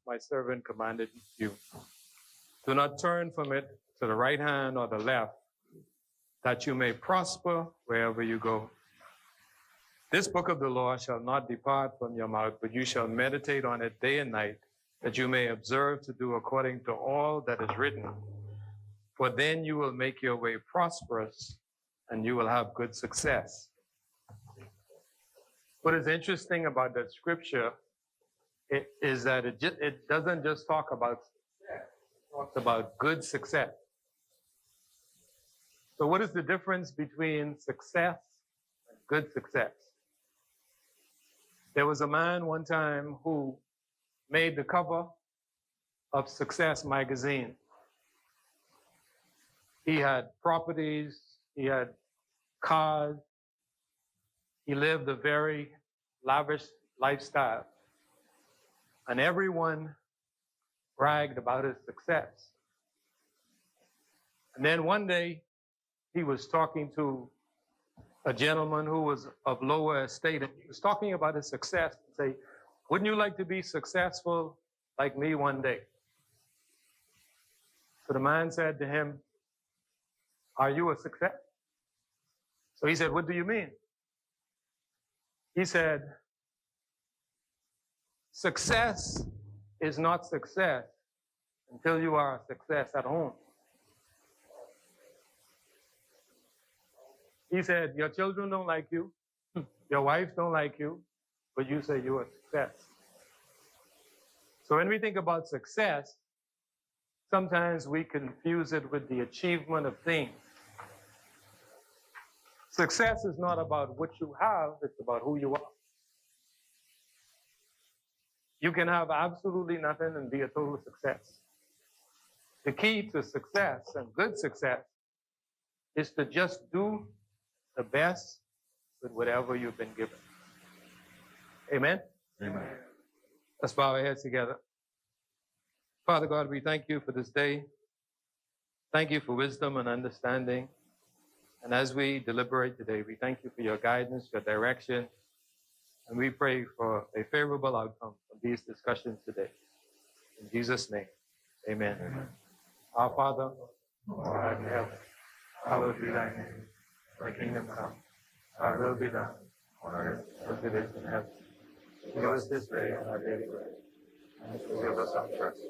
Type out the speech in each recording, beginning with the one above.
my servant commanded you. Do not turn from it to the right hand or the left, that you may prosper wherever you go. This book of the law shall not depart from your mouth, but you shall meditate on it day and night, that you may observe to do according to all that is written. For then you will make your way prosperous, and you will have good success. What is interesting about that scripture is that it doesn't just talk about success, it talks about good success. So what is the difference between success and good success? There was a man one time who made the cover of Success magazine. He had properties, he had cars, he lived a very lavish lifestyle, and everyone bragged about his success. And then one day, he was talking to a gentleman who was of lower estate, and he was talking about his success and say, wouldn't you like to be successful like me one day? So the man said to him, are you a success? So he said, what do you mean? He said, success is not success until you are a success at home. He said, your children don't like you, your wife don't like you, but you say you're a success. So when we think about success, sometimes we confuse it with the achievement of things. Success is not about what you have, it's about who you are. You can have absolutely nothing and be a total success. The key to success and good success is to just do the best with whatever you've been given. Amen? Amen. Let's bow our heads together. Father God, we thank you for this day. Thank you for wisdom and understanding. And as we deliberate today, we thank you for your guidance, your direction, and we pray for a favorable outcome of these discussions today. In Jesus' name, amen. Amen. Our Father, who art in heaven, hallowed be thy name. Thy kingdom come, thy will be done, on earth as it is in heaven. Give us this day our daily bread, and forgive us our trespasses,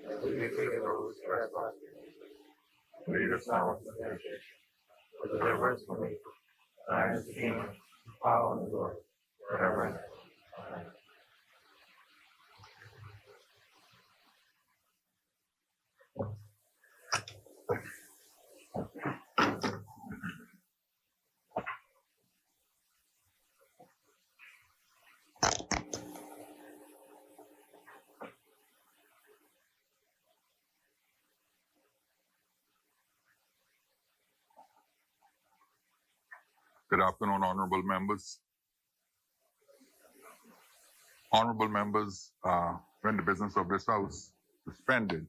as we forgive those who trespass against us. Lead us not into temptation, but deliver us from evil. Thine is the kingdom, the power, and the glory, forever and ever. Amen. Good afternoon, honorable members. Honorable members, when the business of this House suspended,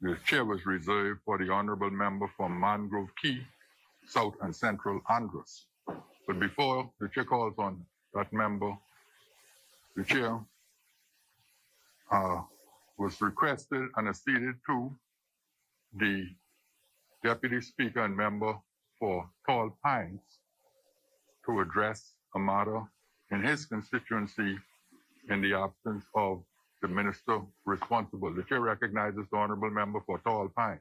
the chair was reserved for the honorable member from Mangrove Key, South and Central Andros. But before the chair calls on that member, the chair was requested and acceded to the Deputy Speaker and member for Tall Pines to address a matter in his constituency in the absence of the minister responsible. The chair recognizes the honorable member for Tall Pines.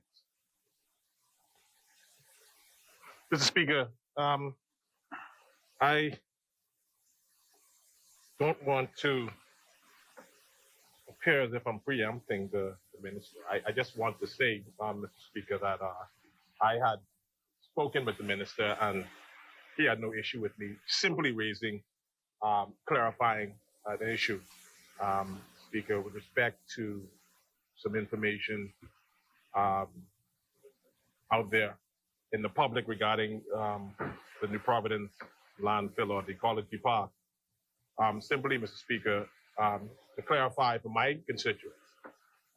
Mr. Speaker, I don't want to appear as if I'm preempting the minister. I just want to say, Mr. Speaker, that I had spoken with the minister and he had no issue with me simply raising, clarifying the issue, Speaker, with respect to some information out there in the public regarding the New Providence landfill or the Ecology Park. Simply, Mr. Speaker, to clarify for my constituents,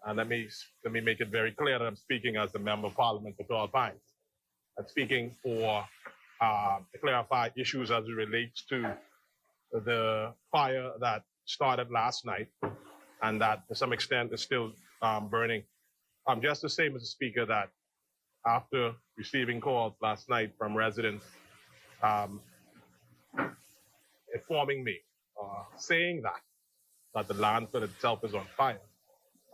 and let me make it very clear that I'm speaking as the Member of Parliament for Tall Pines. I'm speaking for to clarify issues as it relates to the fire that started last night and that to some extent is still burning. Just to say, Mr. Speaker, that after receiving calls last night from residents informing me, saying that the landfill itself is on fire,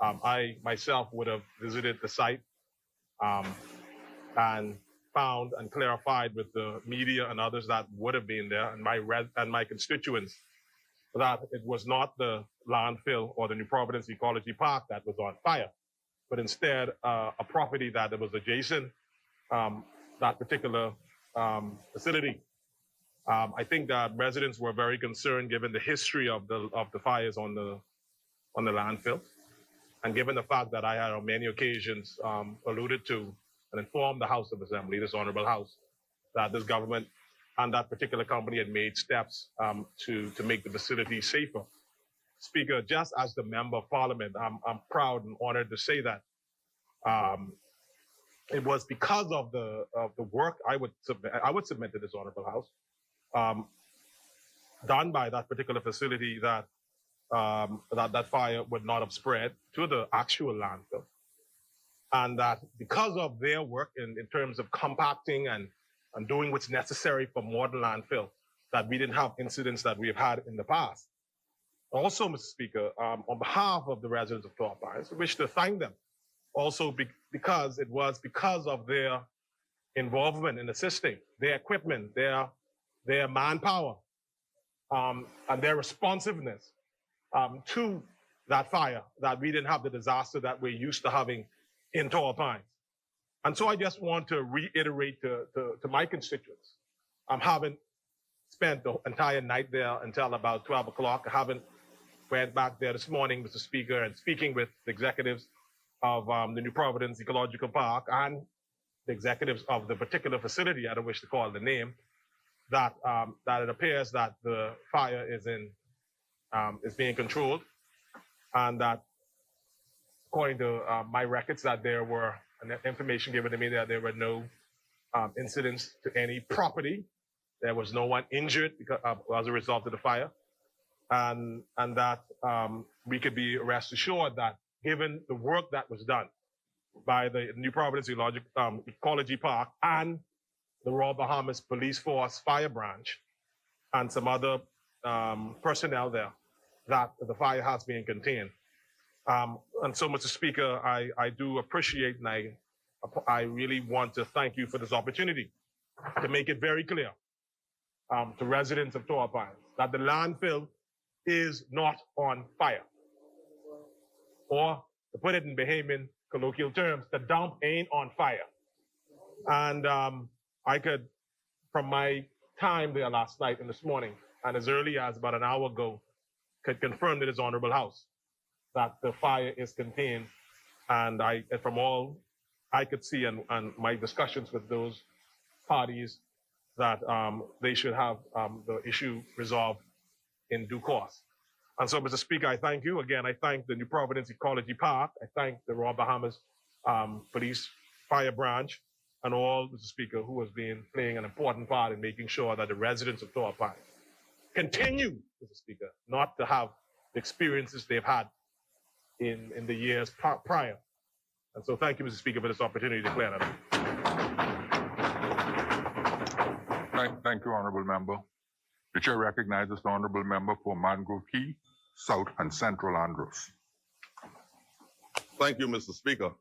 I myself would have visited the site and found and clarified with the media and others that would have been there and my constituents that it was not the landfill or the New Providence Ecology Park that was on fire, but instead a property that was adjacent that particular facility. I think that residents were very concerned given the history of the fires on the landfill, and given the fact that I had on many occasions alluded to and informed the House of Assembly, this honorable House, that this government and that particular company had made steps to make the facility safer. Speaker, just as the Member of Parliament, I'm proud and honored to say that it was because of the work I would submit to this honorable House, done by that particular facility, that that fire would not have spread to the actual landfill. And that because of their work in terms of compacting and doing what's necessary for modern landfill, that we didn't have incidents that we have had in the past. Also, Mr. Speaker, on behalf of the residents of Tall Pines, I wish to thank them also because it was because of their involvement in assisting, their equipment, their manpower, and their responsiveness to that fire, that we didn't have the disaster that we're used to having in Tall Pines. And so I just want to reiterate to my constituents, I haven't spent the entire night there until about 12 o'clock. I haven't went back there this morning, Mr. Speaker, and speaking with the executives of the New Providence Ecological Park and the executives of the particular facility, I don't wish to call the name, that it appears that the fire is being controlled, and that according to my records, that there were information given to me that there were no incidents to any property. There was no one injured because, as a result of the fire, and that we could be rest assured that given the work that was done by the New Providence Ecology Park and the Royal Bahamas Police Force Fire Branch and some other personnel there, that the fire has been contained. And so, Mr. Speaker, I do appreciate, and I really want to thank you for this opportunity to make it very clear to residents of Tall Pines that the landfill is not on fire. Or, to put it in Bahamian colloquial terms, the dump ain't on fire. And I could, from my time there last night and this morning, and as early as about an hour ago, could confirm to this honorable House that the fire is contained. And from all I could see and my discussions with those parties, that they should have the issue resolved in due course. And so, Mr. Speaker, I thank you. Again, I thank the New Providence Ecology Park. I thank the Royal Bahamas Police Fire Branch and all, Mr. Speaker, who has been playing an important part in making sure that the residents of Tall Pines continue, Mr. Speaker, not to have the experiences they've had in the years prior. And so thank you, Mr. Speaker, for this opportunity to declare that. Thank you, Honorable Member. The Chair recognizes the Honorable Member for Mangrove Key, South and Central Andros. Thank you, Mr. Speaker.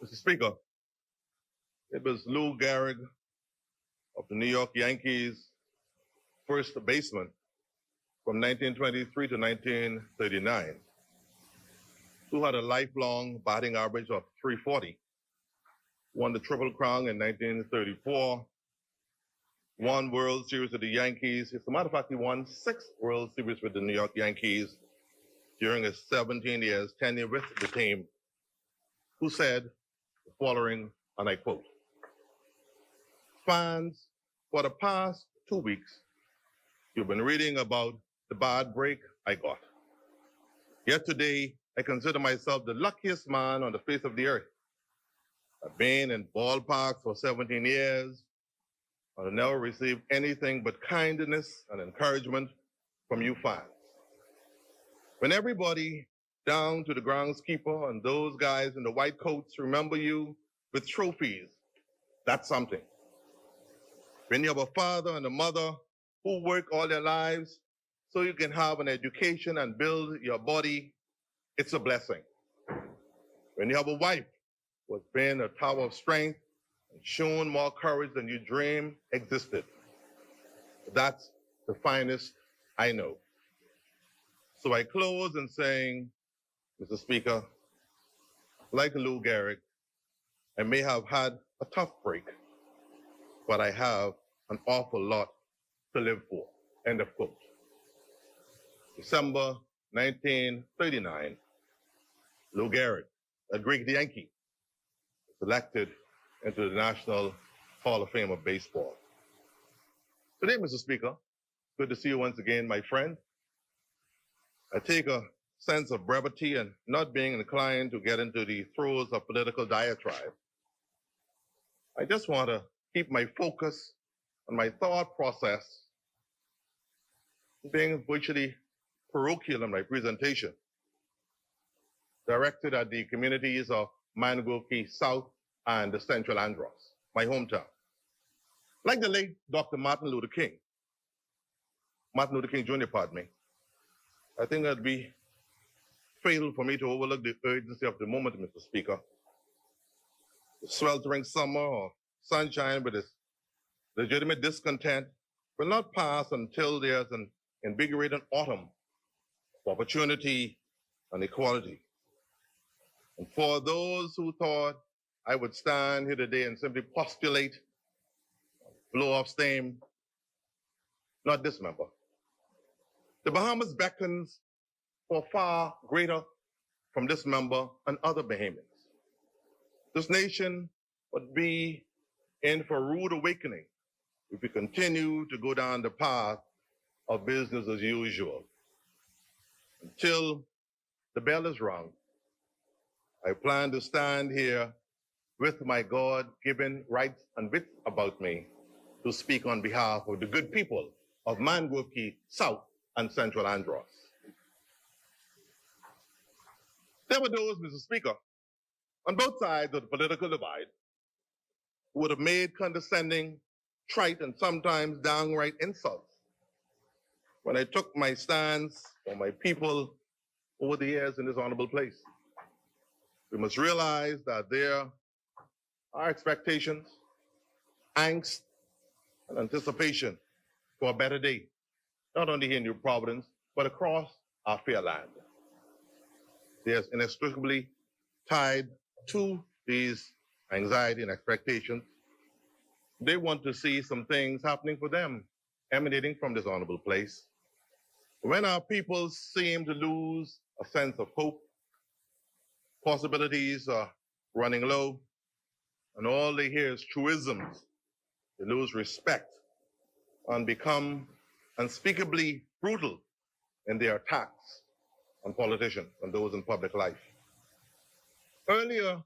Mr. Speaker, it was Lou Gehrig of the New York Yankees, first baseman from 1923 to 1939, who had a lifelong batting average of .340, won the Triple Crown in 1934, won World Series with the Yankees. As a matter of fact, he won 6 World Series with the New York Yankees during his 17 years tenure with the team, who said the following, and I quote, "Fans, for the past 2 weeks, you've been reading about the bad break I got. Yet today, I consider myself the luckiest man on the face of the earth. I've been in ballparks for 17 years. I've never received anything but kindness and encouragement from you fans. When everybody down to the groundskeeper and those guys in the white coats remember you with trophies, that's something. When you have a father and a mother who work all their lives so you can have an education and build your body, it's a blessing. When you have a wife who has been a tower of strength and shown more courage than you dreamed existed, that's the finest I know. So I close in saying, Mr. Speaker, like Lou Gehrig, I may have had a tough break, but I have an awful lot to live for. End of quote. December 1939, Lou Gehrig, a great Yankee, was elected into the National Hall of Fame of Baseball. Today, Mr. Speaker, good to see you once again, my friend. I take a sense of brevity and not being inclined to get into the throes of political diatribe. I just want to keep my focus on my thought process, being virtually parochial in my presentation, directed at the communities of Mangrove Key South and the Central Andros, my hometown. Like the late Dr. Martin Luther King Jr., pardon me, I think that'd be fatal for me to overlook the urgency of the moment, Mr. Speaker. The sweltering summer or sunshine with its legitimate discontent will not pass until there's an invigorating autumn of opportunity and equality. And for those who thought I would stand here today and simply postulate, blow off steam, not this member. The Bahamas beckons for far greater from this member and other Bahamians. This nation would be in for a rude awakening if we continue to go down the path of business as usual. Until the bell is rung, I plan to stand here with my God-given rights and wits about me to speak on behalf of the good people of Mangrove Key South and Central Andros. There were those, Mr. Speaker, on both sides of the political divide who would have made condescending, trite, and sometimes downright insults when I took my stance for my people over the years in this honorable place. We must realize that there are expectations, angst, and anticipation for a better day, not only here in New Providence, but across our fair land. There's inextricably tied to these anxiety and expectations. They want to see some things happening for them, emanating from this honorable place. When our people seem to lose a sense of hope, possibilities are running low, and all they hear is truisms, they lose respect and become unspeakably brutal in their attacks on politicians and those in public life. Earlier,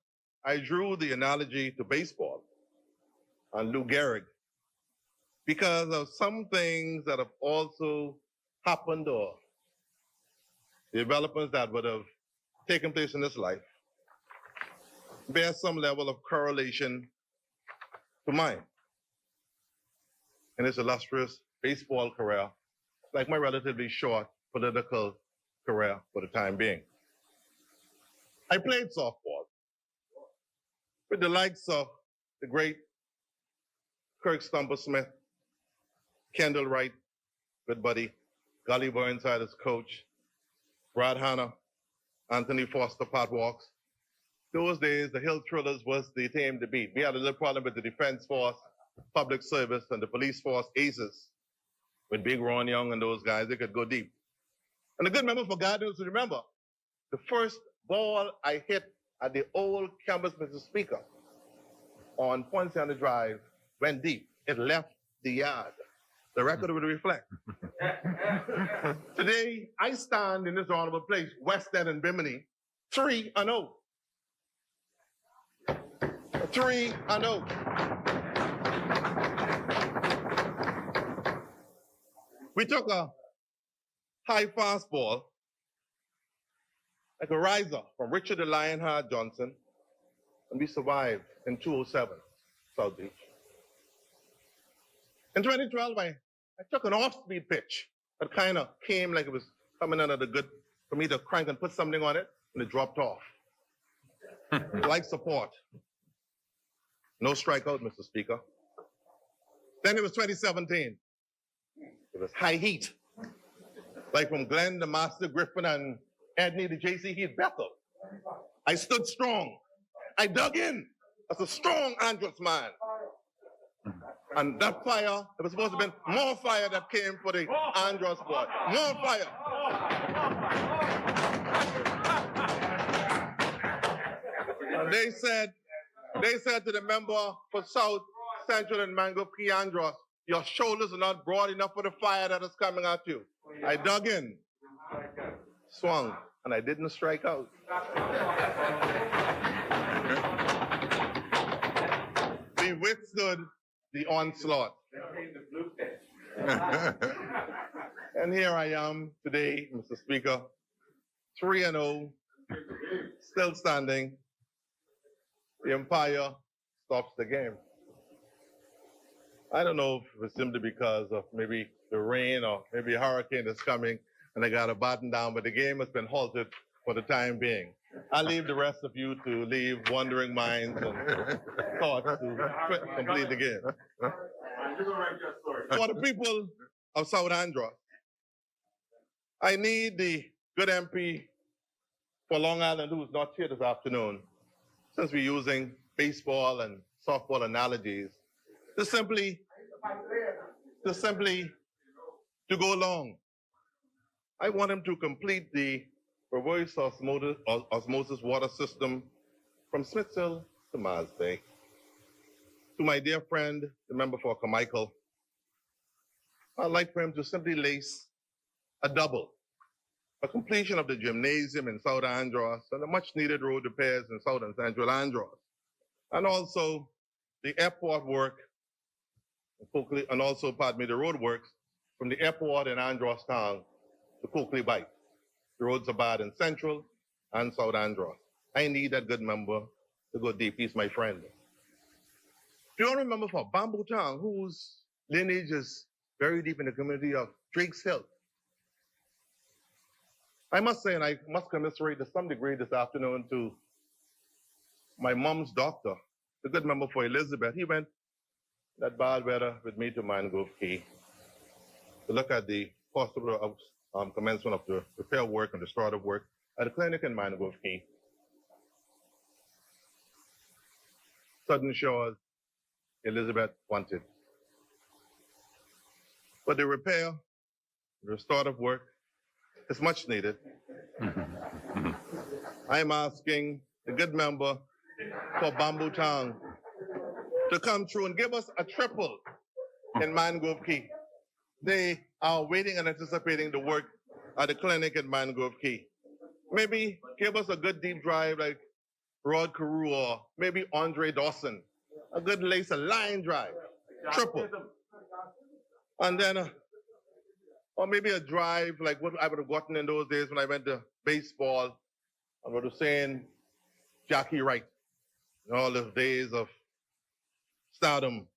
I drew the analogy to baseball and Lou Gehrig because of some things that have also happened or developments that would have taken place in his life bear some level of correlation to mine in his illustrious baseball career, like my relatively short political career for the time being. I played softball with the likes of the great Kirk Stumper Smith, Kendall Wright, good buddy, Gully Burnside as coach, Brad Hanna, Anthony Foster, Pat Walks. Those days, the Hill Thrillers was the team to beat. We had a little problem with the Defense Force, Public Service, and the Police Force Aces with Big Ron Young and those guys. They could go deep. And a good member for Guardians to remember, the first ball I hit at the old campus, Mr. Speaker, on Poinciana Drive went deep. It left the yard. The record would reflect. Today, I stand in this honorable place, West End and Bimini, 3-0. 3-0. We took a high fastball, like a riser from Richard the Lionheart Johnson, and we survived in 207 South Beach. In 2012, I took an off-speed pitch that kind of came like it was coming under the good for me to crank and put something on it, and it dropped off. Like support. No strikeout, Mr. Speaker. Then it was 2017. It was high heat. Like from Glenn to Master Griffin and Anthony to J.C. Heath Bethel. I stood strong. I dug in as a strong Andros man. And that fire, it was supposed to have been more fire that came for the Andros boy. More fire. And they said to the member for South Central and Mangrove Key Andros, your shoulders are not broad enough for the fire that is coming at you. I dug in, swung, and I didn't strike out. We withstood the onslaught. And here I am today, Mr. Speaker, 3-0, still standing. The umpire stops the game. I don't know if it's simply because of maybe the rain or maybe a hurricane is coming and they got to batten down, but the game has been halted for the time being. I leave the rest of you to leave wandering minds and thoughts to complete the game. For the people of South Andros, I need the good MP for Long Island who is not here this afternoon, since we're using baseball and softball analogies, to simply go along. I want him to complete the reverse osmosis water system from Smithsville to Mars Bay. To my dear friend, the member for Carmichael, I'd like for him to simply lace a double, a completion of the gymnasium in South Andros and the much needed road repairs in South and Central Andros. And also the airport work, and also, pardon me, the road works from the airport in Andros Town to Coakley Bight. The roads are bad in Central and South Andros. I need that good member to go deep. He's my friend. Do you all remember for Bamboo Town, whose lineage is very deep in the community of Drake's Hill? I must say, and I must commiserate to some degree this afternoon to my mom's doctor, the good member for Elizabeth. He went that bad weather with me to Mangrove Key to look at the possible commencement of the repair work and the startup work at the clinic in Mangrove Key. Sudden Shores, Elizabeth wanted. But the repair, the startup work is much needed. I'm asking the good member for Bamboo Town to come through and give us a triple in Mangrove Key. They are waiting and anticipating the work at the clinic in Mangrove Key. Maybe give us a good deep drive like Rod Carew or maybe Andre Dawson. A good lace, a line drive, triple. And then, or maybe a drive like what I would have gotten in those days when I went to baseball. I would have seen Jackie Wright in all the days of stardom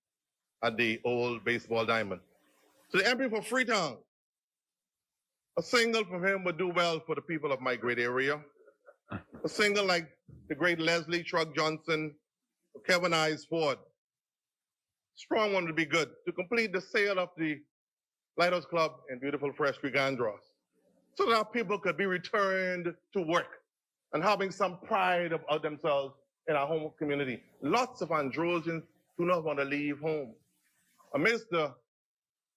at the old baseball diamond. So the MP for Freetown, a single from him would do well for the people of my great area. A single like the great Leslie Truck Johnson, Kevin Ives Ford. Strong one would be good to complete the sale of the Lighthouse Club in beautiful Fresh Creek, Andros, so that our people could be returned to work and having some pride about themselves in our home community. Lots of Androsians do not want to leave home. Amidst the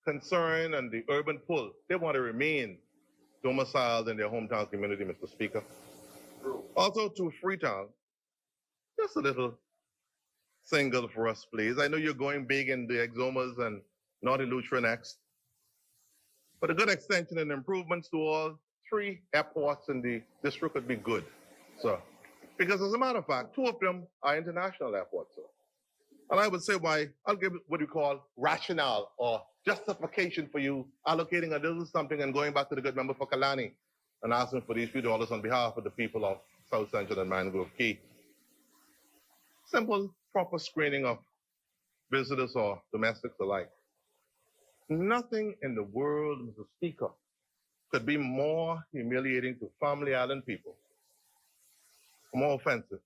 concern and the urban pull, they want to remain domiciled in their hometown community, Mr. Speaker. Also to Freetown, just a little single for us, please. I know you're going big in the Exumas and Naughty Lutheran next, but a good extension and improvements to all 3 airports in the district would be good, sir. Because as a matter of fact, 2 of them are international airports, sir. And I would say why, I'll give it what we call rationale or justification for you allocating a little something and going back to the good member for Kalani and asking for these few dollars on behalf of the people of South Central and Mangrove Key. Simple, proper screening of visitors or domestics alike. Nothing in the world, Mr. Speaker, could be more humiliating to Family Island people, more offensive,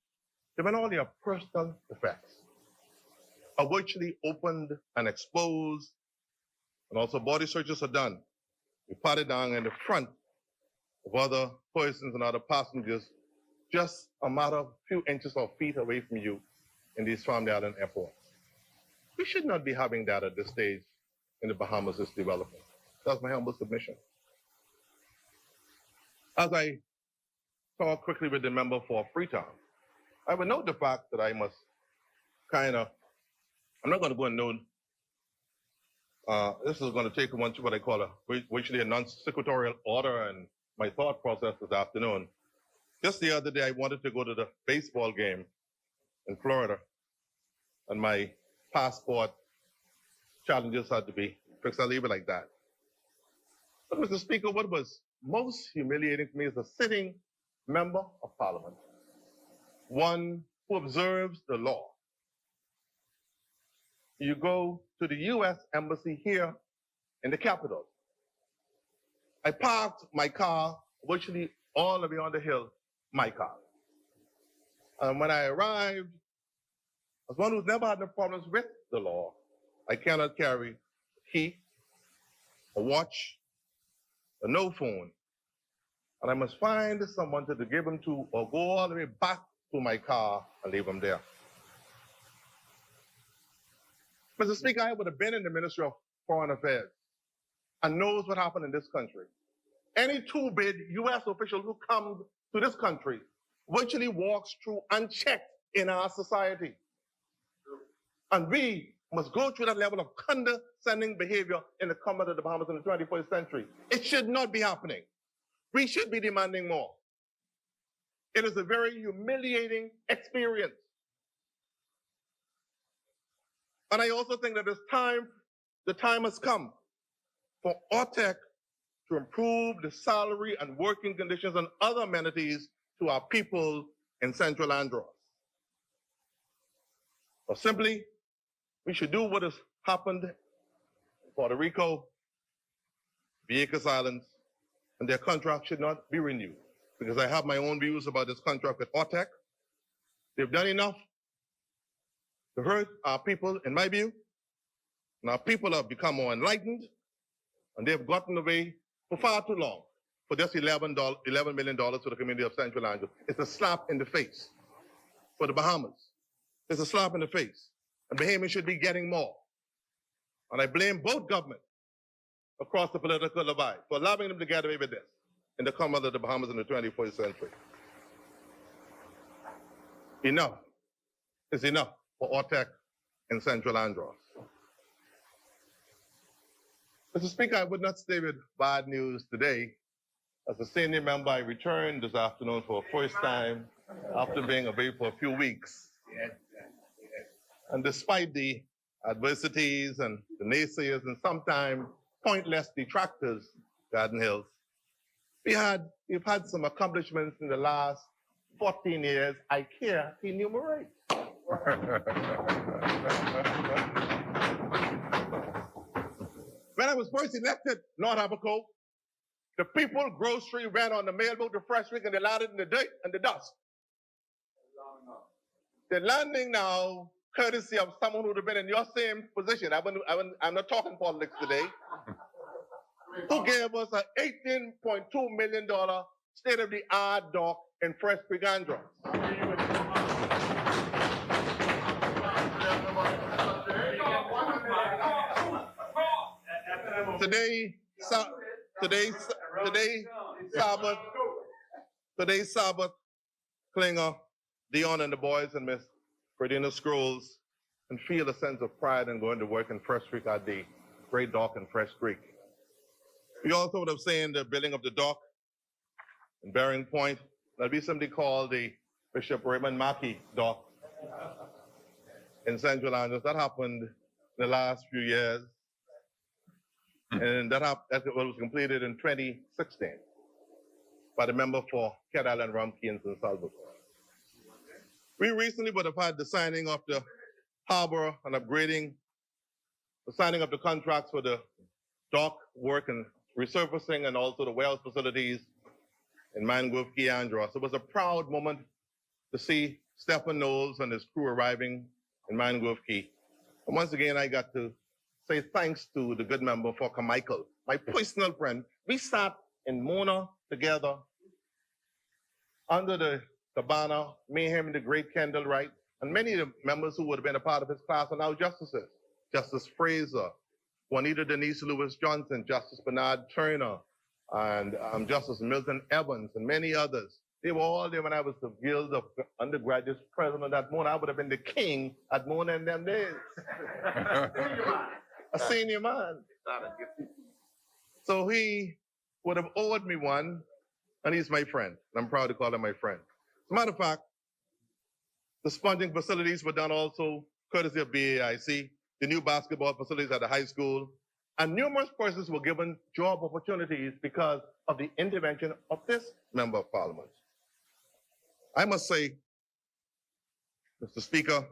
than all their personal effects are virtually opened and exposed, and also body searches are done. We patted down in the front of other persons and other passengers, just a matter of a few inches or feet away from you in these Family Island airports. We should not be having that at this stage in the Bahamas' development. That's my humble submission. As I talk quickly with the member for Freetown, I would note the fact that I must I'm not going to go and note, this is going to take one to what I call virtually a non-sequitorial order and my thought process this afternoon. Just the other day, I wanted to go to the baseball game in Florida, and my passport challenges had to be fixed. I'll leave it like that. But Mr. Speaker, what was most humiliating to me as a sitting member of Parliament, one who observes the law. You go to the U.S. Embassy here in the Capitol. I parked my car virtually all the way on the hill, my car. And when I arrived, as one who's never had no problems with the law, I cannot carry a key, a watch, or no phone. And I must find someone to give them to or go all the way back to my car and leave them there. Mr. Speaker, I would have been in the Ministry of Foreign Affairs and knows what happened in this country. Any two-bid U.S. official who comes to this country virtually walks through unchecked in our society. And we must go through that level of condescending behavior in the Commonwealth of the Bahamas in the 21st century. It should not be happening. We should be demanding more. It is a very humiliating experience. And I also think that the time has come for OTEC to improve the salary and working conditions and other amenities to our people in Central Andros. Or simply, we should do what has happened in Puerto Rico, Vieques Islands, and their contract should not be renewed. Because I have my own views about this contract with OTEC. They've done enough to hurt our people, in my view. And our people have become more enlightened, and they've gotten away for far too long for just $11 million to the community of Central Andros. It's a slap in the face for the Bahamas. It's a slap in the face. And Bahamians should be getting more. And I blame both governments across the political divide for allowing them to get away with this in the Commonwealth of the Bahamas in the 21st century. Enough is enough for OTEC in Central Andros. Mr. Speaker, I would not stay with bad news today. As a senior member, I returned this afternoon for the first time after being away for a few weeks. And despite the adversities and the naysayers and sometimes pointless detractors, Garden Hills, we've had some accomplishments in the last 14 years I can't enumerate. When I was first elected, Lord Abaco, the people grocery ran on the mailboat to Fresh Creek and they landed in the dirt and the dust. They're landing now courtesy of someone who would have been in your same position. I'm not talking politics today. Who gave us an $18.2 million state-of-the-art dock in Fresh Creek, Andros. Today, Sabbath, Klinger, Dion and the boys and Miss Ferdinand Scrolls and feel a sense of pride in going to work in Fresh Creek at the great dock in Fresh Creek. We also would have seen the building of the dock in Bearing Point. That'll be something called the Bishop Raymond Mackey dock in Central Andros. That happened in the last few years. And that was completed in 2016 by the member for Cat Island, Rumkins, and Salvador. We recently would have had the signing of the harbor and upgrading, the signing of the contracts for the dock work and resurfacing, and also the warehouse facilities in Mangrove Key, Andros. It was a proud moment to see Stephen Knowles and his crew arriving in Mangrove Key. And once again, I got to say thanks to the good member for Carmichael, my personal friend. We sat in Mona together under the banner, me, him, and the great Kendall Wright, and many of the members who would have been a part of his class are now justices. Justice Fraser, Juanita Denise Lewis Johnson, Justice Bernard Turner, and Justice Milton Evans, and many others. They were all there when I was the Guild of Undergraduates president at Mona. I would have been the king at Mona in them days. A senior man. So he would have owed me one, and he's my friend. I'm proud to call him my friend. As a matter of fact, the sponging facilities were done also courtesy of BAIC, the new basketball facilities at the high school, and numerous persons were given job opportunities because of the intervention of this member of parliament. I must say, Mr. Speaker,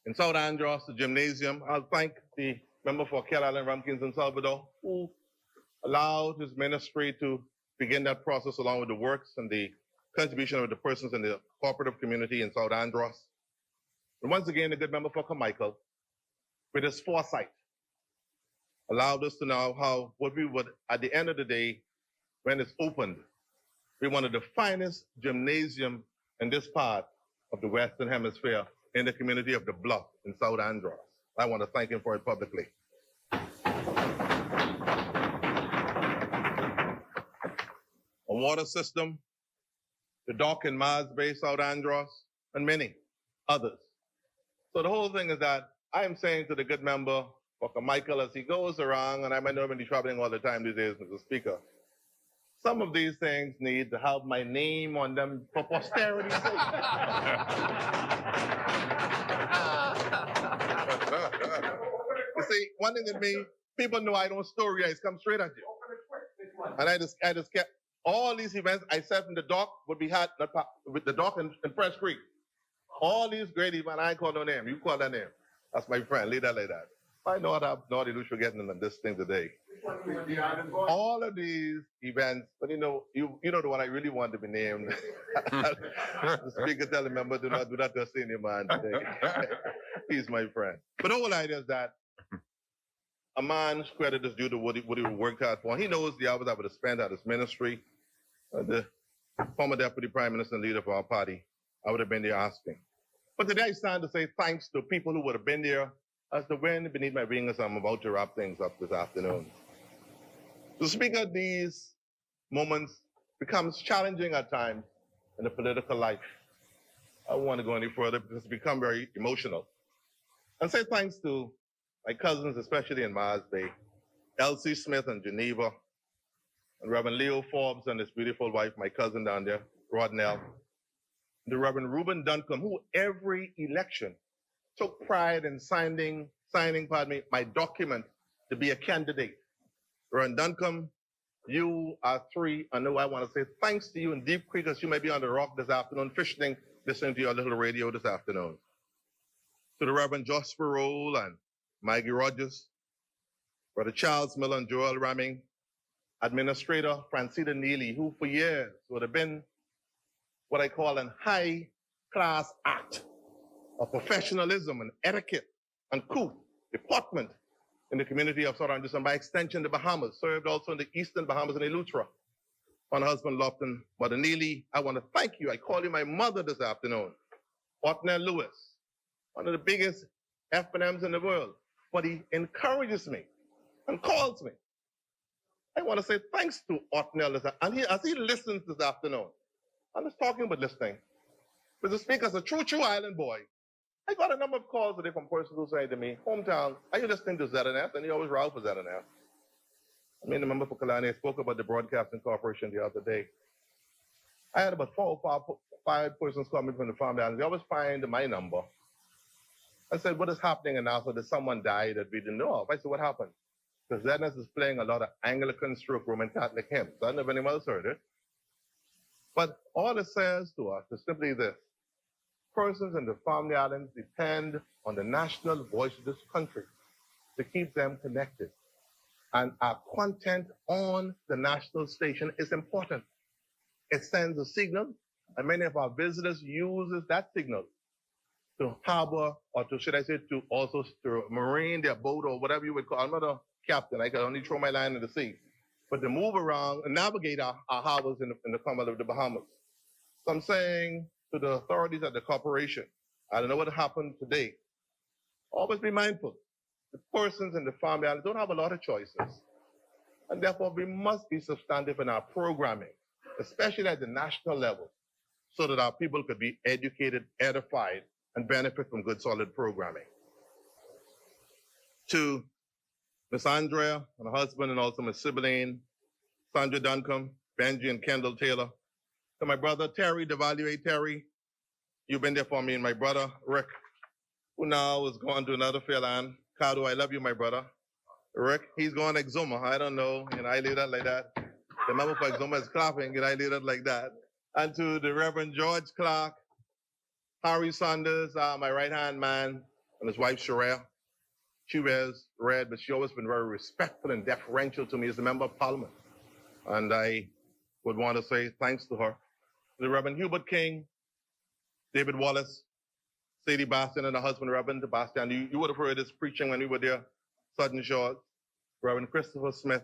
in South Andros, the gymnasium, I'll thank the member for Cat Island, Rumkins, and Salvador, who allowed his ministry to begin that process along with the works and the contribution of the persons in the cooperative community in South Andros. And once again, the good member for Carmichael, with his foresight, allowed us to know how what we would, at the end of the day, when it's opened, we wanted the finest gymnasium in this part of the Western Hemisphere in the community of the Bluff in South Andros. I want to thank him for it publicly. A water system, the dock in Mars Bay, South Andros, and many others. So the whole thing is that I am saying to the good member, Dr. Michael, as he goes around, and I might not be traveling all the time these days, Mr. Speaker, some of these things need to have my name on them for posterity's sake. You see, one thing that me, people know I don't story, I come straight at you. And I just kept all these events I said from the dock would be had with the dock in Fresh Creek. All these great events, I ain't call no name. You call that name. That's my friend. Leave that like that. I know what I'm naughty do forgetting on this thing today. All of these events, but you know the one I really want to be named. The speaker tell the member, do not do that to a senior man today. He's my friend. But the whole idea is that a man's credit is due to what he worked hard for. He knows the hours I would have spent at his ministry. The former deputy prime minister and leader of our party, I would have been there asking. But today I stand to say thanks to people who would have been there as the wind beneath my wings as I'm about to wrap things up this afternoon. To speak of these moments becomes challenging at times in the political life. I don't want to go any further because it's become very emotional. And say thanks to my cousins, especially in Mars Bay, Elsie Smith in Geneva, and Reverend Leo Forbes and his beautiful wife, my cousin down there, Rodnell, the Reverend Reuben Duncombe, who every election took pride in signing my document to be a candidate. Reverend Duncombe, you are three. I know I want to say thanks to you in Deep Creek, as you may be on the rock this afternoon, fishing, listening to your little radio this afternoon. To the Reverend Josh Sparrow and Maggie Rogers, Brother Charles Miller and Joel Ramming, Administrator Francina Neely, who for years would have been what I call an high-class act of professionalism and etiquette and coup deportment in the community of South Andros, and by extension the Bahamas, served also in the Eastern Bahamas and Eleuthera. My husband Lofton, Mother Neely, I want to thank you. I call you my mother this afternoon. Otnell Lewis, one of the biggest FNMs in the world, but he encourages me and calls me. I want to say thanks to Otnell, and as he listens this afternoon, I'm just talking about listening. Mr. Speaker, as a true island boy, I got a number of calls today from persons who say to me, hometown, are you listening to ZNF? And he always route for ZNF. I mean, the member for Kalani spoke about the Broadcasting Corporation the other day. I had about 4 or 5 persons coming from the farm island. They always find my number. I said, what is happening in Nassau? That someone died that we didn't know of. I said, what happened? because Dennis is playing a lot of Anglican stroke Roman Catholic hymns. I don't know if anyone else heard it. But all it says to us is simply this. Persons in the family islands depend on the national voice of this country to keep them connected. And our content on the national station is important. It sends a signal, and many of our visitors use that signal to harbor, or to, should I say, to also to marine their boat or whatever you would call. I'm not a captain, I can only throw my line in the sea. But to move around and navigate our harbors in the Commonwealth of the Bahamas. So I'm saying to the authorities at the corporation, I don't know what happened today. Always be mindful. The persons in the family islands don't have a lot of choices. And therefore, we must be substantive in our programming, especially at the national level, so that our people could be educated, edified, and benefit from good, solid programming. To Miss Andrea and her husband, and also Miss Sibylline, Sandra Duncombe, Benji and Kendall Taylor. To my brother Terry, Devaluate Terry, you've been there for me, and my brother Rick, who now is going to another fair land. Cardo, I love you, my brother. Rick, he's going to Exuma. I don't know, I leave that like that. The member for Exuma is clapping, I leave that like that. And to the Reverend George Clark, Harry Saunders, my right-hand man, and his wife, Sherelle. She wears red, but she always been very respectful and deferential to me as a member of Parliament. And I would want to say thanks to her. The Reverend Hubert King, David Wallace, Sadie Bastian and her husband, Reverend Bastian. You would have heard his preaching when we were there, Sudden Shores. Reverend Christopher Smith,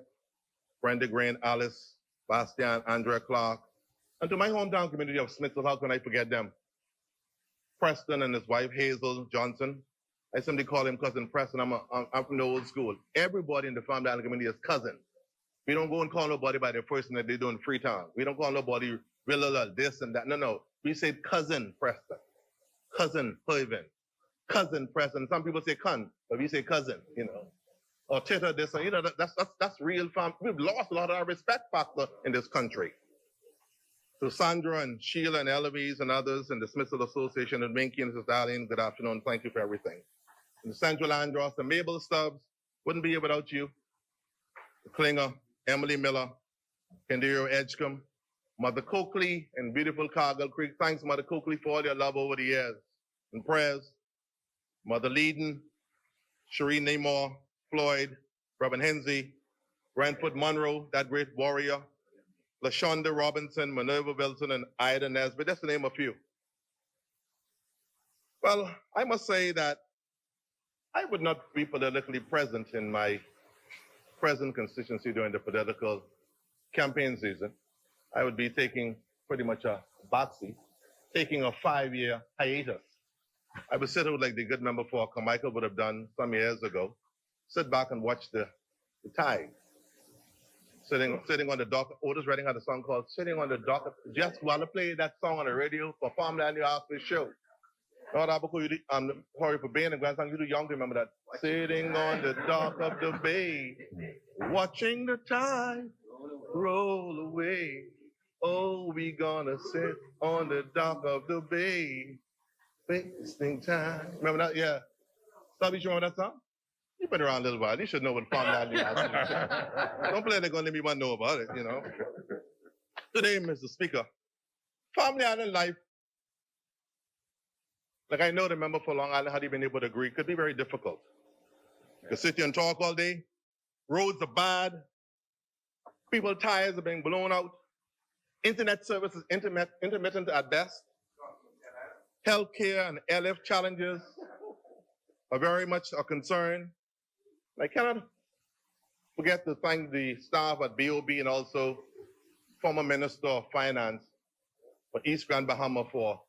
Brenda Grain, Alice, Bastian, Andrea Clark. And to my hometown community of Smithville, how can I forget them? Preston and his wife, Hazel Johnson. I simply call him Cousin Preston. I'm from the old school. Everybody in the family island community is cousin. We don't go and call nobody by their first name that they do in Freetown. We don't call nobody Rilla, this and that. No. We say Cousin Preston, Cousin Hervin, Cousin Preston. Some people say Con, but we say cousin, Or Tita this, and that's real family. We've lost a lot of our respect factor in this country. To Sandra and Sheila and Eloise and others in the Smithville Association and Minky and Mrs. Darlene, good afternoon. Thank you for everything. And the Central Andros, the Mabel Stubbs, wouldn't be here without you. The Klinger, Emily Miller, Kendira Edgecombe, Mother Coakley and beautiful Cargill Creek. Thanks, Mother Coakley, for all your love over the years and prayers. Mother Leeden, Shereen Namor, Floyd, Reverend Hensley, Brentford Monroe, that great warrior, LaShonda Robinson, Minerva Wilson, and Ida Nesbitt, just to name a few. Well, I must say that I would not be politically present in my present constituency during the political campaign season. I would be taking pretty much a backseat, taking a 5-year hiatus. I would sit out like the good member for Carmichael would have done some years ago, sit back and watch the tide. Sitting on the dock. Otis Redding had a song called Sitting on the Dock. Just while I play that song on the radio, perform that in your office show. I'm sorry for being a grandson, you too young to remember that. Sitting on the dock of the bay, watching the tide roll away. Oh, we gonna sit on the dock of the bay, wasting time. Remember that? Yeah. Stubby, you remember that song? You've been around a little while. You should know what farmland is. Don't play they're gonna let me one know about it, Today, Mr. Speaker, family island life, like I know the member for Long Island, had he been able to agree, could be very difficult. You can sit here and talk all day. Roads are bad. People's tires are being blown out. Internet services intermittent at best. Healthcare and LF challenges are very much a concern. I cannot forget to thank the staff at BOB and also former Minister of Finance for East Grand Bahama for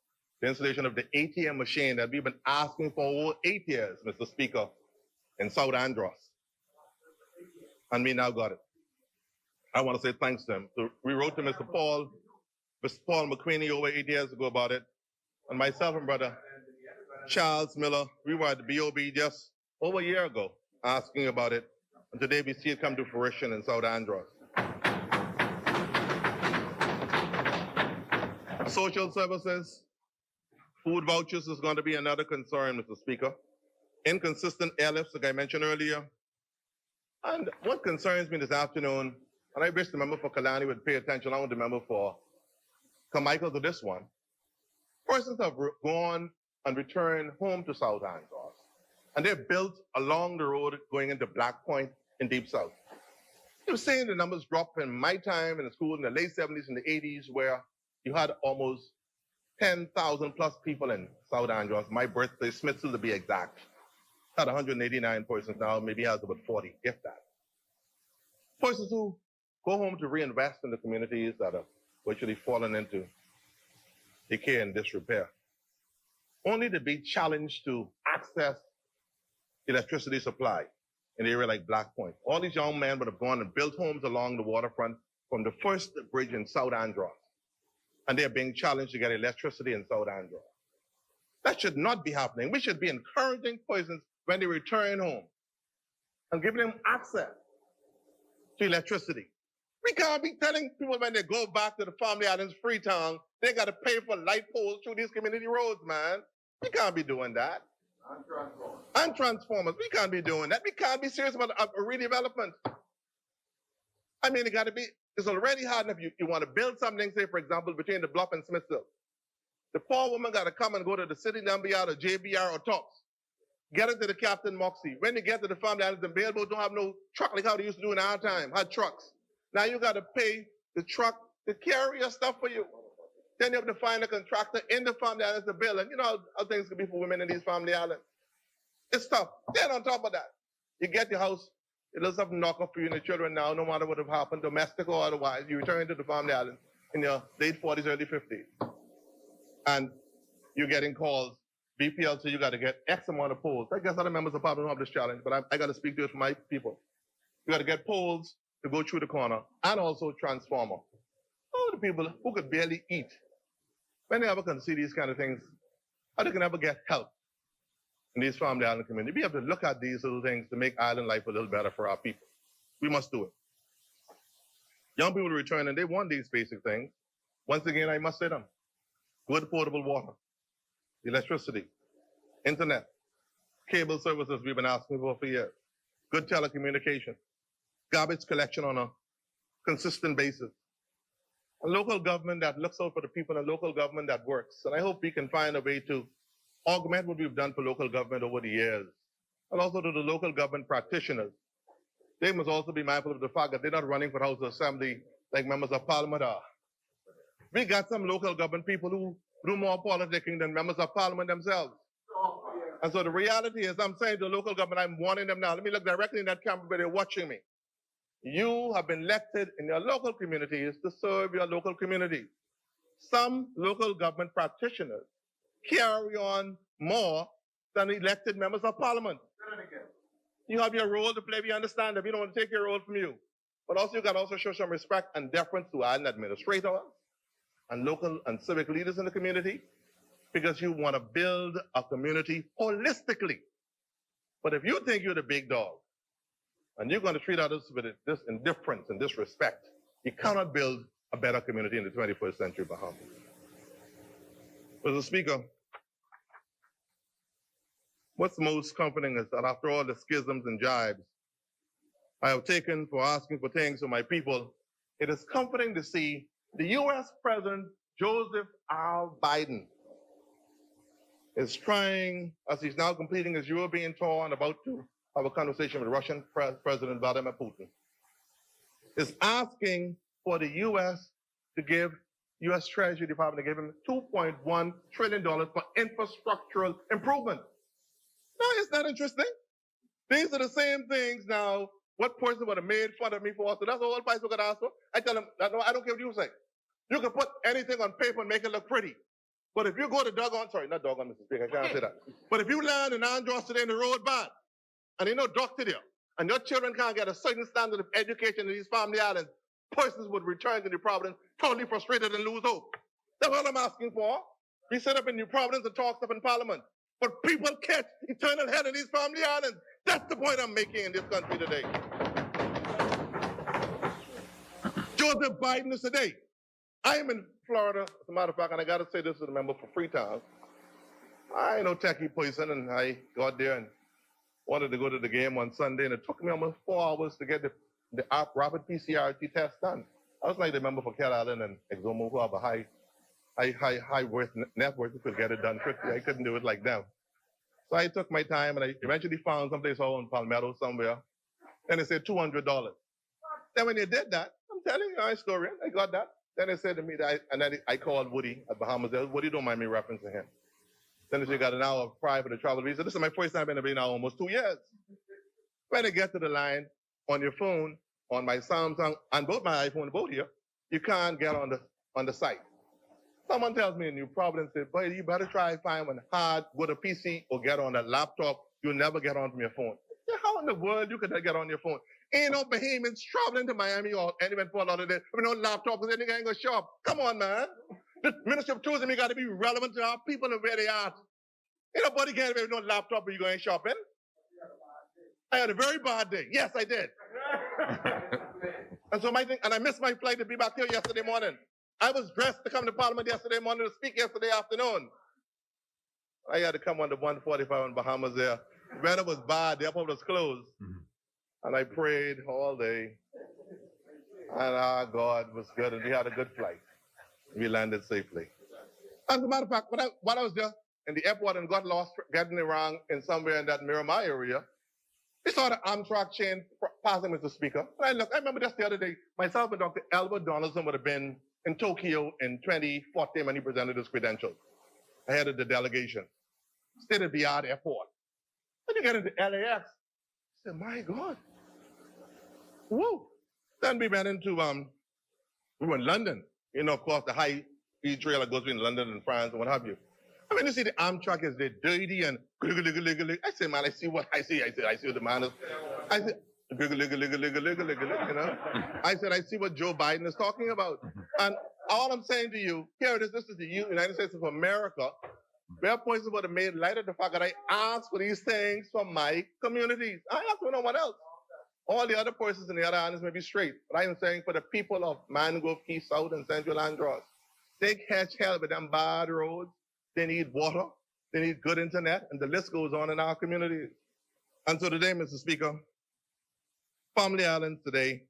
the installation of the ATM machine that we've been asking for over 8 years, Mr. Speaker, in South Andros. And we now got it. I want to say thanks to him. So we wrote to Mr. Paul McQueenie over 8 years ago about it. And myself and brother Charles Miller, we were at the BOB just over a year ago asking about it. And today we see it come to fruition in South Andros. Social services, food vouchers is going to be another concern, Mr. Speaker. Inconsistent airlifts, like I mentioned earlier. And what concerns me this afternoon, and I wish the member for Kalani would pay attention, I want the member for Carmichael to this one. Persons have gone and returned home to South Andros, and they're built along the road going into Black Point in Deep South. You've seen the numbers drop in my time in the school in the late 70s and the 80s, where you had almost 10,000 plus people in South Andros. My birthday, Smithfield to be exact, had 189 persons now, maybe has about 40, if that. Persons who go home to reinvest in the communities that have virtually fallen into decay and disrepair, only to be challenged to access electricity supply in an area like Black Point. All these young men would have gone and built homes along the waterfront from the first bridge in South Andros, and they're being challenged to get electricity in South Andros. That should not be happening. We should be encouraging persons when they return home and giving them access to electricity. We can't be telling people when they go back to the Family Islands, Freetown, they got to pay for light poles through these community roads, man. We can't be doing that. And transformers. We can't be doing that. We can't be serious about a redevelopment. I mean, it got to be, it's already hard enough. You want to build something, say, for example, between the Bluff and Smithfield. The poor woman got to come and go to the city Nambiar or JBR or Tops. Get into the Captain Moxie. When you get to the Family Islands, the bailboats don't have no truck like how they used to do in our time, had trucks. Now you got to pay the truck to carry your stuff for you. Then you have to find a contractor in the Family Islands to build. And you know how things can be for women in these Family Islands. It's tough. Then on top of that, you get your house, it does something knock off for you and the children now, no matter what have happened, domestic or otherwise. You return to the Family Islands in your late 40s, early 50s. And you're getting calls. BPL says you got to get X amount of poles. I guess other members of Parliament don't have this challenge, but I got to speak to it for my people. You got to get poles to go through the corner and also transformer. All the people who could barely eat, when they ever can see these kind of things, how they can ever get help in these Family Island communities. We have to look at these little things to make island life a little better for our people. We must do it. Young people return and they want these basic things. Once again, I must say them. Good potable water, electricity, internet, cable services we've been asking for years, good telecommunication, garbage collection on a consistent basis, a local government that looks out for the people, and a local government that works. And I hope we can find a way to augment what we've done for local government over the years, and also to the local government practitioners. They must also be mindful of the fact that they're not running for House of Assembly like members of Parliament are. We got some local government people who do more politicking than members of Parliament themselves. And so the reality is, I'm saying to the local government, I'm warning them now. Let me look directly in that camera where they're watching me. You have been elected in your local communities to serve your local community. Some local government practitioners carry on more than elected members of Parliament. You have your role to play. We understand that we don't want to take your role from you. But also you got to also show some respect and deference to island administrators and local and civic leaders in the community, because you want to build a community holistically. But if you think you're the big dog and you're going to treat others with this indifference and disrespect, you cannot build a better community in the 21st century, Bahamas. Mr. Speaker, what's most comforting is that after all the schisms and jibes I have taken for asking for things for my people, it is comforting to see the U.S. President Joseph R. Biden is trying, as he's now completing his European tour and about to have a conversation with Russian President Vladimir Putin, is asking for the U.S. to give U.S. Treasury Department to give him $2.1 trillion for infrastructural improvement. Now, isn't that interesting? These are the same things now. What person would have made fun of me for? So that's all Vice could ask for. I tell him, no, I don't care what you say. You can put anything on paper and make it look pretty. But if you go to not doggone, Mr. Speaker, I can't say that. But if you land in Andros today in the road bad, and you know doctor there, and your children can't get a certain standard of education in these Family Islands, persons would return to New Providence totally frustrated and lose hope. That's all I'm asking for. We set up in New Providence and talk stuff in Parliament. But people catch eternal hell in these Family Islands. That's the point I'm making in this country today. Joseph Biden is today. I am in Florida, as a matter of fact, and I got to say this to the member for Freetown. I ain't no techie person, and I got there and wanted to go to the game on Sunday, and it took me almost 4 hours to get the rapid PCR test done. I was like the member for Cat Island and Exuma, who have a high net worth, who could get it done quickly. I couldn't do it like them. So I took my time, and I eventually found someplace out in Palmetto somewhere, and they said $200. Then when they did that, I'm telling you, I'm a historian, I got that. Then they said to me, then I called Woody at Bahamas. Woody, don't mind me referencing him. Then they said, you got an hour prior for the travel visa. This is my first time in the now almost 2 years. When I get to the line on your phone, on my Samsung, on both my iPhone, both here, you can't get on the site. Someone tells me a new problem, says, boy, you better try find one hard with a PC or get on a laptop. You'll never get on from your phone. Yeah, how in the world you could get on your phone? Ain't no Bahamians traveling to Miami or anywhere for another day with no laptop because they ain't gonna show up. Come on, man. The Ministry of Tourism, you got to be relevant to our people and where they are. Ain't nobody can't have no laptop when you going shopping. I had a very bad day. Yes, I did. And so I missed my flight to be back here yesterday morning. I was dressed to come to Parliament yesterday morning to speak yesterday afternoon. I had to come on the 145 in Bahamas there. The weather was bad, the airport was closed. And I prayed all day. And our God was good, and we had a good flight. We landed safely. As a matter of fact, when I was there in the airport and got lost getting it wrong in somewhere in that Miramar area, we saw the Amtrak chain passing, Mr. Speaker. And I remember just the other day, myself and Dr. Albert Donaldson would have been in Tokyo in 2014 when he presented his credentials. I headed the delegation. Stayed at Biard Airport. When you get into LAX, I said, my God. Woo. Then we went into, we were in London. You know, of course, the high speed trail that goes between London and France and what have you. I mean, you see the Amtrak is they're dirty and I say, man, I see what the man is. I said, you know. I said, I see what Joe Biden is talking about. And all I'm saying to you, here it is, this is the United States of America. Where points would have made light of the fact that I asked for these things from my communities. I asked for no one else. All the other persons in the other islands may be straight, but I am saying for the people of Mangrove, Key South, and Central Andros, they catch hell with them bad roads. They need water, they need good internet, and the list goes on in our communities. And so today, Mr. Speaker, Family Islands today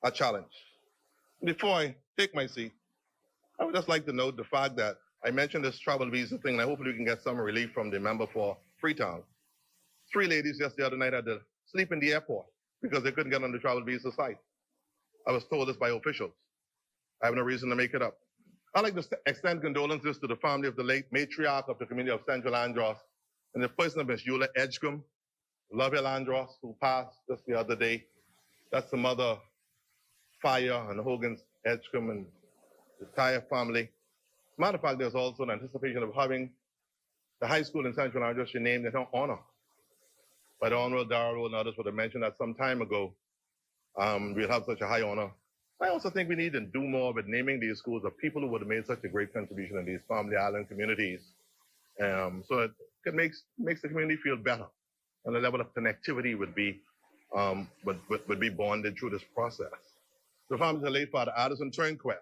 are challenged. Before I take my seat, I would just like to note the fact that I mentioned this travel visa thing, and I hopefully we can get some relief from the member for Freetown. 3 ladies just the other night had to sleep in the airport because they couldn't get on the travel visa site. I was told this by officials. I have no reason to make it up. I'd like to extend condolences to the family of the late matriarch of the community of Central Andros and the person of Miss Eula Edgecombe, Lovell Andros, who passed just the other day. That's the mother, Fire, and Hogan's Edgecombe and the entire family. As a matter of fact, there's also an anticipation of having the high school in Central Andros named in her honor. By the Honorable Darrell and others would have mentioned that some time ago, we'll have such a high honor. I also think we need to do more with naming these schools of people who would have made such a great contribution in these family island communities. So it makes the community feel better. And the level of connectivity would be bonded through this process. The family of the late Father Addison Turnquest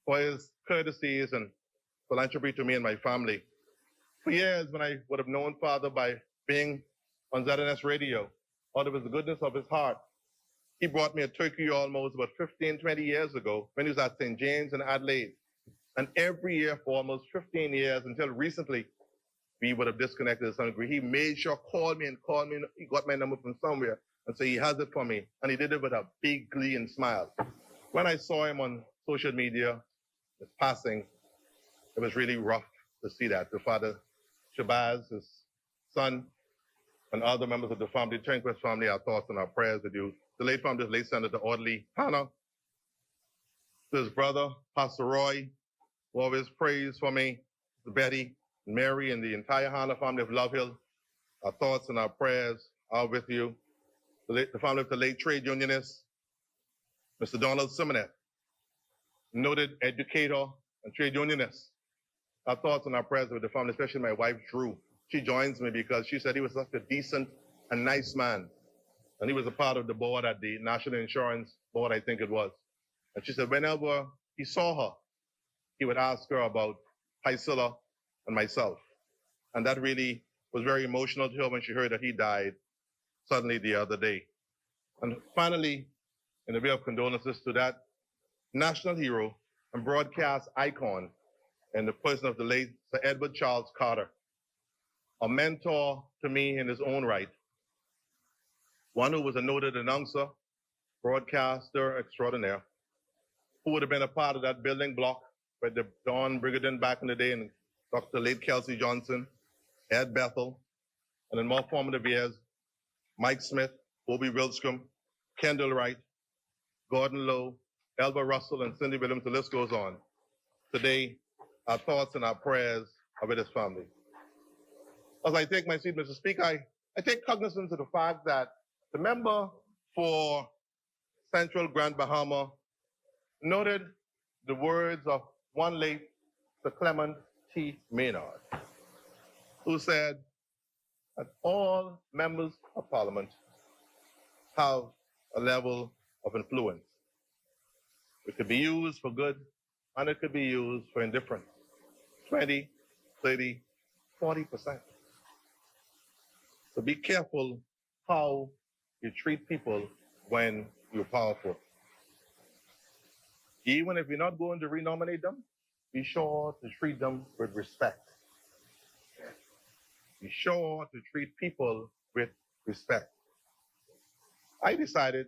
for his courtesies and philanthropy to me and my family. For years, when I would have known Father by being on ZNS radio, out of his goodness of his heart, he brought me a turkey almost about 15, 20 years ago when he was at St. James in Adelaide. And every year for almost 15 years until recently, we would have disconnected to some degree. He made sure, called me. He got my number from somewhere and said he has it for me. And he did it with a big glee and smile. When I saw him on social media, his passing, it was really rough to see that. The Father Shabazz, his son, and other members of the family, Turnquest family, our thoughts and our prayers with you. The late family, the late Senator Audley Hannah, to his brother, Pastor Roy, who always prays for me, to Betty, Mary, and the entire Hannah family of Love Hill. Our thoughts and our prayers are with you. The family of the late trade unionist, Mr. Donald Simonet, noted educator and trade unionist. Our thoughts and our prayers with the family, especially my wife, Drew. She joins me because she said he was such a decent and nice man. And he was a part of the board at the National Insurance Board, I think it was. And she said whenever he saw her, he would ask her about Priscilla and myself. And that really was very emotional to her when she heard that he died suddenly the other day. And finally, in the way of condolences to that national hero and broadcast icon in the person of the late Sir Edward Charles Carter, a mentor to me in his own right, one who was a noted announcer, broadcaster extraordinaire, who would have been a part of that building block with the Don Brigadin back in the day, and Dr. late Kelsey Johnson, Ed Bethel, and in more formative years, Mike Smith, Bobby Wilstrom, Kendall Wright, Gordon Lowe, Elba Russell, and Cindy Williams, the list goes on. Today, our thoughts and our prayers are with his family. As I take my seat, Mr. Speaker, I take cognizance of the fact that the member for Central Grand Bahama noted the words of one late Sir Clement T. Maynard, who said that all members of Parliament have a level of influence. It could be used for good, and it could be used for indifference. 20, 30, 40%. So be careful how you treat people when you're powerful. Even if you're not going to renominate them, be sure to treat them with respect. Be sure to treat people with respect. I decided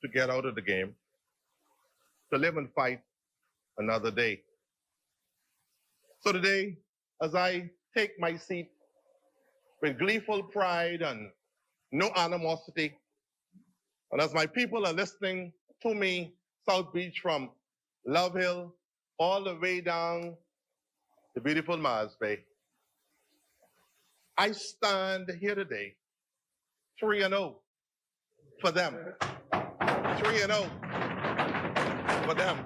to get out of the game, to live and fight another day. So today, as I take my seat with gleeful pride and no animosity, and as my people are listening to me, South Beach from Love Hill all the way down to beautiful Mars Bay, I stand here today 3-0 for them. 3-0 for them.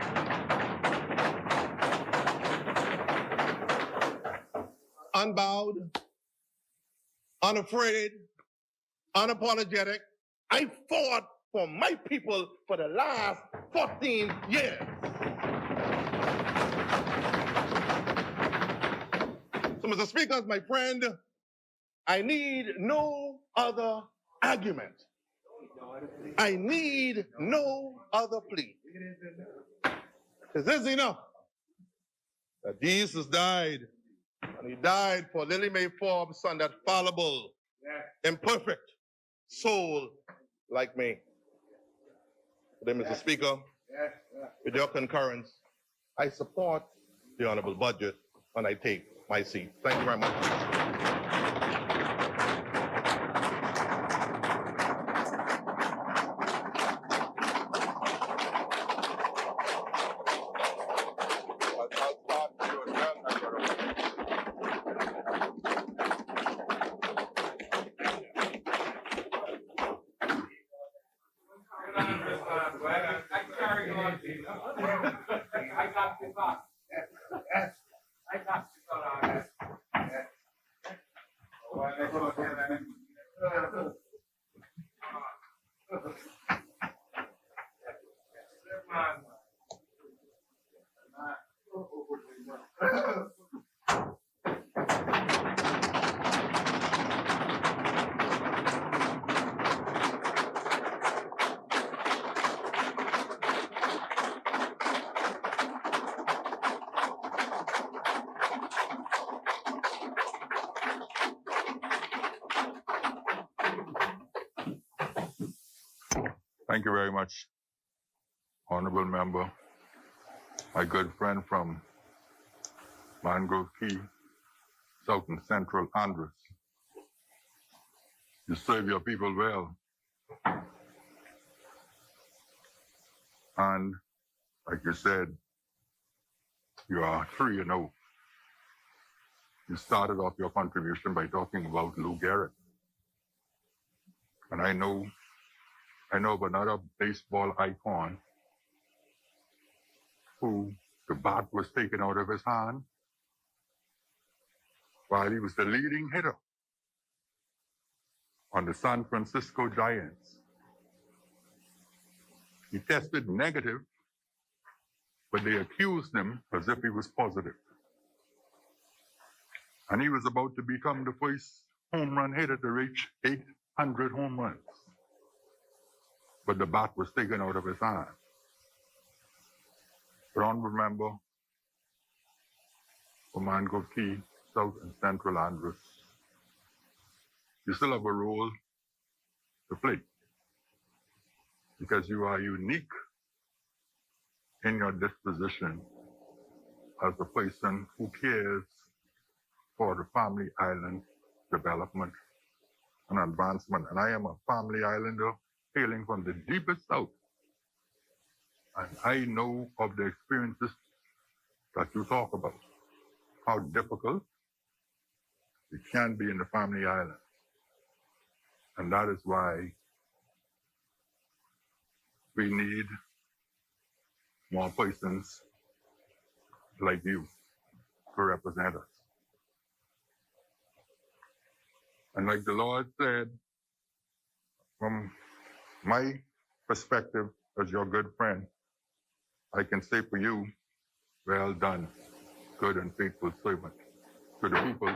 Unbowed, unafraid, unapologetic. I fought for my people for the last 14 years. So, Mr. Speaker, my friend, I need no other argument. I need no other plea. Is this enough? That Jesus died, and he died for Lily Mae Forbes' son, that fallible, imperfect soul like me. Today, Mr. Speaker, with your concurrence, I support the honorable budget and I take my seat. Thank you very much. Thank you very much, honorable member, my good friend from Mangrove Key, South and Central Andres. You serve your people well. And like you said, you are 3-0. You started off your contribution by talking about Lou Gehrig. And I know of another baseball icon who the bat was taken out of his hand while he was the leading hitter on the San Francisco Giants. He tested negative, but they accused him as if he was positive. And he was about to become the first home run hitter to reach 800 home runs. But the bat was taken out of his hand. But honorable member for Mango Key, South and Central Andros, you still have a role to play because you are unique in your disposition as a person who cares for the family island development and advancement. And I am a family islander hailing from the deepest south. And I know of the experiences that you talk about, how difficult it can be in the family island. And that is why we need more persons like you to represent us. And like the Lord said, from my perspective as your good friend, I can say for you, well done, good and faithful servant. To the people,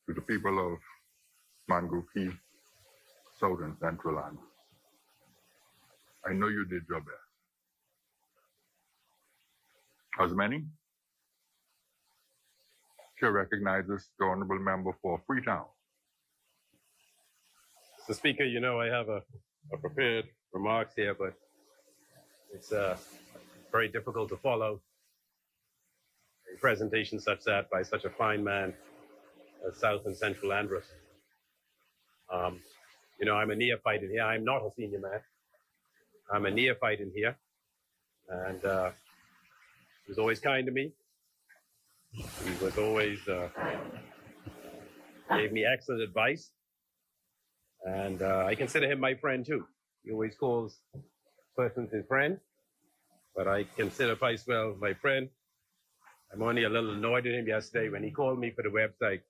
to the people of Mango Key, South and Central Andros, I know you did your best. As many, Chair recognizes the honorable member for Freetown. Mr. Speaker, you know I have a prepared remarks here, but it's very difficult to follow a presentation such that by such a fine man as South and Central Andros. You know, I'm a neophyte in here. I'm not a senior man. I'm a neophyte in here. And he was always kind to me. He was always gave me excellent advice. And I consider him my friend too. He always calls persons his friend, but I consider Picewell my friend. I'm only a little annoyed at him yesterday when he called me for the website.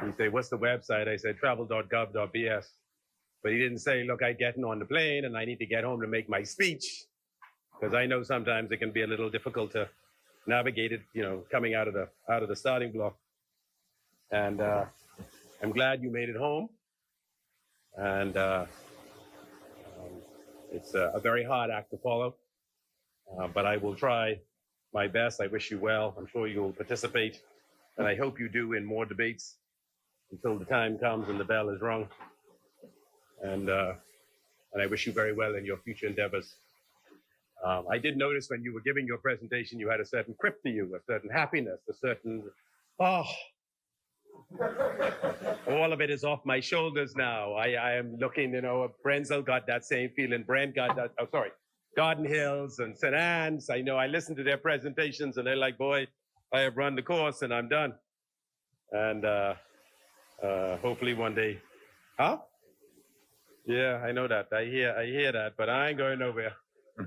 He said, "What's the website?" I said, travel.gov.bs. But he didn't say, look, I'm getting on the plane and I need to get home to make my speech. Because I know sometimes it can be a little difficult to navigate it, you know, coming out of the starting block. And I'm glad you made it home. And it's a very hard act to follow, but I will try my best. I wish you well. I'm sure you'll participate, and I hope you do in more debates until the time comes and the bell is rung. And I wish you very well in your future endeavors. I did notice when you were giving your presentation, you had a certain grip to you, a certain happiness, a certain, oh, all of it is off my shoulders now. I am looking, you know, Brenzel got that same feeling. Brent got that, oh, sorry, Garden Hills and St. Anne's. I know I listened to their presentations and they're like, boy, I have run the course and I'm done. And hopefully one day, huh? Yeah, I know that. I hear that, but I ain't going nowhere.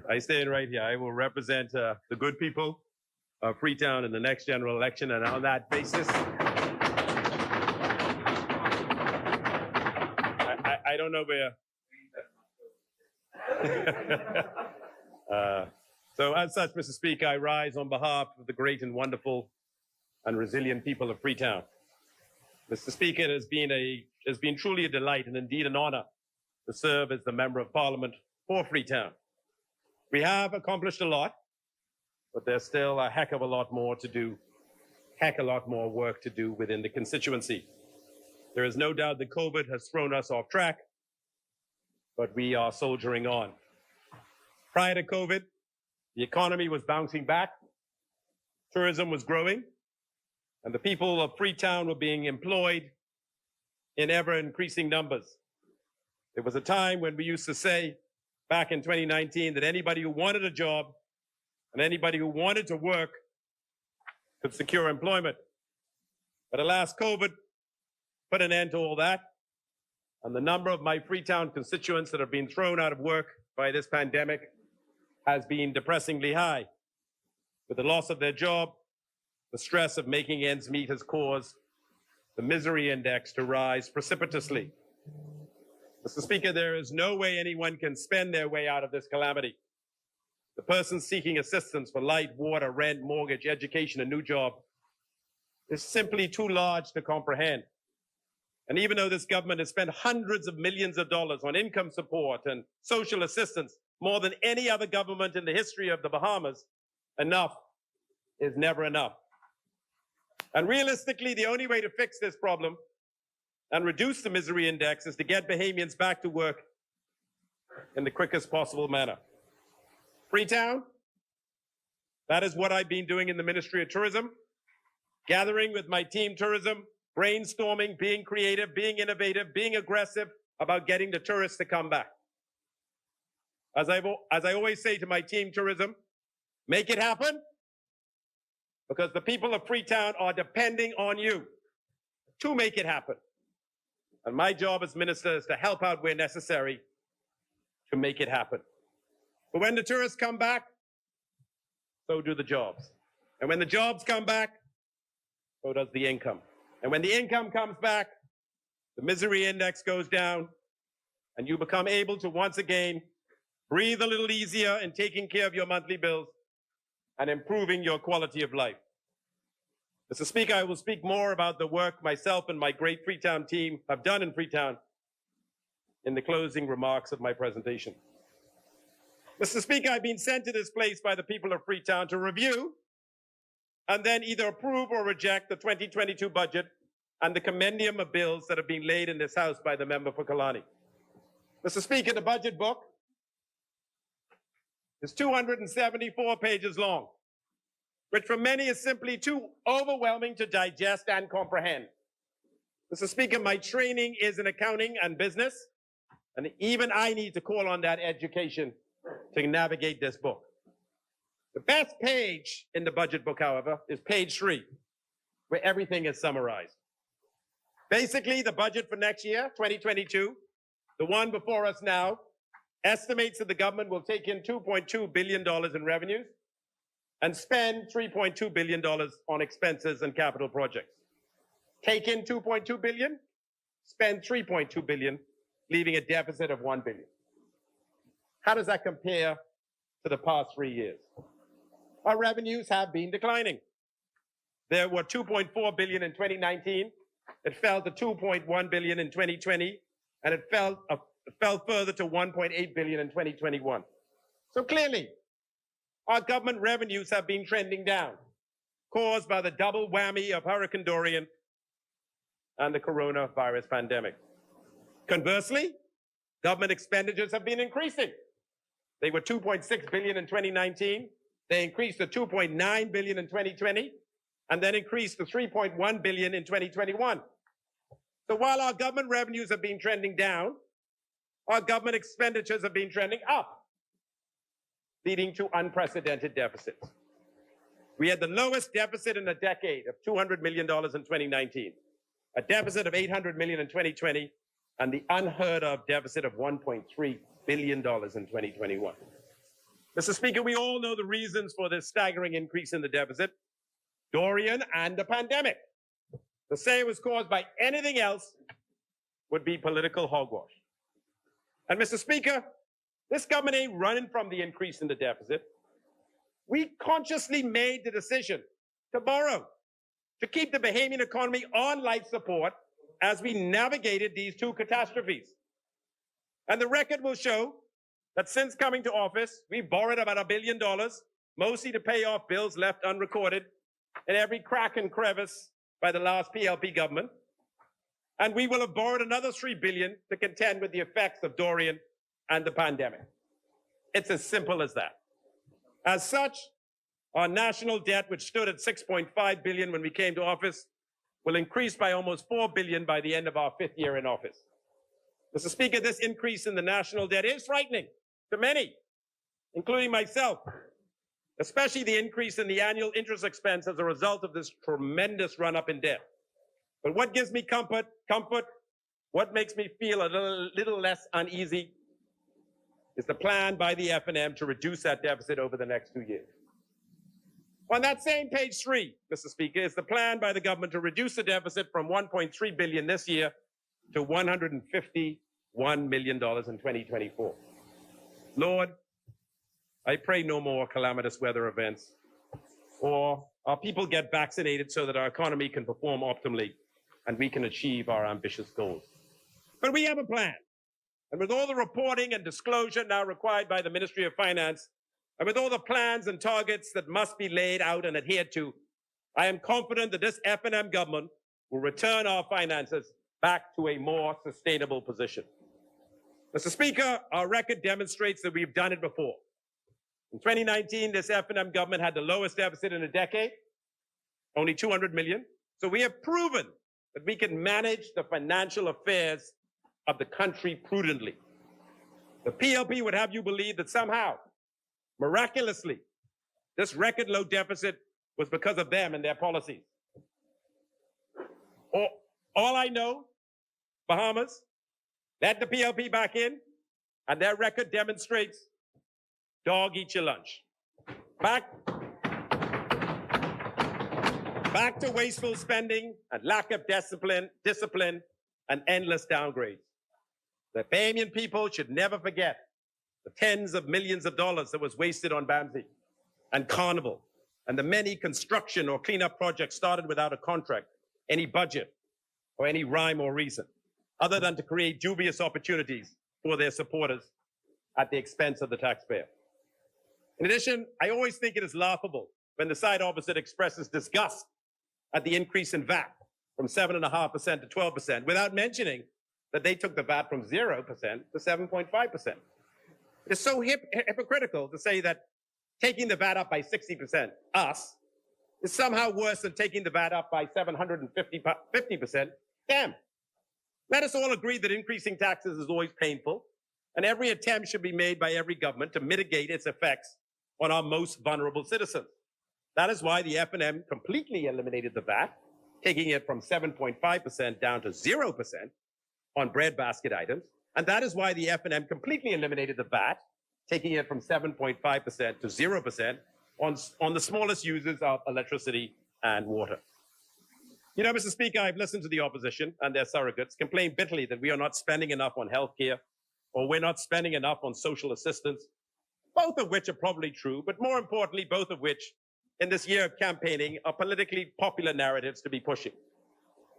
I stay right here. I will represent the good people of Freetown in the next general election. And on that basis, I don't know where. So as such, Mr. Speaker, I rise on behalf of the great and wonderful and resilient people of Freetown. Mr. Speaker, it has been truly a delight and indeed an honor to serve as the Member of Parliament for Freetown. We have accomplished a lot, but there's still a heck of a lot more to do, heck a lot more work to do within the constituency. There is no doubt that COVID has thrown us off track, but we are soldiering on. Prior to COVID, the economy was bouncing back, tourism was growing, and the people of Freetown were being employed in ever-increasing numbers. There was a time when we used to say, back in 2019, that anybody who wanted a job and anybody who wanted to work could secure employment. But alas, COVID put an end to all that. And the number of my Freetown constituents that have been thrown out of work by this pandemic has been depressingly high. With the loss of their job, the stress of making ends meet has caused the misery index to rise precipitously. Mr. Speaker, there is no way anyone can spend their way out of this calamity. the person seeking assistance for light, water, rent, mortgage, education, a new job, is simply too large to comprehend. And even though this government has spent hundreds of millions of dollars on income support and social assistance, more than any other government in the history of the Bahamas, enough is never enough. And realistically, the only way to fix this problem and reduce the misery index is to get Bahamians back to work in the quickest possible manner. Freetown, that is what I've been doing in the Ministry of Tourism, gathering with my team tourism, brainstorming, being creative, being innovative, being aggressive about getting the tourists to come back. As I always say to my team tourism, make it happen, because the people of Freetown are depending on you to make it happen. And my job as minister is to help out where necessary to make it happen. But when the tourists come back, so do the jobs. And when the jobs come back, so does the income. And when the income comes back, the misery index goes down, and you become able to once again breathe a little easier in taking care of your monthly bills and improving your quality of life. Mr. Speaker, I will speak more about the work myself and my great Freetown team have done in Freetown in the closing remarks of my presentation. Mr. Speaker, I've been sent to this place by the people of Freetown to review and then either approve or reject the 2022 budget and the compendium of bills that have been laid in this House by the member for Kalani. Mr. Speaker, the budget book is 274 pages long, which for many is simply too overwhelming to digest and comprehend. Mr. Speaker, my training is in accounting and business, and even I need to call on that education to navigate this book. The best page in the budget book, however, is page 3, where everything is summarized. Basically, the budget for next year, 2022, the one before us now, estimates that the government will take in $2.2 billion in revenues and spend $3.2 billion on expenses and capital projects. Take in $2.2 billion, spend $3.2 billion, leaving a deficit of $1 billion. How does that compare to the past 3 years? Our revenues have been declining. There were $2.4 billion in 2019. It fell to $2.1 billion in 2020, and it fell further to $1.8 billion in 2021. So clearly, our government revenues have been trending down, caused by the double whammy of Hurricane Dorian and the coronavirus pandemic. Conversely, government expenditures have been increasing. They were $2.6 billion in 2019. They increased to $2.9 billion in 2020, and then increased to $3.1 billion in 2021. So while our government revenues have been trending down, our government expenditures have been trending up, leading to unprecedented deficits. We had the lowest deficit in a decade of $200 million in 2019, a deficit of $800 million in 2020, and the unheard of deficit of $1.3 billion in 2021. Mr. Speaker, we all know the reasons for this staggering increase in the deficit: Dorian and the pandemic. To say it was caused by anything else would be political hogwash. And Mr. Speaker, this government ain't running from the increase in the deficit. We consciously made the decision to borrow, to keep the Bahamian economy on life support as we navigated these two catastrophes. And the record will show that since coming to office, we borrowed about $1 billion, mostly to pay off bills left unrecorded in every crack and crevice by the last PLP government. And we will have borrowed another $3 billion to contend with the effects of Dorian and the pandemic. It's as simple as that. As such, our national debt, which stood at $6.5 billion when we came to office, will increase by almost $4 billion by the end of our 5th year in office. Mr. Speaker, this increase in the national debt is frightening to many, including myself, especially the increase in the annual interest expense as a result of this tremendous run-up in debt. But what gives me comfort, what makes me feel a little less uneasy, is the plan by the F&M to reduce that deficit over the next 2 years. On that same page 3, Mr. Speaker, is the plan by the government to reduce the deficit from $1.3 billion this year to $151 million in 2024. Lord, I pray no more calamitous weather events, or our people get vaccinated so that our economy can perform optimally and we can achieve our ambitious goals. But we have a plan. And with all the reporting and disclosure now required by the Ministry of Finance, and with all the plans and targets that must be laid out and adhered to, I am confident that this F&M government will return our finances back to a more sustainable position. Mr. Speaker, our record demonstrates that we've done it before. In 2019, this F&M government had the lowest deficit in a decade, only 200 million. So we have proven that we can manage the financial affairs of the country prudently. The PLP would have you believe that somehow, miraculously, this record low deficit was because of them and their policies. All I know, Bahamas, let the PLP back in, and their record demonstrates dog eat your lunch. Back to wasteful spending and lack of discipline and endless downgrades. The Bahamian people should never forget the tens of millions of dollars that was wasted on BAMSI and Carnival, and the many construction or cleanup projects started without a contract, any budget, or any rhyme or reason, other than to create dubious opportunities for their supporters at the expense of the taxpayer. In addition, I always think it is laughable when the side opposite expresses disgust at the increase in VAT from 7.5% to 12%, without mentioning that they took the VAT from 0% to 7.5%. It is so hypocritical to say that taking the VAT up by 60%, us, is somehow worse than taking the VAT up by 750%, them. Let us all agree that increasing taxes is always painful, and every attempt should be made by every government to mitigate its effects on our most vulnerable citizens. That is why the F&M completely eliminated the VAT, taking it from 7.5% down to 0% on breadbasket items. And that is why the F&M completely eliminated the VAT, taking it from 7.5% to 0% on the smallest users of electricity and water. You know, Mr. Speaker, I've listened to the opposition and their surrogates complain bitterly that we are not spending enough on healthcare, or we're not spending enough on social assistance, both of which are probably true, but more importantly, both of which in this year of campaigning are politically popular narratives to be pushing.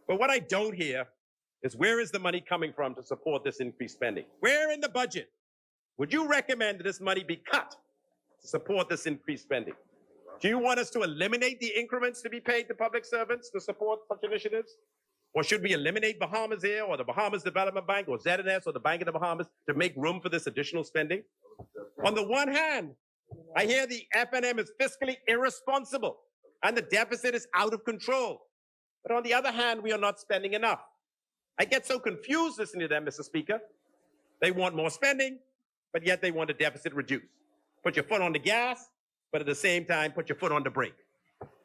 But what I don't hear is, where is the money coming from to support this increased spending? Where in the budget would you recommend that this money be cut to support this increased spending? Do you want us to eliminate the increments to be paid to public servants to support such initiatives? Or should we eliminate Bahamas Air or the Bahamas Development Bank or ZNS or the Bank of the Bahamas to make room for this additional spending? On the one hand, I hear the F&M is fiscally irresponsible and the deficit is out of control. But on the other hand, we are not spending enough. I get so confused listening to them, Mr. Speaker. They want more spending, but yet they want a deficit reduced. Put your foot on the gas, but at the same time, put your foot on the brake.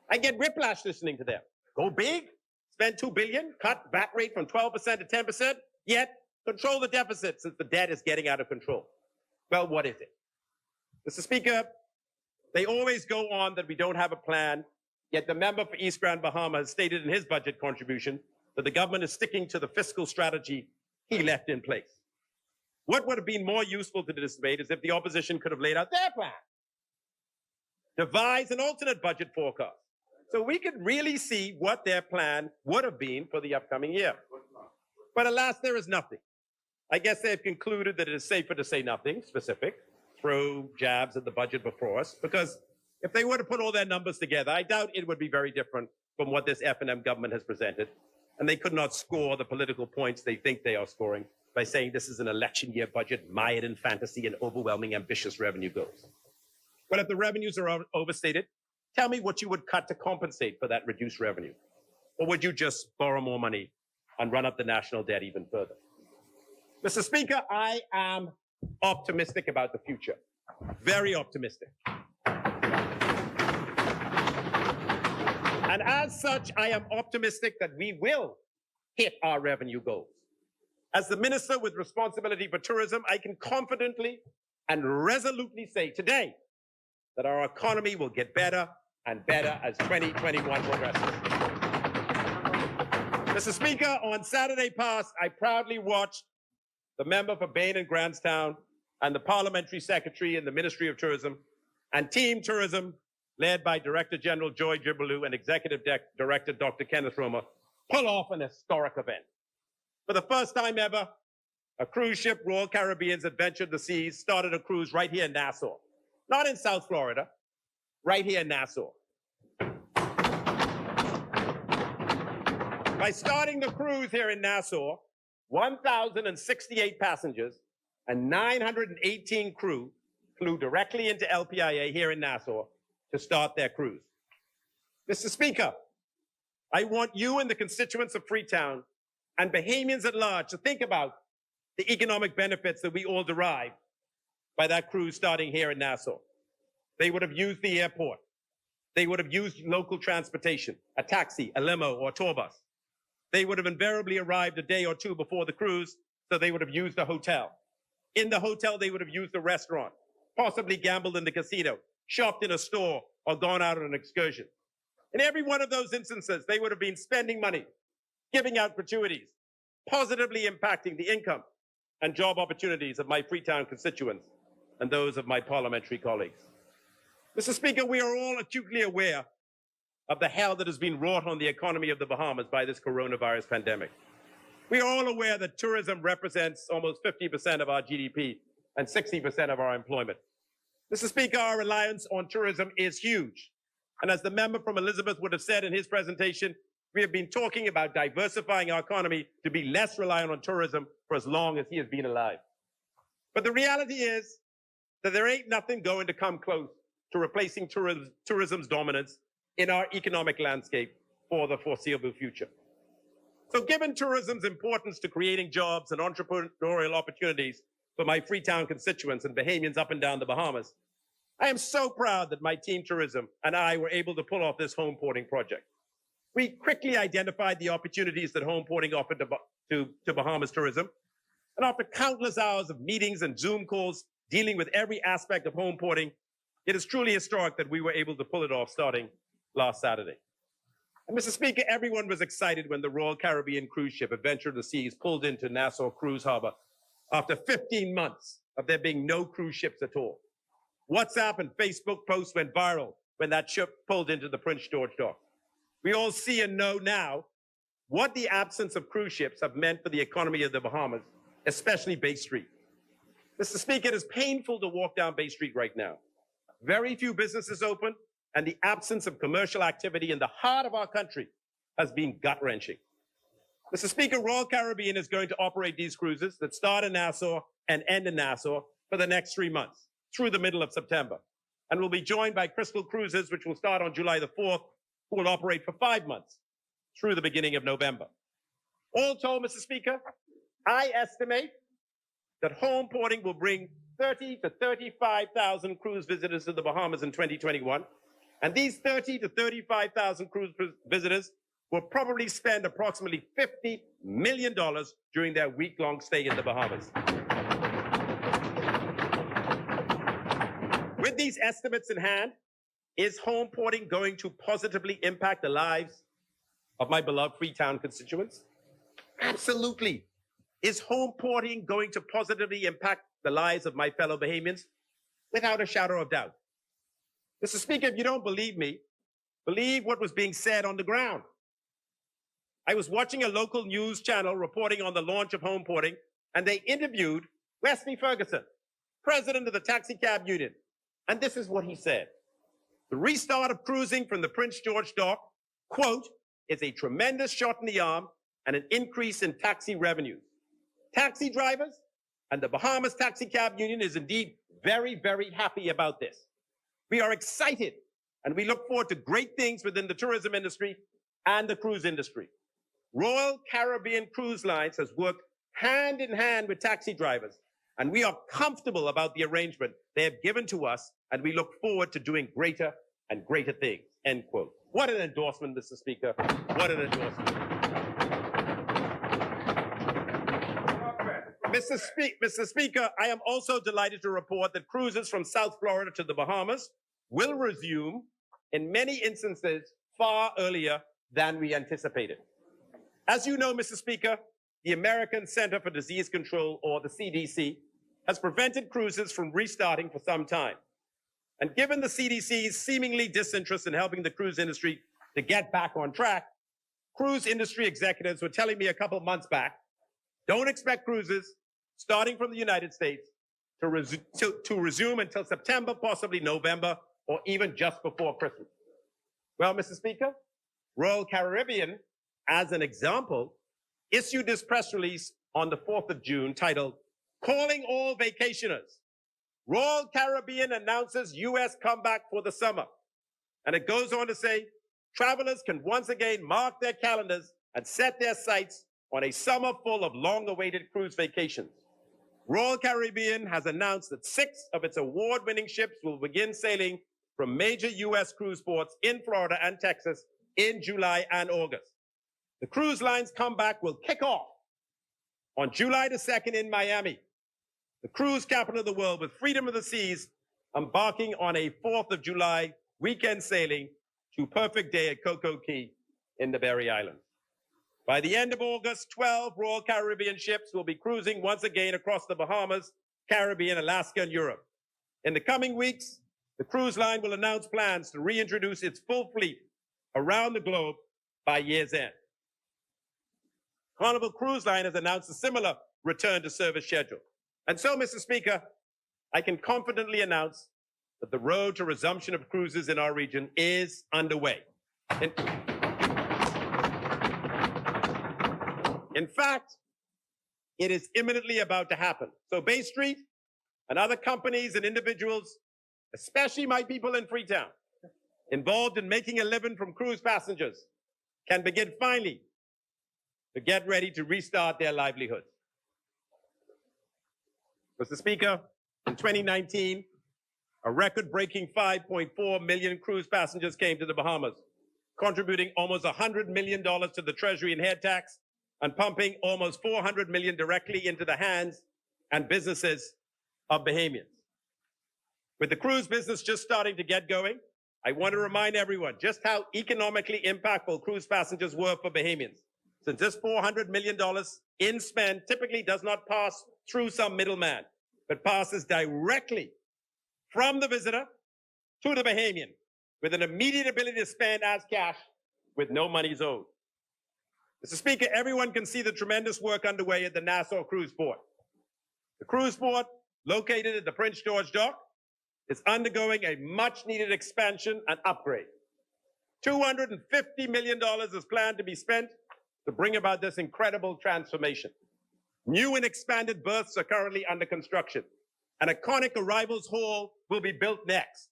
I get whiplash listening to them. Go big, spend $2 billion, cut VAT rate from 12% to 10%, yet control the deficit since the debt is getting out of control. Well, what is it? Mr. Speaker, they always go on that we don't have a plan, yet the member for East Grand Bahama has stated in his budget contribution that the government is sticking to the fiscal strategy he left in place. What would have been more useful to this debate is if the opposition could have laid out their plan, devise an alternate budget forecast, so we could really see what their plan would have been for the upcoming year. But alas, there is nothing. I guess they've concluded that it is safer to say nothing specific, throw jabs at the budget before us, because if they were to put all their numbers together, I doubt it would be very different from what this F&M government has presented. And they could not score the political points they think they are scoring by saying this is an election year budget, mired in fantasy and overwhelming ambitious revenue goals. But if the revenues are overstated, tell me what you would cut to compensate for that reduced revenue. Or would you just borrow more money and run up the national debt even further? Mr. Speaker, I am optimistic about the future, very optimistic. And as such, I am optimistic that we will hit our revenue goals. As the minister with responsibility for tourism, I can confidently and resolutely say today that our economy will get better and better as 2021 progresses. Mr. Speaker, on Saturday past, I proudly watched the member for Bain and Grandstown and the Parliamentary Secretary in the Ministry of Tourism, and Team Tourism, led by Director General Joy Jibaloo and Executive Director Dr. Kenneth Romer, pull off an historic event. For the first time ever, a cruise ship, Royal Caribbean's Adventured the Seas, started a cruise right here in Nassau. Not in South Florida, right here in Nassau. By starting the cruise here in Nassau, 1,068 passengers and 918 crew flew directly into LPIA here in Nassau to start their cruise. Mr. Speaker, I want you and the constituents of Freetown and Bahamians at large to think about the economic benefits that we all derive by that cruise starting here in Nassau. They would have used the airport. They would have used local transportation, a taxi, a limo, or a tour bus. They would have invariably arrived a day or two before the cruise, so they would have used a hotel. In the hotel, they would have used a restaurant, possibly gambled in the casino, shopped in a store, or gone out on an excursion. In every one of those instances, they would have been spending money, giving out gratuities, positively impacting the income and job opportunities of my Freetown constituents and those of my parliamentary colleagues. Mr. Speaker, we are all acutely aware of the hell that has been wrought on the economy of the Bahamas by this coronavirus pandemic. We are all aware that tourism represents almost 50% of our GDP and 60% of our employment. Mr. Speaker, our reliance on tourism is huge. And as the member from Elizabeth would have said in his presentation, we have been talking about diversifying our economy to be less reliant on tourism for as long as he has been alive. But the reality is that there ain't nothing going to come close to replacing tourism's dominance in our economic landscape for the foreseeable future. So given tourism's importance to creating jobs and entrepreneurial opportunities for my Freetown constituents and Bahamians up and down the Bahamas, I am so proud that my team tourism and I were able to pull off this home porting project. We quickly identified the opportunities that home porting offered to Bahamas tourism. And after countless hours of meetings and Zoom calls dealing with every aspect of home porting, it is truly historic that we were able to pull it off starting last Saturday. And Mr. Speaker, everyone was excited when the Royal Caribbean cruise ship Adventure of the Seas pulled into Nassau Cruise Harbor after 15 months of there being no cruise ships at all. WhatsApp and Facebook posts went viral when that ship pulled into the Prince George dock. We all see and know now what the absence of cruise ships have meant for the economy of the Bahamas, especially Bay Street. Mr. Speaker, it is painful to walk down Bay Street right now. Very few businesses open, and the absence of commercial activity in the heart of our country has been gut-wrenching. Mr. Speaker, Royal Caribbean is going to operate these cruises that start in Nassau and end in Nassau for the next 3 months, through the middle of September, and will be joined by Crystal Cruises, which will start on July the 4th, who will operate for 5 months, through the beginning of November. All told, Mr. Speaker, I estimate that home porting will bring 30 to 35,000 cruise visitors to the Bahamas in 2021. And these 30 to 35,000 cruise visitors will probably spend approximately $50 million during their week-long stay in the Bahamas. With these estimates in hand, is home porting going to positively impact the lives of my beloved Freetown constituents? Absolutely. Is home porting going to positively impact the lives of my fellow Bahamians? Without a shadow of doubt. Mr. Speaker, if you don't believe me, believe what was being said on the ground. I was watching a local news channel reporting on the launch of home porting, and they interviewed Wesley Ferguson, president of the Taxi Cab Union. And this is what he said. The restart of cruising from the Prince George dock, quote, is a tremendous shot in the arm and an increase in taxi revenues. Taxi drivers and the Bahamas Taxi Cab Union is indeed very, very happy about this. We are excited and we look forward to great things within the tourism industry and the cruise industry. Royal Caribbean Cruise Lines has worked hand in hand with taxi drivers, and we are comfortable about the arrangement they have given to us, and we look forward to doing greater and greater things, end quote. What an endorsement, Mr. Speaker. What an endorsement. Mr. Speaker, I am also delighted to report that cruises from South Florida to the Bahamas will resume in many instances far earlier than we anticipated. As you know, Mr. Speaker, the American Center for Disease Control, or the CDC, has prevented cruises from restarting for some time. And given the CDC's seemingly disinterest in helping the cruise industry to get back on track, cruise industry executives were telling me a couple months back, don't expect cruises starting from the United States to resume until September, possibly November, or even just before Christmas. Well, Mr. Speaker, Royal Caribbean, as an example, issued this press release on the 4th of June titled, "Calling All Vacationers. Royal Caribbean announces U.S. comeback for the summer." And it goes on to say, travelers can once again mark their calendars and set their sights on a summer full of long-awaited cruise vacations. Royal Caribbean has announced that 6 of its award-winning ships will begin sailing from major U.S. cruise ports in Florida and Texas in July and August. The cruise line's comeback will kick off on July the 2nd in Miami, the cruise capital of the world, with Freedom of the Seas embarking on a 4th of July weekend sailing to Perfect Day at Coco Cay in the Berry Islands. By the end of August, 12 Royal Caribbean ships will be cruising once again across the Bahamas, Caribbean, Alaska, and Europe. In the coming weeks, the cruise line will announce plans to reintroduce its full fleet around the globe by year's end. Carnival Cruise Line has announced a similar return to service schedule. And so, Mr. Speaker, I can confidently announce that the road to resumption of cruises in our region is underway. In fact, it is imminently about to happen. So Bay Street and other companies and individuals, especially my people in Freetown, involved in making a living from cruise passengers, can begin finally to get ready to restart their livelihoods. Mr. Speaker, in 2019, a record-breaking 5.4 million cruise passengers came to the Bahamas, contributing almost $100 million to the Treasury and head tax and pumping almost $400 million directly into the hands and businesses of Bahamians. With the cruise business just starting to get going, I want to remind everyone just how economically impactful cruise passengers were for Bahamians. Since this $400 million in spend typically does not pass through some middleman, but passes directly from the visitor to the Bahamian with an immediate ability to spend as cash with no monies owed. Mr. Speaker, everyone can see the tremendous work underway at the Nassau Cruise Port. The cruise port, located at the Prince George Dock, is undergoing a much-needed expansion and upgrade. $250 million is planned to be spent to bring about this incredible transformation. New and expanded berths are currently under construction. An iconic arrivals hall will be built next,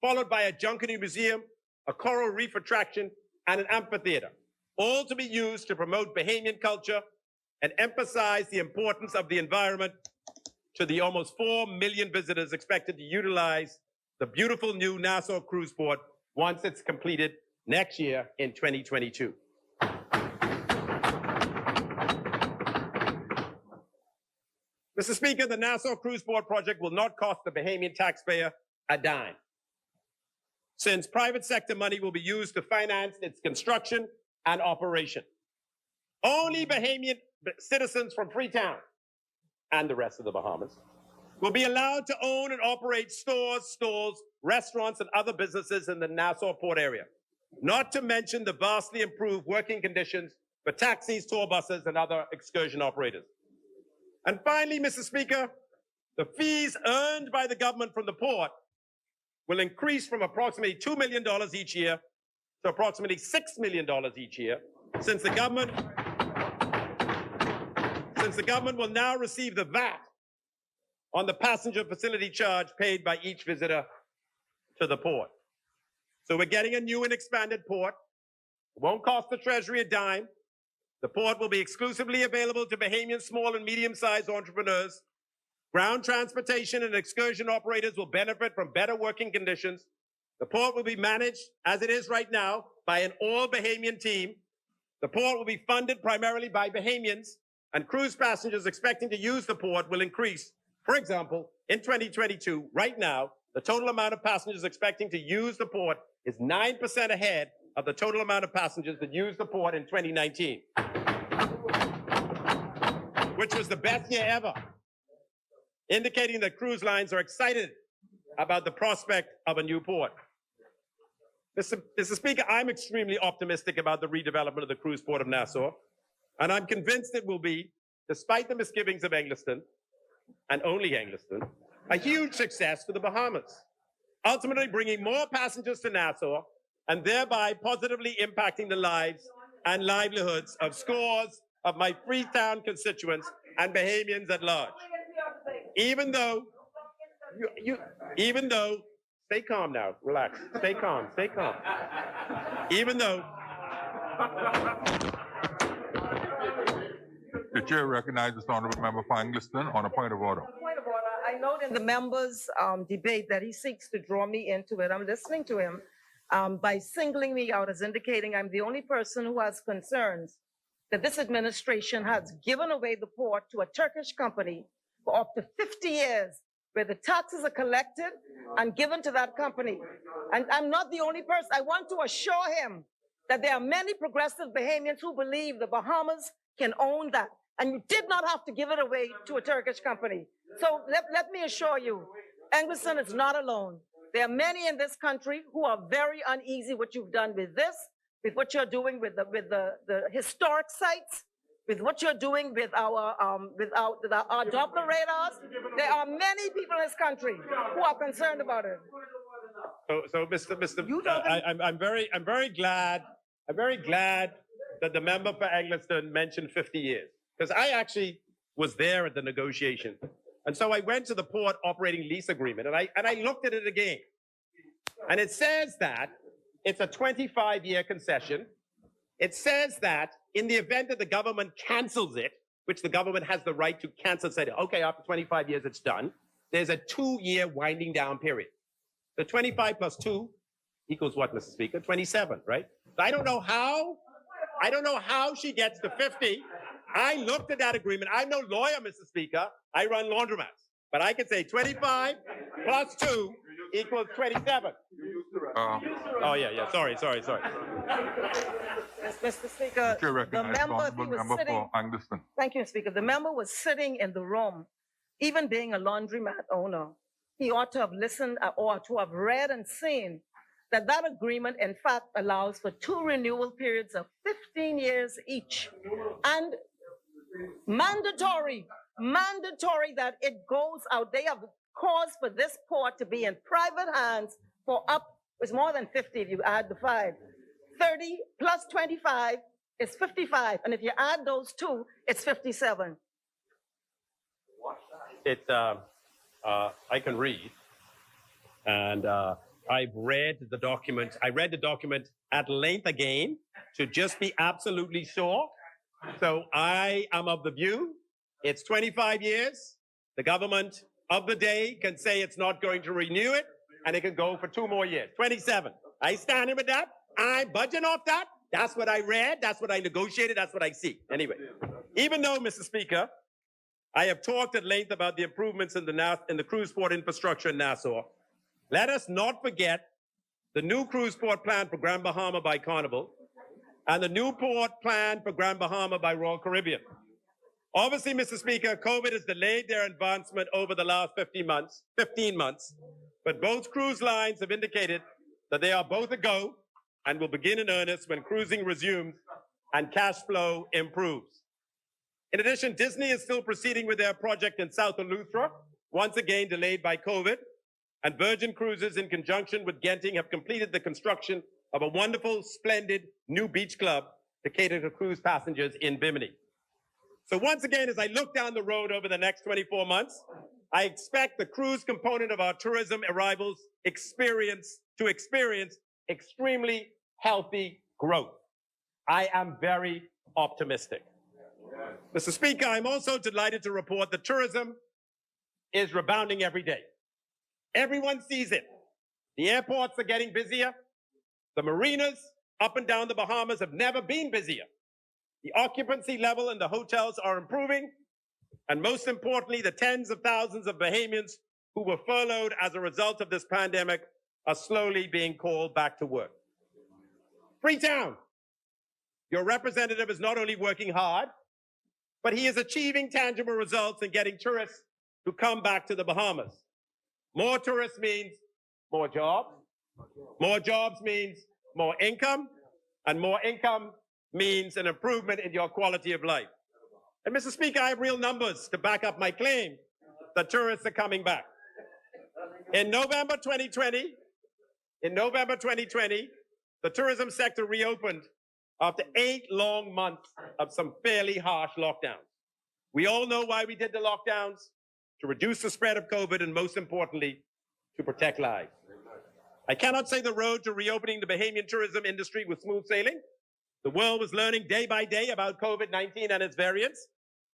followed by a junketing museum, a coral reef attraction, and an amphitheater, all to be used to promote Bahamian culture and emphasize the importance of the environment to the almost 4 million visitors expected to utilize the beautiful new Nassau Cruise Port once it's completed next year in 2022. Mr. Speaker, the Nassau Cruise Port project will not cost the Bahamian taxpayer a dime, since private sector money will be used to finance its construction and operation. Only Bahamian citizens from Freetown and the rest of the Bahamas will be allowed to own and operate stores, stalls, restaurants, and other businesses in the Nassau Port area, not to mention the vastly improved working conditions for taxis, tour buses, and other excursion operators. And finally, Mr. Speaker, the fees earned by the government from the port will increase from approximately $2 million each year to approximately $6 million each year, since the government will now receive the VAT on the passenger facility charge paid by each visitor to the port. So we're getting a new and expanded port. It won't cost the Treasury a dime. The port will be exclusively available to Bahamian small and medium-sized entrepreneurs. Ground transportation and excursion operators will benefit from better working conditions. The port will be managed, as it is right now, by an all-Bahamian team. The port will be funded primarily by Bahamians, and cruise passengers expecting to use the port will increase. For example, in 2022, right now, the total amount of passengers expecting to use the port is 9% ahead of the total amount of passengers that used the port in 2019, which was the best year ever indicating that cruise lines are excited about the prospect of a new port. Mr. Speaker, I'm extremely optimistic about the redevelopment of the cruise port of Nassau, and I'm convinced it will be, despite the misgivings of Engliston, and only Engliston, a huge success for the Bahamas, ultimately bringing more passengers to Nassau and thereby positively impacting the lives and livelihoods of scores of my Freetown constituents and Bahamians at large. Even though, stay calm now, relax, stay calm. Even though, The chair recognizes the honorable member for Angliston on a point of order. Point of order. I note in the members' debate that he seeks to draw me into it. I'm listening to him by singling me out as indicating I'm the only person who has concerns that this administration has given away the port to a Turkish company for up to 50 years, where the taxes are collected and given to that company. And I'm not the only person. I want to assure him that there are many progressive Bahamians who believe the Bahamas can own that. And you did not have to give it away to a Turkish company. So let me assure you, Engliston is not alone. There are many in this country who are very uneasy what you've done with this, with what you're doing with the historic sites, with what you're doing with our Doppler radars. There are many people in this country who are concerned about it. So I'm very glad that the member for Eglinton mentioned 50 years, because I actually was there at the negotiation. And so I went to the port operating lease agreement and I looked at it again. And it says that it's a 25-year concession. It says that in the event that the government cancels it, which the government has the right to cancel, say, okay, after 25 years, it's done. There's a 2-year winding down period. The 25 plus 2 equals what, Mr. Speaker? 27, right? So I don't know how she gets to 50. I looked at that agreement. I'm no lawyer, Mr. Speaker. I run laundromats. But I can say 25 plus 2 equals 27. Oh, yeah. Sorry. Mr. Speaker, The chair the recognizes the member, if he honorable was member sitting, for Angliston. thank you, Speaker. The member was sitting in the room, even being a laundromat owner. He ought to have listened or to have read and seen that that agreement, in fact, allows for 2 renewal periods of 15 years each. And mandatory that it goes out. They have caused for this port to be in private hands for it's more than 50 if you add the 5. 30 plus 25 is 55. And if you add those 2, it's 57. I can read. And I've read the document. I read the document at length again to just be absolutely sure. So I am of the view it's 25 years. The government of the day can say it's not going to renew it, and it can go for 2 more years. 27. I stand in with that. I'm budging off that. That's what I read. That's what I negotiated. That's what I see. Anyway, even though, Mr. Speaker, I have talked at length about the improvements in the cruise port infrastructure in Nassau, let us not forget the new cruise port plan for Grand Bahama by Carnival and the new port plan for Grand Bahama by Royal Caribbean. Obviously, Mr. Speaker, COVID has delayed their advancement over the last 15 months, but both cruise lines have indicated that they are both a go and will begin in earnest when cruising resumes and cash flow improves. In addition, Disney is still proceeding with their project in South Eleuthera, once again delayed by COVID, and Virgin Cruises, in conjunction with Genting, have completed the construction of a wonderful, splendid new beach club to cater to cruise passengers in Bimini. So once again, as I look down the road over the next 24 months, I expect the cruise component of our tourism arrivals to experience extremely healthy growth. I am very optimistic. Mr. Speaker, I'm also delighted to report that tourism is rebounding every day. Everyone sees it. The airports are getting busier. The marinas up and down the Bahamas have never been busier. The occupancy level in the hotels are improving. And most importantly, the tens of thousands of Bahamians who were furloughed as a result of this pandemic are slowly being called back to work. Freetown, your representative is not only working hard, but he is achieving tangible results in getting tourists to come back to the Bahamas. More tourists means more jobs. More jobs means more income. And more income means an improvement in your quality of life. And Mr. Speaker, I have real numbers to back up my claim that tourists are coming back. In November 2020, the tourism sector reopened after 8 long months of some fairly harsh lockdowns. We all know why we did the lockdowns: to reduce the spread of COVID and, most importantly, to protect lives. I cannot say the road to reopening the Bahamian tourism industry was smooth sailing. The world was learning day by day about COVID-19 and its variants,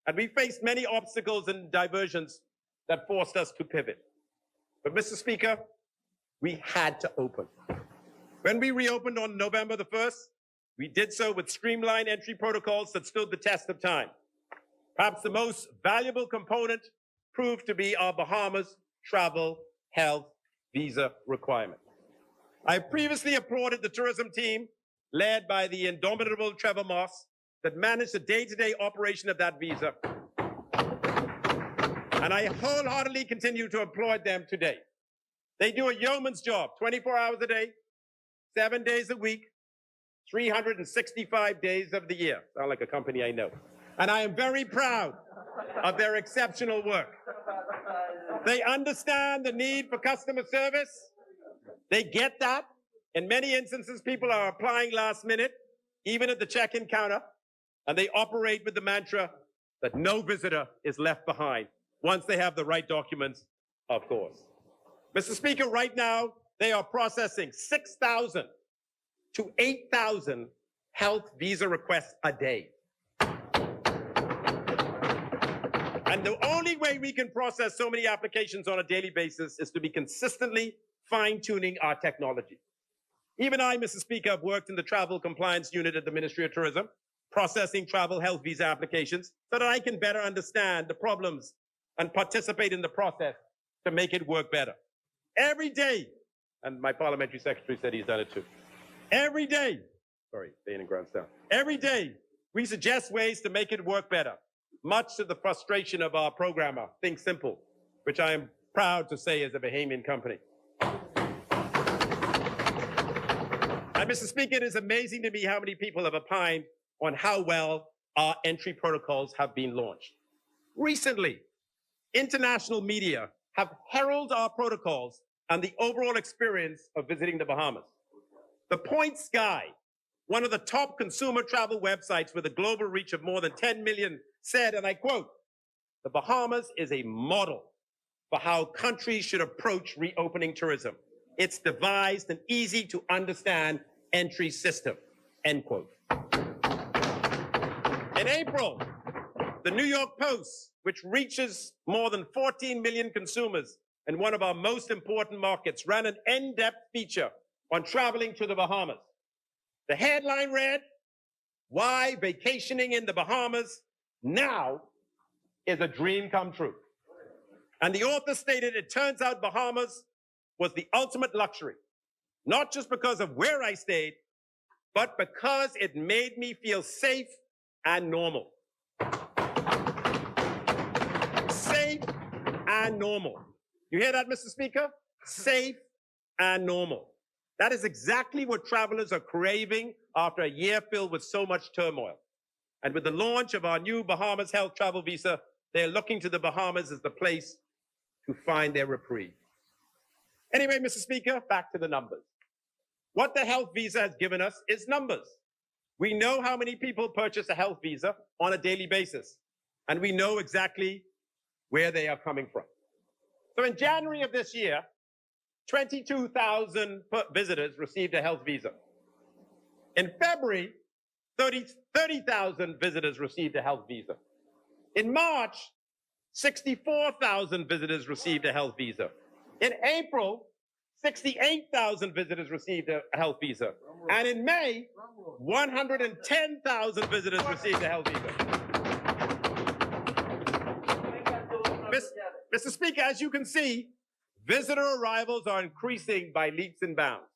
and we faced many obstacles and diversions that forced us to pivot. But, Mr. Speaker, we had to open. When we reopened on November the 1st, we did so with streamlined entry protocols that stood the test of time. Perhaps the most valuable component proved to be our Bahamas travel health visa requirement. I previously applauded the tourism team led by the indomitable Trevor Moss that managed the day-to-day operation of that visa. And I wholeheartedly continue to applaud them today. They do a yeoman's job, 24 hours a day, 7 days a week, 365 days of the year. Sound like a company I know. And I am very proud of their exceptional work. They understand the need for customer service. They get that. In many instances, people are applying last minute, even at the check-in counter, and they operate with the mantra that no visitor is left behind once they have the right documents, of course. Mr. Speaker, right now, they are processing 6,000 to 8,000 health visa requests a day. And the only way we can process so many applications on a daily basis is to be consistently fine-tuning our technology. Even I, Mr. Speaker, have worked in the travel compliance unit at the Ministry of Tourism, processing travel health visa applications so that I can better understand the problems and participate in the process to make it work better. Every day, and my parliamentary secretary said he's done it too. Every day, Dane and Grandstown. Every day, we suggest ways to make it work better, much to the frustration of our programmer, Think Simple, which I am proud to say is a Bahamian company. And Mr. Speaker, it is amazing to me how many people have opined on how well our entry protocols have been launched. Recently, international media have heralded our protocols and the overall experience of visiting the Bahamas. The Point Sky, one of the top consumer travel websites with a global reach of more than 10 million, said, and I quote, "The Bahamas is a model for how countries should approach reopening tourism. It's devised an easy to understand entry system," end quote. In April, the New York Post, which reaches more than 14 million consumers in one of our most important markets, ran an in-depth feature on traveling to the Bahamas. The headline read, "Why Vacationing in the Bahamas Now is a Dream Come True." And the author stated, it turns out Bahamas was the ultimate luxury, not just because of where I stayed, but because it made me feel safe and normal. Safe and normal. You hear that, Mr. Speaker? Safe and normal. That is exactly what travelers are craving after a year filled with so much turmoil. And with the launch of our new Bahamas Health Travel Visa, they're looking to the Bahamas as the place to find their reprieve. Anyway, Mr. Speaker, back to the numbers. What the health visa has given us is numbers. We know how many people purchase a health visa on a daily basis, and we know exactly where they are coming from. So in January of this year, 22,000 visitors received a health visa. In February, 30,000 visitors received a health visa. In March, 64,000 visitors received a health visa. In April, 68,000 visitors received a health visa. And in May, 110,000 visitors received a health visa. Mr. Speaker, as you can see, visitor arrivals are increasing by leaps and bounds,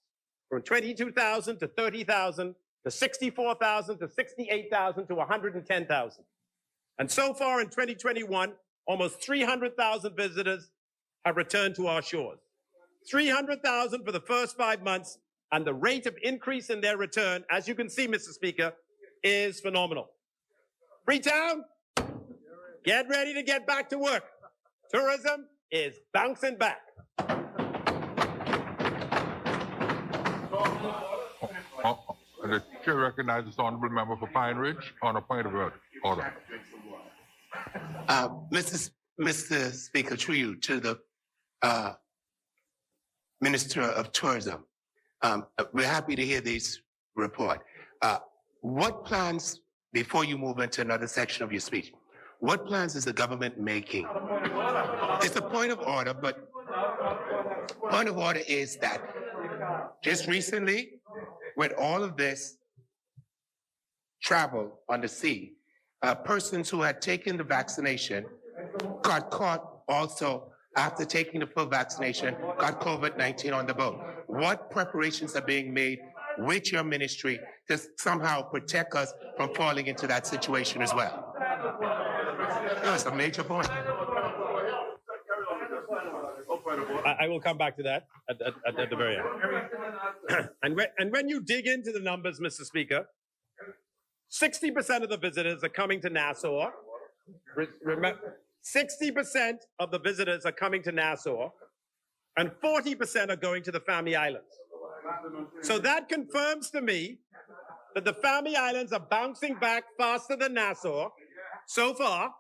from 22,000 to 30,000 to 64,000 to 68,000 to 110,000. And so far in 2021, almost 300,000 visitors have returned to our shores. 300,000 for the first 5 months, and the rate of increase in their return, as you can see, Mr. Speaker, is phenomenal. Freetown, get ready to get back to work. Tourism is bouncing back. The chair recognizes the honorable member for Pine Ridge on a point of order. Mr. Speaker, through you to the Minister of Tourism. We're happy to hear this report. What plans, before you move into another section of your speech, what plans is the government making? It's a point of order, but point of order is that just recently, with all of this travel on the sea, persons who had taken the vaccination got caught also after taking the full vaccination, got COVID-19 on the boat. What preparations are being made with your ministry to somehow protect us from falling into that situation as well? That's a major point. I will come back to that at the very end. And when you dig into the numbers, Mr. Speaker, 60% of the visitors are coming to Nassau. Remember, 60% of the visitors are coming to Nassau, and 40% are going to the Family Islands. So that confirms to me that the Family Islands are bouncing back faster than Nassau so far,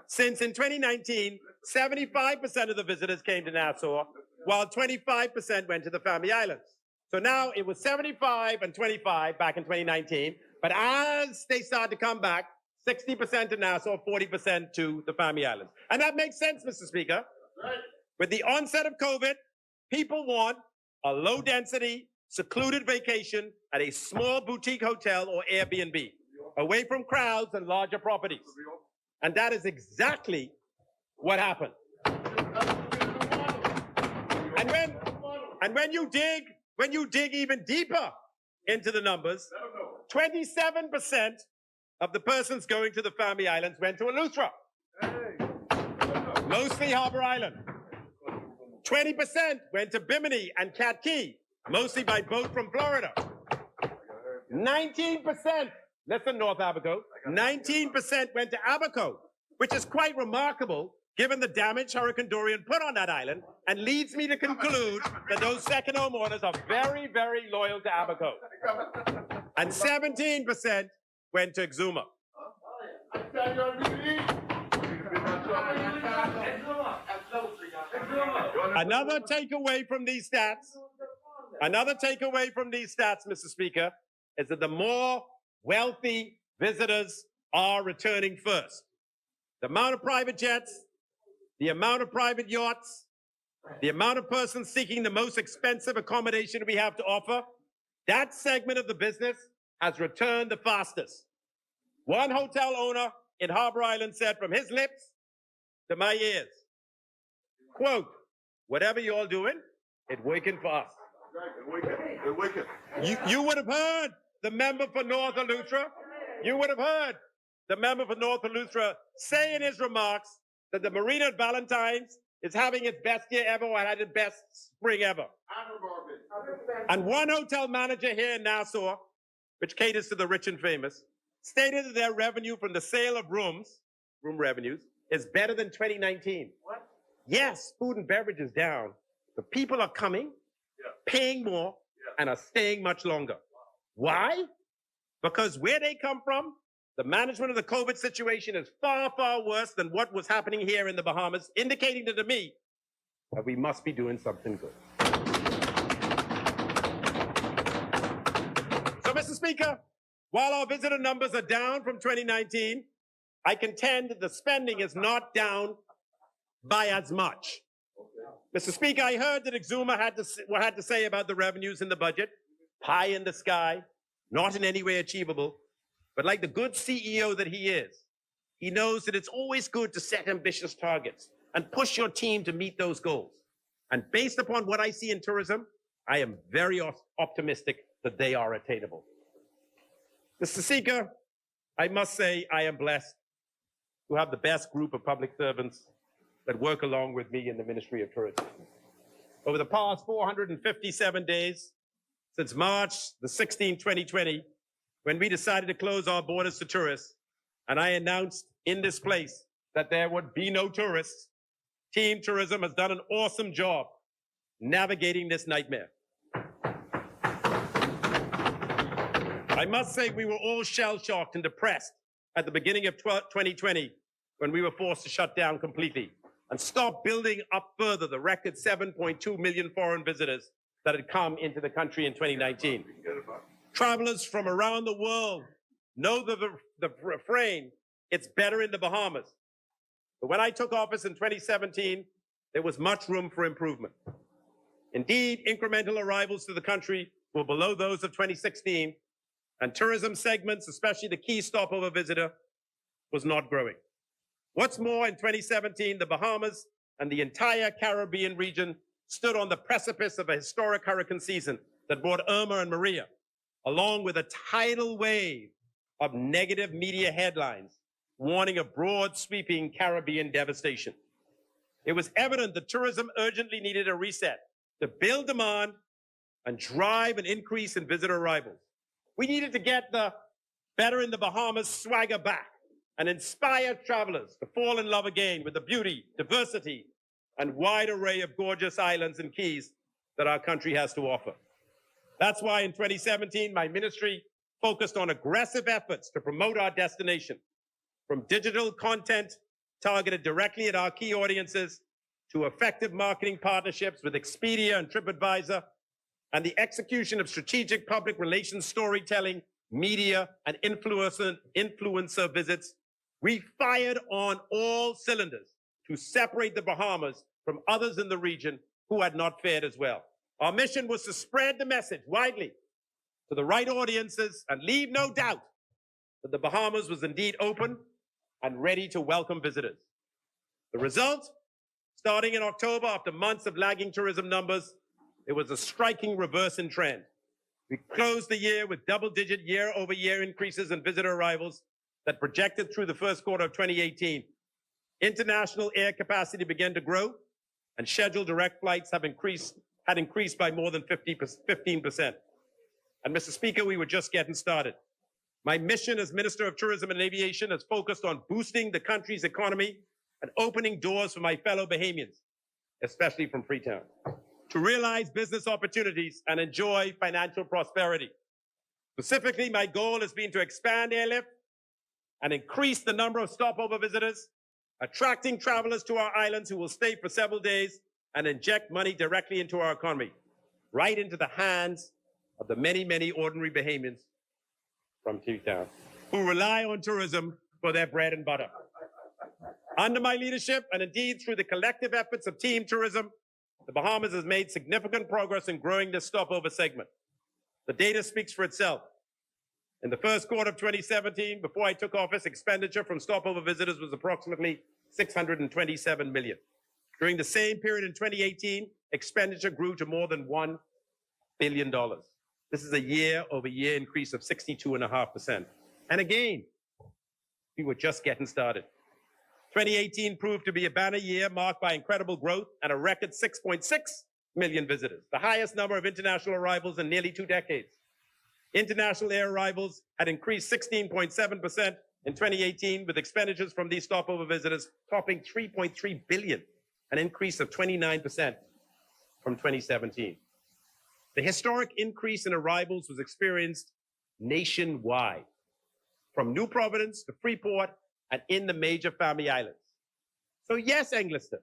since in 2019, 75% of the visitors came to Nassau, while 25% went to the Family Islands. So now it was 75 and 25 back in 2019, but as they start to come back, 60% to Nassau, 40% to the Family Islands. And that makes sense, Mr. Speaker. With the onset of COVID, people want a low-density, secluded vacation at a small boutique hotel or Airbnb, away from crowds and larger properties. And that is exactly what happened. And when you dig even deeper into the numbers, 27% of the persons going to the Family Islands went to Eleuthera, mostly Harbor Island. 20% went to Bimini and Cat Key, mostly by boat from Florida. 19%, listen, North Abaco, 19% went to Abaco, which is quite remarkable given the damage Hurricane Dorian put on that island, and leads me to conclude that those second homeowners are very, very loyal to Abaco. And 17% went to Exuma. Another takeaway from these stats, Mr. Speaker, is that the more wealthy visitors are returning first. The amount of private jets, the amount of private yachts, the amount of persons seeking the most expensive accommodation we have to offer, that segment of the business has returned the fastest. One hotel owner in Harbor Island said from his lips to my ears, quote, "Whatever you're all doing, it's working for us." You would have heard the member for North Eleuthera. You would have heard the member for North Eleuthera say in his remarks that the marina at Valentine's is having its best year ever or had its best spring ever. And one hotel manager here in Nassau, which caters to the rich and famous, stated that their revenue from the sale of room revenues, is better than 2019. What? Yes, food and beverage is down, but people are coming, paying more, and are staying much longer. Why? Because where they come from, the management of the COVID situation is far, far worse than what was happening here in the Bahamas, indicating to me that we must be doing something good. So, Mr. Speaker, while our visitor numbers are down from 2019, I contend that the spending is not down by as much. Mr. Speaker, I heard that Exuma had to say about the revenues in the budget, pie in the sky, not in any way achievable. But like the good CEO that he is, he knows that it's always good to set ambitious targets and push your team to meet those goals. And based upon what I see in tourism, I am very optimistic that they are attainable. Mr. Speaker, I must say I am blessed to have the best group of public servants that work along with me in the Ministry of Tourism. Over the past 457 days, since March the 16th, 2020, when we decided to close our borders to tourists, and I announced in this place that there would be no tourists, Team Tourism has done an awesome job navigating this nightmare. I must say we were all shell-shocked and depressed at the beginning of 2020 when we were forced to shut down completely and stop building up further the record 7.2 million foreign visitors that had come into the country in 2019. Travelers from around the world know the refrain, it's better in the Bahamas. But when I took office in 2017, there was much room for improvement. Indeed, incremental arrivals to the country were below those of 2016, and tourism segments, especially the key stopover visitor, was not growing. What's more, in 2017, the Bahamas and the entire Caribbean region stood on the precipice of a historic hurricane season that brought Irma and Maria, along with a tidal wave of negative media headlines warning of broad sweeping Caribbean devastation. It was evident that tourism urgently needed a reset to build demand and drive an increase in visitor arrivals. We needed to get the better in the Bahamas swagger back and inspire travelers to fall in love again with the beauty, diversity, and wide array of gorgeous islands and keys that our country has to offer. That's why in 2017, my ministry focused on aggressive efforts to promote our destination, from digital content targeted directly at our key audiences to effective marketing partnerships with Expedia and TripAdvisor, and the execution of strategic public relations storytelling, media, and influencer visits. We fired on all cylinders to separate the Bahamas from others in the region who had not fared as well. Our mission was to spread the message widely to the right audiences and leave no doubt that the Bahamas was indeed open and ready to welcome visitors. The result, starting in October, after months of lagging tourism numbers, it was a striking reverse in trend. We closed the year with double-digit year-over-year increases in visitor arrivals that projected through the first quarter of 2018. International air capacity began to grow, and scheduled direct flights had increased by more than 15%. And Mr. Speaker, we were just getting started. My mission as Minister of Tourism and Aviation is focused on boosting the country's economy and opening doors for my fellow Bahamians, especially from Freetown, to realize business opportunities and enjoy financial prosperity. Specifically, my goal has been to expand airlift and increase the number of stopover visitors, attracting travelers to our islands who will stay for several days and inject money directly into our economy, right into the hands of the many, many ordinary Bahamians from Freetown who rely on tourism for their bread and butter. Under my leadership, and indeed through the collective efforts of Team Tourism, the Bahamas has made significant progress in growing this stopover segment. The data speaks for itself. In the first quarter of 2017, before I took office, expenditure from stopover visitors was approximately $627 million. During the same period in 2018, expenditure grew to more than $1 billion. This is a year-over-year increase of 62.5%. And again, we were just getting started. 2018 proved to be a banner year marked by incredible growth and a record 6.6 million visitors, the highest number of international arrivals in nearly 2 decades. International air arrivals had increased 16.7% in 2018, with expenditures from these stopover visitors topping $3.3 billion, an increase of 29% from 2017. The historic increase in arrivals was experienced nationwide, from New Providence to Freeport and in the major family islands. So yes, Engliston,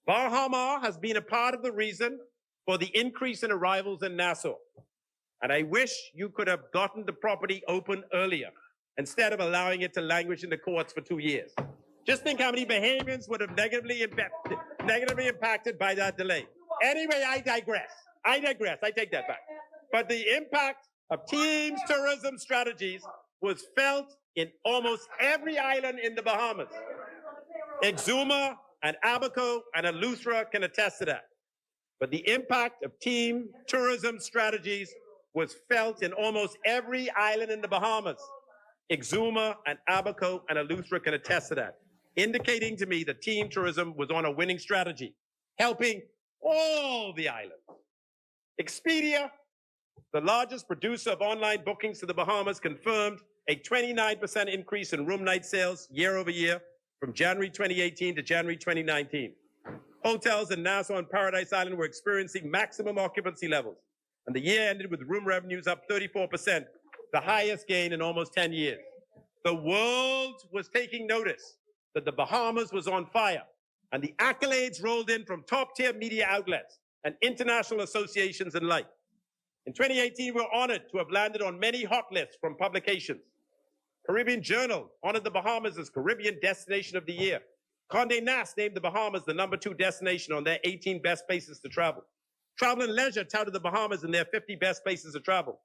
Bahama has been a part of the reason for the increase in arrivals in Nassau. And I wish you could have gotten the property open earlier instead of allowing it to languish in the courts for 2 years. Just think how many Bahamians would have negatively impacted by that delay. Anyway, I digress. I take that back. But the impact of Team's tourism strategies was felt in almost every island in the Bahamas. Exuma and Abaco and Eleuthera can attest to that. But the impact of Team tourism strategies was felt in almost every island in the Bahamas. Exuma and Abaco and Eleuthera can attest to that, indicating to me that Team Tourism was on a winning strategy, helping all the islands. Expedia, the largest producer of online bookings to the Bahamas, confirmed a 29% increase in room night sales year over year from January 2018 to January 2019. Hotels in Nassau and Paradise Island were experiencing maximum occupancy levels, and the year ended with room revenues up 34%, the highest gain in almost 10 years. The world was taking notice that the Bahamas was on fire, and the accolades rolled in from top-tier media outlets and international associations and like. In 2018, we were honored to have landed on many hot lists from publications. Caribbean Journal honored the Bahamas as Caribbean Destination of the Year. Condé Nast named the Bahamas the #2 destination on their 18 best places to travel. Travel and Leisure touted the Bahamas in their 50 best places to travel.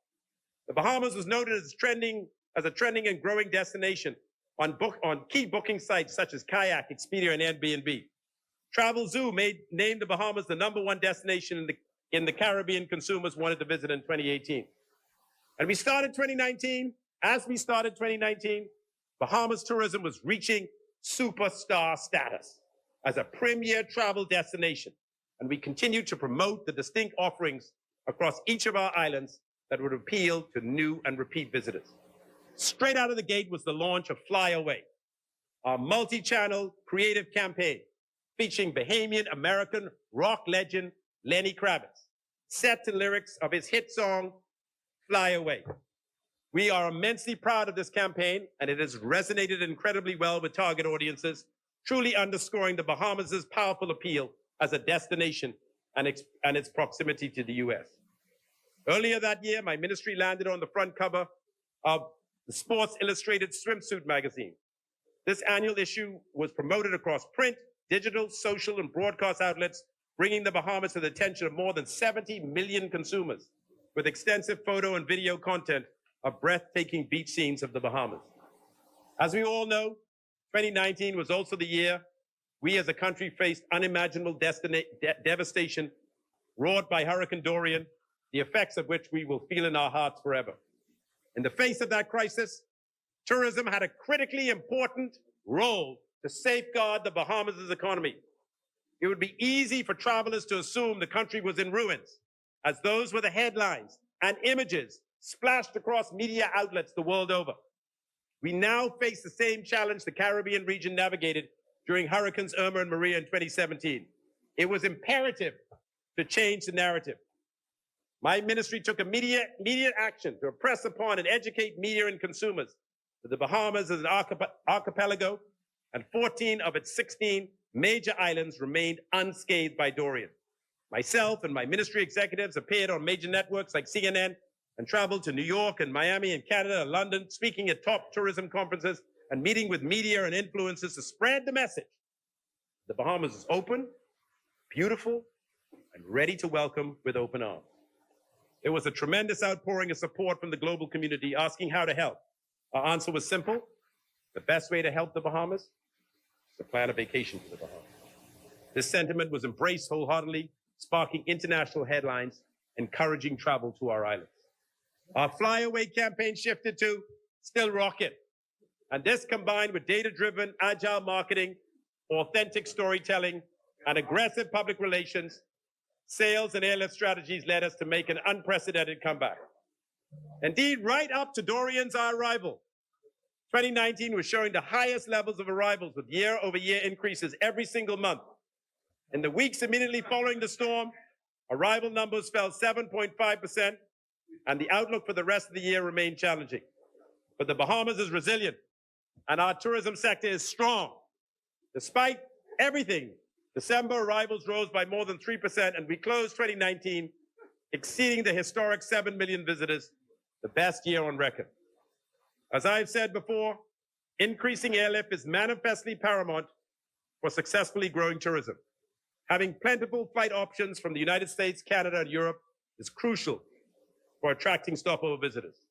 The Bahamas was noted as a trending and growing destination on key booking sites such as Kayak, Expedia, and Airbnb. Travel Zoo named the Bahamas the #1 destination in the Caribbean consumers wanted to visit in 2018. And as we started 2019, Bahamas tourism was reaching superstar status as a premier travel destination. And we continue to promote the distinct offerings across each of our islands that would appeal to new and repeat visitors. Straight out of the gate was the launch of Fly Away, our multi-channel creative campaign featuring Bahamian American rock legend Lenny Kravitz, set to lyrics of his hit song, Fly Away. We are immensely proud of this campaign, and it has resonated incredibly well with target audiences, truly underscoring the Bahamas' powerful appeal as a destination and its proximity to the US. Earlier that year, my ministry landed on the front cover of the Sports Illustrated swimsuit magazine. This annual issue was promoted across print, digital, social, and broadcast outlets, bringing the Bahamas to the attention of more than 70 million consumers with extensive photo and video content of breathtaking beach scenes of the Bahamas. As we all know, 2019 was also the year we as a country faced unimaginable devastation wrought by Hurricane Dorian, the effects of which we will feel in our hearts forever. In the face of that crisis, tourism had a critically important role to safeguard the Bahamas' economy. It would be easy for travelers to assume the country was in ruins, as those were the headlines and images splashed across media outlets the world over. We now face the same challenge the Caribbean region navigated during Hurricanes Irma and Maria in 2017. It was imperative to change the narrative. My ministry took immediate action to impress upon and educate media and consumers that the Bahamas is an archipelago, and 14 of its 16 major islands remained unscathed by Dorian. Myself and my ministry executives appeared on major networks like CNN and traveled to New York and Miami and Canada and London, speaking at top tourism conferences and meeting with media and influencers to spread the message. The Bahamas is open, beautiful, and ready to welcome with open arms. There was a tremendous outpouring of support from the global community asking how to help. Our answer was simple. The best way to help the Bahamas is to plan a vacation to the Bahamas. This sentiment was embraced wholeheartedly, sparking international headlines, encouraging travel to our islands. Our Fly Away campaign shifted to Still Rockin'. And this, combined with data-driven, agile marketing, authentic storytelling, and aggressive public relations, sales and airlift strategies led us to make an unprecedented comeback. Indeed, right up to Dorian's arrival, 2019 was showing the highest levels of arrivals with year-over-year increases every single month. In the weeks immediately following the storm, arrival numbers fell 7.5%, and the outlook for the rest of the year remained challenging. But the Bahamas is resilient, and our tourism sector is strong. Despite everything, December arrivals rose by more than 3%, and we closed 2019 exceeding the historic 7 million visitors, the best year on record. As I've said before, increasing airlift is manifestly paramount for successfully growing tourism. Having plentiful flight options from the United States, Canada, and Europe is crucial for attracting stopover visitors.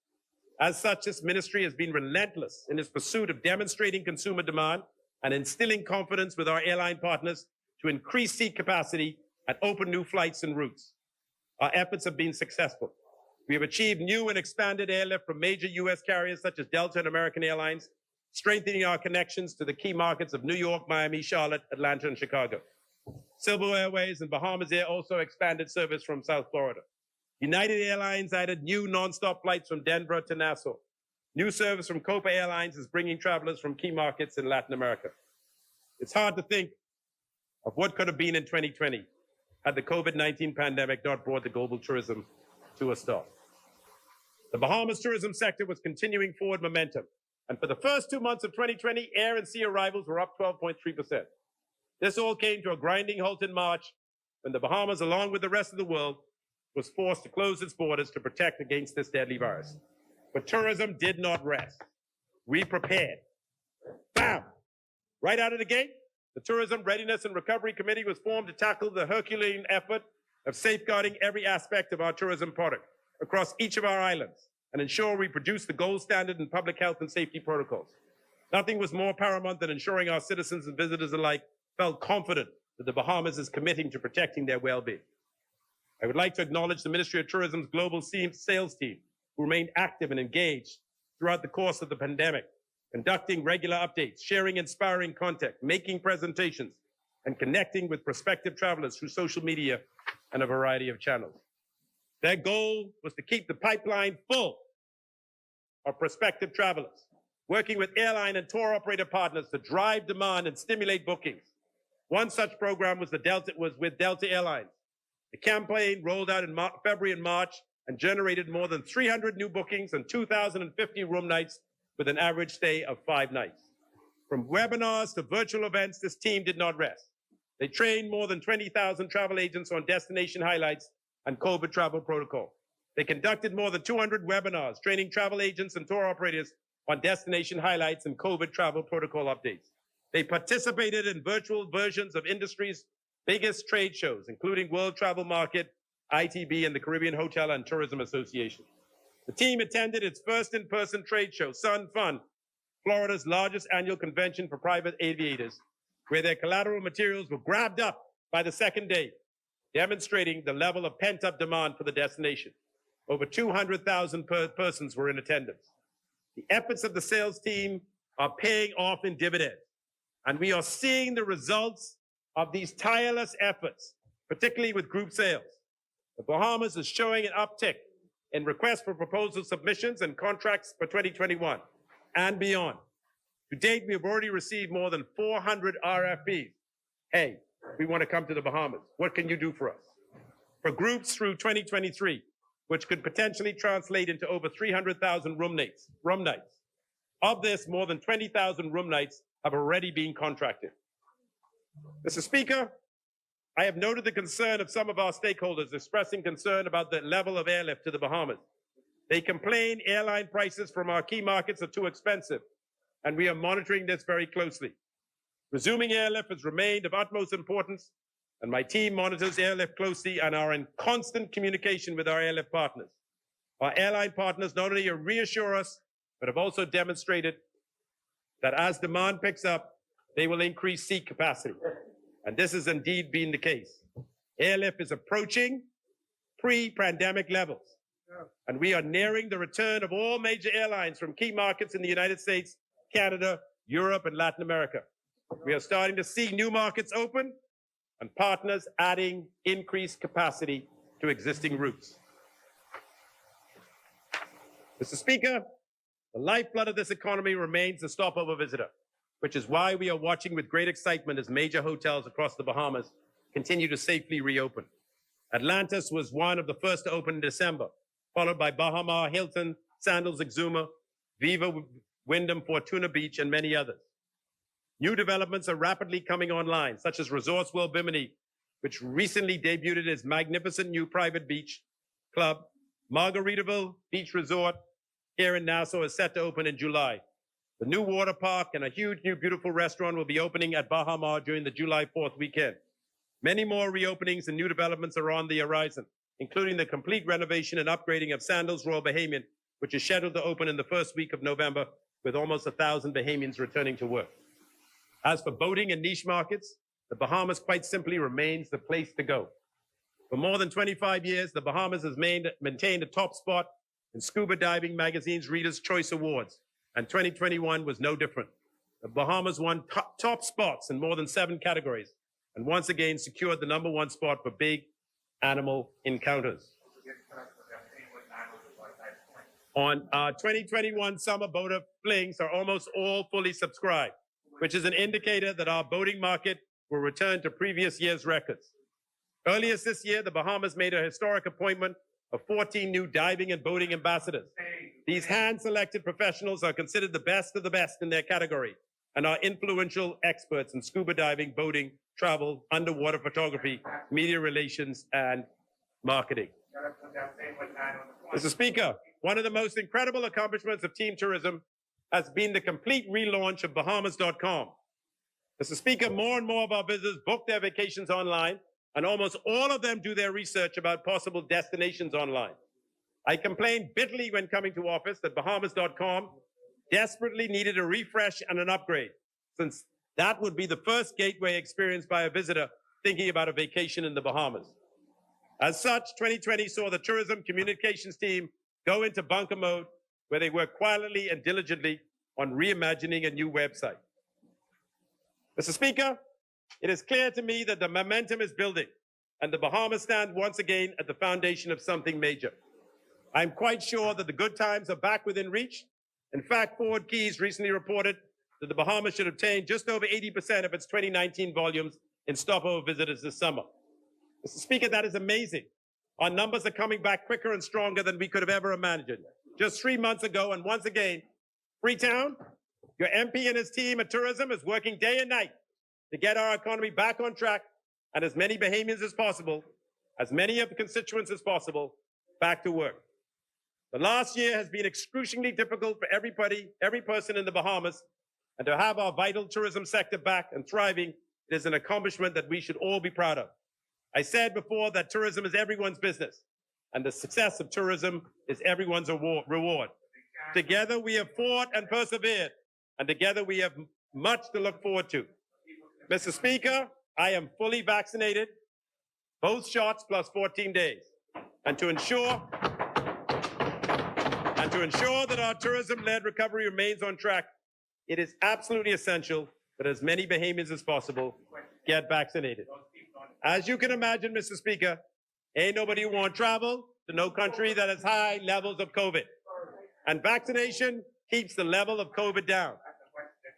As such, this ministry has been relentless in its pursuit of demonstrating consumer demand and instilling confidence with our airline partners to increase seat capacity and open new flights and routes. Our efforts have been successful. We have achieved new and expanded airlift from major U.S. carriers such as Delta and American Airlines, strengthening our connections to the key markets of New York, Miami, Charlotte, Atlanta, and Chicago. Civil Airways and Bahamas Air also expanded service from South Florida. United Airlines added new nonstop flights from Denver to Nassau. New service from Copa Airlines is bringing travelers from key markets in Latin America. It's hard to think of what could have been in 2020 had the COVID-19 pandemic not brought the global tourism to a stop. The Bahamas tourism sector was continuing forward momentum, and for the first 2 months of 2020, air and sea arrivals were up 12.3%. This all came to a grinding halt in March when the Bahamas, along with the rest of the world, was forced to close its borders to protect against this deadly virus. But tourism did not rest. We prepared. Bam! Right out of the gate, the Tourism Readiness and Recovery Committee was formed to tackle the Herculean effort of safeguarding every aspect of our tourism product across each of our islands and ensure we produce the gold standard in public health and safety protocols. Nothing was more paramount than ensuring our citizens and visitors alike felt confident that the Bahamas is committing to protecting their well-being. I would like to acknowledge the Ministry of Tourism's global sales team, who remained active and engaged throughout the course of the pandemic, conducting regular updates, sharing inspiring content, making presentations, and connecting with prospective travelers through social media and a variety of channels. Their goal was to keep the pipeline full of prospective travelers, working with airline and tour operator partners to drive demand and stimulate bookings. One such program was with Delta Airlines. The campaign rolled out in February and March and generated more than 300 new bookings and 2,050 room nights with an average stay of 5 nights. From webinars to virtual events, this team did not rest. They trained more than 20,000 travel agents on destination highlights and COVID travel protocol. They conducted more than 200 webinars, training travel agents and tour operators on destination highlights and COVID travel protocol updates. They participated in virtual versions of industry's biggest trade shows, including World Travel Market, ITB, and the Caribbean Hotel and Tourism Association. The team attended its first in-person trade show, Sun Fun, Florida's largest annual convention for private aviators, where their collateral materials were grabbed up by the second day, demonstrating the level of pent-up demand for the destination. Over 200,000 persons were in attendance. The efforts of the sales team are paying off in dividends, and we are seeing the results of these tireless efforts, particularly with group sales. The Bahamas is showing an uptick in requests for proposal submissions and contracts for 2021 and beyond. To date, we have already received more than 400 RFPs. Hey, we want to come to the Bahamas. What can you do for us? For groups through 2023, which could potentially translate into over 300,000 room nights. Of this, more than 20,000 room nights have already been contracted. Mr. Speaker, I have noted the concern of some of our stakeholders expressing concern about the level of airlift to the Bahamas. They complain airline prices from our key markets are too expensive, and we are monitoring this very closely. Resuming airlift has remained of utmost importance, and my team monitors airlift closely and are in constant communication with our airlift partners. Our airline partners not only reassure us, but have also demonstrated that as demand picks up, they will increase seat capacity. And this has indeed been the case. Airlift is approaching pre-pandemic levels. And we are nearing the return of all major airlines from key markets in the United States, Canada, Europe, and Latin America. We are starting to see new markets open and partners adding increased capacity to existing routes. Mr. Speaker, the lifeblood of this economy remains the stopover visitor, which is why we are watching with great excitement as major hotels across the Bahamas continue to safely reopen. Atlantis was one of the first to open in December, followed by Bahama, Hilton, Sandals, Exuma, Viva, Wyndham, Fortuna Beach, and many others. New developments are rapidly coming online, such as Resorts World Bimini, which recently debuted its magnificent new private beach club. Margaritaville Beach Resort here in Nassau is set to open in July. The new water park and a huge new beautiful restaurant will be opening at Bahama during the July 4th weekend. Many more reopenings and new developments are on the horizon, including the complete renovation and upgrading of Sandals Royal Bahamian, which is scheduled to open in the first week of November, with almost 1,000 Bahamians returning to work. As for boating and niche markets, the Bahamas quite simply remains the place to go. For more than 25 years, the Bahamas has maintained a top spot in Scuba Diving Magazine's Reader's Choice Awards, and 2021 was no different. The Bahamas won top spots in more than 7 categories, and once again secured the #1 spot for big animal encounters. On our 2021 summer boater flings are almost all fully subscribed, which is an indicator that our boating market will return to previous year's records. Earlier this year, the Bahamas made a historic appointment of 14 new diving and boating ambassadors. These hand-selected professionals are considered the best of the best in their category and are influential experts in scuba diving, boating, travel, underwater photography, media relations, and marketing. Mr. Speaker, one of the most incredible accomplishments of team tourism has been the complete relaunch of Bahamas.com. Mr. Speaker, more and more of our visitors book their vacations online, and almost all of them do their research about possible destinations online. I complained bitterly when coming to office that Bahamas.com desperately needed a refresh and an upgrade, since that would be the first gateway experience by a visitor thinking about a vacation in the Bahamas. As such, 2020 saw the tourism communications team go into bunker mode, where they work quietly and diligently on reimagining a new website. Mr. Speaker, it is clear to me that the momentum is building, and the Bahamas stand once again at the foundation of something major. I'm quite sure that the good times are back within reach. In fact, Forward Keys recently reported that the Bahamas should obtain just over 80% of its 2019 volumes in stopover visitors this summer. Mr. Speaker, that is amazing. Our numbers are coming back quicker and stronger than we could have ever imagined. Just 3 months ago, and once again, Freetown, your MP and his team at tourism is working day and night to get our economy back on track, and as many Bahamians as possible, as many of the constituents as possible, back to work. The last year has been excruciatingly difficult for everybody, every person in the Bahamas, and to have our vital tourism sector back and thriving is an accomplishment that we should all be proud of. I said before that tourism is everyone's business, and the success of tourism is everyone's reward. Together we have fought and persevered, and together we have much to look forward to. Mr. Speaker, I am fully vaccinated, both shots plus 14 days. And to ensure that our tourism-led recovery remains on track, it is absolutely essential that as many Bahamians as possible get vaccinated. As you can imagine, Mr. Speaker, ain't nobody who want travel to no country that has high levels of COVID. And vaccination keeps the level of COVID down.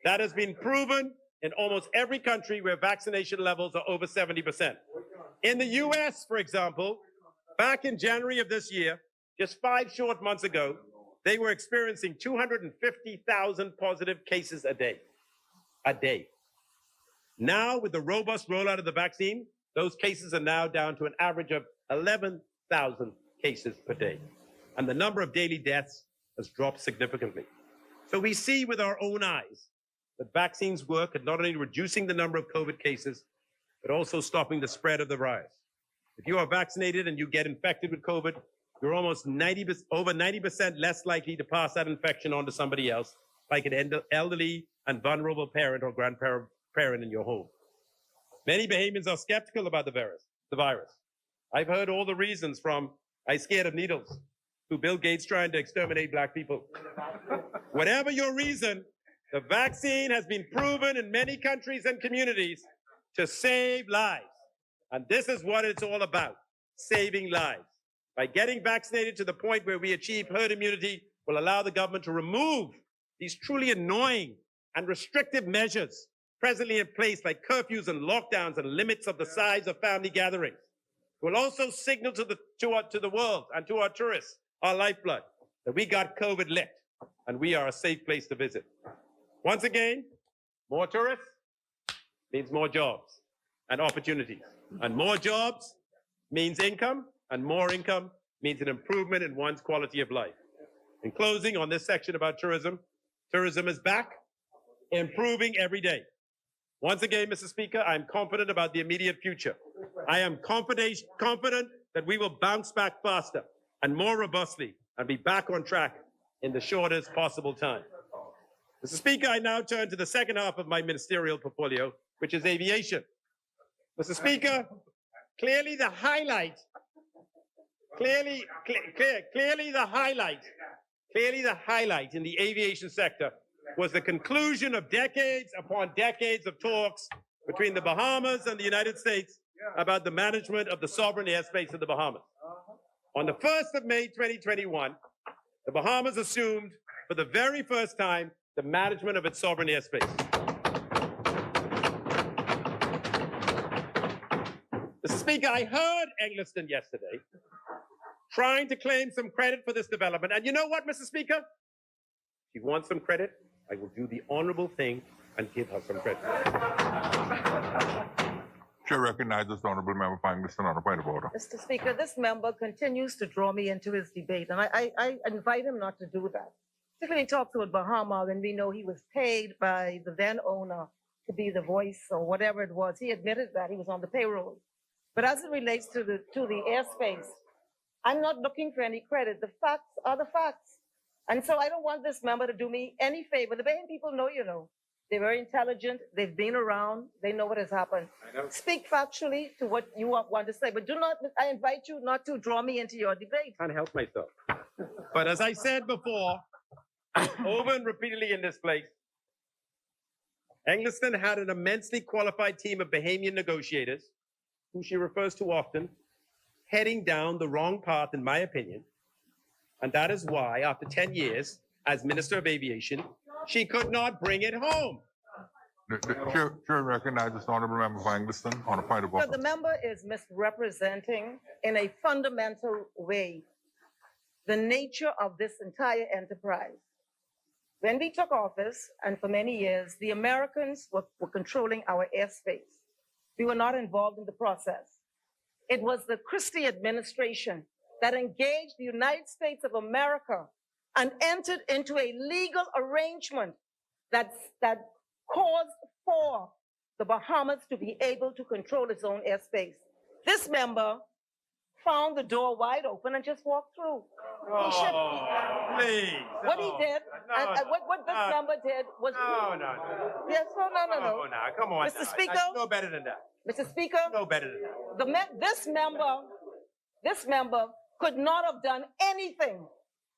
That has been proven in almost every country where vaccination levels are over 70%. In the US, for example, back in January of this year, just 5 short months ago, they were experiencing 250,000 positive cases a day. Now, with the robust rollout of the vaccine, those cases are now down to an average of 11,000 cases per day. And the number of daily deaths has dropped significantly. So we see with our own eyes that vaccines work at not only reducing the number of COVID cases, but also stopping the spread of the virus. If you are vaccinated and you get infected with COVID, you're almost over 90% less likely to pass that infection on to somebody else, like an elderly and vulnerable parent or grandparent in your home. Many Bahamians are skeptical about the virus. I've heard all the reasons, from "I scared of needles" to Bill Gates trying to exterminate Black people. Whatever your reason, the vaccine has been proven in many countries and communities to save lives. And this is what it's all about, saving lives. By getting vaccinated to the point where we achieve herd immunity will allow the government to remove these truly annoying and restrictive measures presently in place, like curfews and lockdowns and limits of the size of family gatherings. It will also signal to the world and to our tourists, our lifeblood, that we got COVID licked and we are a safe place to visit. Once again, more tourists means more jobs and opportunities. And more jobs means income, and more income means an improvement in one's quality of life. In closing on this section about tourism, tourism is back, improving every day. Once again, Mr. Speaker, I'm confident about the immediate future. I am confident that we will bounce back faster and more robustly and be back on track in the shortest possible time. Mr. Speaker, I now turn to the second half of my ministerial portfolio, which is aviation. Mr. Speaker, clearly the highlight, clearly the highlight in the aviation sector was the conclusion of decades upon decades of talks between the Bahamas and the United States about the management of the sovereign airspace of the Bahamas. On the 1st of May, 2021, the Bahamas assumed for the very first time the management of its sovereign airspace. Mr. Speaker, I heard Eggleston yesterday trying to claim some credit for this development. And you know what, Mr. Speaker? If you want some credit, I will do the honorable thing and give her some credit. Chair recognizes the honorable member for Eggleston on a point of order. Mr. Speaker, this member continues to draw me into his debate, and I invite him not to do that. Particularly he talks about Bahama when we know he was paid by the then owner to be the voice or whatever it was. He admitted that he was on the payroll. But as it relates to the airspace, I'm not looking for any credit. The facts are the facts. And so I don't want this member to do me any favor. The Bahamian people know, you know. They're very intelligent. They've been around. They know what has happened. Speak factually to what you want to say, but do not, I invite you not to draw me into your debate. Can't help myself. But as I said before, over and repeatedly in this place, Eggleston had an immensely qualified team of Bahamian negotiators, who she refers to often, heading down the wrong path, in my opinion. And that is why, after 10 years as Minister of Aviation, she could not bring it home. The chair recognizes the honorable member for Eggleston on a point of order. So the member is misrepresenting in a fundamental way the nature of this entire enterprise. When we took office, and for many years, the Americans were controlling our airspace. We were not involved in the process. It was the Christie administration that engaged the United States of America and entered into a legal arrangement that caused for the Bahamas to be able to control its own airspace. This member found the door wide open and just walked through. Please. What he did, and what this member did was... No. Yes, no. No, come on. Mr. Speaker. I know better than that. Mr. Speaker. No better than that. This member could not have done anything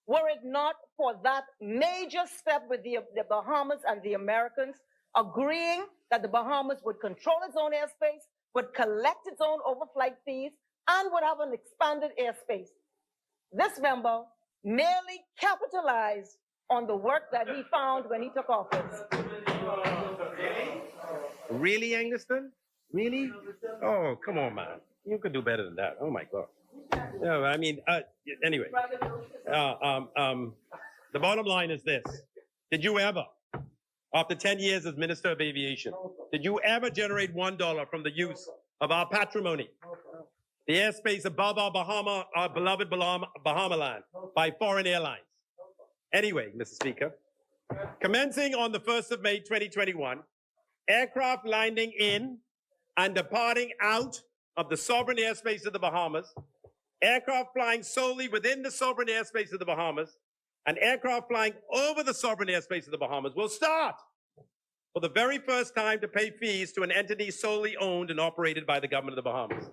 were it not for that major step with the Bahamas and the Americans agreeing that the Bahamas would control its own airspace, would collect its own overflight fees, and would have an expanded airspace. This member merely capitalized on the work that he found when he took office. Really, Eggleston? Really? Oh, come on, man. You could do better than that. Oh, my God. No, I mean, anyway, the bottom line is this. Did you ever, after 10 years as Minister of Aviation, did you ever generate $1 from the use of our patrimony, the airspace above our beloved Bahama land, by foreign airlines? Anyway, Mr. Speaker, commencing on the 1st of May, 2021, aircraft landing in and departing out of the sovereign airspace of the Bahamas, aircraft flying solely within the sovereign airspace of the Bahamas, and aircraft flying over the sovereign airspace of the Bahamas will start for the very first time to pay fees to an entity solely owned and operated by the government of the Bahamas.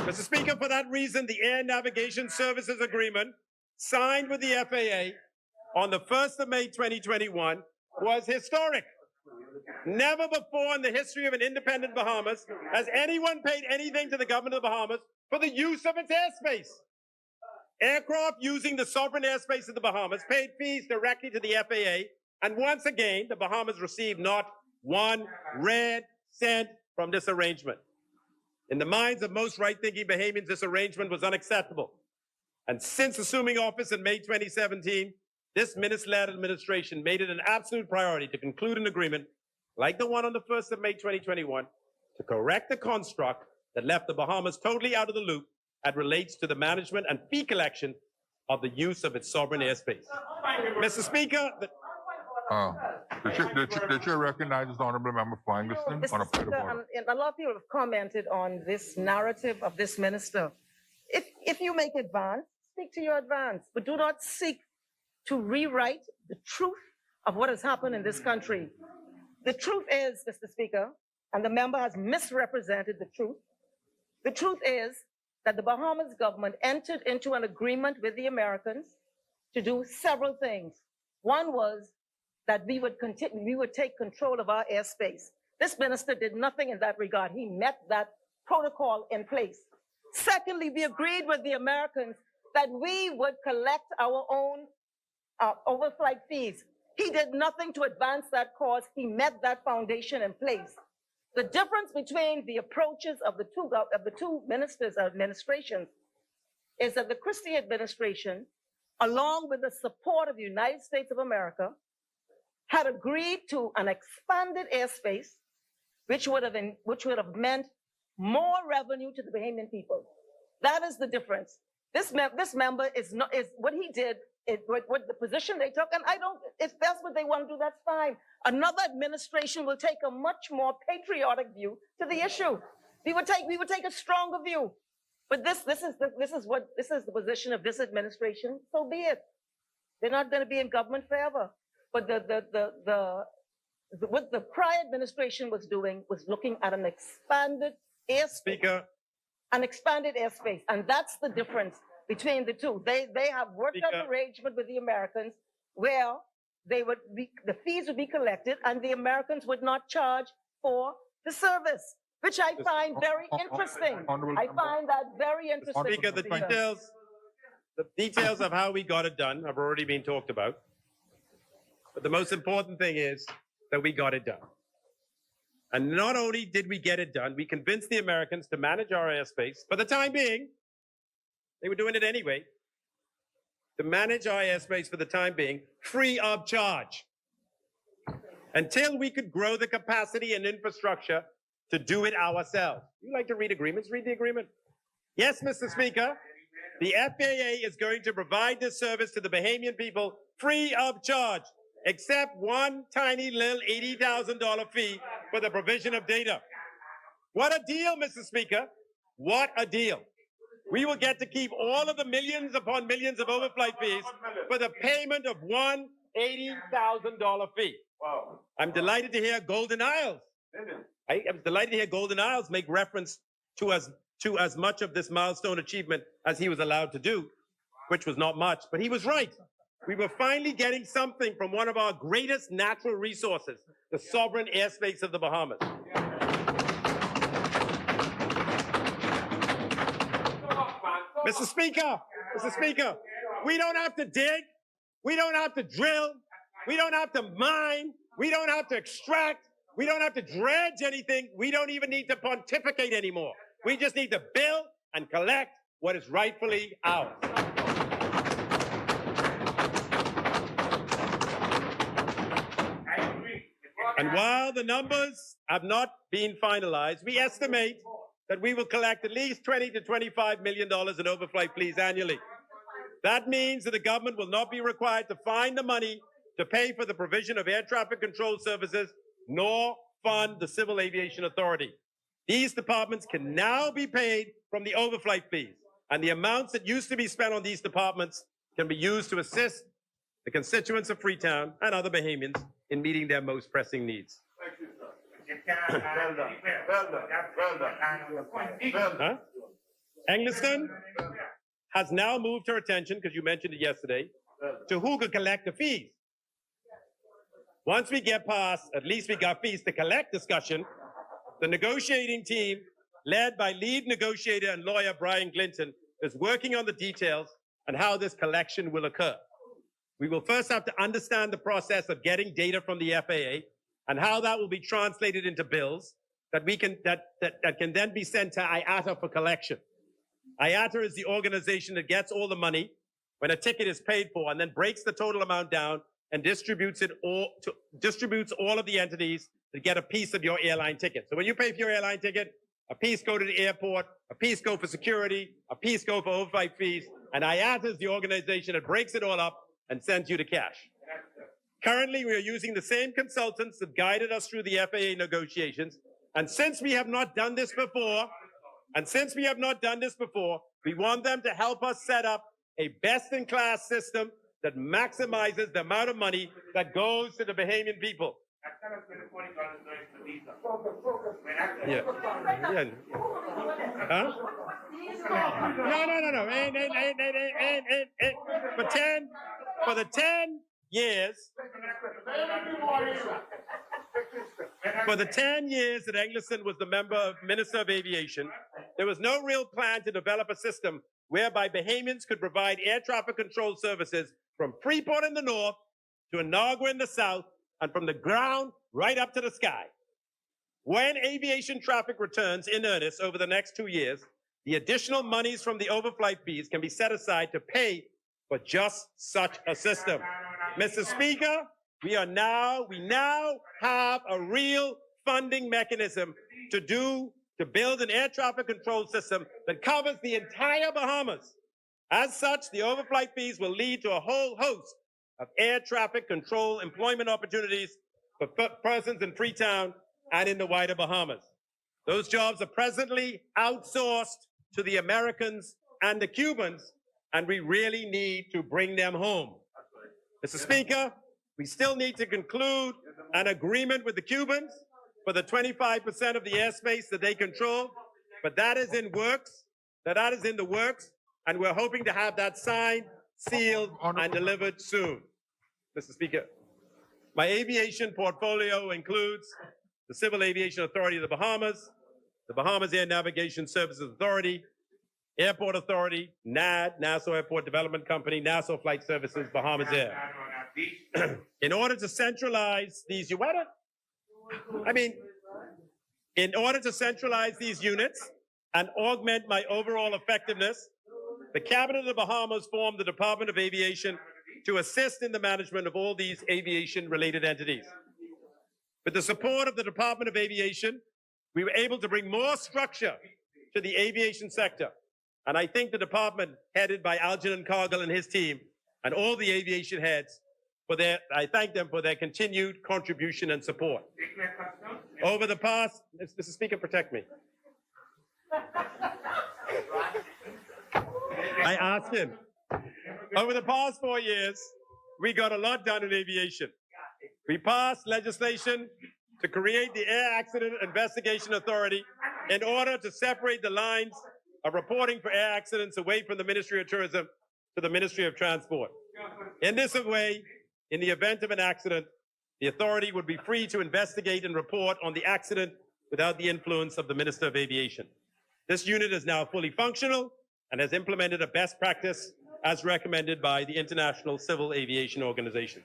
Mr. Speaker, for that reason, the Air Navigation Services Agreement signed with the FAA on the 1st of May 2021 was historic. Never before in the history of an independent Bahamas has anyone paid anything to the government of the Bahamas for the use of its airspace. Aircraft using the sovereign airspace of the Bahamas paid fees directly to the FAA, and once again, the Bahamas received not one red cent from this arrangement. In the minds of most right-thinking Bahamians, this arrangement was unacceptable. And since assuming office in May 2017, this minister-led administration made it an absolute priority to conclude an agreement like the one on the 1st of May 2021 to correct the construct that left the Bahamas totally out of the loop as relates to the management and fee collection of the use of its sovereign airspace. Mr. Speaker, The chair recognizes the honorable member for Eggleston on a Mr. point of Speaker, order. and a lot of people have commented on this narrative of this minister. If you make advance, speak to your advance, but do not seek to rewrite the truth of what has happened in this country. The truth is, Mr. Speaker, and the member has misrepresented the truth. The truth is that the Bahamas government entered into an agreement with the Americans to do several things. One was that we would take control of our airspace. This minister did nothing in that regard. He met that protocol in place. Secondly, we agreed with the Americans that we would collect our own overflight fees. He did nothing to advance that cause. He met that foundation in place. The difference between the approaches of the two ministers' administrations is that the Christie administration, along with the support of the United States of America, had agreed to an expanded airspace, which would have meant more revenue to the Bahamian people. That is the difference. This member is what he did. What the position they took, and if that's what they want to do, that's fine. Another administration will take a much more patriotic view to the issue. We would take a stronger view. But this is the position of this administration. So be it. They're not going to be in government forever. But what the prior administration was doing was looking at an expanded airspace. Speaker. An expanded airspace, and that's the difference between the two. They have worked out an arrangement with the Americans where the fees would be collected and the Americans would not charge for the service, which I find very interesting. I find that very interesting. Speaker, the details of how we got it done have already been talked about. But the most important thing is that we got it done. And not only did we get it done, we convinced the Americans to manage our airspace. For the time being, they were doing it anyway, to manage our airspace for the time being, free of charge. Until we could grow the capacity and infrastructure to do it ourselves. You like to read agreements? Read the agreement. Yes, Mr. Speaker, the FAA is going to provide this service to the Bahamian people free of charge, except one tiny little $80,000 fee for the provision of data. What a deal, Mr. Speaker. What a deal. We will get to keep all of the millions upon millions of overflight fees for the payment of one $80,000 fee. Wow. I'm delighted to hear Golden Isles. I'm delighted to hear Golden Isles make reference to as much of this milestone achievement as he was allowed to do, which was not much, but he was right. We were finally getting something from one of our greatest natural resources, the sovereign airspace of the Bahamas. Mr. Speaker, we don't have to dig, we don't have to drill, we don't have to mine, we don't have to extract, we don't have to dredge anything, we don't even need to pontificate anymore. We just need to build and collect what is rightfully ours. And while the numbers have not been finalized, we estimate that we will collect at least $20 to $25 million in overflight fees annually. That means that the government will not be required to find the money to pay for the provision of air traffic control services, nor fund the Civil Aviation Authority. These departments can now be paid from the overflight fees, and the amounts that used to be spent on these departments can be used to assist the constituents of Freetown and other Bahamians in meeting their most pressing needs. Thank you, sir. Well done. Engliston has now moved her attention, because you mentioned it yesterday, to who could collect the fees. Once we get past, at least we got fees to collect discussion, the negotiating team, led by lead negotiator and lawyer Brian Clinton, is working on the details and how this collection will occur. We will first have to understand the process of getting data from the FAA and how that will be translated into bills that can then be sent to IATA for collection. IATA is the organization that gets all the money when a ticket is paid for and then breaks the total amount down and distributes all of the entities that get a piece of your airline ticket. So when you pay for your airline ticket, a piece go to the airport, a piece go for security, a piece go for overflight fees, and IATA is the organization that breaks it all up and sends you the cash. Currently, we are using the same consultants that guided us through the FAA negotiations. And since we have not done this before, we want them to help us set up a best-in-class system that maximizes the amount of money that goes to the Bahamian people. Yeah. Yeah. Huh? No. For the 10 years, that Eggleston was the Minister of Aviation, there was no real plan to develop a system whereby Bahamians could provide air traffic control services from Freeport in the north to Inagua in the south and from the ground right up to the sky. When aviation traffic returns in earnest over the next 2 years, the additional monies from the overflight fees can be set aside to pay for just such a system. Mr. Speaker, we now have a real funding mechanism to build an air traffic control system that covers the entire Bahamas. As such, the overflight fees will lead to a whole host of air traffic control employment opportunities for persons in Freetown and in the wider Bahamas. Those jobs are presently outsourced to the Americans and the Cubans, and we really need to bring them home. Mr. Speaker, we still need to conclude an agreement with the Cubans for the 25% of the airspace that they control, but that is in the works, and we're hoping to have that signed, sealed, and delivered soon. Mr. Speaker, my aviation portfolio includes the Civil Aviation Authority of the Bahamas Air Navigation Services Authority, Airport Authority, NAD, Nassau Airport Development Company, Nassau Flight Services, Bahamas Air. In order to centralize these, in order to centralize these units and augment my overall effectiveness, the Cabinet of the Bahamas formed the Department of Aviation to assist in the management of all these aviation-related entities. With the support of the Department of Aviation, we were able to bring more structure to the aviation sector. And I think the department headed by Algernon Cargill and his team and all the aviation heads, I thank them for their continued contribution and support. Over the past, Mr. Speaker, protect me. I asked him. Over the past 4 years, we got a lot done in aviation. We passed legislation to create the Air Accident Investigation Authority in order to separate the lines of reporting for air accidents away from the Ministry of Tourism to the Ministry of Transport. In this way, in the event of an accident, the authority would be free to investigate and report on the accident without the influence of the Minister of Aviation. This unit is now fully functional and has implemented a best practice as recommended by the International Civil Aviation Organization.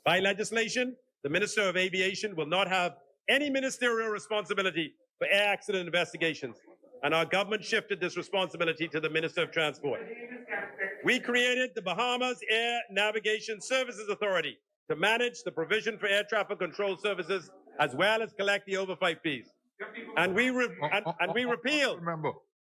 By legislation, the Minister of Aviation will not have any ministerial responsibility for air accident investigations, and our government shifted this responsibility to the Minister of Transport. We created the Bahamas Air Navigation Services Authority to manage the provision for air traffic control services as well as collect the overflight fees. And we repealed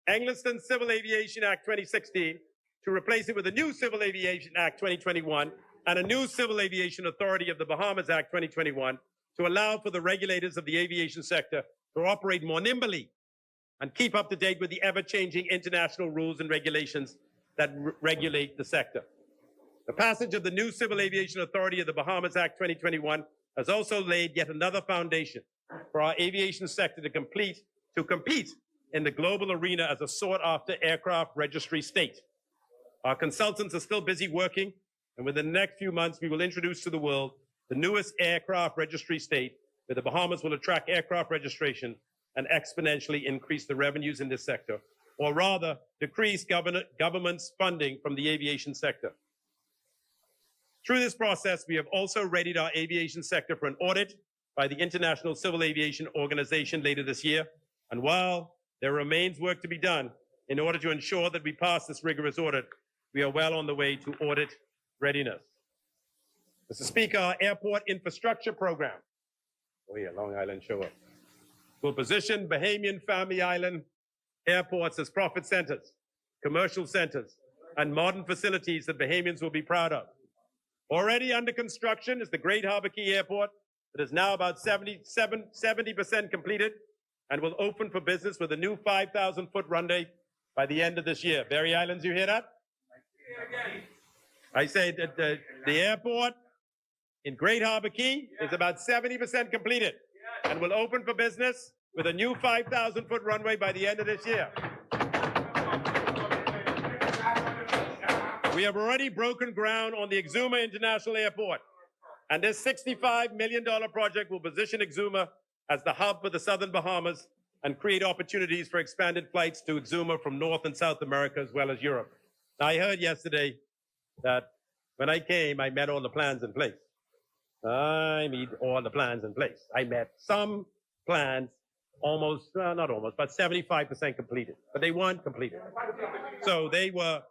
Eggleston Civil Aviation Act 2016 to replace it with a new Civil Aviation Act 2021 and a new Civil Aviation Authority of the Bahamas Act 2021 to allow for the regulators of the aviation sector to operate more nimbly and keep up to date with the ever-changing international rules and regulations that regulate the sector. The passage of the new Civil Aviation Authority of the Bahamas Act 2021 has also laid yet another foundation for our aviation sector to compete in the global arena as a sought-after aircraft registry state. Our consultants are still busy working, and within the next few months, we will introduce to the world the newest aircraft registry state, where the Bahamas will attract aircraft registration and exponentially increase the revenues in this sector, or rather, decrease government's funding from the aviation sector. Through this process, we have also readied our aviation sector for an audit by the International Civil Aviation Organization later this year. And while there remains work to be done in order to ensure that we pass this rigorous audit, we are well on the way to audit readiness. Mr. Speaker, our airport infrastructure program, Long Island show up, will position Bahamian Family Island airports as profit centers, commercial centers, and modern facilities that Bahamians will be proud of. Already under construction is the Great Harbor Key Airport that is now about 70% completed and will open for business with a new 5,000-foot runway by the end of this year. Berry Islands, you hear that? I say that the airport in Great Harbor Key is about 70% completed and will open for business with a new 5,000-foot runway by the end of this year. We have already broken ground on the Exuma International Airport, and this $65 million project will position Exuma as the hub for the Southern Bahamas and create opportunities for expanded flights to Exuma from North and South America as well as Europe. Now, I heard yesterday that when I came, I met all the plans in place. I meet all the plans in place. I met some plans almost, not almost, but 75% completed, but they weren't completed. So they were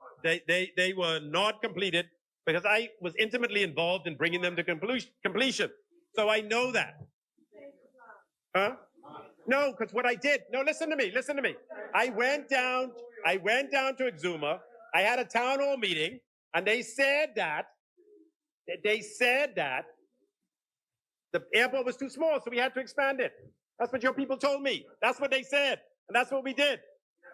not completed because I was intimately involved in bringing them to completion. So I know that. Huh? No, because what I did, no, listen to me. I went down to Exuma. I had a town hall meeting, and they said that the airport was too small, so we had to expand it. That's what your people told me. That's what they said, and that's what we did.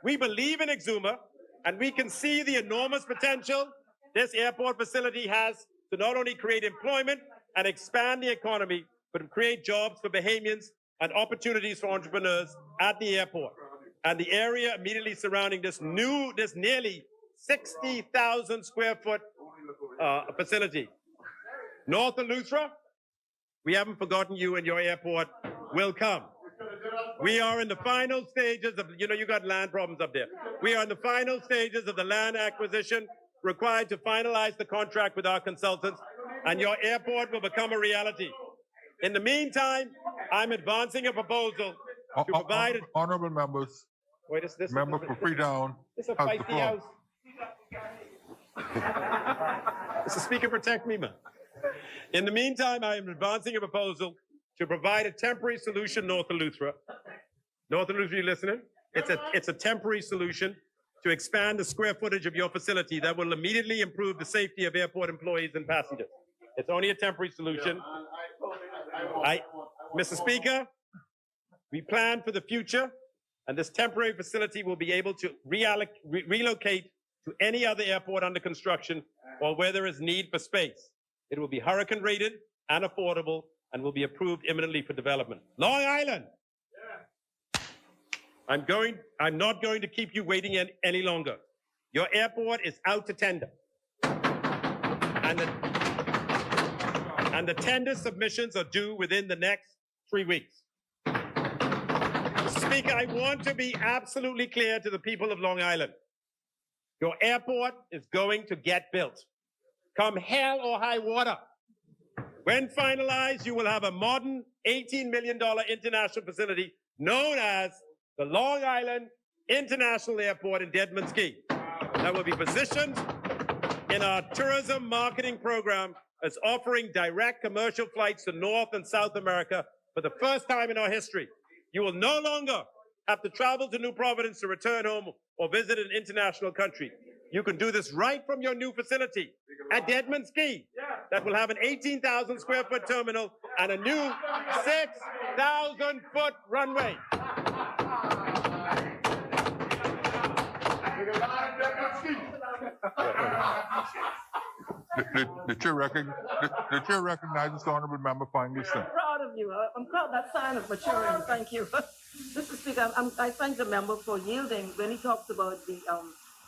We believe in Exuma, and we can see the enormous potential this airport facility has to not only create employment and expand the economy, but to create jobs for Bahamians and opportunities for entrepreneurs at the airport. And the area immediately surrounding this nearly 60,000 square foot facility. North of Lustra, we haven't forgotten you, and your airport will come. We are in the final stages of, you got land problems up there. We are in the final stages of the land acquisition required to finalize the contract with our consultants, and your airport will become a reality. In the meantime, I'm advancing a proposal to provide... Honorable members, Wait, is this... member for Freetown This is a has the feisty floor. house. Mr. Speaker, protect me, man. In the meantime, I am advancing a proposal to provide a temporary solution north of Lustra. North of Lustra, you listening? It's a temporary solution to expand the square footage of your facility that will immediately improve the safety of airport employees and passengers. It's only a temporary solution. Mr. Speaker, we plan for the future, and this temporary facility will be able to relocate to any other airport under construction or where there is need for space. It will be hurricane rated and affordable and will be approved imminently for development. Long Island. I'm not going to keep you waiting any longer. Your airport is out to tender. And the tender submissions are due within the next 3 weeks. Mr. Speaker, I want to be absolutely clear to the people of Long Island. Your airport is going to get built. Come hell or high water. When finalized, you will have a modern $18 million international facility known as the Long Island International Airport in Deadman's Key that will be positioned in our tourism marketing program as offering direct commercial flights to North and South America for the first time in our history. You will no longer have to travel to New Providence to return home or visit an international country. You can do this right from your new facility at Deadman's Key that will have an 18,000 square foot terminal and a new 6,000 foot runway. The chair recognizes the honorable member for English. I'm proud of you. I'm proud of that sign of maturity. Thank you. Mr. Speaker, I thank the member for yielding when he talks about the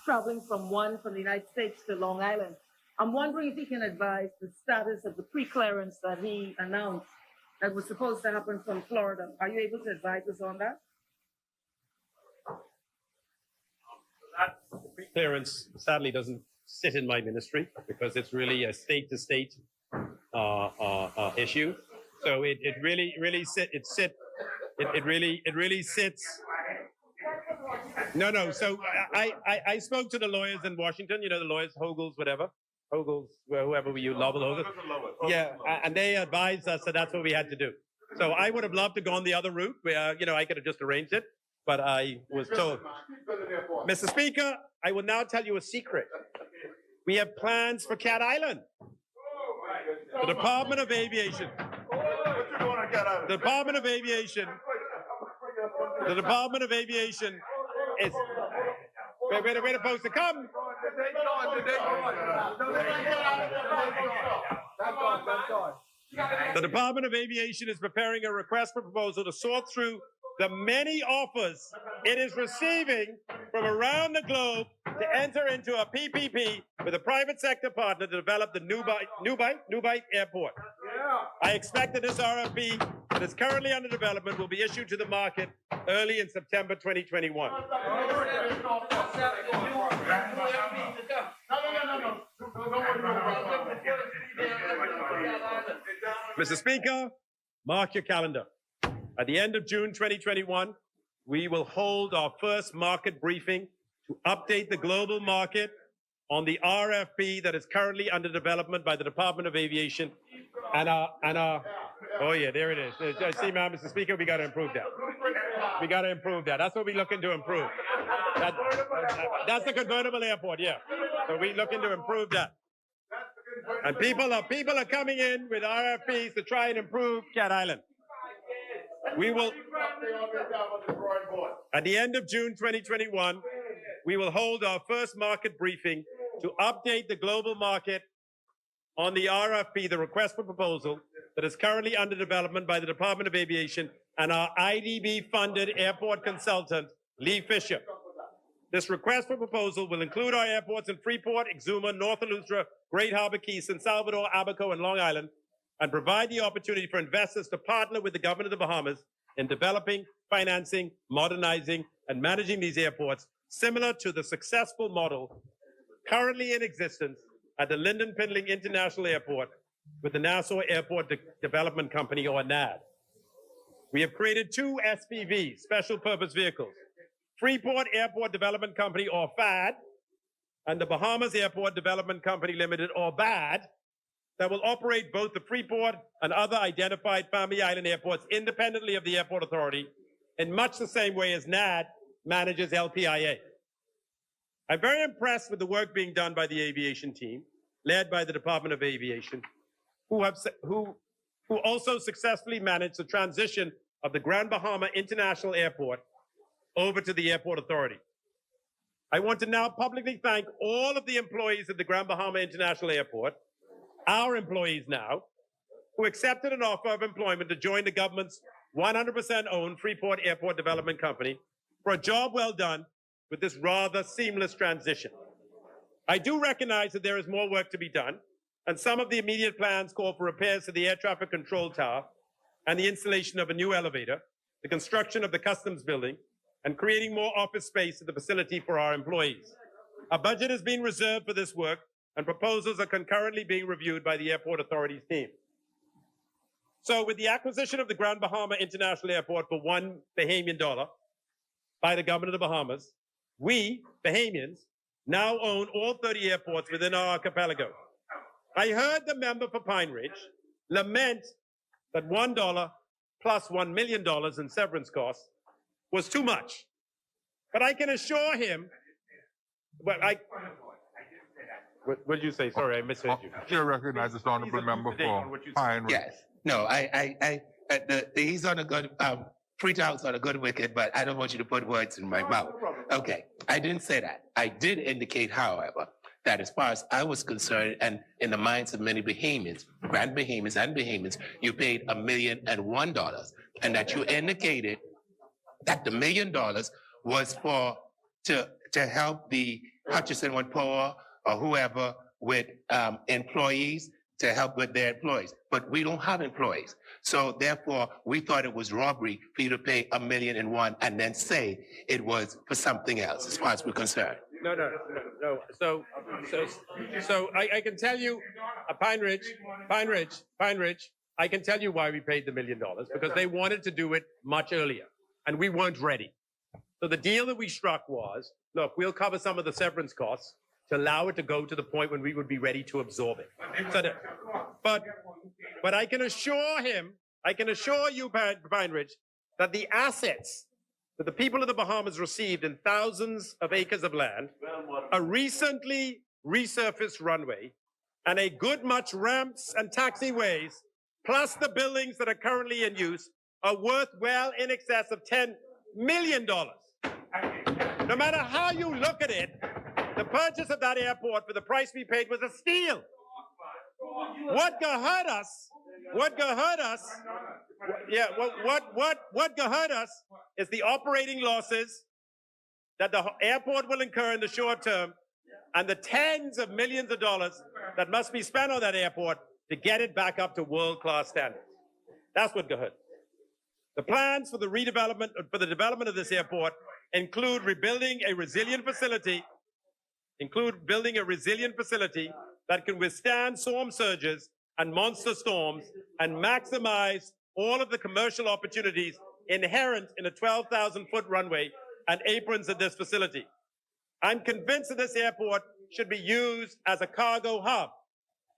traveling from the United States to Long Island. I'm wondering if he can advise the status of the pre-clearance that he announced that was supposed to happen from Florida. Are you able to advise us on that? That pre-clearance sadly doesn't sit in my ministry because it's really a state-to-state issue. So it really sits. No. So I spoke to the lawyers in Washington. The lawyers, Hoagles, whoever you, Lovell, Hoagles. Yeah, and they advised us that that's what we had to do. So I would have loved to go on the other route where I could have just arranged it, but I was told. Mr. Speaker, I will now tell you a secret. We have plans for Cat Island. The Department of Aviation. The Department of Aviation is. Where they're supposed to come. The Department of Aviation is preparing a request for proposal to sort through the many offers it is receiving from around the globe to enter into a PPP with a private sector partner to develop the Newbite Airport. I expect that this RFP that is currently under development will be issued to the market early in September 2021. Mr. Speaker, mark your calendar. At the end of June 2021, we will hold our first market briefing to update the global market on the RFP that is currently under development by the Department of Aviation and oh yeah, there it is. See, Mr. Speaker, we got to improve that. We got to improve that. That's what we're looking to improve. That's the convertible airport, yeah. So we're looking to improve that. And people are coming in with RFPs to try and improve Cat Island. We will, at the end of June 2021, we will hold our first market briefing to update the global market on the RFP, the request for proposal, that is currently under development by the Department of Aviation and our IDB-funded airport consultant, Lee Fisher. This request for proposal will include our airports in Freeport, Exuma, North Eleuthera, Great Harbor Keys, San Salvador, Abaco, and Long Island, and provide the opportunity for investors to partner with the government of the Bahamas in developing, financing, modernizing, and managing these airports, similar to the successful model currently in existence at the Lynden Pindling International Airport with the Nassau Airport Development Company, or NAD. We have created two SPVs, special purpose vehicles, Freeport Airport Development Company, or FAD, and the Bahamas Airport Development Company Limited, or BAD, that will operate both the Freeport and other identified Family Island airports independently of the Airport Authority in much the same way as NAD manages LPIA. I'm very impressed with the work being done by the aviation team, led by the Department of Aviation, who also successfully managed the transition of the Grand Bahama International Airport over to the Airport Authority. I want to now publicly thank all of the employees at the Grand Bahama International Airport, our employees now, who accepted an offer of employment to join the government's 100% owned Freeport Airport Development Company for a job well done with this rather seamless transition. I do recognize that there is more work to be done, and some of the immediate plans call for repairs to the air traffic control tower and the installation of a new elevator, the construction of the customs building, and creating more office space at the facility for our employees. A budget has been reserved for this work, and proposals are concurrently being reviewed by the Airport Authority's team. So with the acquisition of the Grand Bahama International Airport for $1 Bahamian by the government of the Bahamas, we, Bahamians, now own all 30 airports within our archipelago. I heard the member for Pine Ridge lament that $1 plus $1 million in severance costs was too much. But I can assure him, what did you say? Sorry, I misheard you. Chair recognizes the honorable member for Pine Ridge. Yes. No, he's on a good, Freetown's on a good wicket, but I don't want you to put words in my mouth. Okay, I didn't say that. I did indicate, however, that as far as I was concerned, and in the minds of many Bahamians, Grand Bahamians and Bahamians, you paid $1,001,001, and that you indicated that the $1 million was to help the Hutchison Whampoa or whoever with employees, to help with their employees. But we don't have employees. So therefore, we thought it was robbery for you to pay $1,001,001 and then say it was for something else, as far as we're concerned. No. So I can tell you, Pine Ridge, I can tell you why we paid the $1 million, because they wanted to do it much earlier, and we weren't ready. So the deal that we struck was, look, we'll cover some of the severance costs to allow it to go to the point when we would be ready to absorb it. So but I can assure you, Pine Ridge, that the assets that the people of the Bahamas received in thousands of acres of land, a recently resurfaced runway, and a good much ramps and taxiways, plus the buildings that are currently in use, are worth well in excess of $10 million. No matter how you look at it, the purchase of that airport for the price we paid was a steal. What hurt us what could hurt us, yeah, what could hurt us is the operating losses that the airport will incur in the short term and the tens of millions of dollars that must be spent on that airport to get it back up to world-class standards. That's what could hurt. The plans for the development of this airport include building a resilient facility that can withstand storm surges and monster storms and maximize all of the commercial opportunities inherent in a 12,000-foot runway and aprons at this facility. I'm convinced that this airport should be used as a cargo hub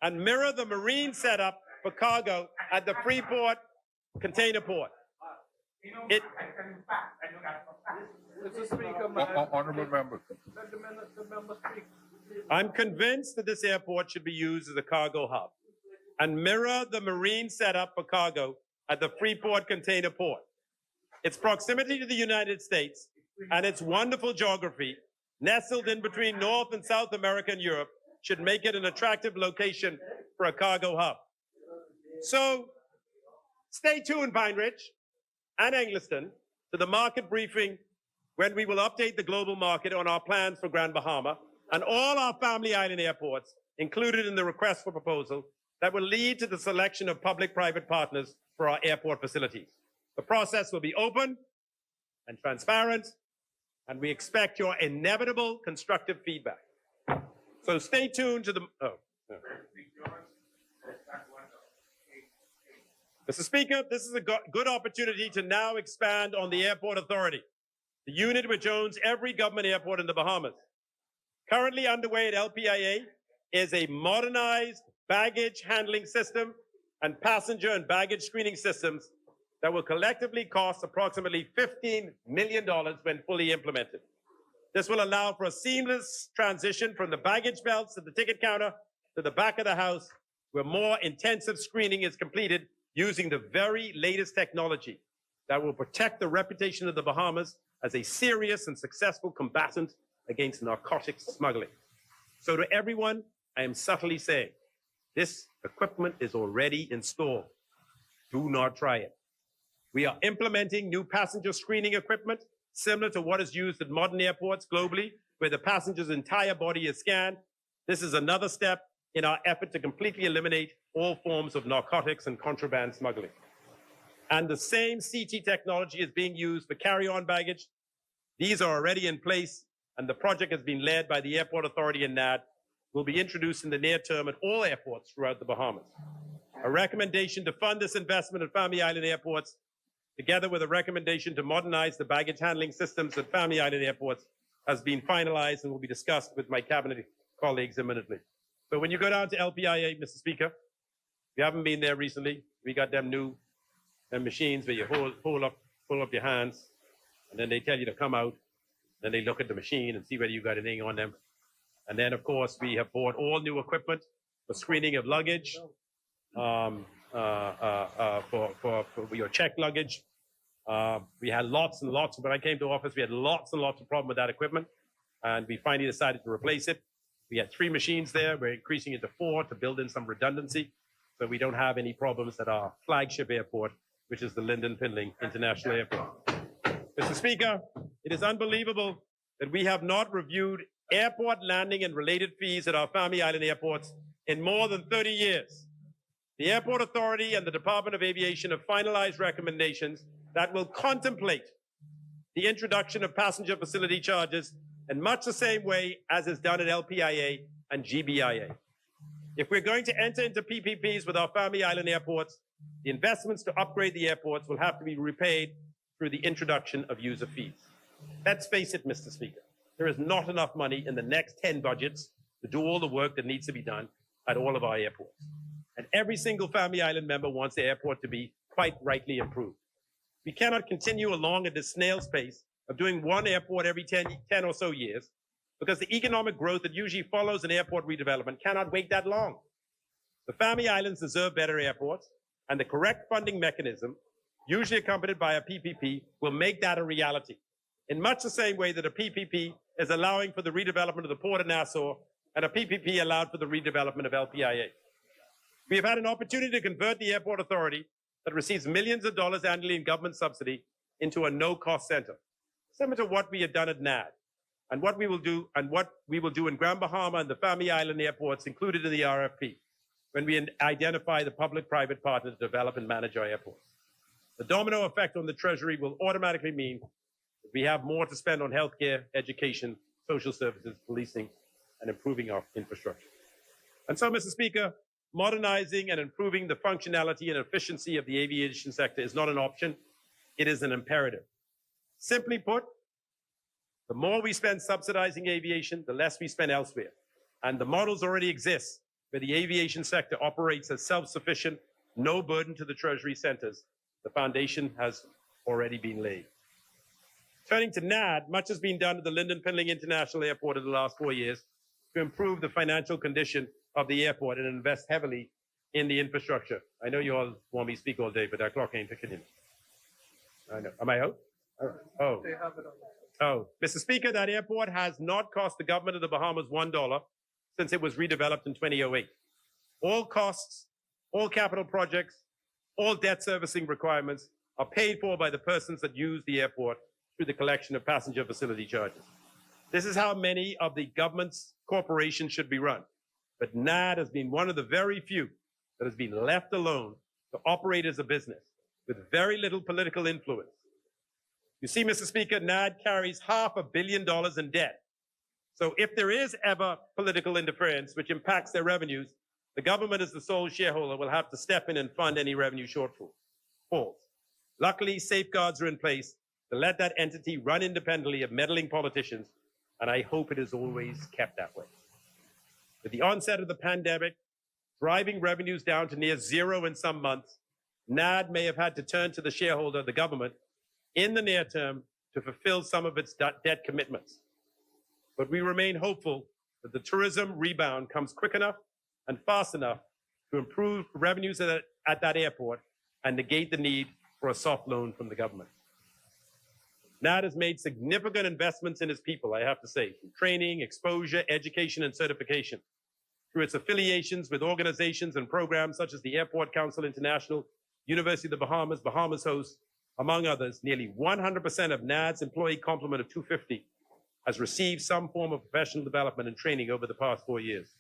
and mirror the marine setup for cargo at the Freeport container port. Honorable members. I'm convinced that this airport should be used as a cargo hub and mirror the marine setup for cargo at the Freeport container port. Its proximity to the United States and its wonderful geography, nestled in between North and South America and Europe, should make it an attractive location for a cargo hub. So stay tuned, Pine Ridge and Engliston, to the market briefing when we will update the global market on our plans for Grand Bahama and all our family island airports included in the request for proposal that will lead to the selection of public-private partners for our airport facilities. The process will be open and transparent, and we expect your inevitable constructive feedback. So stay tuned to the... Mr. Speaker, this is a good opportunity to now expand on the Airport Authority, the unit which owns every government airport in the Bahamas. Currently underway at LPIA is a modernized baggage handling system and passenger and baggage screening systems that will collectively cost approximately $15 million when fully implemented. This will allow for a seamless transition from the baggage belts at the ticket counter to the back of the house, where more intensive screening is completed using the very latest technology that will protect the reputation of the Bahamas as a serious and successful combatant against narcotics smuggling. So to everyone, I am subtly saying, this equipment is already installed. Do not try it. We are implementing new passenger screening equipment similar to what is used at modern airports globally, where the passenger's entire body is scanned. This is another step in our effort to completely eliminate all forms of narcotics and contraband smuggling. And the same CT technology is being used for carry-on baggage. These are already in place, and the project has been led by the Airport Authority and NAD, will be introduced in the near term at all airports throughout the Bahamas. A recommendation to fund this investment at Family Island airports, together with a recommendation to modernize the baggage handling systems at Family Island airports, has been finalized and will be discussed with my cabinet colleagues imminently. So when you go down to LPIA, Mr. Speaker, if you haven't been there recently, we got them new machines where you pull up your hands, and then they tell you to come out, then they look at the machine and see whether you got anything on them. And then, of course, we have bought all new equipment for screening of luggage, for your checked luggage. We had lots and lots, when I came to office, we had lots and lots of problems with that equipment, and we finally decided to replace it. We had 3 machines there. We're increasing it to 4 to build in some redundancy, so we don't have any problems at our flagship airport, which is the Lyndon Pinling International Airport. Mr. Speaker, it is unbelievable that we have not reviewed airport landing and related fees at our Family Island airports in more than 30 years. The Airport Authority and the Department of Aviation have finalized recommendations that will contemplate the introduction of passenger facility charges in much the same way as is done at LPIA and GBIA. If we're going to enter into PPPs with our Family Island airports, the investments to upgrade the airports will have to be repaid through the introduction of user fees. Let's face it, Mr. Speaker, there is not enough money in the next 10 budgets to do all the work that needs to be done at all of our airports. And every single Family Island member wants the airport to be quite rightly improved. We cannot continue along at this snail's pace of doing one airport every 10 or so years, because the economic growth that usually follows an airport redevelopment cannot wait that long. The Family Islands deserve better airports, and the correct funding mechanism, usually accompanied by a PPP, will make that a reality, in much the same way that a PPP is allowing for the redevelopment of the Port of Nassau and a PPP allowed for the redevelopment of LPIA. We have had an opportunity to convert the airport authority that receives millions of dollars annually in government subsidy into a no-cost center, similar to what we had done at NAD, and what we will do in Grand Bahama and the Family Island airports included in the RFP when we identify the public-private partner to develop and manage our airports. The domino effect on the Treasury will automatically mean that we have more to spend on healthcare, education, social services, policing, and improving our infrastructure. And so, Mr. Speaker, modernizing and improving the functionality and efficiency of the aviation sector is not an option, it is an imperative. Simply put, the more we spend subsidizing aviation, the less we spend elsewhere. And the models already exist where the aviation sector operates as self-sufficient, no burden to the Treasury centers. The foundation has already been laid. Turning to NAD, much has been done at the Lyndon Pinling International Airport in the last 4 years to improve the financial condition of the airport and invest heavily in the infrastructure. I know you all want me to speak all day, but that clock ain't ticking in. I know. Am I out? Oh. Oh, Mr. Speaker, that airport has not cost the government of the Bahamas $1 since it was redeveloped in 2008. All costs, all capital projects, all debt servicing requirements are paid for by the persons that use the airport through the collection of passenger facility charges. This is how many of the government's corporations should be run. But NAD has been one of the very few that has been left alone to operate as a business with very little political influence. You see, Mr. Speaker, NAD carries $500 million in debt. So if there is ever political interference which impacts their revenues, the government as the sole shareholder will have to step in and fund any revenue shortfalls. Luckily, safeguards are in place to let that entity run independently of meddling politicians, and I hope it is always kept that way. With the onset of the pandemic, driving revenues down to near zero in some months, NAD may have had to turn to the shareholder, the government, in the near term to fulfill some of its debt commitments. But we remain hopeful that the tourism rebound comes quick enough and fast enough to improve revenues at that airport and negate the need for a soft loan from the government. NAD has made significant investments in its people, I have to say, through training, exposure, education, and certification. Through its affiliations with organizations and programs such as the Airport Council International, University of the Bahamas, Bahamas Host, among others, nearly 100% of NAD's employee complement of 250 has received some form of professional development and training over the past 4 years.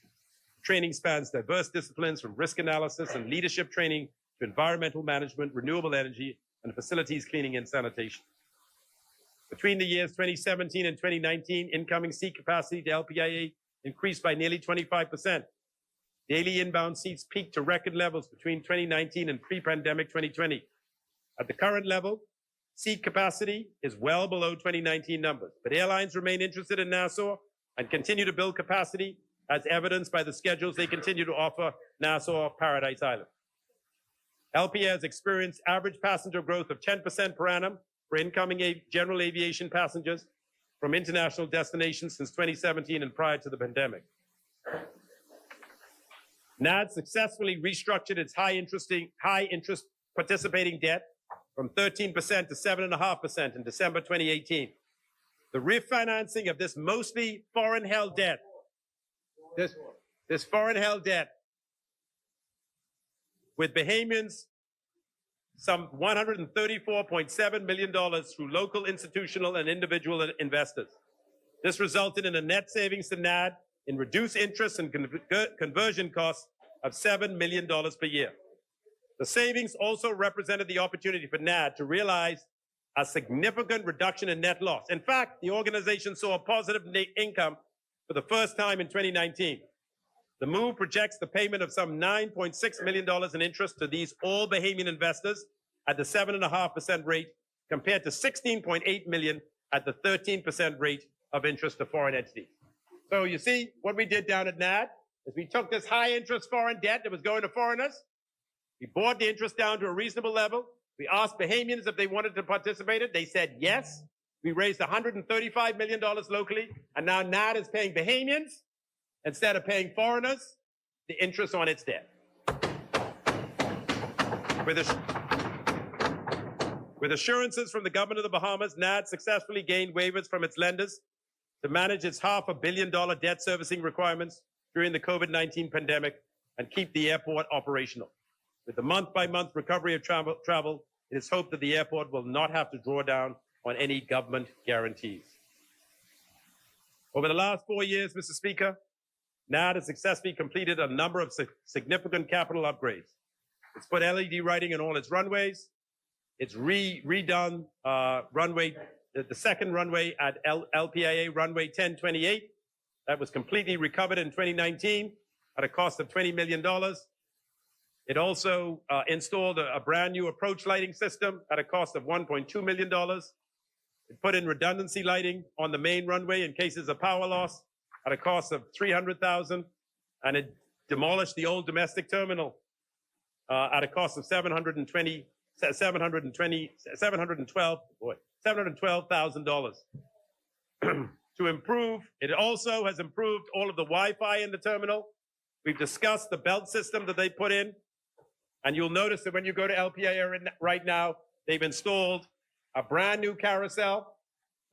Training spans diverse disciplines from risk analysis and leadership training to environmental management, renewable energy, and facilities cleaning and sanitation. Between the years 2017 and 2019, incoming seat capacity to LPIA increased by nearly 25%. Daily inbound seats peaked to record levels between 2019 and pre-pandemic 2020. At the current level, seat capacity is well below 2019 numbers, but airlines remain interested in Nassau and continue to build capacity as evidenced by the schedules they continue to offer Nassau Paradise Island. LPA has experienced average passenger growth of 10% per annum for incoming general aviation passengers from international destinations since 2017 and prior to the pandemic. NAD successfully restructured its high interest participating debt from 13% to 7.5% in December 2018. The refinancing of this mostly foreign-held debt, this foreign-held debt with Bahamians, some $134.7 million through local institutional and individual investors. This resulted in a net savings to NAD in reduced interest and conversion costs of $7 million per year. The savings also represented the opportunity for NAD to realize a significant reduction in net loss. In fact, the organization saw a positive income for the first time in 2019. The move projects the payment of some $9.6 million in interest to these all Bahamian investors at the 7.5% rate compared to $16.8 million at the 13% rate of interest to foreign entities. So you see, what we did down at NAD is we took this high interest foreign debt that was going to foreigners. We brought the interest down to a reasonable level. We asked Bahamians if they wanted to participate in it. They said yes. We raised $135 million locally, and now NAD is paying Bahamians, instead of paying foreigners, the interest on its debt. With assurances from the government of the Bahamas, NAD successfully gained waivers from its lenders to manage its $500 million debt servicing requirements during the COVID-19 pandemic and keep the airport operational. With the month-by-month recovery of travel, it is hoped that the airport will not have to draw down on any government guarantees. Over the last 4 years, Mr. Speaker, NAD has successfully completed a number of significant capital upgrades. It's put LED lighting in all its runways. It's redone the second runway at LPIA runway 1028. That was completely recovered in 2019 at a cost of $20 million. It also installed a brand new approach lighting system at a cost of $1.2 million. It put in redundancy lighting on the main runway in cases of power loss at a cost of $300,000, and it demolished the old domestic terminal at a cost of $712,000. To improve, it also has improved all of the Wi-Fi in the terminal. We've discussed the belt system that they put in, and you'll notice that when you go to LPA right now, they've installed a brand new carousel,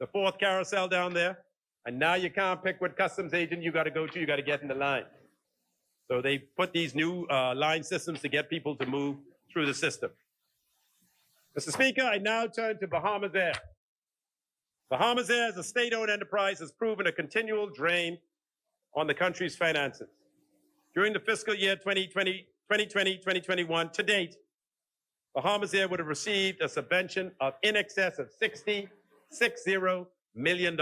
the fourth carousel down there, and now you can't pick what customs agent you got to go to. You got to get in the line. So they put these new line systems to get people to move through the system. Mr. Speaker, I now turn to Bahamas Air. Bahamas Air, as a state-owned enterprise, has proven a continual drain on the country's finances. During the fiscal year 2020-2021, to date, Bahamas Air would have received a subvention of in excess of $60 million.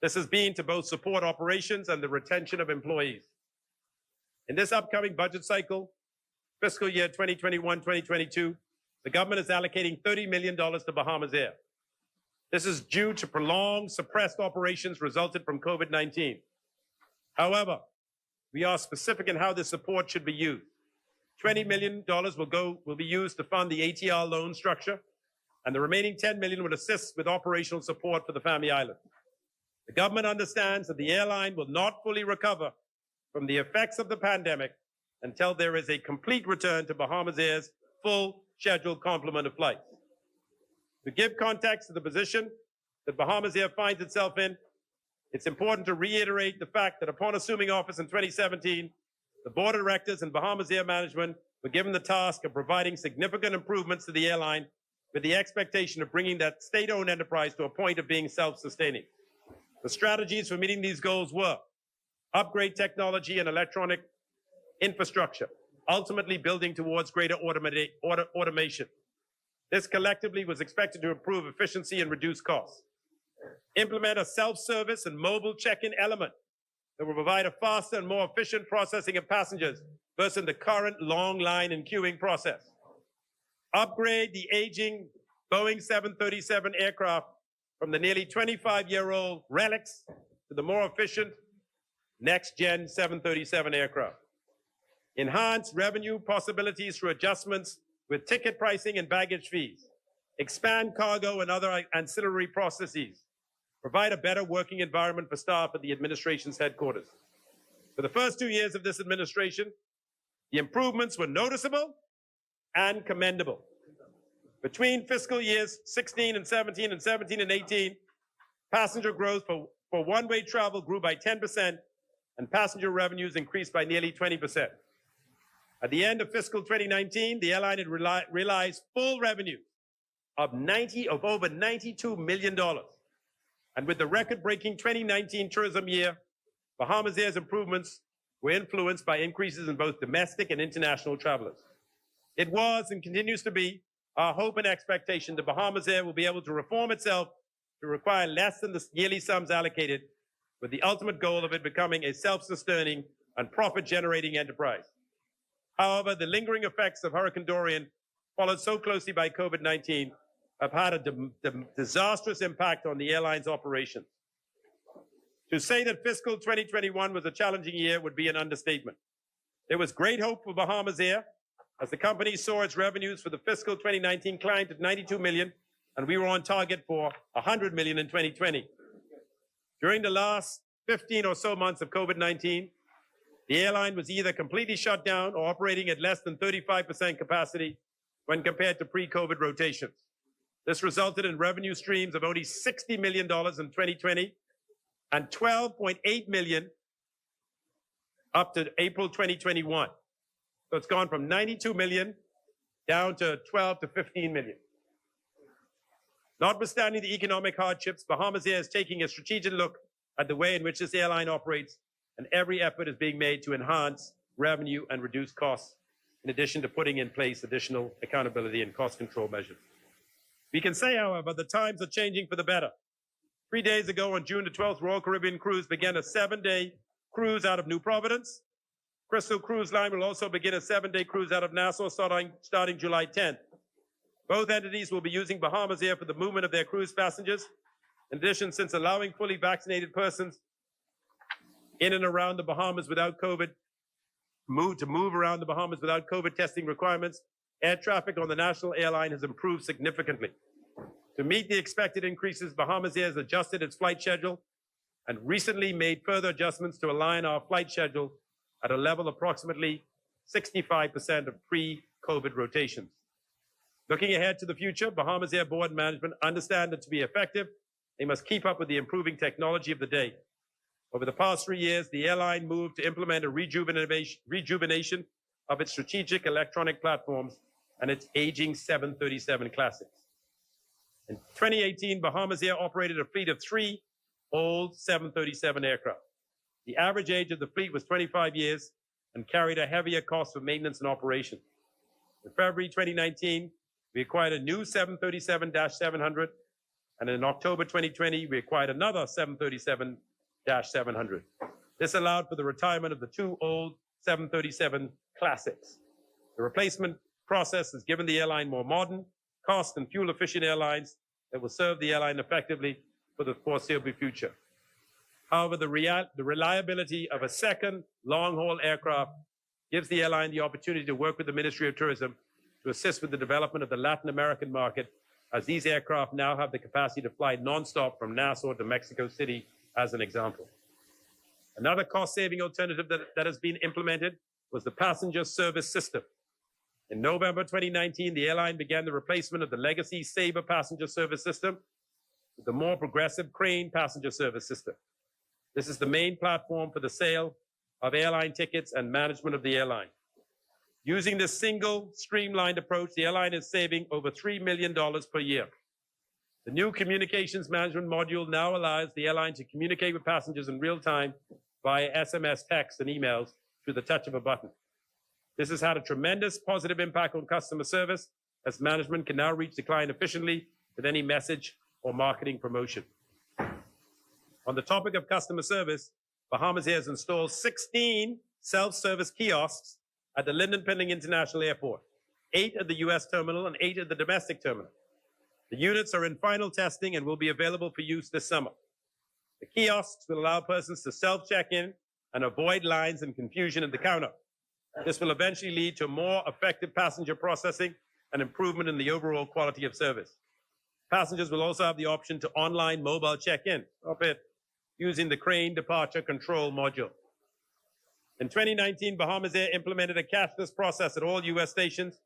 This has been to both support operations and the retention of employees. In this upcoming budget cycle, fiscal year 2021-2022, the government is allocating $30 million to Bahamas Air. This is due to prolonged suppressed operations resulted from COVID-19. However, we are specific in how this support should be used. $20 million will be used to fund the ATR loan structure, and the remaining $10 million will assist with operational support for the Family Island. The government understands that the airline will not fully recover from the effects of the pandemic until there is a complete return to Bahamas Air's full scheduled complement of flights. To give context to the position that Bahamas Air finds itself in, it's important to reiterate the fact that upon assuming office in 2017, the board of directors and Bahamas Air management were given the task of providing significant improvements to the airline with the expectation of bringing that state-owned enterprise to a point of being self-sustaining. The strategies for meeting these goals were upgrade technology and electronic infrastructure, ultimately building towards greater automation. This collectively was expected to improve efficiency and reduce costs. Implement a self-service and mobile check-in element that will provide a faster and more efficient processing of passengers versus the current long line and queuing process. Upgrade the aging Boeing 737 aircraft from the nearly 25-year-old relics to the more efficient next-gen 737 aircraft. Enhance revenue possibilities through adjustments with ticket pricing and baggage fees. Expand cargo and other ancillary processes. Provide a better working environment for staff at the administration's headquarters. For the first 2 years of this administration, the improvements were noticeable and commendable. Between fiscal years 16 and 17 and 17 and 18, passenger growth for one-way travel grew by 10% and passenger revenues increased by nearly 20%. At the end of fiscal 2019, the airline had realized full revenue of over $92 million. And with the record-breaking 2019 tourism year, Bahamas Air's improvements were influenced by increases in both domestic and international travelers. It was and continues to be our hope and expectation that Bahamas Air will be able to reform itself to require less than the yearly sums allocated, with the ultimate goal of it becoming a self-sustaining and profit-generating enterprise. However, the lingering effects of Hurricane Dorian, followed so closely by COVID-19, have had a disastrous impact on the airline's operations. To say that fiscal 2021 was a challenging year would be an understatement. There was great hope for Bahamas Air as the company saw its revenues for the fiscal 2019 climb to $92 million, and we were on target for $100 million in 2020. During the last 15 or so months of COVID-19, the airline was either completely shut down or operating at less than 35% capacity when compared to pre-COVID rotations. This resulted in revenue streams of only $60 million in 2020 and $12.8 million up to April 2021. So it's gone from 92 million down to 12 to 15 million. Notwithstanding the economic hardships, Bahamas Air is taking a strategic look at the way in which this airline operates, and every effort is being made to enhance revenue and reduce costs, in addition to putting in place additional accountability and cost control measures. We can say, however, the times are changing for the better. 3 days ago, on June the 12th, Royal Caribbean Cruise began a 7-day cruise out of New Providence. Crystal Cruise Line will also begin a 7-day cruise out of Nassau starting July 10th. Both entities will be using Bahamas Air for the movement of their cruise passengers. In addition, since allowing fully vaccinated persons in and around the Bahamas without COVID, move around the Bahamas without COVID testing requirements, air traffic on the national airline has improved significantly. To meet the expected increases, Bahamas Air has adjusted its flight schedule and recently made further adjustments to align our flight schedule at a level approximately 65% of pre-COVID rotations. Looking ahead to the future, Bahamas Air Board and management understand that to be effective, they must keep up with the improving technology of the day. Over the past 3 years, the airline moved to implement a rejuvenation of its strategic electronic platforms and its aging 737 classics. In 2018, Bahamas Air operated a fleet of 3 old 737 aircraft. The average age of the fleet was 25 years and carried a heavier cost for maintenance and operation. In February 2019, we acquired a new 737-700, and in October 2020, we acquired another 737-700. This allowed for the retirement of the 2 old 737 classics. The replacement process has given the airline more modern, cost and fuel-efficient airlines that will serve the airline effectively for the foreseeable future. However, the reliability of a second long-haul aircraft gives the airline the opportunity to work with the Ministry of Tourism to assist with the development of the Latin American market, as these aircraft now have the capacity to fly nonstop from Nassau to Mexico City, as an example. Another cost-saving alternative that has been implemented was the passenger service system. In November 2019, the airline began the replacement of the legacy Sabre passenger service system with the more progressive Crane passenger service system. This is the main platform for the sale of airline tickets and management of the airline. Using this single, streamlined approach, the airline is saving over $3 million per year. The new communications management module now allows the airline to communicate with passengers in real time via SMS, text, and emails through the touch of a button. This has had a tremendous positive impact on customer service, as management can now reach the client efficiently with any message or marketing promotion. On the topic of customer service, Bahamas Air has installed 16 self-service kiosks at the Lynden Pending International Airport, 8 at the U.S. terminal and 8 at the domestic terminal. The units are in final testing and will be available for use this summer. The kiosks will allow persons to self-check-in and avoid lines and confusion at the counter. This will eventually lead to more effective passenger processing and improvement in the overall quality of service. Passengers will also have the option to online mobile check-in, using the Crane Departure Control module. In 2019, Bahamas Air implemented a cashless process at all U.S. stations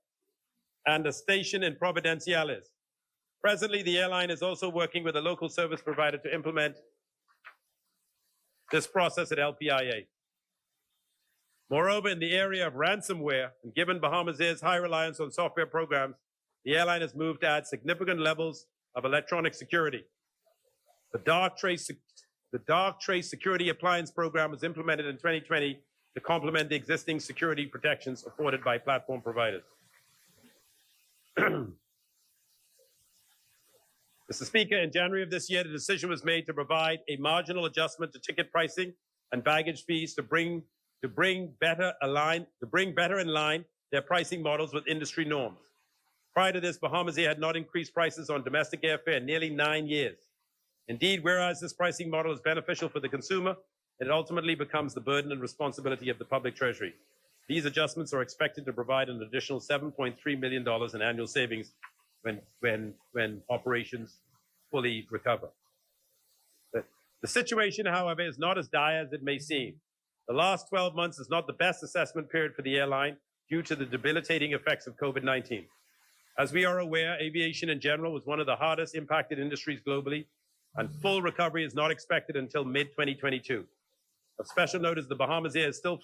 and a station in Providenciales. Presently, the airline is also working with a local service provider to implement this process at LPIA. Moreover, in the area of ransomware, and given Bahamas Air's high reliance on software programs, the airline has moved to add significant levels of electronic security. The Dark Trace Security Appliance Program was implemented in 2020 to complement the existing security protections afforded by platform providers. Mr. Speaker, in January of this year, the decision was made to provide a marginal adjustment to ticket pricing and baggage fees to bring better in line their pricing models with industry norms. Prior to this, Bahamas Air had not increased prices on domestic airfare in nearly 9 years. Indeed, whereas this pricing model is beneficial for the consumer, it ultimately becomes the burden and responsibility of the public treasury. These adjustments are expected to provide an additional $7.3 million in annual savings when operations fully recover. The situation, however, is not as dire as it may seem. The last 12 months is not the best assessment period for the airline due to the debilitating effects of COVID-19. As we are aware, aviation in general was one of the hardest impacted industries globally, and full recovery is not expected until mid-2022. Of special note is the Bahamas Air is still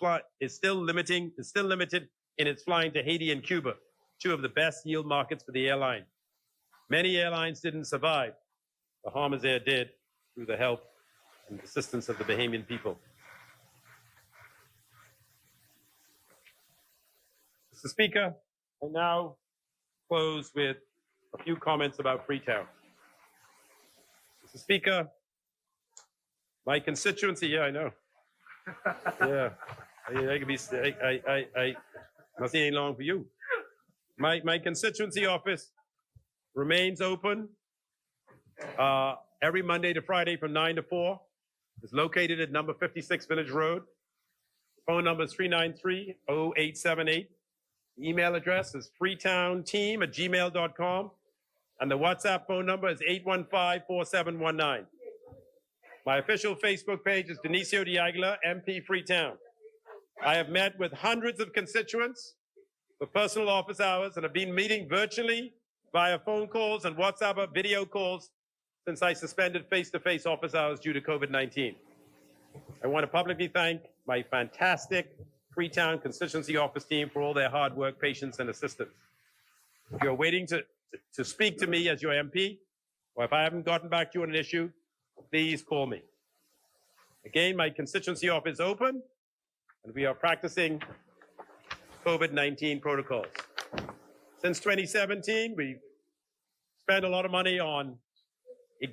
limited in its flying to Haiti and Cuba, two of the best yield markets for the airline. Many airlines didn't survive. Bahamas Air did through the help and assistance of the Bahamian people. Mr. Speaker, I now close with a few comments about Freetown. Mr. Speaker, my constituency, yeah, I know. Yeah, I could be, I must ain't long for you. My constituency office remains open every Monday to Friday from 9 to 4. It's located at number 56 Village Road. Phone number is 393-0878. Email address is freetownteam@gmail.com. And the WhatsApp phone number is 815-4719. My official Facebook page is Denicio de Aguilar, MP Freetown. I have met with hundreds of constituents for personal office hours and have been meeting virtually via phone calls and WhatsApp video calls since I suspended face-to-face office hours due to COVID-19. I want to publicly thank my fantastic Freetown constituency office team for all their hard work, patience, and assistance. If you're waiting to speak to me as your MP, or if I haven't gotten back to you on an issue, please call me. Again, my constituency office is open, and we are practicing COVID-19 protocols. Since 2017, we've spent a lot of money on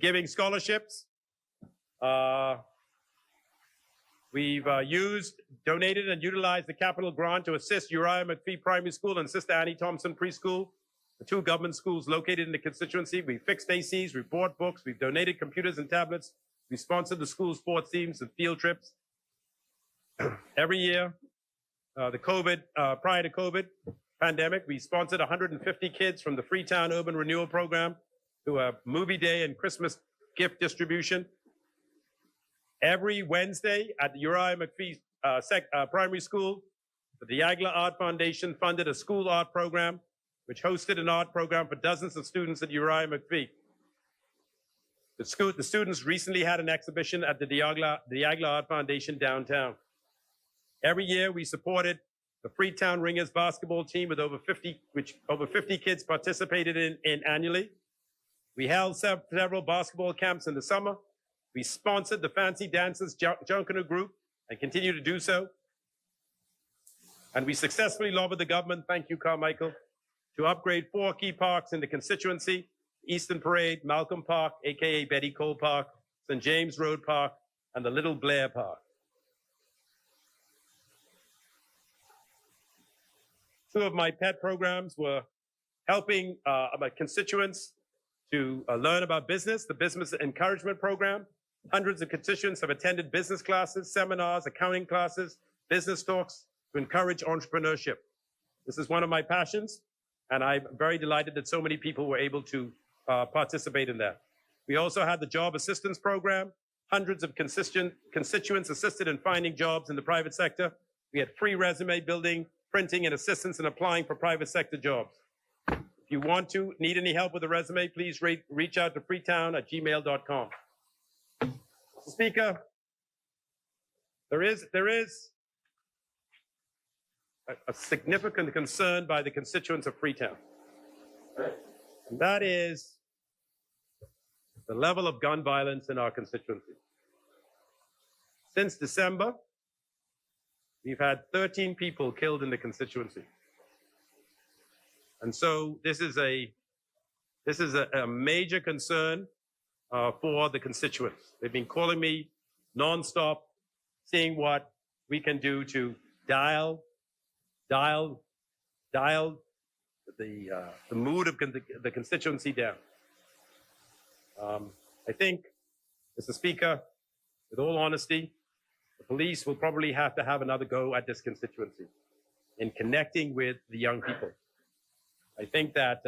giving scholarships. We've donated and utilized the capital grant to assist Uriah McPhee Primary School and Sister Annie Thompson Preschool, the two government schools located in the constituency. We fixed ACs, we bought books, we've donated computers and tablets, we sponsored the school sports teams and field trips. Every year, prior to COVID pandemic, we sponsored 150 kids from the Freetown Urban Renewal Program to a movie day and Christmas gift distribution. Every Wednesday at the Uriah McPhee Primary School, the Aguilar Art Foundation funded a school art program, which hosted an art program for dozens of students at Uriah McPhee. The students recently had an exhibition at the Aguilar Art Foundation downtown. Every year we supported the Freetown Ringers basketball team with over 50 kids participated in annually. We held several basketball camps in the summer. We sponsored the Fancy Dancers Junkanoo group and continue to do so. And we successfully lobbied the government, thank you, Carmichael, to upgrade 4 key parks in the constituency: Eastern Parade, Malcolm Park, AKA Betty Cole Park, St. James Road Park, and the Little Blair Park. Two of my pet programs were helping my constituents to learn about business, the Business Encouragement Program. Hundreds of constituents have attended business classes, seminars, accounting classes, business talks to encourage entrepreneurship. This is one of my passions, and I'm very delighted that so many people were able to participate in that. We also had the Job Assistance Program. Hundreds of constituents assisted in finding jobs in the private sector. We had free resume building, printing, and assistance in applying for private sector jobs. If you need any help with a resume, please reach out to freetown@gmail.com. Mr. Speaker, there is a significant concern by the constituents of Freetown. And that is the level of gun violence in our constituency. Since December, we've had 13 people killed in the constituency. And so this is a major concern for the constituents. They've been calling me nonstop, seeing what we can do to dial the mood of the constituency down. I think, Mr. Speaker, with all honesty, the police will probably have to have another go at this constituency in connecting with the young people. I think that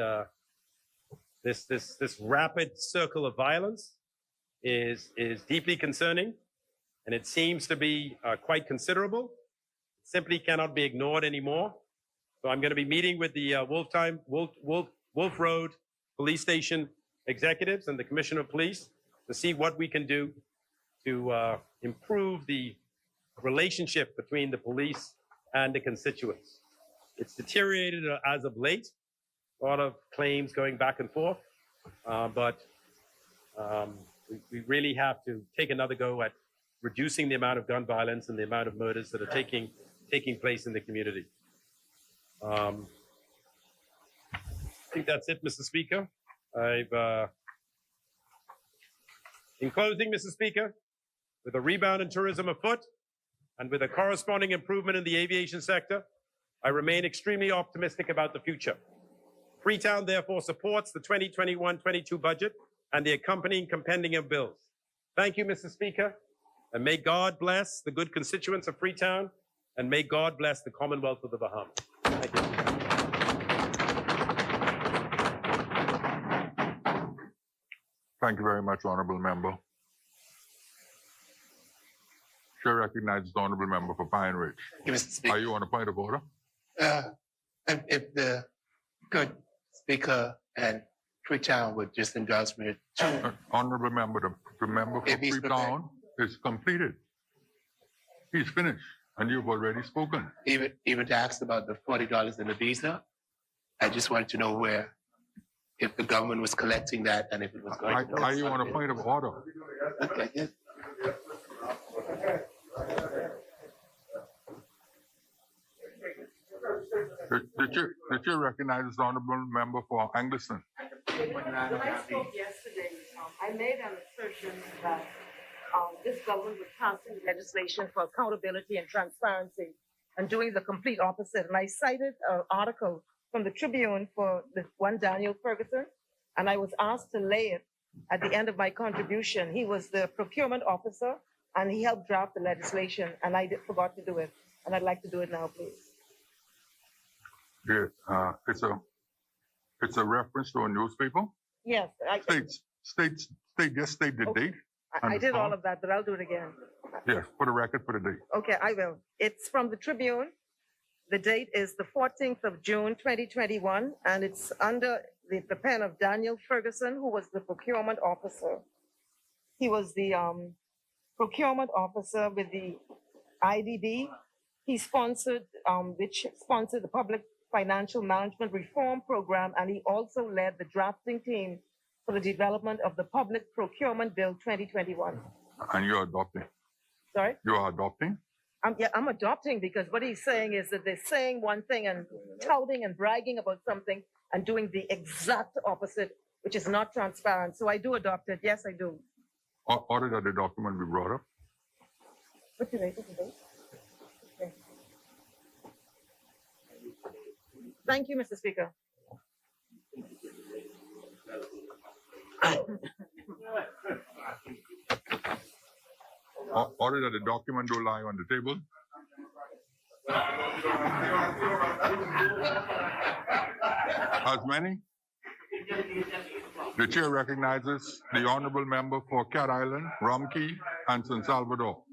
this rapid circle of violence is deeply concerning, and it seems to be quite considerable. It simply cannot be ignored anymore. So I'm going to be meeting with the Wolf Road Police Station executives and the Commissioner of Police to see what we can do to improve the relationship between the police and the constituents. It's deteriorated as of late, a lot of claims going back and forth, but we really have to take another go at reducing the amount of gun violence and the amount of murders that are taking place in the community. I think that's it, Mr. Speaker. In closing, Mr. Speaker, with a rebound in tourism afoot and with a corresponding improvement in the aviation sector, I remain extremely optimistic about the future. Freetown therefore supports the 2021-22 budget and the accompanying compendium bills. Thank you, Mr. Speaker, and may God bless the good constituents of Freetown, and may God bless the Commonwealth of the Bahamas. Thank you. Thank you very much, Honorable Member. Chair recognizes the Honorable Member for Pine Ridge. Thank you, Mr. Speaker. Are you on a point of order? If the good Speaker and Freetown would just indulge me to Honorable Member, the member for If he's Freetown is completed. He's finished, and you've already spoken. even to ask about the $40 in the visa. I just wanted to know where, if the government was collecting that and if it was going to. Are you on a point of order? Okay, yes. The chair recognizes the Honorable Member for Angleston. When I spoke yesterday, I made an assertion that this government was passing legislation for accountability and transparency and doing the complete opposite. And I cited an article from the Tribune for the one Daniel Ferguson, and I was asked to lay it at the end of my contribution. He was the procurement officer, and he helped draft the legislation, and I forgot to do it. And I'd like to do it now, please. Yes, it's a reference to a newspaper. Yes, State the Okay. date. I did all of that, but I'll do it again. Yes, for the record, for the date. Okay, I will. It's from the Tribune. The date is the 14th of June, 2021, and it's under the pen of Daniel Ferguson, who was the procurement officer. He was the procurement officer with the IDB. He sponsored, which sponsored the Public Financial Management Reform Program, and he also led the drafting team for the development of the Public Procurement Bill 2021. And you're adopting. Sorry? You are adopting? I'm adopting, because what he's saying is that they're saying one thing and touting and bragging about something and doing the exact opposite, which is not transparent. So I do adopt it. Yes, I do. Order that the document be brought up. What's the date? What's the date? Okay. Thank you, Mr. Speaker. Order that the document do lie on the table. As many? The chair recognizes the Honorable Member for Cat Island, Rumkey, and San Salvador.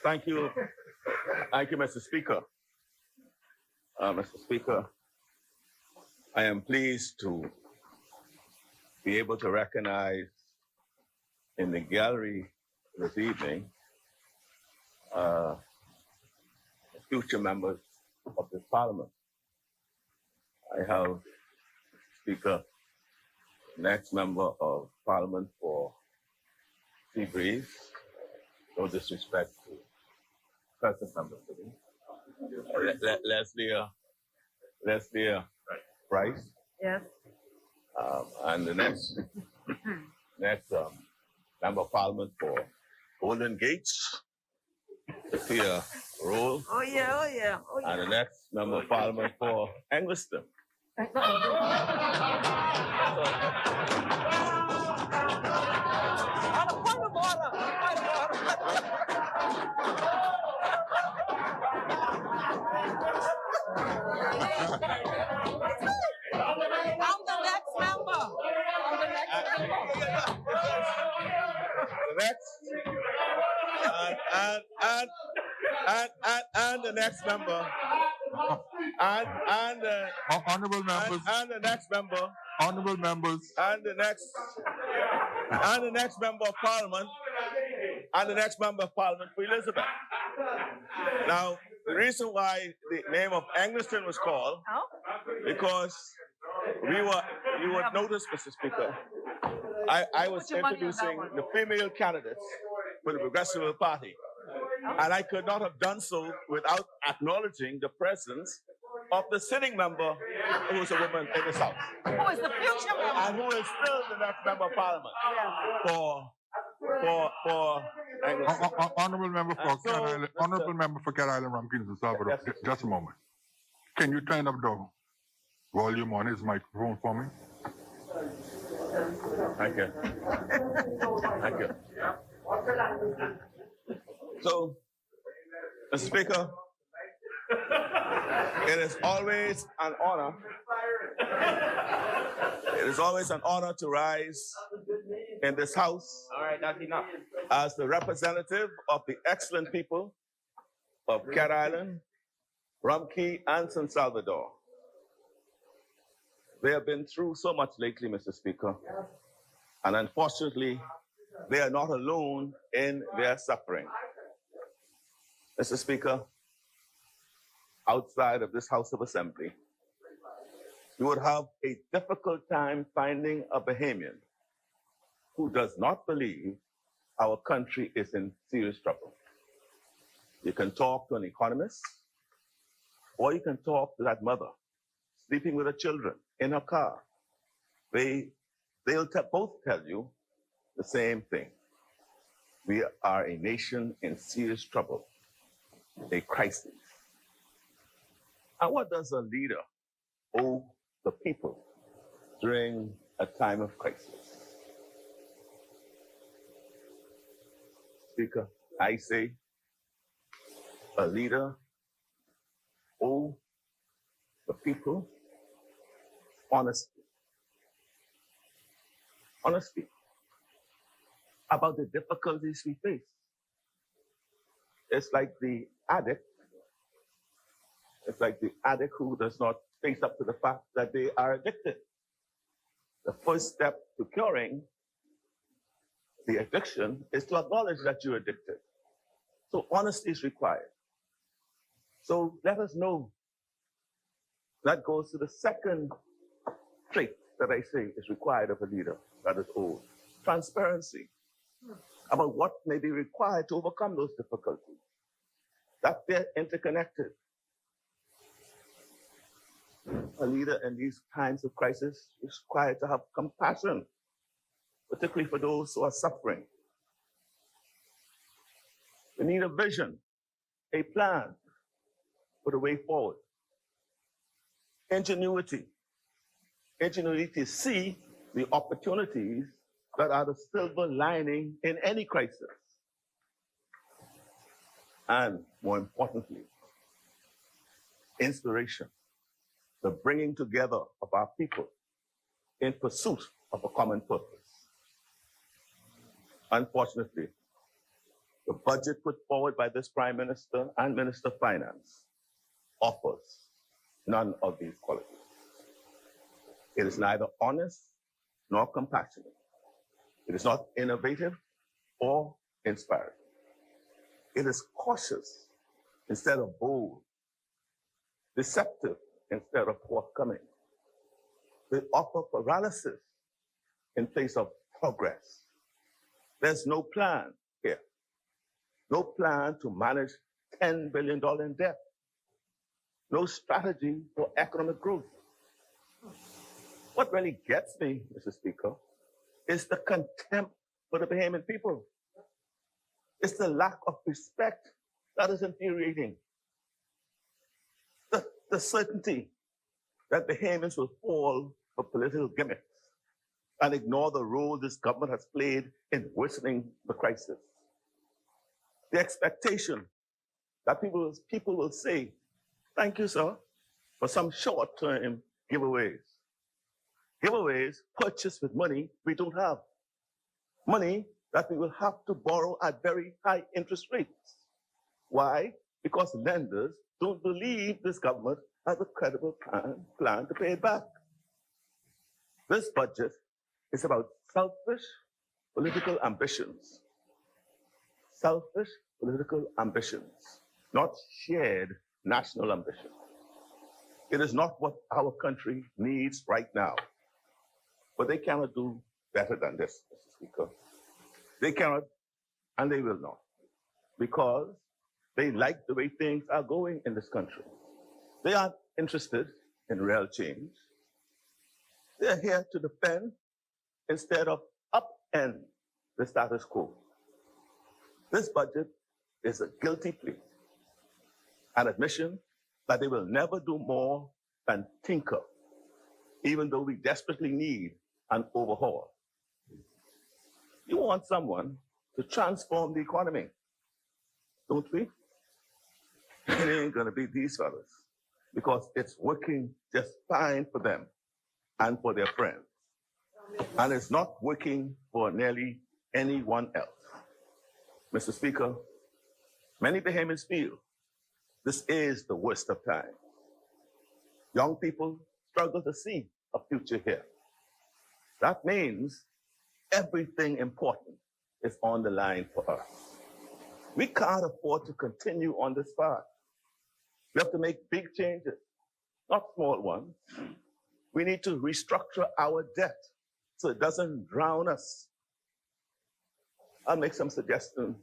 Thank you. Thank you, Mr. Speaker. Mr. Speaker, I am pleased to be able to recognize in the gallery this evening future members of this Parliament. I have Speaker, next Member of Parliament for Seabreeze, no disrespect to present members today. Leslie Price. Yes. And the next Member of Parliament for Golden Gates, Sophia Roll. Oh, yeah, oh, yeah, oh, yeah. And the next Member of Parliament for Angleston. On a point of order, point of order. I'm the next member. I'm the next member. The next and the next member and Honorable members, and the next member honorable members, and the next member of Parliament and the next member of parliament for Elizabeth. Now, the reason why the name of Angliston was called, because you would notice, Mr. Speaker, I was introducing the female candidates for the Progressive Party. And I could not have done so without acknowledging the presence of the sitting member who is a woman in this house. Who is the future member? And who is still the next member of parliament for Angliston. Honorable member for So, Cat Island, honorable member for Cat Island, Ramkins and Salvador. Yes. Just a moment. Can you turn up the volume on his microphone for me? Thank you. Thank you. So, Mr. Speaker, it is always an honor. It is always an honor to rise in this house. All right, that's enough. As the representative of the excellent people of Cat Island, Rumkey, and San Salvador. They have been through so much lately, Mr. Speaker, and unfortunately, they are not alone in their suffering. Mr. Speaker, outside of this House of Assembly, you would have a difficult time finding a Bahamian who does not believe our country is in serious trouble. You can talk to an economist, or you can talk to that mother sleeping with her children in her car. They'll both tell you the same thing. We are a nation in serious trouble, a crisis. And what does a leader owe the people during a time of crisis? Speaker, I say a leader owe the people honesty. Honesty about the difficulties we face. It's like the addict who does not face up to the fact that they are addicted. The first step to curing the addiction is to acknowledge that you're addicted. So honesty is required. So let us know. That goes to the second trait that I say is required of a leader that is old. Transparency about what may be required to overcome those difficulties. That they're interconnected. A leader in these times of crisis is required to have compassion, particularly for those who are suffering. We need a vision, a plan for the way forward. Ingenuity to see the opportunities that are the silver lining in any crisis. And more importantly, inspiration, the bringing together of our people in pursuit of a common purpose. Unfortunately, the budget put forward by this Prime Minister and Minister of Finance offers none of these qualities. It is neither honest nor compassionate. It is not innovative or inspiring. It is cautious instead of bold, deceptive instead of forthcoming. They offer paralysis in place of progress. There's no plan here. No plan to manage $10 billion in debt. No strategy for economic growth. What really gets me, Mr. Speaker, is the contempt for the Bahamian people. It's the lack of respect that is infuriating. The certainty that Bahamians will fall for political gimmicks and ignore the role this government has played in worsening the crisis. The expectation that people will say, thank you, sir, for some short-term giveaways. Giveaways purchased with money we don't have. Money that we will have to borrow at very high interest rates. Why? Because lenders don't believe this government has a credible plan to pay it back. This budget is about selfish political ambitions selfish political ambitions, not shared national ambition. It is not what our country needs right now. But they cannot do better than this, Mr. Speaker. They cannot, and they will not, because they like the way things are going in this country. They aren't interested in real change. They're here to defend instead of upend the status quo. This budget is a guilty plea, an admission that they will never do more than tinker, even though we desperately need an overhaul. You want someone to transform the economy, don't we? It ain't gonna be these fellas, because it's working just fine for them and for their friends. And it's not working for nearly anyone else. Mr. Speaker, many Bahamians feel this is the worst of times. Young people struggle to see a future here. That means everything important is on the line for us. We can't afford to continue on this path. We have to make big changes, not small ones. We need to restructure our debt so it doesn't drown us. I'll make some suggestions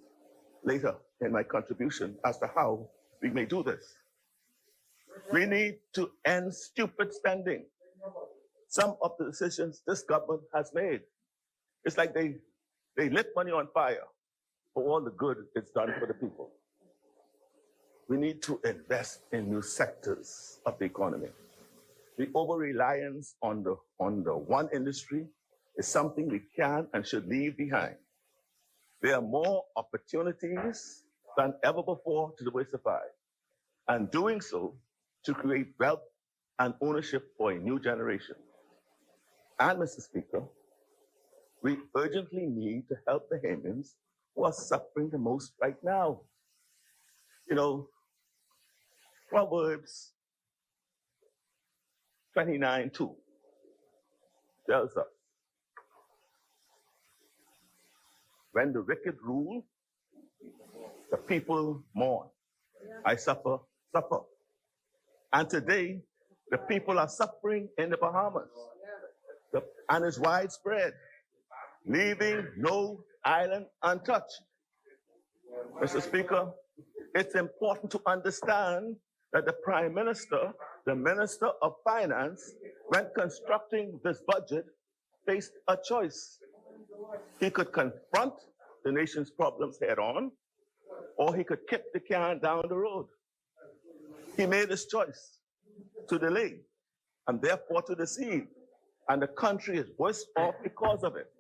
later in my contribution as to how we may do this. We need to end stupid spending. Some of the decisions this government has made, it's like they lit money on fire for all the good it's done for the people. We need to invest in new sectors of the economy. The over-reliance on the one industry is something we can and should leave behind. There are more opportunities than ever before to diversify, and doing so to create wealth and ownership for a new generation. And Mr. Speaker, we urgently need to help Bahamians who are suffering the most right now. You know, Proverbs 29:2 tells us, when the wicked rule, the people mourn. I suffer. And today, the people are suffering in the Bahamas. And it's widespread, leaving no island untouched. Mr. Speaker, it's important to understand that the Prime Minister, the Minister of Finance, when constructing this budget, faced a choice. He could confront the nation's problems head on, or he could kick the can down the road. He made his choice to delay and therefore to deceive, and the country is worse off because of it.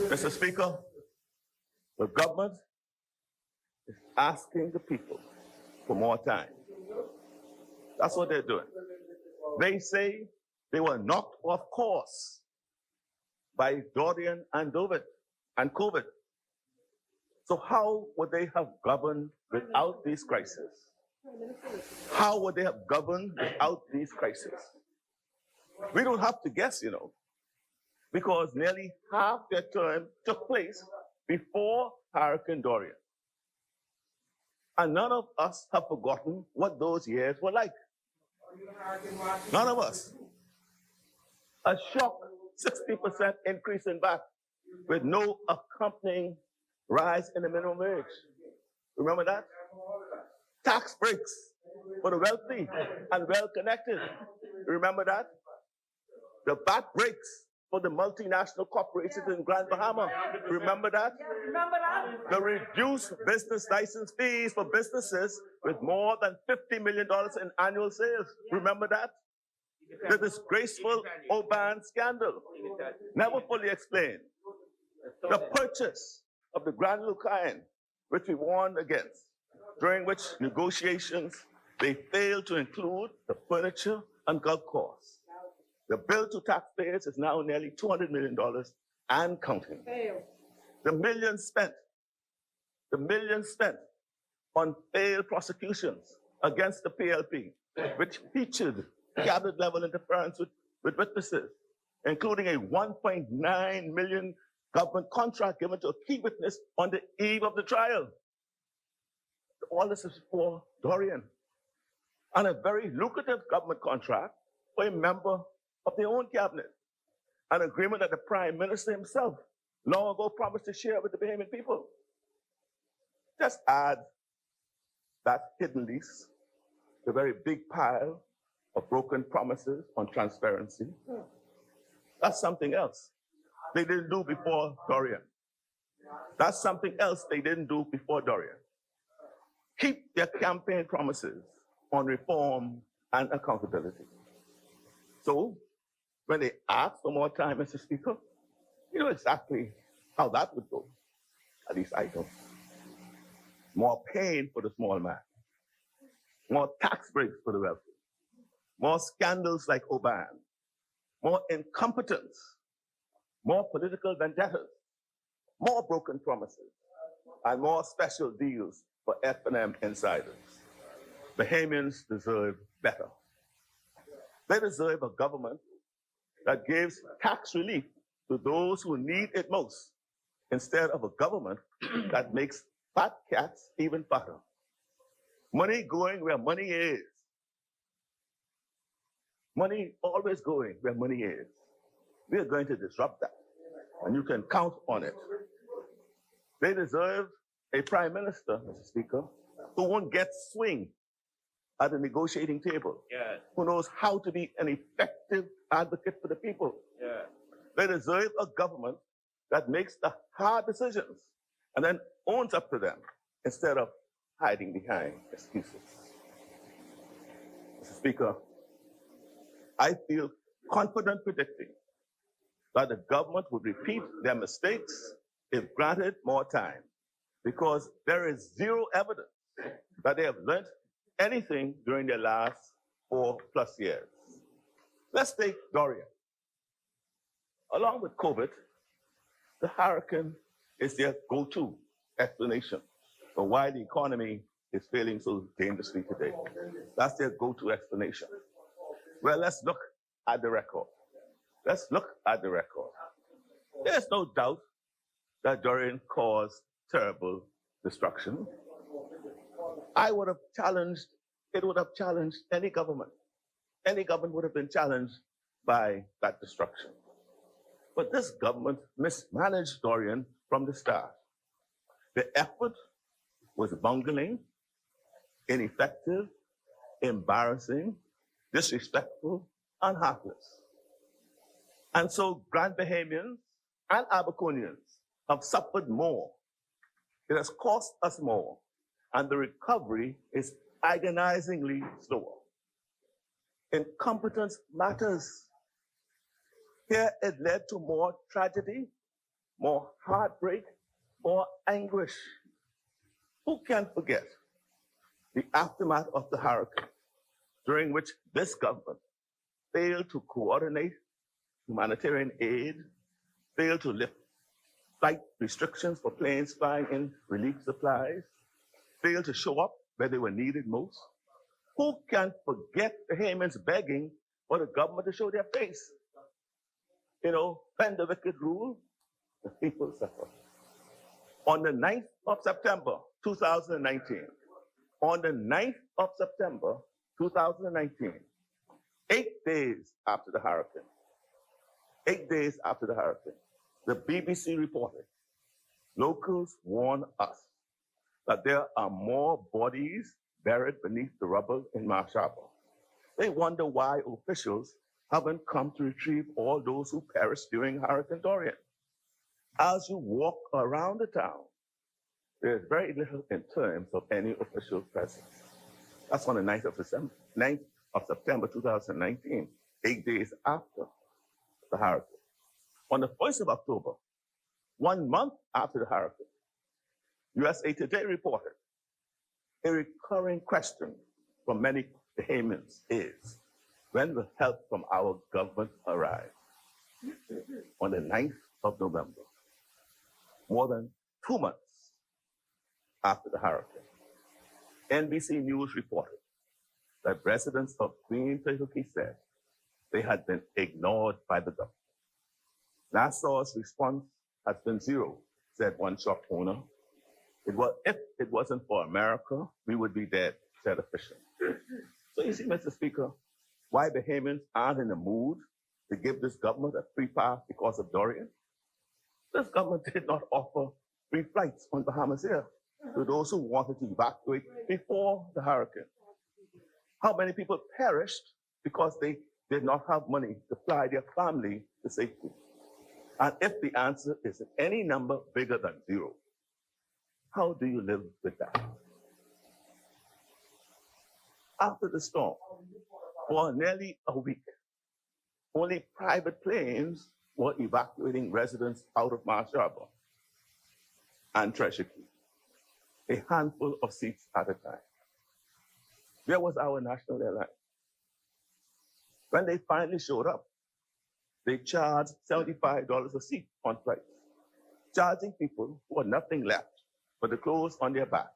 Mr. Speaker, the government is asking the people for more time. That's what they're doing. They say they were knocked off course by Dorian and COVID. So how would they have governed without these crises? How would they have governed without these crises? We don't have to guess, because nearly half their term took place before Hurricane Dorian. And none of us have forgotten what those years were like. None of us. A shock 60% increase in VAT with no accompanying rise in the minimum wage. Remember that? Tax breaks for the wealthy and well-connected. Remember that? The VAT breaks for the multinational corporations in Grand Bahama. Remember that? Remember that? The reduced business license fees for businesses with more than $50 million in annual sales. Remember that? The disgraceful Oban scandal, never fully explained. The purchase of the Grand Lucayan, which we warned against, during which negotiations they failed to include the furniture and golf course. The bill to taxpayers is now nearly $200 million and counting. The millions spent on failed prosecutions against the PLP, which featured cabinet level interference with witnesses, including a $1.9 million government contract given to a key witness on the eve of the trial. All this is for Dorian. And a very lucrative government contract for a member of their own cabinet. An agreement that the Prime Minister himself long ago promised to share with the Bahamian people. Just add that hidden lease, the very big pile of broken promises on transparency. That's something else they didn't do before Dorian. That's something else they didn't do before Dorian. Keep their campaign promises on reform and accountability. So when they ask for more time, Mr. Speaker, you know exactly how that would go. At least I don't. More pain for the small man. More tax breaks for the wealthy. More scandals like Oban. More incompetence. More political vendettas. More broken promises. And more special deals for F&M insiders. Bahamians deserve better. They deserve a government that gives tax relief to those who need it most, instead of a government that makes fat cats even fatter. Money going where money is. Money always going where money is. We are going to disrupt that, and you can count on it. They deserve a prime minister, Mr. Speaker, who won't get swing at the negotiating table, who knows how to be an effective advocate for the people. They deserve a government that makes the hard decisions and then owns up to them instead of hiding behind excuses. Mr. Speaker, I feel confident predicting that the government would repeat their mistakes if granted more time, because there is zero evidence that they have learned anything during their last 4+ years. Let's take Dorian. Along with COVID, the hurricane is their go-to explanation for why the economy is failing so dangerously today. That's their go-to explanation. Well, let's look at the record. Let's look at the record. There's no doubt that Dorian caused terrible destruction. It would have challenged any government. Any government would have been challenged by that destruction. But this government mismanaged Dorian from the start. The effort was bungling, ineffective, embarrassing, disrespectful, and heartless. And so Grand Bahamians and Abaconians have suffered more. It has cost us more, and the recovery is agonizingly slower. Incompetence matters. Here it led to more tragedy, more heartbreak, more anguish. Who can forget the aftermath of the hurricane, during which this government failed to coordinate humanitarian aid, failed to lift flight restrictions for planes flying in relief supplies, failed to show up where they were needed most? Who can forget the Bahamians begging for the government to show their face? You know, when the wicked rule, the people suffer. On the 9th of September, 2019, on the 9th of September, 2019, 8 days after the hurricane, 8 days after the hurricane, the BBC reported, locals warn us that there are more bodies buried beneath the rubble in Marsh Harbor. They wonder why officials haven't come to retrieve all those who perished during Hurricane Dorian. As you walk around the town, there's very little in terms of any official presence. That's on the 9th of September 2019, 8 days after the hurricane. On the 1st of October, 1 month after the hurricane, USA Today reported a recurring question from many Bahamians is, when will help from our government arrive? On the 9th of November, more than 2 months after the hurricane, NBC News reported that residents of Queen Tahiti said they had been ignored by the government. NASA's response has been zero, said one shop owner. If it wasn't for America, we would be dead, said official. So you see, Mr. Speaker, why Bahamians aren't in the mood to give this government a free pass because of Dorian? This government did not offer free flights on Bahamas Air to those who wanted to evacuate before the hurricane. How many people perished because they did not have money to fly their family to safety? And if the answer is any number bigger than zero, how do you live with that? After the storm, for nearly a week, only private planes were evacuating residents out of Marsh Harbor and Treasure Key, a handful of seats at a time. Where was our national airline? When they finally showed up, they charged $75 a seat on flights, charging people who had nothing left but the clothes on their back.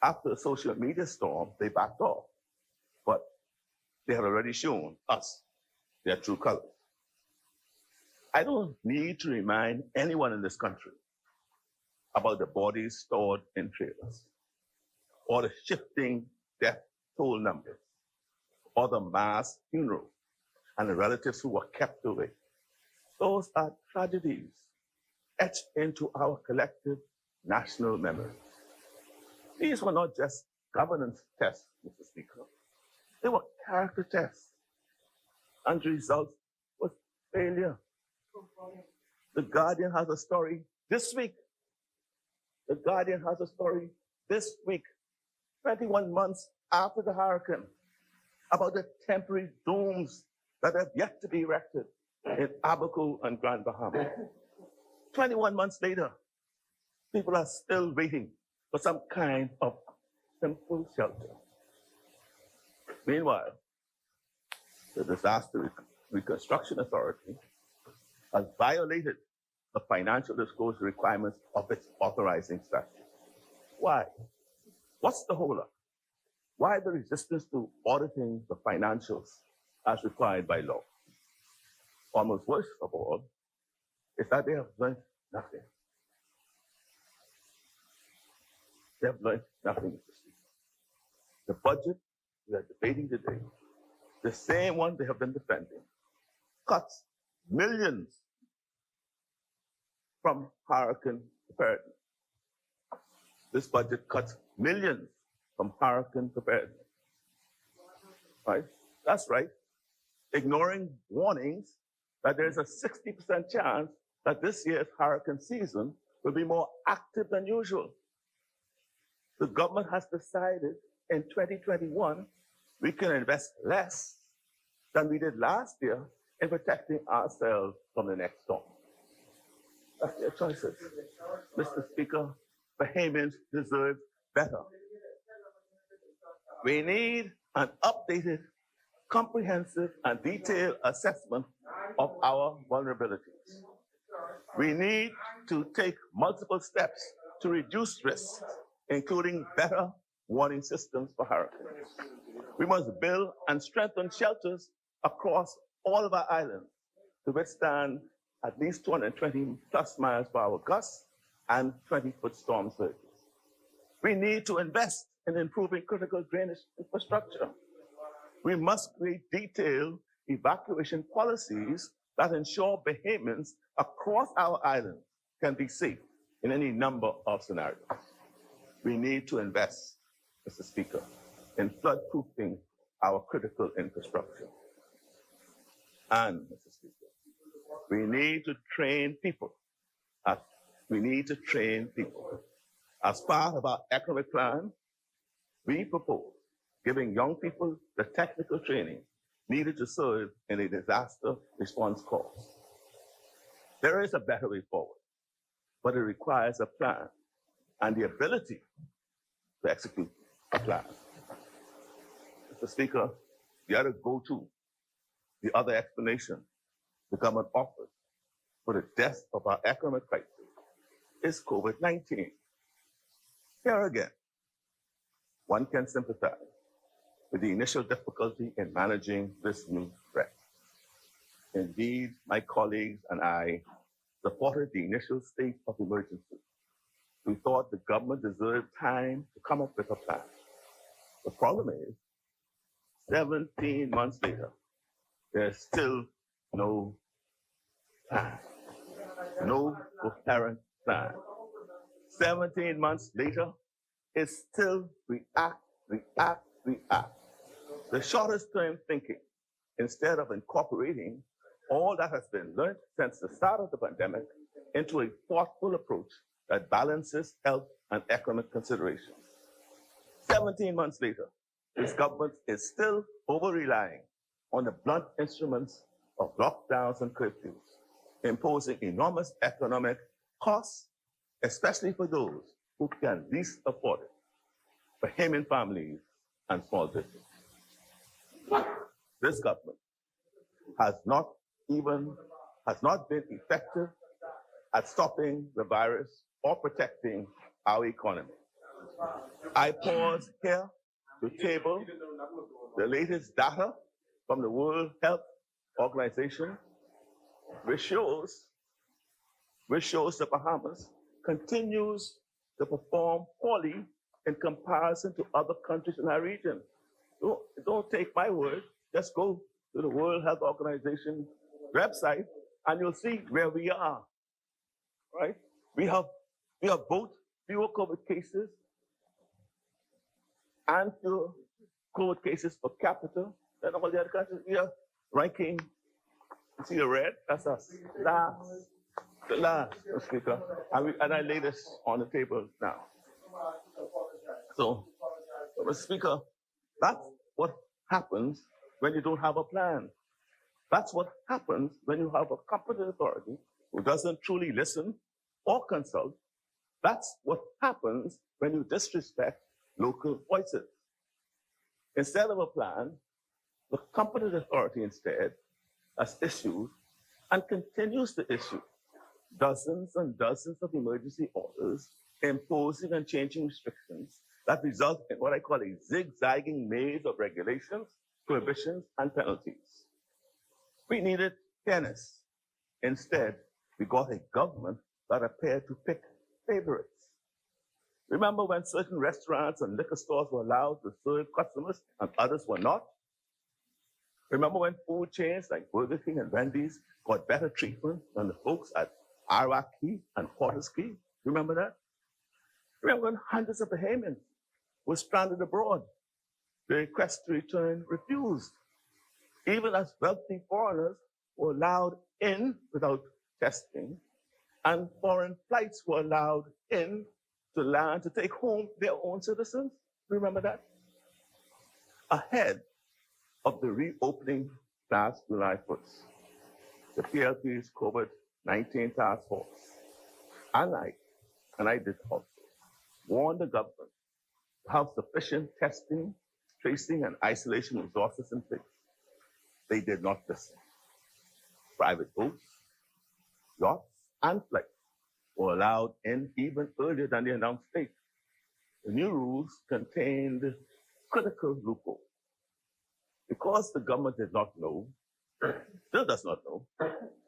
After the social media storm, they backed off, but they had already shown us their true colors. I don't need to remind anyone in this country about the bodies stored in trailers, or the shifting death toll numbers, or the mass funeral and the relatives who were kept away. Those are tragedies etched into our collective national memory. These were not just governance tests, Mr. Speaker. They were character tests, and the result was failure. The Guardian has a story this week. The Guardian has a story this week, 21 months after the hurricane, about the temporary domes that have yet to be erected in Abaco and Grand Bahama. 21 months later, people are still waiting for some kind of simple shelter. Meanwhile, the Disaster Reconstruction Authority has violated the financial disclosure requirements of its authorizing statute. Why? What's the holdup? Why the resistance to auditing the financials as required by law? Almost worst of all is that they have learned nothing. They have learned nothing. The budget we are debating today, the same one they have been defending, cuts millions from hurricane preparedness. This budget cuts millions from hurricane preparedness. Right? That's right. Ignoring warnings that there's a 60% chance that this year's hurricane season will be more active than usual. The government has decided in 2021 we can invest less than we did last year in protecting ourselves from the next storm. That's their choices. Mr. Speaker, Bahamians deserve better. We need an updated, comprehensive, and detailed assessment of our vulnerabilities. We need to take multiple steps to reduce risks, including better warning systems for hurricanes. We must build and strengthen shelters across all of our islands to withstand at least 220 plus miles per hour gusts and 20-foot storm surges. We need to invest in improving critical drainage infrastructure. We must create detailed evacuation policies that ensure Bahamians across our island can be safe in any number of scenarios. We need to invest, Mr. Speaker, in flood-proofing our critical infrastructure. And, Mr. Speaker, we need to train people. As part of our economic plan, we propose giving young people the technical training needed to serve in a disaster response course. There is a better way forward, but it requires a plan and the ability to execute a plan. Mr. Speaker, the other go-to, the other explanation the government offers for the death of our economic crisis is COVID-19. Here again, one can sympathize with the initial difficulty in managing this new threat. Indeed, my colleagues and I supported the initial state of emergency. We thought the government deserved time to come up with a plan. The problem is, 17 months later, there's still no plan, no coherent plan. 17 months later, it's still react. The shortest term thinking, instead of incorporating all that has been learned since the start of the pandemic into a thoughtful approach that balances health and economic considerations. 17 months later, this government is still over-relying on the blunt instruments of lockdowns and curfews, imposing enormous economic costs, especially for those who can least afford it, for Haman families and small businesses. This government has not been effective at stopping the virus or protecting our economy. I pause here to table the latest data from the World Health Organization, which shows the Bahamas continues to perform poorly in comparison to other countries in our region. Don't take my word, just go to the World Health Organization website and you'll see where we are, right? We have both fewer COVID cases and fewer COVID cases per capita than all the other countries. We are ranking, you see the red? That's us, the last, Mr. Speaker. And I lay this on the table now. So, Mr. Speaker, that's what happens when you don't have a plan. That's what happens when you have a competent authority who doesn't truly listen or consult. That's what happens when you disrespect local voices. Instead of a plan, the competent authority instead has issued and continues to issue dozens and dozens of emergency orders imposing and changing restrictions that result in what I call a zigzagging maze of regulations, prohibitions, and penalties. We needed fairness. Instead, we got a government that appeared to pick favorites. Remember when certain restaurants and liquor stores were allowed to serve customers and others were not? Remember when food chains like Burger King and Wendy's got better treatment than the folks at Iraqi and Fortescue? Remember that? Remember when hundreds of Bahamians were stranded abroad? The request to return refused, even as wealthy foreigners were allowed in without testing, and foreign flights were allowed in to land to take home their own citizens. Remember that? Ahead of the reopening last July 1st, the PLP's COVID-19 task force, and I did also, warned the government to have sufficient testing, tracing, and isolation resources in place. They did not listen. Private boats, yachts, and flights were allowed in even earlier than the announced date. The new rules contained critical loopholes. Because the government did not know, still does not know,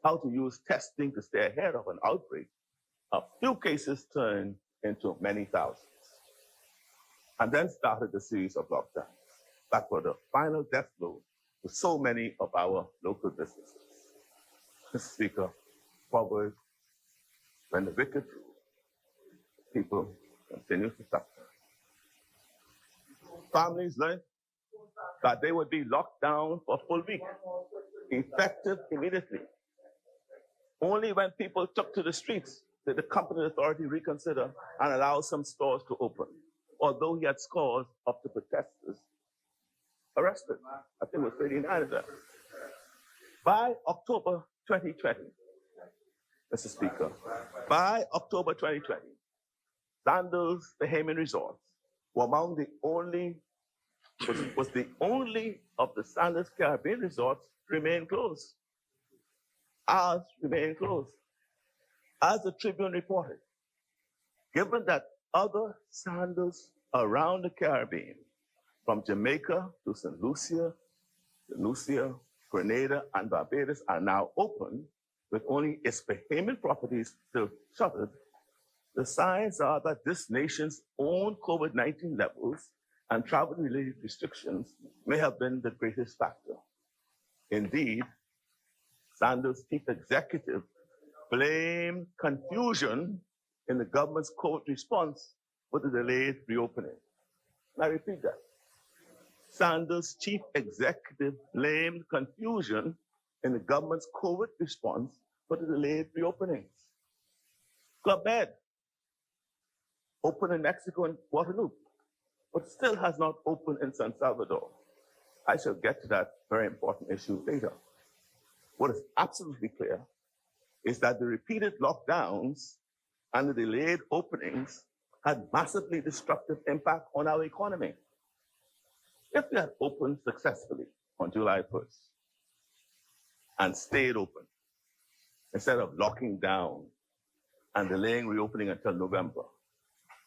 how to use testing to stay ahead of an outbreak, a few cases turned into many thousands. And then started a series of lockdowns that were the final death blow to so many of our local businesses. Mr. Speaker, forward, when the wicked rule, people continue to suffer. Families learned that they would be locked down for a full week, effective immediately. Only when people took to the streets did the competent authority reconsider and allow some stores to open, although he had scores of the protesters arrested. I think it was 39 of them. By October 2020, Mr. Speaker, by October 2020, Sandals, the Haman Resorts, were among the only, was the only of the Sandals Caribbean resorts to remain closed. Ours remained closed. As the Tribune reported, given that other Sandals around the Caribbean, from Jamaica to St. Lucia, Grenada, and Barbados are now open, with only its Bahamian properties still shuttered, the signs are that this nation's own COVID-19 levels and travel-related restrictions may have been the greatest factor. Indeed, Sanders' chief executive blamed confusion in the government's COVID response for the delayed reopening. And I repeat that. Sanders' chief executive blamed confusion in the government's COVID response for the delayed reopenings. Club Med opened in Mexico and Guadeloupe, but still has not opened in San Salvador. I shall get to that very important issue later. What is absolutely clear is that the repeated lockdowns and the delayed openings had massively destructive impact on our economy. If we had opened successfully on July 1st and stayed open instead of locking down and delaying reopening until November,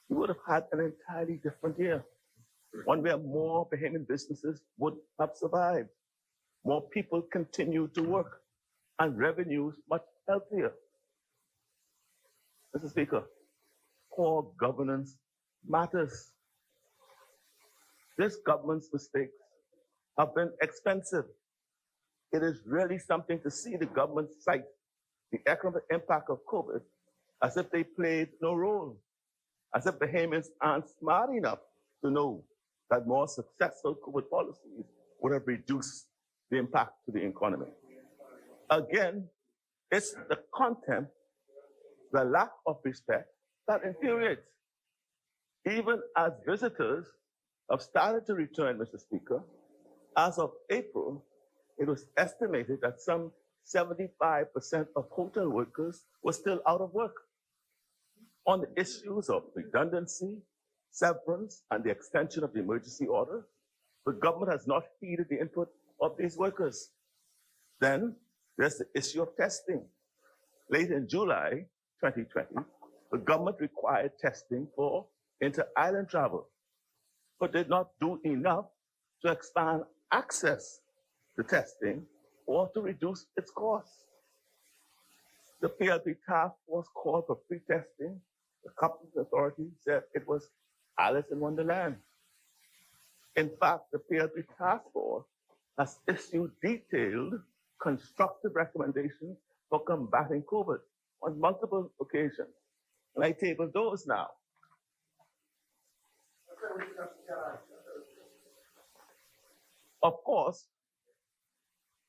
we would have had an entirely different year, one where more Bahamian businesses would have survived, more people continued to work, and revenues much healthier. Mr. Speaker, poor governance matters. This government's mistakes have been expensive. It is really something to see the government cite the economic impact of COVID as if they played no role, as if Bahamians aren't smart enough to know that more successful COVID policies would have reduced the impact to the economy. Again, it's the contempt, the lack of respect that infuriates. Even as visitors have started to return, Mr. Speaker, as of April, it was estimated that some 75% of hotel workers were still out of work. On the issues of redundancy, severance, and the extension of the emergency order, the government has not heeded the input of these workers. Then there's the issue of testing. Late in July 2020, the government required testing for inter-island travel, but did not do enough to expand access to testing or to reduce its costs. The PLP task force called for free testing. The Customs Authority said it was Alice in Wonderland. In fact, the PLP task force has issued detailed, constructive recommendations for combating COVID on multiple occasions. And I table those now. Of course,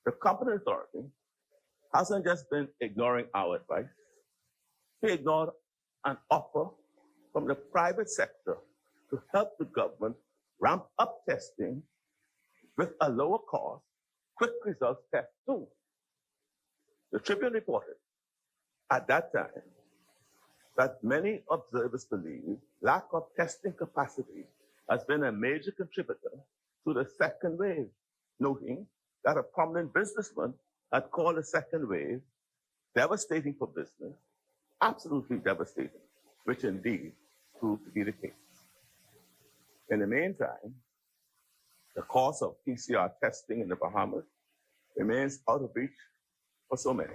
the Company Authority hasn't just been ignoring our advice. They ignored an offer from the private sector to help the government ramp up testing with a lower cost, quick results test too. The Tribune reported at that time that many observers believe lack of testing capacity has been a major contributor to the second wave, noting that a prominent businessman had called the second wave devastating for business, absolutely devastating, which indeed proved to be the case. In the meantime, the cost of PCR testing in the Bahamas remains out of reach for so many,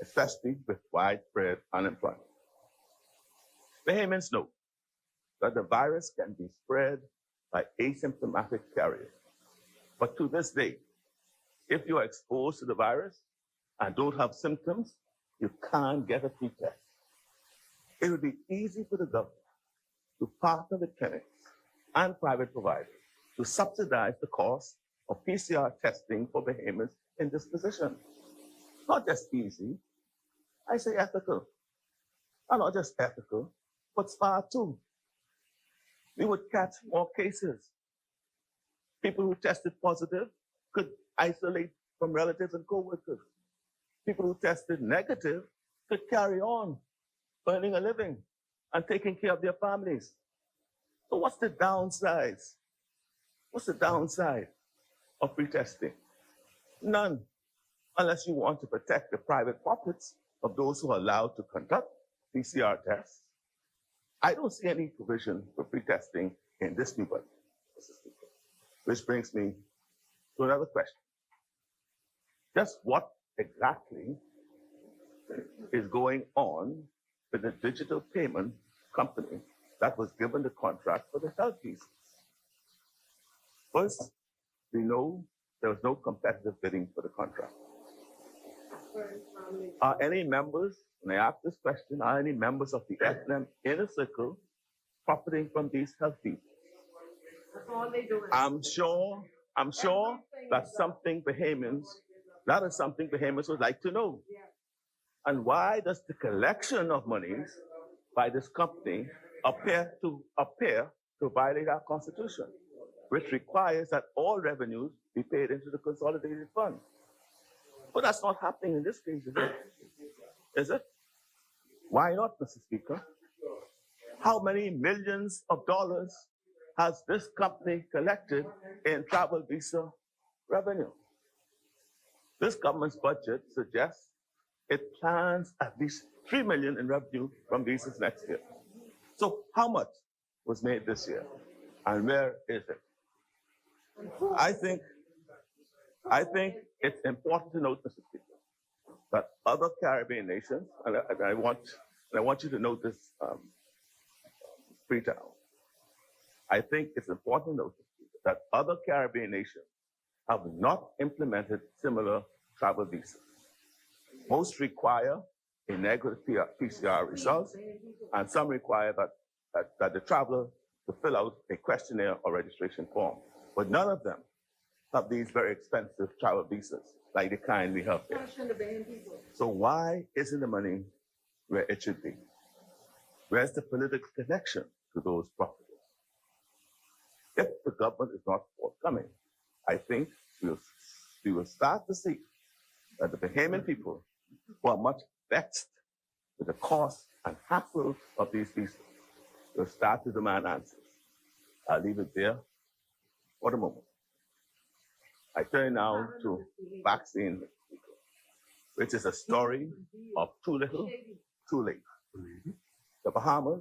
especially with widespread unemployment. Bahamians know that the virus can be spread by asymptomatic carriers. But to this day, if you are exposed to the virus and don't have symptoms, you can't get a free test. It would be easy for the government to partner with clinics and private providers to subsidize the cost of PCR testing for Bahamians in this position. Not just easy, I say ethical. And not just ethical, but smart too. We would catch more cases. People who tested positive could isolate from relatives and co-workers. People who tested negative could carry on earning a living and taking care of their families. So what's the downside? What's the downside of free testing? None, unless you want to protect the private pockets of those who are allowed to conduct PCR tests. I don't see any provision for free testing in this new budget, Mr. Speaker. Which brings me to another question. Just what exactly is going on with the digital payment company that was given the contract for the health visas. First, we know there was no competitive bidding for the contract. Are any members, and I ask this question, are any members of the FNM inner circle profiting from these health visas? That's all they do. I'm sure that's something Bahamians, that is something Bahamians would like to know. And why does the collection of monies by this company appear to violate our constitution, which requires that all revenues be paid into the consolidated fund? But that's not happening in this case, is it? Is it? Why not, Mr. Speaker? How many millions of dollars has this company collected in travel visa revenue? This government's budget suggests it plans at least $3 million in revenue from visas next year. So how much was made this year? And where is it? I think it's important to note, Mr. Speaker, that other Caribbean nations, and I want you to note this, Freetown. I think it's important to note that other Caribbean nations have not implemented similar travel visas. Most require a negative PCR result, and some require that the traveler to fill out a questionnaire or registration form. But none of them have these very expensive travel visas like the kind we have here. So why isn't the money where it should be? Where's the political connection to those properties? If the government is not forthcoming, I think we will start to see that the Bahamian people who are much vexed with the cost and hassle of these visas will start to demand answers. I'll leave it there for the moment. I turn now to vaccine, which is a story of too little, too late. The Bahamas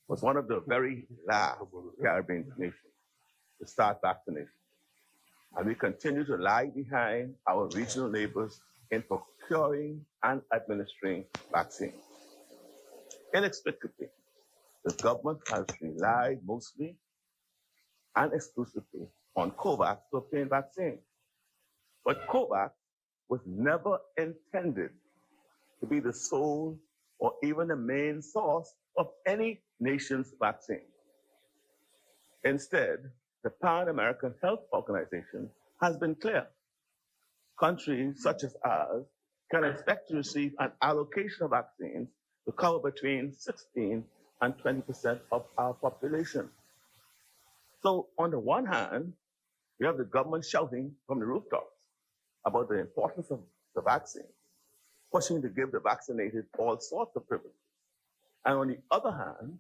was one of the very last Caribbean nations to start vaccination. And we continue to lag behind our regional neighbors in procuring and administering vaccines. Inexplicably, the government has relied mostly and exclusively on COVAX to obtain vaccine. But COVAX was never intended to be the sole or even the main source of any nation's vaccine. Instead, the Pan-American Health Organization has been clear. Countries such as ours can expect to receive an allocation of vaccines to cover between 16 and 20% of our population. So on the one hand, we have the government shouting from the rooftops about the importance of the vaccine, pushing to give the vaccinated all sorts of privileges. And on the other hand,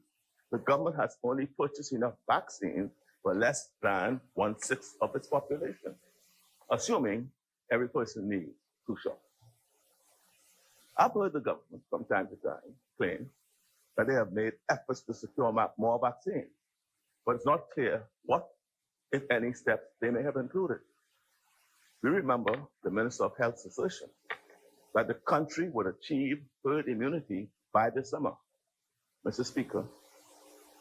the government has only purchased enough vaccines for less than 1/6 of its population, assuming every person needs 2 shots. I've heard the government from time to time claim that they have made efforts to secure more vaccines, but it's not clear what, if any, steps they may have included. We remember the Minister of Health's assertion that the country would achieve herd immunity by the summer, Mr. Speaker,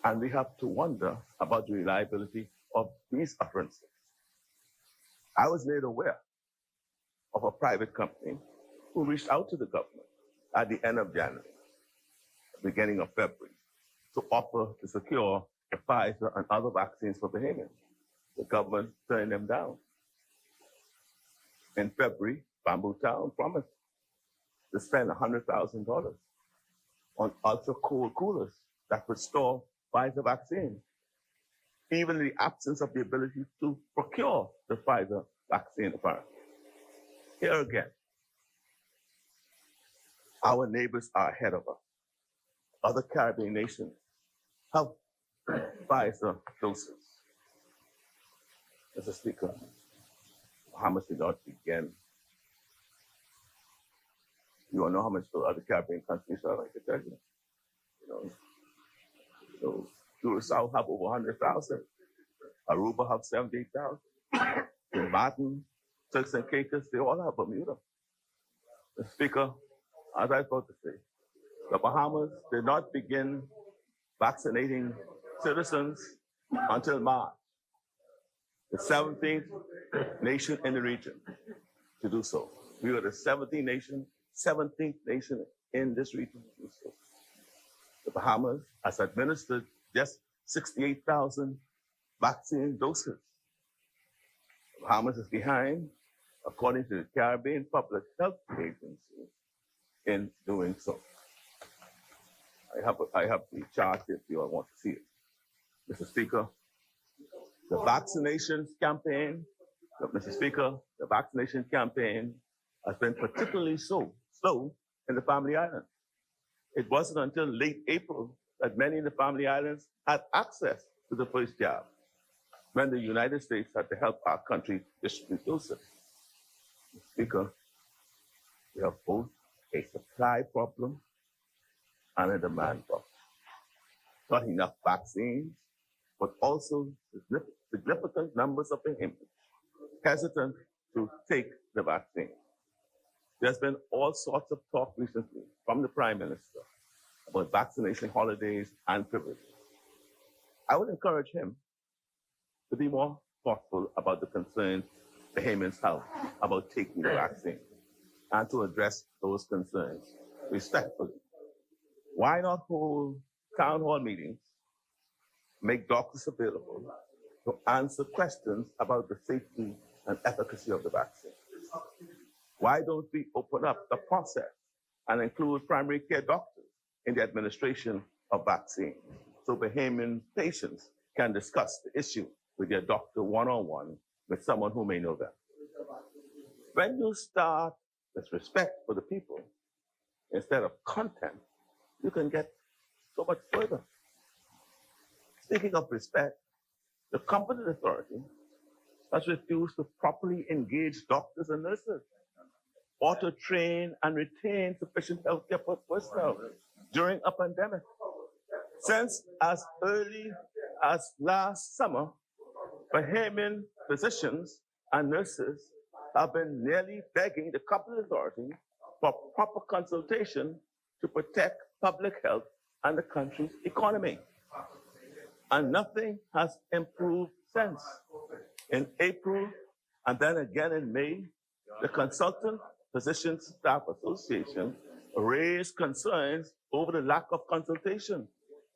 and we have to wonder about the reliability of these utterances. I was made aware of a private company who reached out to the government at the end of January, beginning of February, to offer to secure the Pfizer and other vaccines for Bahamians. The government turned them down. In February, Bamboo Town promised to spend $100,000 on ultra-cold coolers that would store Pfizer vaccine, even in the absence of the ability to procure the Pfizer vaccine, apparently. Here again, our neighbors are ahead of us. Other Caribbean nations have Pfizer doses. Mr. Speaker, Bahamas did not begin. You all know how much the other Caribbean countries are, I can tell you. So Curacao have over 100,000. Aruba have 78,000. Martin, Turks and Caicos, they all have Bermuda. Mr. Speaker, as I was about to say, the Bahamas did not begin vaccinating citizens until March, the 17th nation in the region to do so. We were the 17th nation in this region to do so. The Bahamas has administered just 68,000 vaccine doses. The Bahamas is behind, according to the Caribbean Public Health Agency, in doing so. I have the chart if you all want to see it. Mr. Speaker, the vaccination campaign has been particularly slow in the Family Islands. It wasn't until late April that many in the Family Islands had access to the first jab, when the United States had to help our country distribute doses. Mr. Speaker, we have both a supply problem and a demand problem. Not enough vaccines, but also significant numbers of Bahamians hesitant to take the vaccine. There's been all sorts of talk recently from the Prime Minister about vaccination holidays and privileges. I would encourage him to be more thoughtful about the concerns Bahamians have about taking the vaccine and to address those concerns respectfully. Why not hold town hall meetings, make doctors available to answer questions about the safety and efficacy of the vaccine? Why don't we open up the process and include primary care doctors in the administration of vaccines so Bahamian patients can discuss the issue with their doctor one-on-one with someone who may know them? When you start with respect for the people instead of content, you can get so much further. Speaking of respect, the competent authority has refused to properly engage doctors and nurses or to train and retain sufficient healthcare personnel during a pandemic. Since as early as last summer, Bahamian physicians and nurses have been nearly begging the competent authority for proper consultation to protect public health and the country's economy. And nothing has improved since. In April and then again in May, the Consultant Physicians Staff Association raised concerns over the lack of consultation,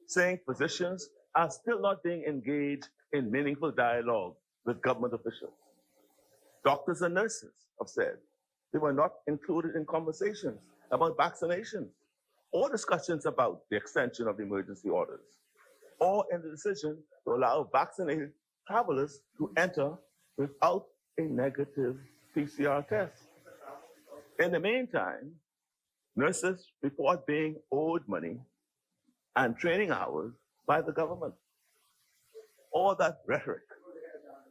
saying physicians are still not being engaged in meaningful dialogue with government officials. Doctors and nurses have said they were not included in conversations about vaccinations or discussions about the extension of the emergency orders, or in the decision to allow vaccinated travelers to enter without a negative PCR test. In the meantime, nurses report being owed money and training hours by the government. All that rhetoric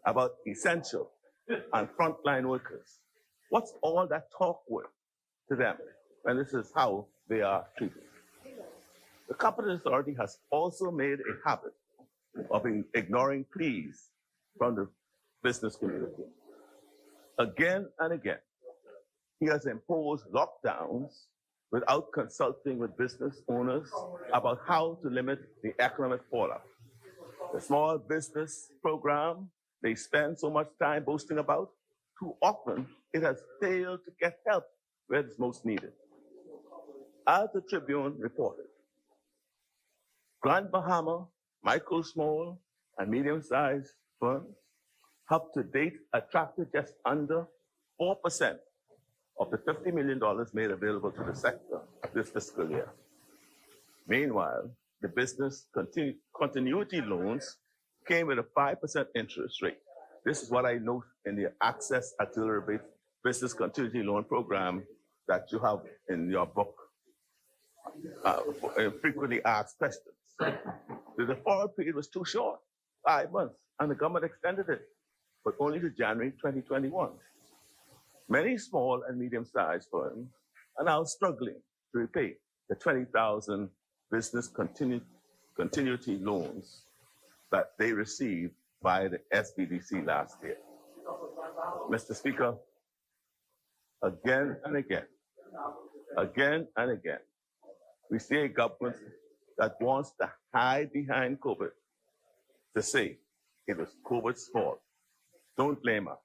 about essential and frontline workers, what's all that talk worth to them when this is how they are treated? The competent authority has also made a habit of ignoring pleas from the business community. Again and again, he has imposed lockdowns without consulting with business owners about how to limit the economic fallout. The small business program they spend so much time boasting about, too often it has failed to get help where it's most needed. As the Tribune reported, Grand Bahama, micro, small, and medium-sized firms have to date attracted just under 4% of the $50 million made available to the sector this fiscal year. Meanwhile, the business continuity loans came with a 5% interest rate. This is what I note in the Access Auxiliary Business Continuity Loan Program that you have in your book, frequently asked questions. The deferral period was too short, 5 months, and the government extended it, but only to January 2021. Many small and medium-sized firms are now struggling to repay the 20,000 business continuity loans that they received by the SBDC last year. Mr. Speaker, again and again, Again and again, we see a government that wants to hide behind COVID to say it was COVID's fault. Don't blame us.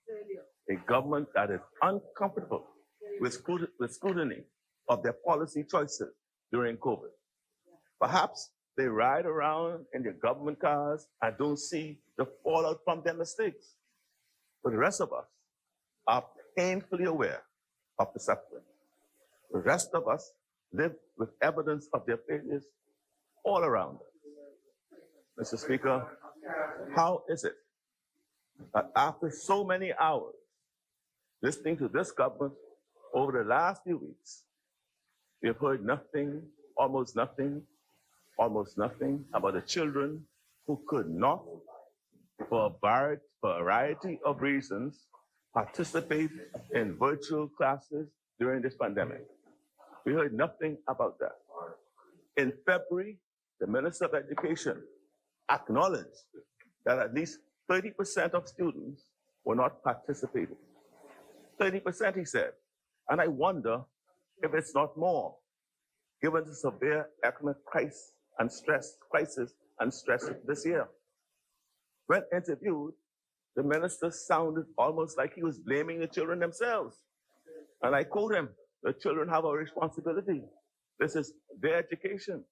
A government that is uncomfortable with scrutiny of their policy choices during COVID. Perhaps they ride around in their government cars and don't see the fallout from their mistakes. But the rest of us are painfully aware of the suffering. The rest of us live with evidence of their failures all around us. Mr. Speaker, how is it that after so many hours listening to this government over the last few weeks, we have heard nothing, almost nothing about the children who could not, for a variety of reasons, participate in virtual classes during this pandemic? We heard nothing about that. In February, the Minister of Education acknowledged that at least 30% of students were not participating. 30%, he said. And I wonder if it's not more, given the severe economic crisis and stress this year. When interviewed, the minister sounded almost like he was blaming the children themselves. And I quote him, "The children have a responsibility. This is their education."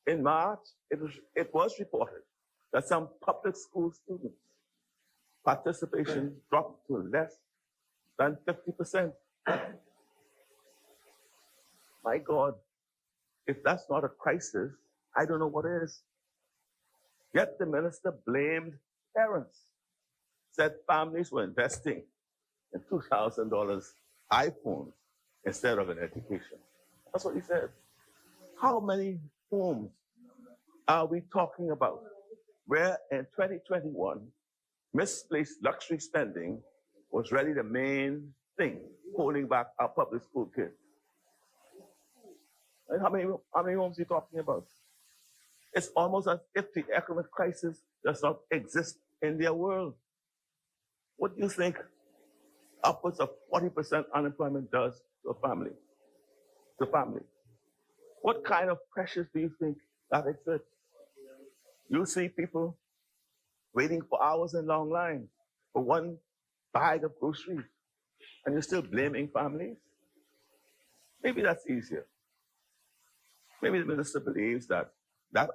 In March, it was reported that some public school students' participation dropped to less than 50%. My God, if that's not a crisis, I don't know what is. Yet the minister blamed parents, said families were investing in $2,000 iPhones instead of an education. That's what he said. How many homes are we talking about where in 2021, misplaced luxury spending was really the main thing holding back our public school kids? And how many homes are you talking about? It's almost as if the economic crisis does not exist in their world. What do you think upwards of 40% unemployment does to a family? The family. What kind of pressures do you think that exists? You see people waiting for hours in long lines for one bag of groceries, and you're still blaming families? Maybe that's easier. Maybe the minister believes that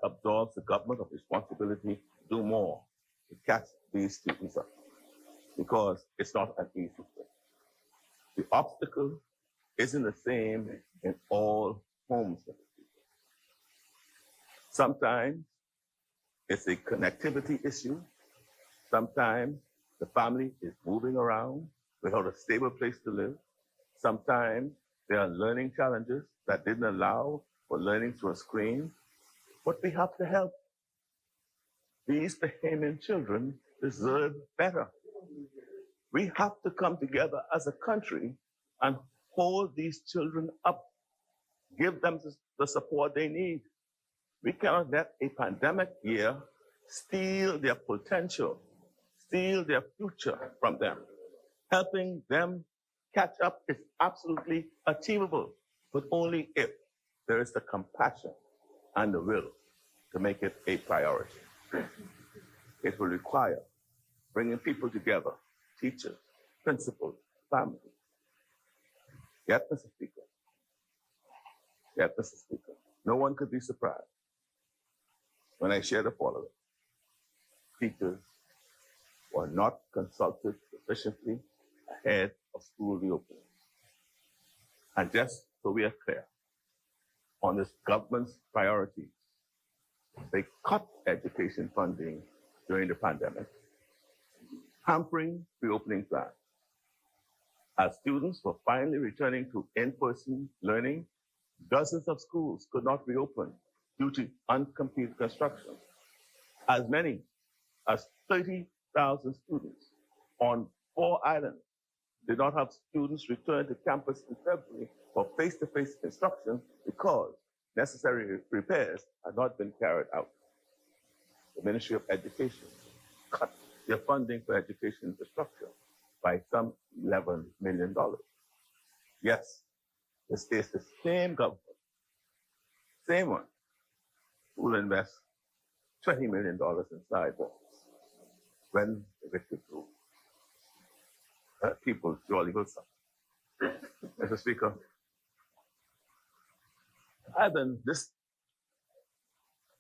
absolves the government of responsibility to do more to catch these students up, because it's not an easy thing. The obstacle isn't the same in all homes. Sometimes it's a connectivity issue. Sometimes the family is moving around without a stable place to live. Sometimes there are learning challenges that didn't allow for learning through a screen. But we have to help. These Bahamian children deserve better. We have to come together as a country and hold these children up, give them the support they need. We cannot let a pandemic year steal their potential, steal their future from them. Helping them catch up is absolutely achievable, but only if there is the compassion and the will to make it a priority. It will require bringing people together, teachers, principals, families. Yet, Mr. Speaker, no one could be surprised when I share the following. Teachers were not consulted sufficiently ahead of school reopening. And just so we are clear on this government's priorities, they cut education funding during the pandemic, hampering reopening plans. As students were finally returning to in-person learning, dozens of schools could not reopen due to uncompleted construction. As many as 30,000 students on 4 islands did not have students return to campus in February for face-to-face instruction because necessary repairs had not been carried out. The Ministry of Education cut their funding for education infrastructure by some $11 million. Yes, This is the same government, same one, who will invest $20 million in sidewalks when the victory through. People surely will suffer. Mr. Speaker, I've been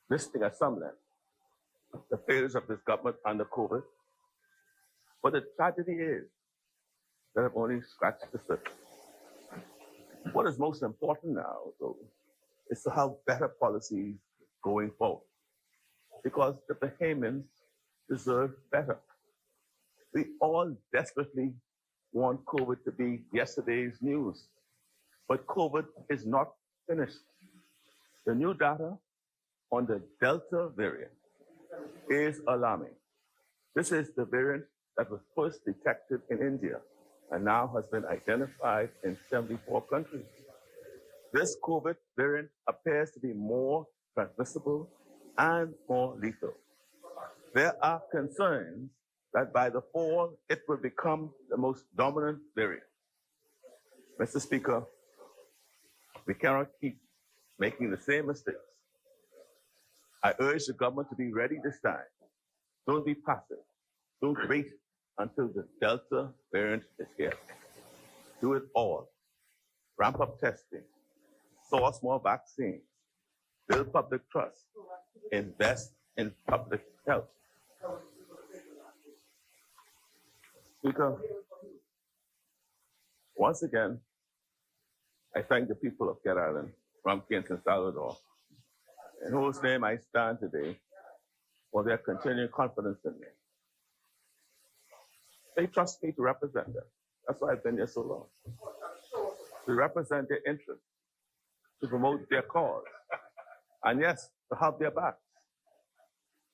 listening at some length the failures of this government under COVID, but the tragedy is that I've only scratched the surface. What is most important now, though, is to have better policies going forward, because the Bahamians deserve better. We all desperately want COVID to be yesterday's news, but COVID is not finished. The new data on the Delta variant is alarming. This is the variant that was first detected in India and now has been identified in 74 countries. This COVID variant appears to be more transmissible and more lethal. There are concerns that by the fall, it will become the most dominant variant. Mr. Speaker, we cannot keep making the same mistakes. I urge the government to be ready this time. Don't be passive. Don't wait until the Delta variant is here. Do it all. Ramp up testing. Source more vaccines. Build public trust. Invest in public health. Speaker, once again, I thank the people of Cat Island, Rumkey and San Salvador, in whose name I stand today, for their continuing confidence in me. They trust me to represent them. That's why I've been here so long. To represent their interests, to promote their cause, and yes, to have their backs.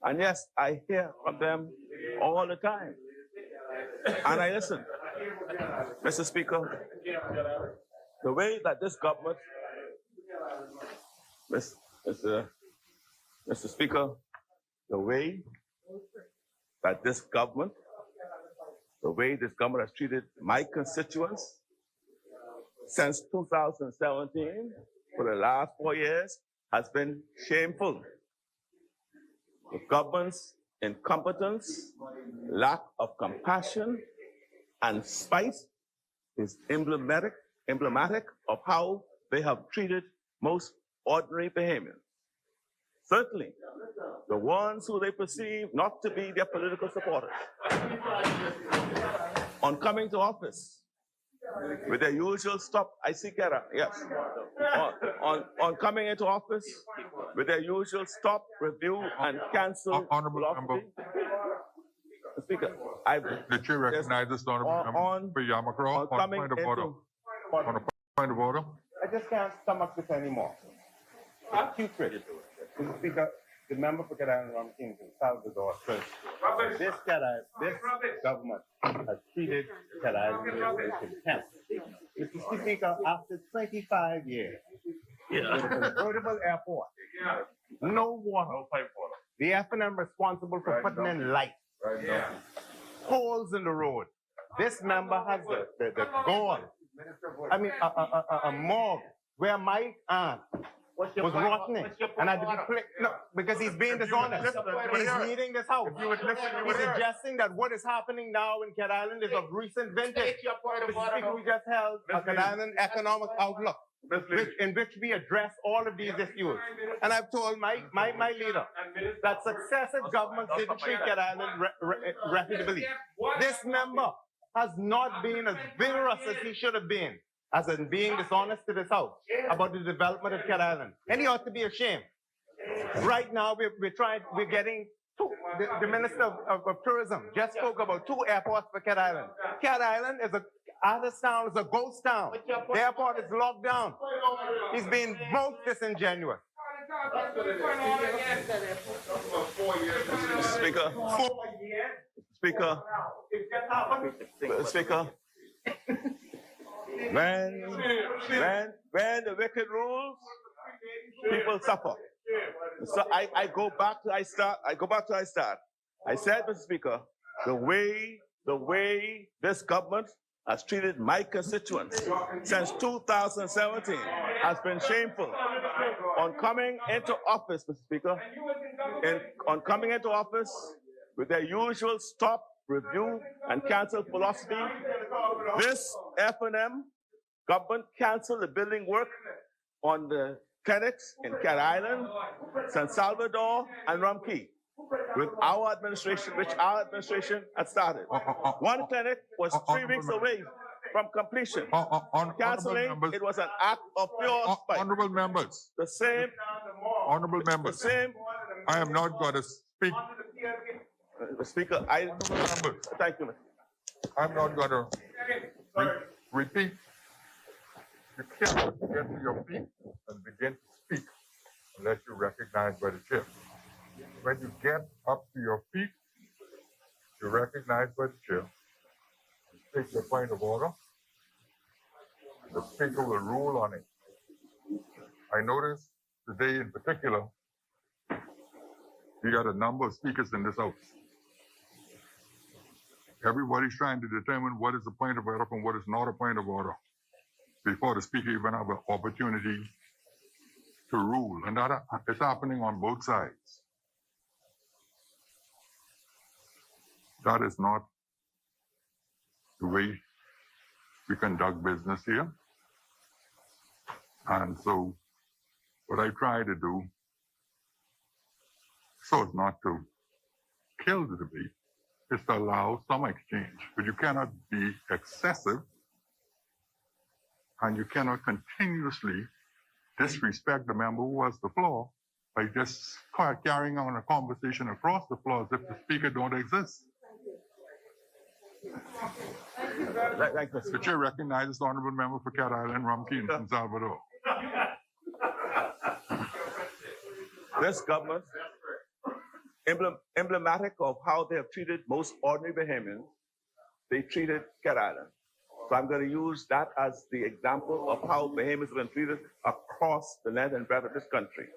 And yes, I hear from them all the time. And I listen. Mr. Speaker, the way that this government, Mr. Speaker, the way this government has treated my constituents since 2017 for the last 4 years has been shameful. The government's incompetence, lack of compassion, and spite is emblematic of how they have treated most ordinary Bahamians. Certainly, the ones who they perceive not to be their political supporters. On coming to office, with their usual stop, I see Kara, yes. On coming into office, with their usual stop, review, and cancel. Honorable member. Speaker, The chair recognizes the honorable member for Yamakro on point of order. On a point of order. I just can't stomach this anymore. It's putrid. Mr. Speaker, the member for Cat Island, Rumkey and Salvador says this government has treated Cat Island with contempt. Mr. Speaker, after 25 years, with a convertible airport, no water, the F&M responsible for putting in lights, holes in the road. This member has the gall. I mean, a morgue where my aunt was rotting, and I had to be because he's being dishonest. He's needing this house. He's suggesting that what is happening now in Cat Island is of recent vintage. Mr. Speaker, we just held a Cat Island economic outlook, in which we address all of these issues. And I've told my leader that successive governments didn't treat Cat Island reputably. This member has not been as vigorous as he should have been, as in being dishonest to this house about the development of Cat Island. And he ought to be ashamed. Right now, we're getting the Minister of Tourism just spoke about 2 airports for Cat Island. Cat Island is Town is a ghost town. The airport is locked down. He's being most disingenuous. Speaker. When the wicked rules, people suffer. So I go back to I start. I said, Mr. Speaker, the way this government has treated my constituents since 2017 has been shameful. On coming into office, Mr. Speaker, on coming into office with their usual stop, review, and cancel philosophy, this F&M government canceled the building work on the clinics in Cat Island, San Salvador, and Rumkey, which our administration had started. One clinic was 3 weeks away from completion. Canceling it was an act of pure spite. Honorable members. The same. Honorable members. The same. I am not going to speak. Speaker, thank you, Mr. I'm not going to repeat. You cannot get to your feet and begin to speak unless you're recognized by the chair. When you get up to your feet, you're recognized by the chair. You take your point of order. The speaker will rule on it. I noticed today in particular, we got a number of speakers in this house. Everybody's trying to determine what is a point of order and what is not a point of order before the speaker even have an opportunity to rule. And that is happening on both sides. That is not the way we conduct business here. And so what I try to do, so as not to kill the debate, is to allow some exchange. But you cannot be excessive, and you cannot continuously disrespect the member who has the floor by just carrying on a conversation across the floor as if the speaker don't exist. The chair recognizes the honorable member for Cat Island, Rumkey, and San Salvador. This government, emblematic of how they have treated most ordinary Bahamians, they treated Cat Island. So I'm going to use that as the example of how Bahamians have been treated across the length and breadth of this country.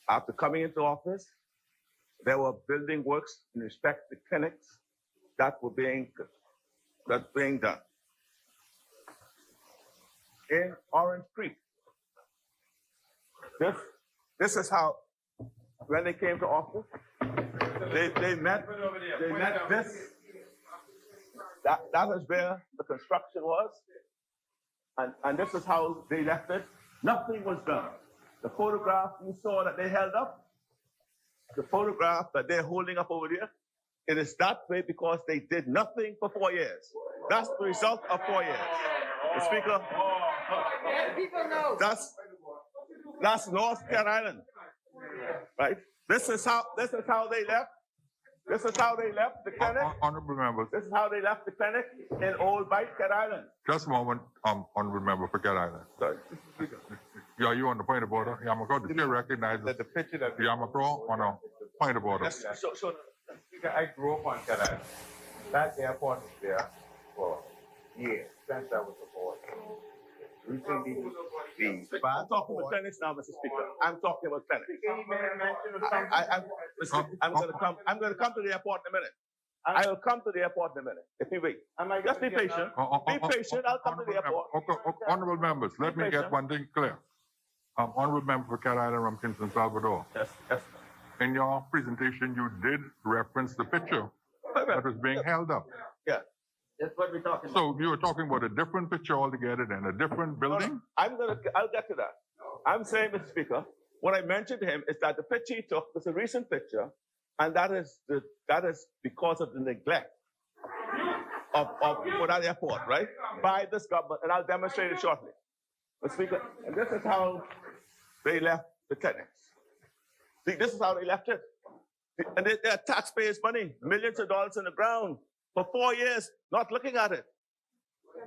After coming into office, there were building works in respect to clinics that were being done. In Orange Creek, this is how, when they came to office, they met this. That is where the construction was. And this is how they left it. Nothing was done. The photograph you saw that they held up, the photograph that they're holding up over there, it is that way because they did nothing for 4 years. That's the result of 4 years. The Speaker, that's North Carolina, right? This is how they left. This is how they left the clinic. Honorable members. This is how they left the clinic in Old Bight, Cat Island. Just a moment, honorable member for Cat Island. Sorry. Are you on the point of order? Yamakro, the chair recognizes The picture that Yamakro on a point of order. Yes, so, Speaker, I grew up on Cat Island. That airport was there for years since I was aboard. Recently, but I'm talking about clinics now, Mr. Speaker. I'm talking about clinics. I'm going to come to the airport in a minute. I will come to the airport in a minute. If you wait, just be patient. Be patient. I'll come to the airport. Honorable members, let me get one thing clear. Honorable member for Cat Island, Rumkey, San Salvador. Yes. In your presentation, you did reference the picture that was being held up. Yeah. That's what we're talking about. So you were talking about a different picture altogether than a different building? I'll get to that. I'm saying, Mr. Speaker, what I mentioned to him is that the picture he took was a recent picture, and that is because of the neglect of for that airport, right? By this government, and I'll demonstrate it shortly. Mr. Speaker, and this is how they left the clinics. See, this is how they left it. And they are taxpayers' money, millions of dollars in the ground for 4 years, not looking at it.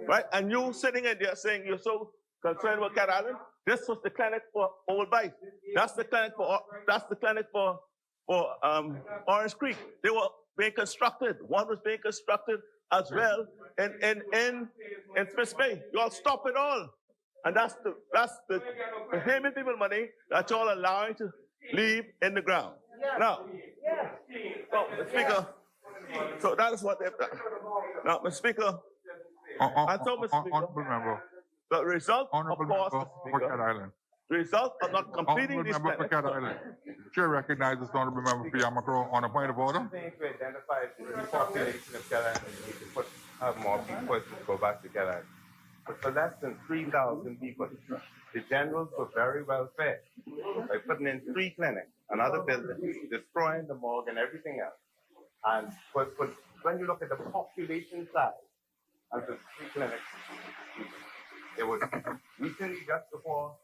Right? And you sitting in there saying you're so concerned about Cat Island. This was the clinic for Old Bight. That's the clinic for Orange Creek. They were being constructed. One was being constructed as well in Smiths Bay. You all stop it all. And that's the Bahamian people money that y'all allowing to leave in the ground. Now, so, Mr. Speaker, so that is what they've done. Now, Mr. Speaker, And so, Mr. Speaker, Honorable member, the result, of honorable course, member Mr. for Cat Speaker, Island. the result of not completing Honorable these member for Cat clinics. Island. Chair recognizes the honorable member for Yamakro on a point of order. I think we identified the population of Carolina, we need to have more people to go back to Carolina. But for less than 3,000 people, the generals were very well fed by putting in 3 clinics and other buildings, destroying the morgue and everything else. And but when you look at the population size of the 3 clinics, it was recently just before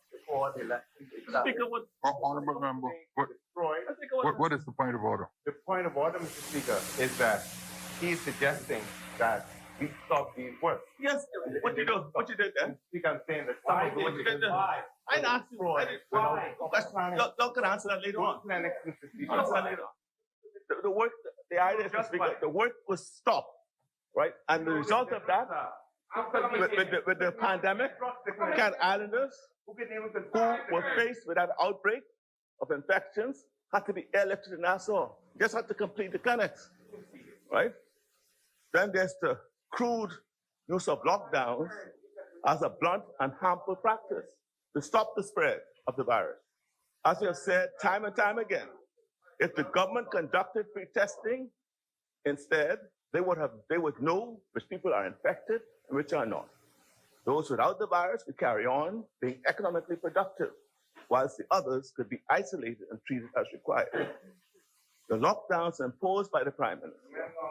the election. Speaker, what, Honorable member, what is the point of order? The point of order, Mr. Speaker, is that he's suggesting that we stop these work. yes, what you do? What you did then? Speaker, I'm saying that some of the What you did then? I didn't ask you. I didn't. Y'all can answer that later on. Clinics, Mr. Speaker. Answer that later on. The work, the idea is, Mr. Speaker, the work was stopped, right? And the result of that, with the pandemic, Cat Islanders who were faced with that outbreak of infections had to be airlifted to Nassau. Just had to complete the clinics, right? Then there's the crude use of lockdowns as a blunt and harmful practice to stop the spread of the virus. As we have said time and time again, if the government conducted free testing instead, they would know which people are infected and which are not. Those without the virus could carry on being economically productive, whilst the others could be isolated and treated as required. The lockdowns imposed by the Prime Minister,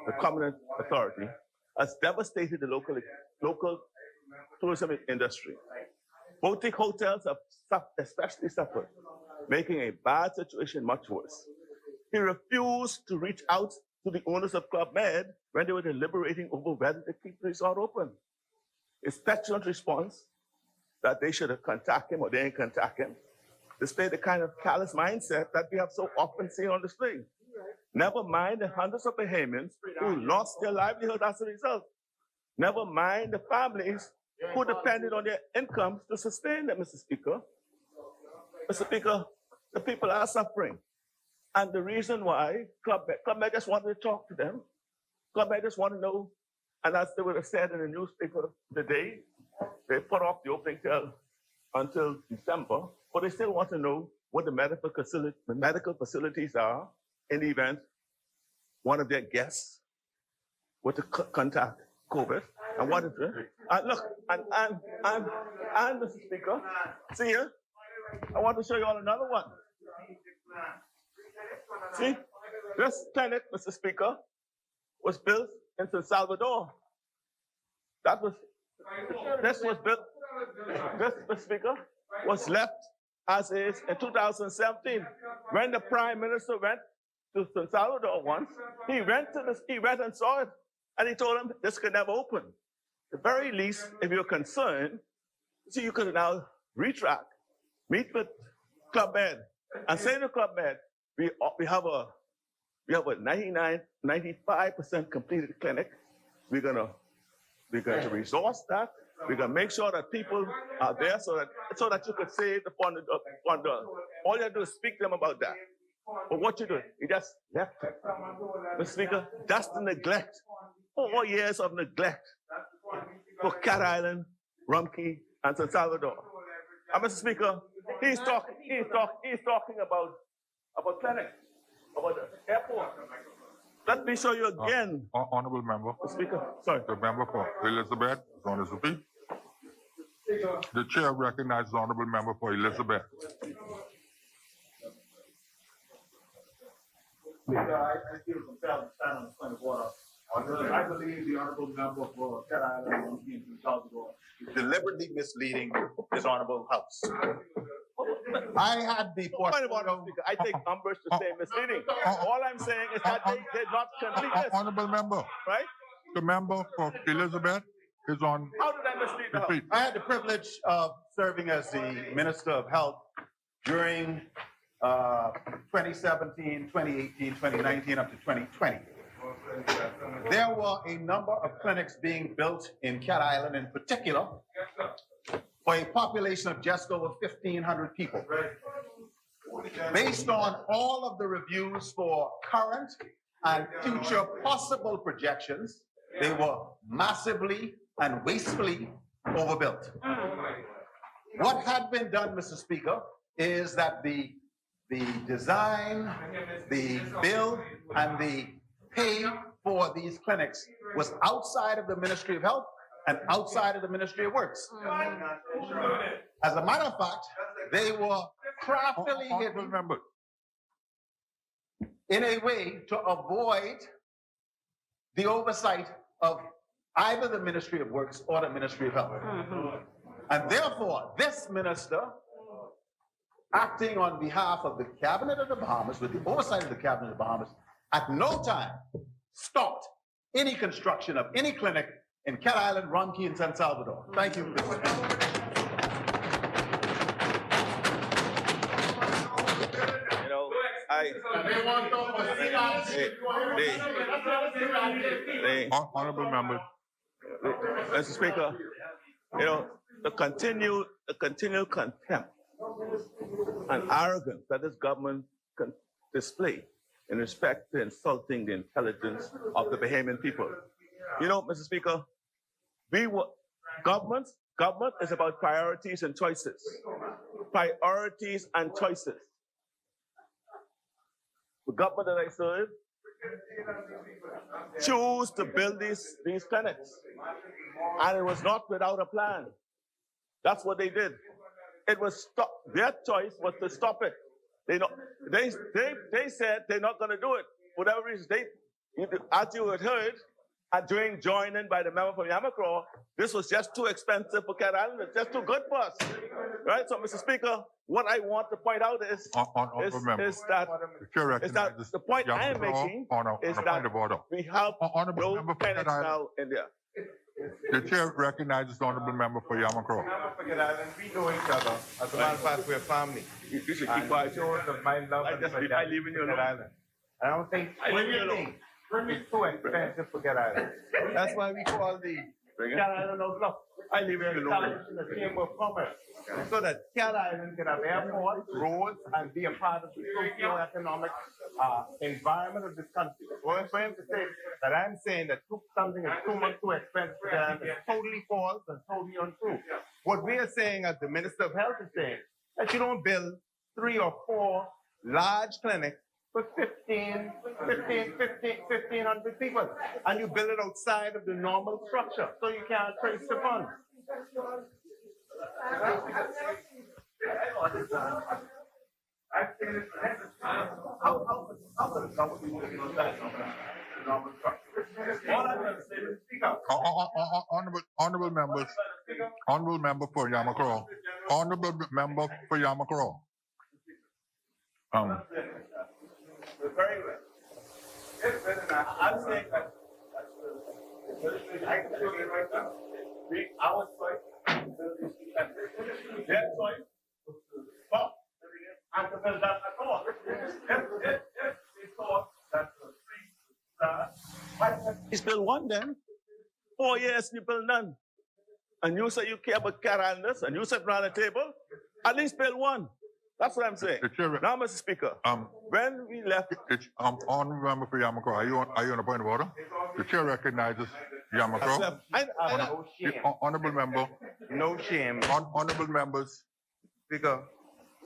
the Communist Authority, has devastated the local tourism industry. Boutique hotels have especially suffered, making a bad situation much worse. He refused to reach out to the owners of Club Med when they were deliberating over whether to keep the resort open. His petulant response that they should have contacted him or they didn't contact him displayed the kind of callous mindset that we have so often seen on display. Never mind the hundreds of Bahamians who lost their livelihood as a result. Never mind the families who depended on their incomes to sustain them, Mr. Speaker. Mr. Speaker, the people are suffering. And the reason why Club Med just wanted to talk to them. Club Med just want to know, and as they would have said in the newspaper today, they put off the opening until December, but they still want to know what the medical facilities are in the event one of their guests were to contact COVID. And what is it? And look, and Mr. Speaker, see here, I want to show you all another one. See, this clinic, Mr. Speaker, was built in San Salvador. This was built, this, Mr. Speaker, was left as is in 2017. When the Prime Minister went to San Salvador once, he went and saw it, and he told him this could never open. At the very least, if you're concerned, see, you could now retract, meet with Club Med, and say to Club Med, we have a 95% completed clinic. We're going to resource that. We're going to make sure that people are there so that you could save the fund. All you have to do is speak to them about that. But what you do, you just left it. Mr. Speaker, that's the neglect. 4 years of neglect for Cat Island, Rumkey, and San Salvador. And Mr. Speaker, he's talking about clinic, about the airport. Let me show you again. Honorable member. Mr. Speaker, sorry. The member for Elizabeth is on his repeat. The chair recognizes the honorable member for Elizabeth. Speaker, I feel compelled to stand on the point of order. I believe the honorable member for Cat Island is deliberately misleading this honorable house. I had the Point of order, Speaker. I take umbrage to say misleading. All I'm saying is that they did not complete this, Honorable member. right? The member for Elizabeth is on How did I mislead the House? repeat. I had the privilege of serving as the Minister of Health during 2017, 2018, 2019, up to 2020. There were a number of clinics being built in Cat Island in particular for a population of just over 1,500 people. Based on all of the reviews for current and future possible projections, they were massively and wastefully overbuilt. What had been done, Mr. Speaker, is that the design, the build, and the pay for these clinics was outside of the Ministry of Health and outside of the Ministry of Works. As a matter of fact, they were craftily hidden Member. in a way to avoid the oversight of either the Ministry of Works or the Ministry of Health. And therefore, this minister, acting on behalf of the Cabinet of the Bahamas, with the oversight of the Cabinet of the Bahamas, at no time stopped any construction of any clinic in Cat Island, Ron Key, and San Salvador. Thank you, Mr. Speaker. You know, Honorable members. Mr. Speaker, you know, the continued contempt and arrogance that this government can display in respect to insulting the intelligence of the Bahamian people. You know, Mr. Speaker, government is about priorities and choices. Priorities and choices. The government that I serve choose to build these clinics. And it was not without a plan. That's what they did. It was their choice was to stop it. They said they're not going to do it. For whatever reason, as you had heard, during joining by the member from Yamakro, this was just too expensive for Cat Island. It's just too good for us. Right? So, Mr. Speaker, what I want to point out is that the point I am making is that we have no clinics now in there. The chair recognizes the honorable member for Yamakro. We know each other. As a matter of fact, we're family. You should keep quiet. Shows of my love and I leave you alone. I don't think anything is too expensive for Cat Island. That's why we call the Cat Island Outlook. I leave you alone. The Chamber of Commerce, so that Cat Island can have airports, roads, and be a part of the socio-economic environment of this country. Well, for him to say that I'm saying that something is too much too expensive for Cat Island is totally false and totally untrue. What we are saying, as the Minister of Health is saying, that you don't build 3 or 4 large clinics for 1,500 people, and you build it outside of the normal structure, so you can't trace the funds. Honorable members, honorable member for Yamakro, honorable member for Yamakro. Very well. I'm saying that I can tell you right now, our choice, their choice, stop and to build that at all. If they thought that the street, He's built one then. 4 years you build none. And you say you care about Cat Islanders and you sit around the table, at least build one. That's what I'm saying. Now, Mr. Speaker, when we left... Honorable member for Yamakro, are you on a point of order? The chair recognizes Yamakro. no shame. Honorable member. No shame. Honorable members. Speaker,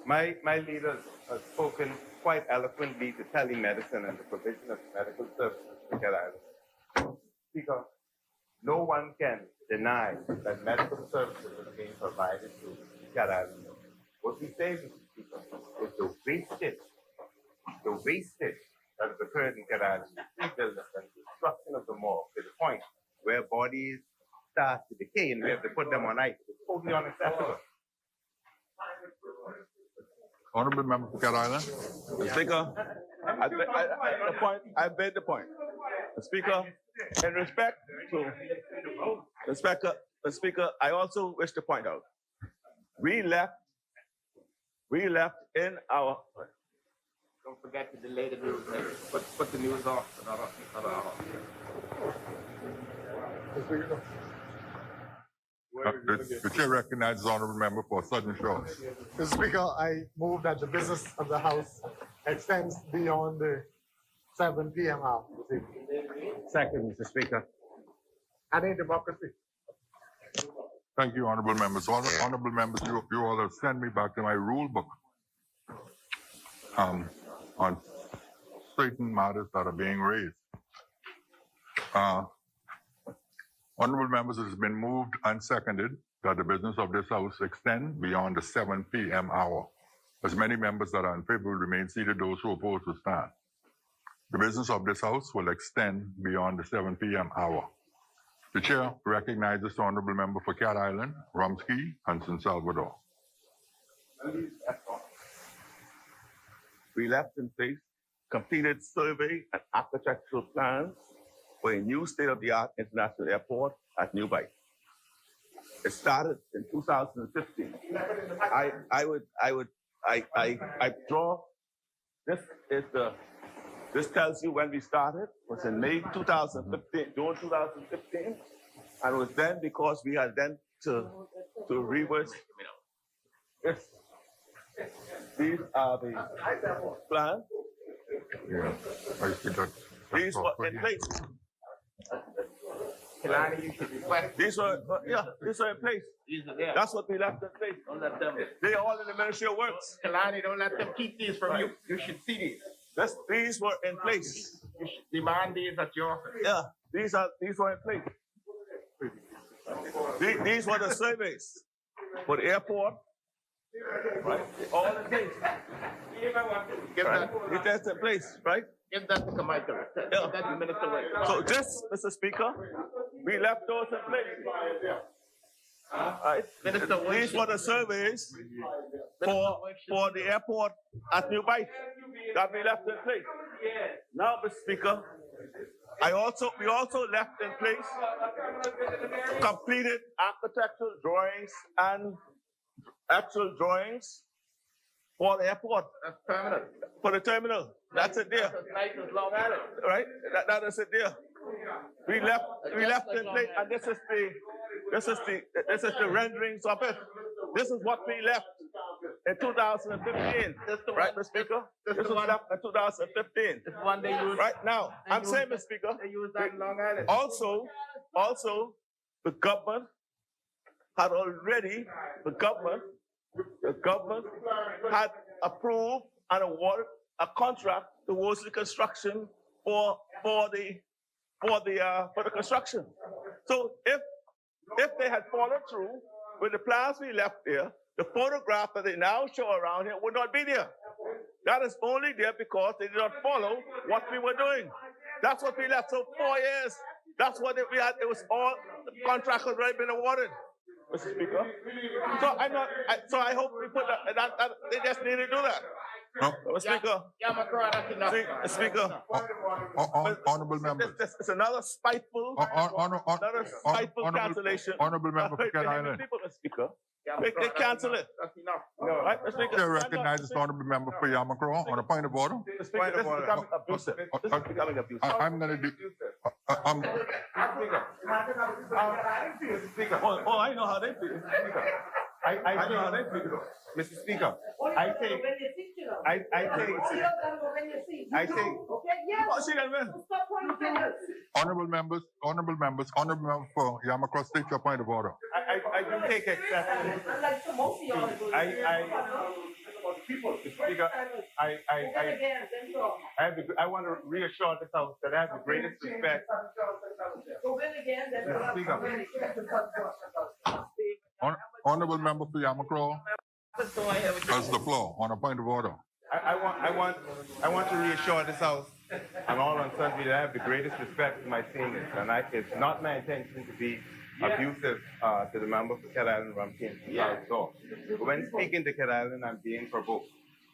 my leaders have spoken quite eloquently to telemedicine and the provision of medical services to Cat Island. Speaker, no one can deny that medical services are being provided to Cat Island. What we say, Mr. Speaker, is the wastage that has occurred in Cat Island, rebuilding and destruction of the morgue to the point where bodies start to decay and we have to put them on ice. It's totally unacceptable. Honorable member for Cat Island. Speaker, I made the point. Speaker, in respect to the Speaker, I also wish to point out, we left in our... Don't forget to delay the news. Put the news off. The chair recognizes honorable member for Southern Shores. Mr. Speaker, I move that the business of the House extends beyond the 7 p.m. hour this evening. Second, Mr. Speaker. And in democracy. Thank you, honorable members. Honorable members, you all have sent me back to my rule book on certain matters that are being raised. Honorable members, it has been moved and seconded that the business of this House extend beyond the 7 p.m. hour. As many members that are in favor will remain seated, those who oppose will stand. The business of this House will extend beyond the 7 p.m. hour. The chair recognizes the honorable member for Cat Island, Rumsky, and San Salvador. We left in place completed survey and architectural plans for a new state-of-the-art international airport at New Bight. It started in 2015. I draw, this tells you when we started. It was in May 2015, June 2015. And it was then because we had then to reverse. Yes. These are the plans. Yeah, I see that. These were in place. These were in place. That's what we left in place. Don't let them. They're all in the Ministry of Works. Kalani, don't let them keep these from you. You should see these. These were in place. You should demand these at your office. Yeah, these were in place. These were the surveys for the airport. Right? All in place. Give Right? that. That's in place, right? Give that to Michael. Give that to Minister Wade. So just, Mr. Speaker, we left those in place. Right? Minister Wade. These were the surveys for the airport at New Bight that we left in place. Now, Mr. Speaker, we also left in place completed architectural drawings and actual drawings for the airport. That's permanent. For the terminal. That's it there. That's nice as Long Island. Right? That is it there. We left in place, and this is the renderings of it. This is what we left in 2015. Right, Mr. Speaker? This was left in 2015. This one they use. Right now, I'm saying, Mr. Speaker, They use that in Long Island. also, the government had already, the government had approved and awarded a contract towards the construction for the construction. So if they had followed through with the plans we left there, the photograph that they now show around here would not be there. That is only there because they did not follow what we were doing. That's what we left. So 4 years. That's what we had. It was all the contract had already been awarded, Mr. Speaker. So I hope we put that they just need to do that. No. Mr. Speaker. Yeah, McCraw, that's enough. Speaker. Honorable members. It's another spiteful, cancellation. Honorable member for Cat Island. People, Mr. Speaker. They cancel it. That's enough. No, right, Mr. Speaker. Chair recognizes the honorable member for Yamakro on a point of order. Mr. Speaker, this is becoming abusive. This is becoming abusive. I'm going to do. Oh, I know how they feel. I know how they feel. Mr. Speaker, I think, Oh, she can win. Honorable members for Yamakro, state your point of order. I do take exception. Speaker, I want to reassure this House that I have the greatest respect. Honorable member for Yamakro has the floor on a point of order. I want to reassure this House and all uncertainty that I have the greatest respect for my seniors, and it's not my intention to be abusive to the member for Cat Island, Rumsky, and Salvador. But when speaking to Cat Island, I'm being provoked.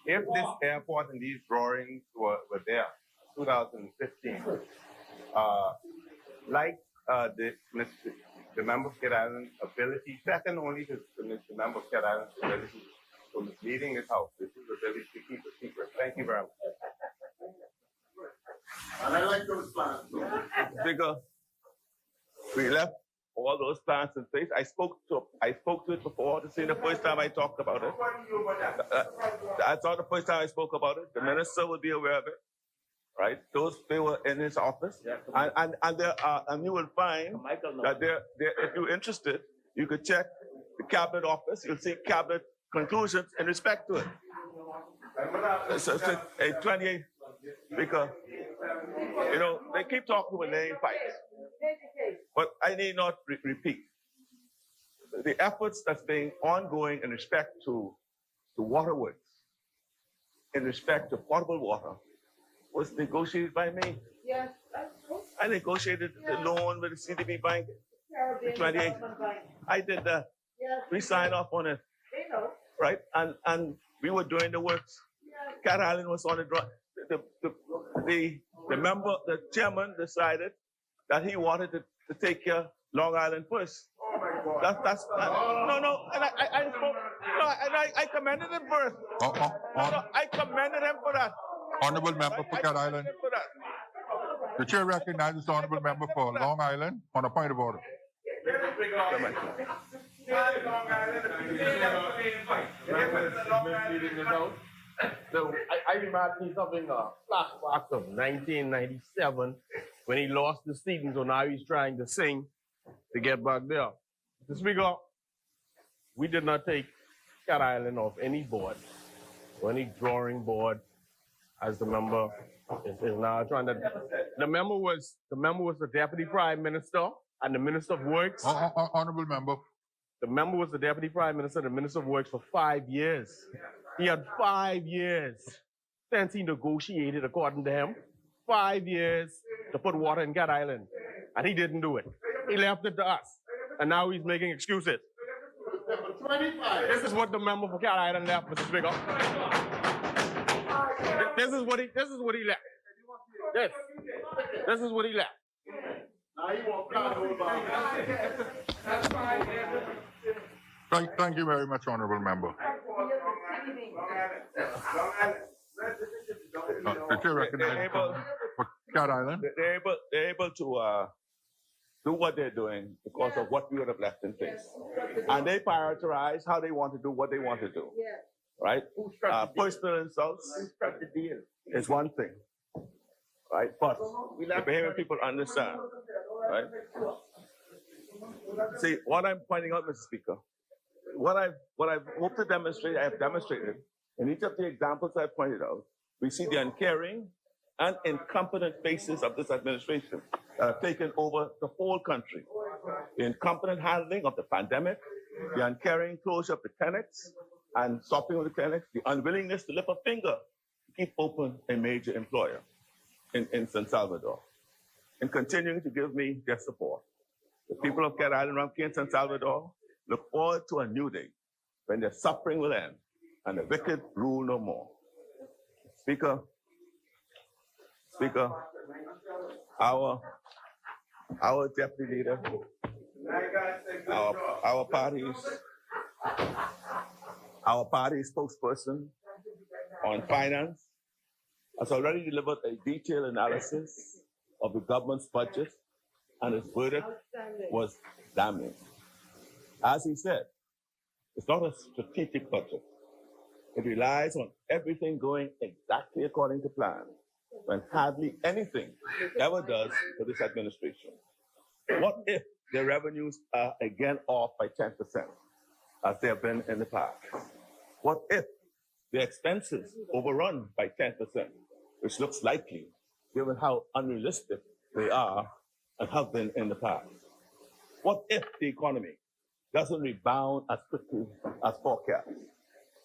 If this airport and these drawings were there, 2015, like the member of Cat Island's ability, second only to the member of Cat Island's ability for misleading this House, this is the ability to keep a secret. Thank you very much. And I like those plans. Speaker, we left all those plans in place. I spoke to it before. This is the first time I talked about it. That's not the first time I spoke about it. The minister will be aware of it, right? They were in his office, and you will find that if you're interested, You could check the cabinet office, you'll see cabinet conclusions in respect to it. So, 28, because, you know, they keep talking with name fights. But I need not repeat. The efforts that's being ongoing in respect to the waterworks, in respect to potable water, was negotiated by me. Yes, I negotiated the loan with the CDB Bank in 28. I did that. We signed off on it, right? And we were doing the works. Cat Island was on the draw. The member, the chairman decided that he wanted to take care Long Island first. That's no. And I spoke. No, and I commended him for it. I commended him for that. Honorable member for Cat Island. The chair recognizes the honorable member for Long Island on a point of order. So I imagine something flashback of 1997 when he lost the season, so now he's trying to sing to get back there. Mr. Speaker, we did not take Cat Island off any board or any drawing board, as the member is now trying to. The member was the deputy prime minister and the minister of works. Honorable member. The member was the deputy prime minister and the minister of works for 5 years. He had 5 years since he negotiated, according to him, 5 years to put water in Cat Island, and he didn't do it. He left it to us, and now he's making excuses. This is what the member for Cat Island left, Mr. Speaker. This is what he left. This is what he left. Thank you very much, honorable member. The chair recognizes for Cat Island. They're able to do what they're doing because of what we would have left in place. And they prioritize how they want to do what they want to do. Right? Personal insults is one thing. Right? But the Bahamian people understand. Right? See, what I'm pointing out, Mr. Speaker, what I've hoped to demonstrate, I have demonstrated. In each of the examples I pointed out, we see the uncaring and incompetent faces of this administration that have taken over the whole country. The incompetent handling of the pandemic, the uncaring closure of the clinics and stopping of the clinics, the unwillingness to lift a finger to keep open a major employer in San Salvador, and continuing to give me their support. The people of Cat Island, Rumkey, and San Salvador look forward to a new day when their suffering will end and the wicked rule no more. Speaker, our deputy leader, our party spokesperson on finance has already delivered a detailed analysis of the government's budget, and his verdict was damning. As he said, it's not a strategic budget. It relies on everything going exactly according to plan, when hardly anything ever does for this administration. What if their revenues are again off by 10%, as they have been in the past? What if the expenses overrun by 10%, which looks likely given how unrealistic they are and have been in the past? What if the economy doesn't rebound as quickly as forecast?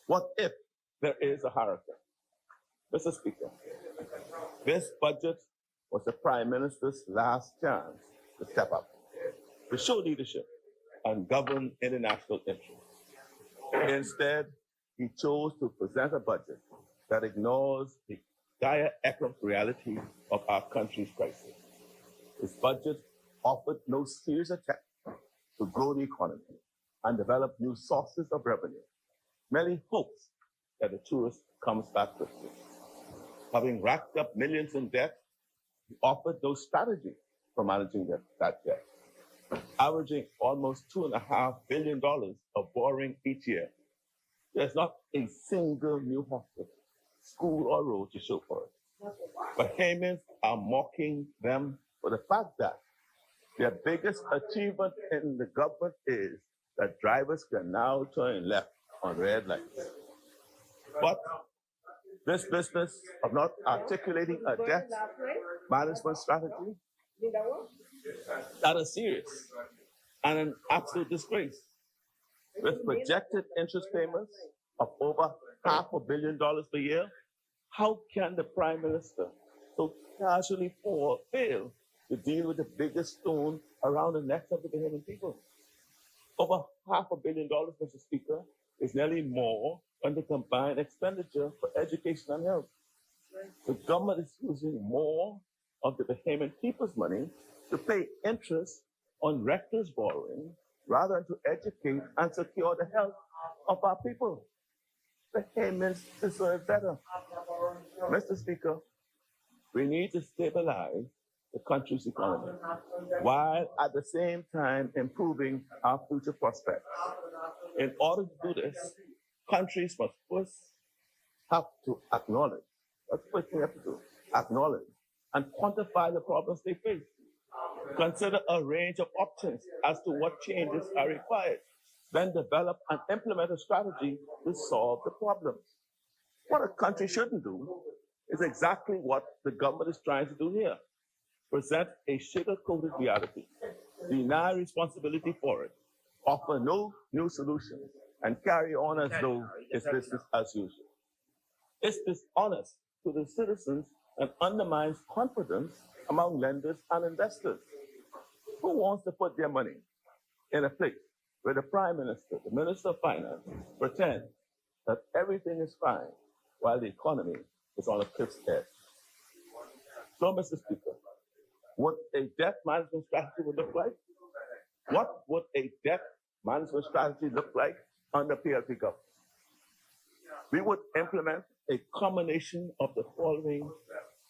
What if there is a hurricane? Mr. Speaker, this budget was the Prime Minister's last chance to step up, to show leadership and govern in the national interest. Instead, he chose to present a budget that ignores the dire economic reality of our country's crisis. His budget offered no serious attempt to grow the economy and develop new sources of revenue, merely hopes that the tourist comes back quickly. Having racked up millions in debt, he offered no strategy for managing that debt, averaging almost $2.5 billion of borrowing each year. There's not a single new hospital, school, or road to show for it. Bahamians are mocking them for the fact that their biggest achievement in the government is that drivers can now turn left on red lights. But this business of not articulating a debt management strategy, that is serious and an absolute disgrace. With projected interest payments of over $500 million per year, how can the Prime Minister so casually fail to deal with the biggest stone around the necks of the Bahamian people? Over $500 million, Mr. Speaker, is nearly more than the combined expenditure for education and health. The government is using more of the Bahamian people's money to pay interest on reckless borrowing rather than to educate and secure the health of our people. Bahamians deserve better. Mr. Speaker, we need to stabilize the country's economy while at the same time improving our future prospects. In order to do this, countries must first have to acknowledge, that's the first thing we have to do, acknowledge and quantify the problems they face. Consider a range of options as to what changes are required, then develop and implement a strategy to solve the problems. What a country shouldn't do is exactly what the government is trying to do here. Present a sugar-coated reality, deny responsibility for it, offer no new solutions, and carry on as though it's business as usual. It's dishonest to the citizens and undermines confidence among lenders and investors. Who wants to put their money in a place where the Prime Minister, the Minister of Finance, pretend that everything is fine while the economy is on a cliff's edge? So, Mr. Speaker, what a debt management strategy would look like? What would a debt management strategy look like under PLP government? We would implement a combination of the following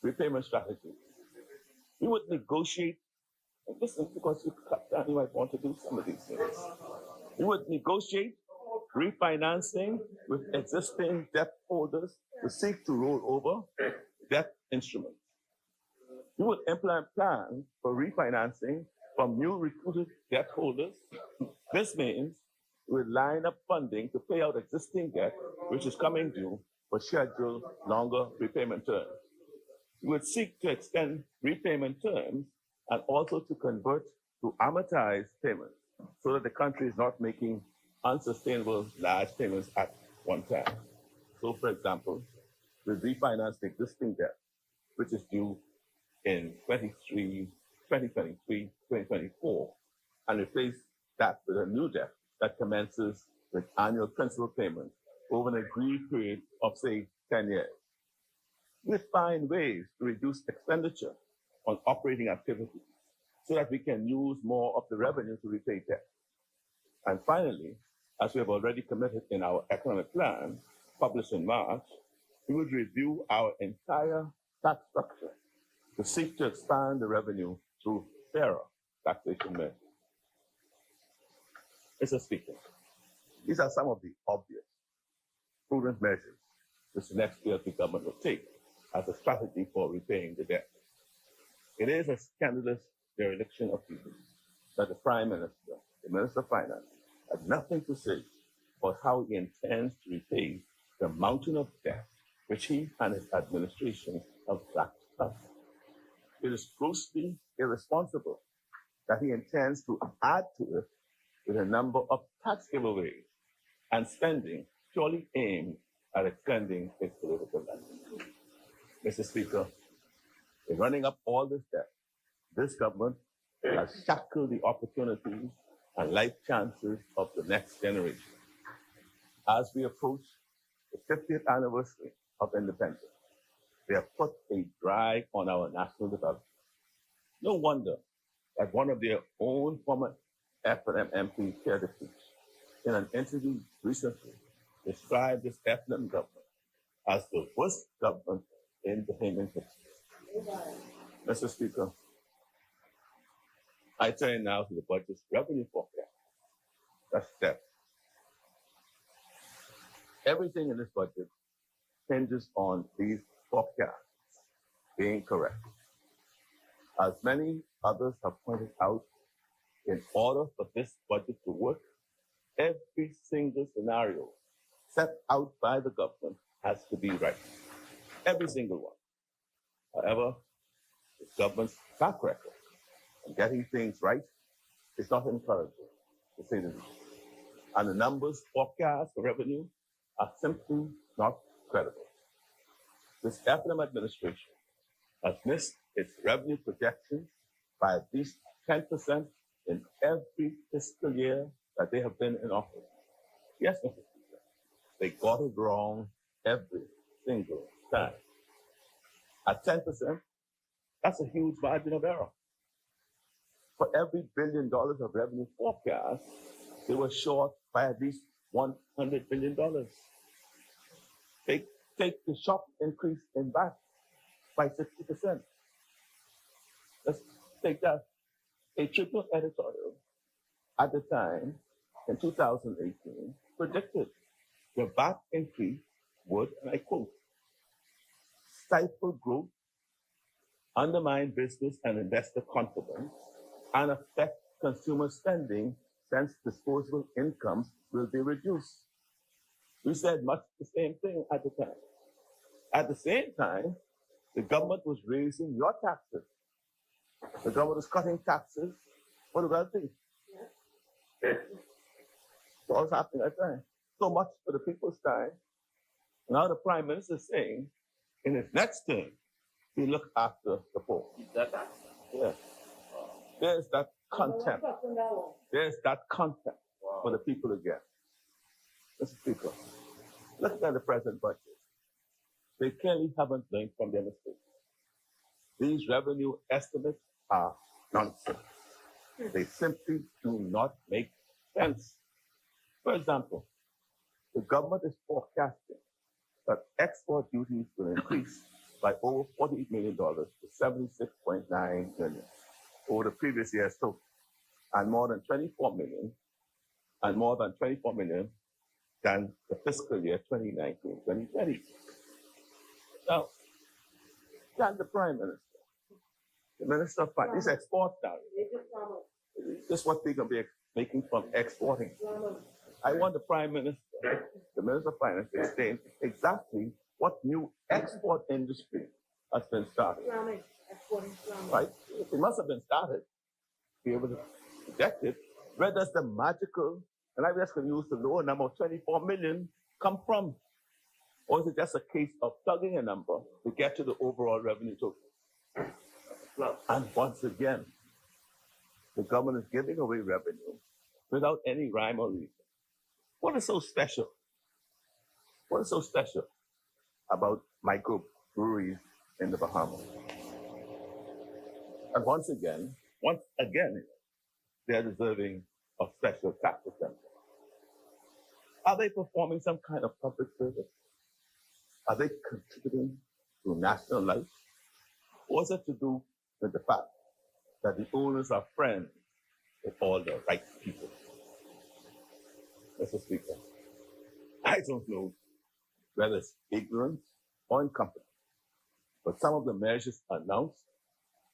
repayment strategies. We would negotiate, and listen, because you might want to do some of these things. We would negotiate refinancing with existing debt holders to seek to roll over debt instruments. We would implement plans for refinancing from new recruited debt holders. This means we would line up funding to pay out existing debt, which is coming due, for scheduled longer repayment terms. We would seek to extend repayment terms and also to convert to amortized payments so that the country is not making unsustainable large payments at one time. So, for example, we refinance the existing debt, which is due in 2023, 2024, and replace that with a new debt that commences with annual principal payments over an agreed period of, say, 10 years. We find ways to reduce expenditure on operating activities so that we can use more of the revenue to repay debt. And finally, as we have already committed in our economic plan, published in March, we would review our entire tax structure to seek to expand the revenue through fairer taxation measures. Mr. Speaker, these are some of the obvious prudent measures which the next PLP government will take as a strategy for repaying the debt. It is a scandalous dereliction of duty that the Prime Minister, the Minister of Finance, had nothing to say about how he intends to repay the mountain of debt which he and his administration have racked up. It is grossly irresponsible that he intends to add to it with a number of tax giveaways and spending purely aimed at extending his political life. Mr. Speaker, in running up all this debt, this government has shackled the opportunities and life chances of the next generation. As we approach the 50th anniversary of independence, they have put a drag on our national development. No wonder that one of their own former F&M MPs, Pierre Depeche, in an interview recently, described this F&M government as the worst government in the Bahamian history. Mr. Speaker, I turn now to the budget's revenue forecast. That's step. Everything in this budget hinges on these forecasts being correct. As many others have pointed out, in order for this budget to work, every single scenario set out by the government has to be right. Every single one. However, the government's track record of getting things right is not encouraging, to say the least. And the numbers forecast for revenue are simply not credible. This FNM administration has missed its revenue projections by at least 10% in every fiscal year that they have been in office. Yes, Mr. Speaker, they got it wrong every single time. At 10%, that's a huge margin of error. For every $1 billion of revenue forecast, they were short by at least $100 billion. They take the sharp increase in VAT by 60%. Let's take that. A triple editorial at the time in 2018 predicted the VAT increase would, and I quote, stifle growth, undermine business and investor confidence, and affect consumer spending since disposable incomes will be reduced. We said much the same thing at the time. At the same time, the government was raising your taxes. The government was cutting taxes for the wealthy. What was happening at the time? So much for the people's time. Now the Prime Minister is saying, in his next term, he look after the poor. Yes. There's that contempt. There's that contempt for the people again. Mr. Speaker, look at the present budget. They clearly haven't learned from their mistakes. These revenue estimates are nonsense. They simply do not make sense. For example, the government is forecasting that export duties will increase by over $48 million to $76.9 million over the previous year's total, and more than 24 million than the fiscal year 2019-2020. Now, can the Prime Minister, the Minister of Finance, these export tariffs, this is what they're going to be making from exporting. I want the Prime Minister, the Minister of Finance, to explain exactly what new export industry has been started. Right? It must have been started to be able to project it. Where does the magical, and I'm just going to use the lower number of 24 million, come from? Or is it just a case of plugging a number to get to the overall revenue total? And once again, the government is giving away revenue without any rhyme or reason. What is so special? What is so special about microbreweries in the Bahamas? And once again, they're deserving of special tax exemption. Are they performing some kind of public service? Are they contributing to national life? Or is it to do with the fact that the owners are friends with all the right people? Mr. Speaker, I don't know whether it's ignorance or incompetence, but some of the measures announced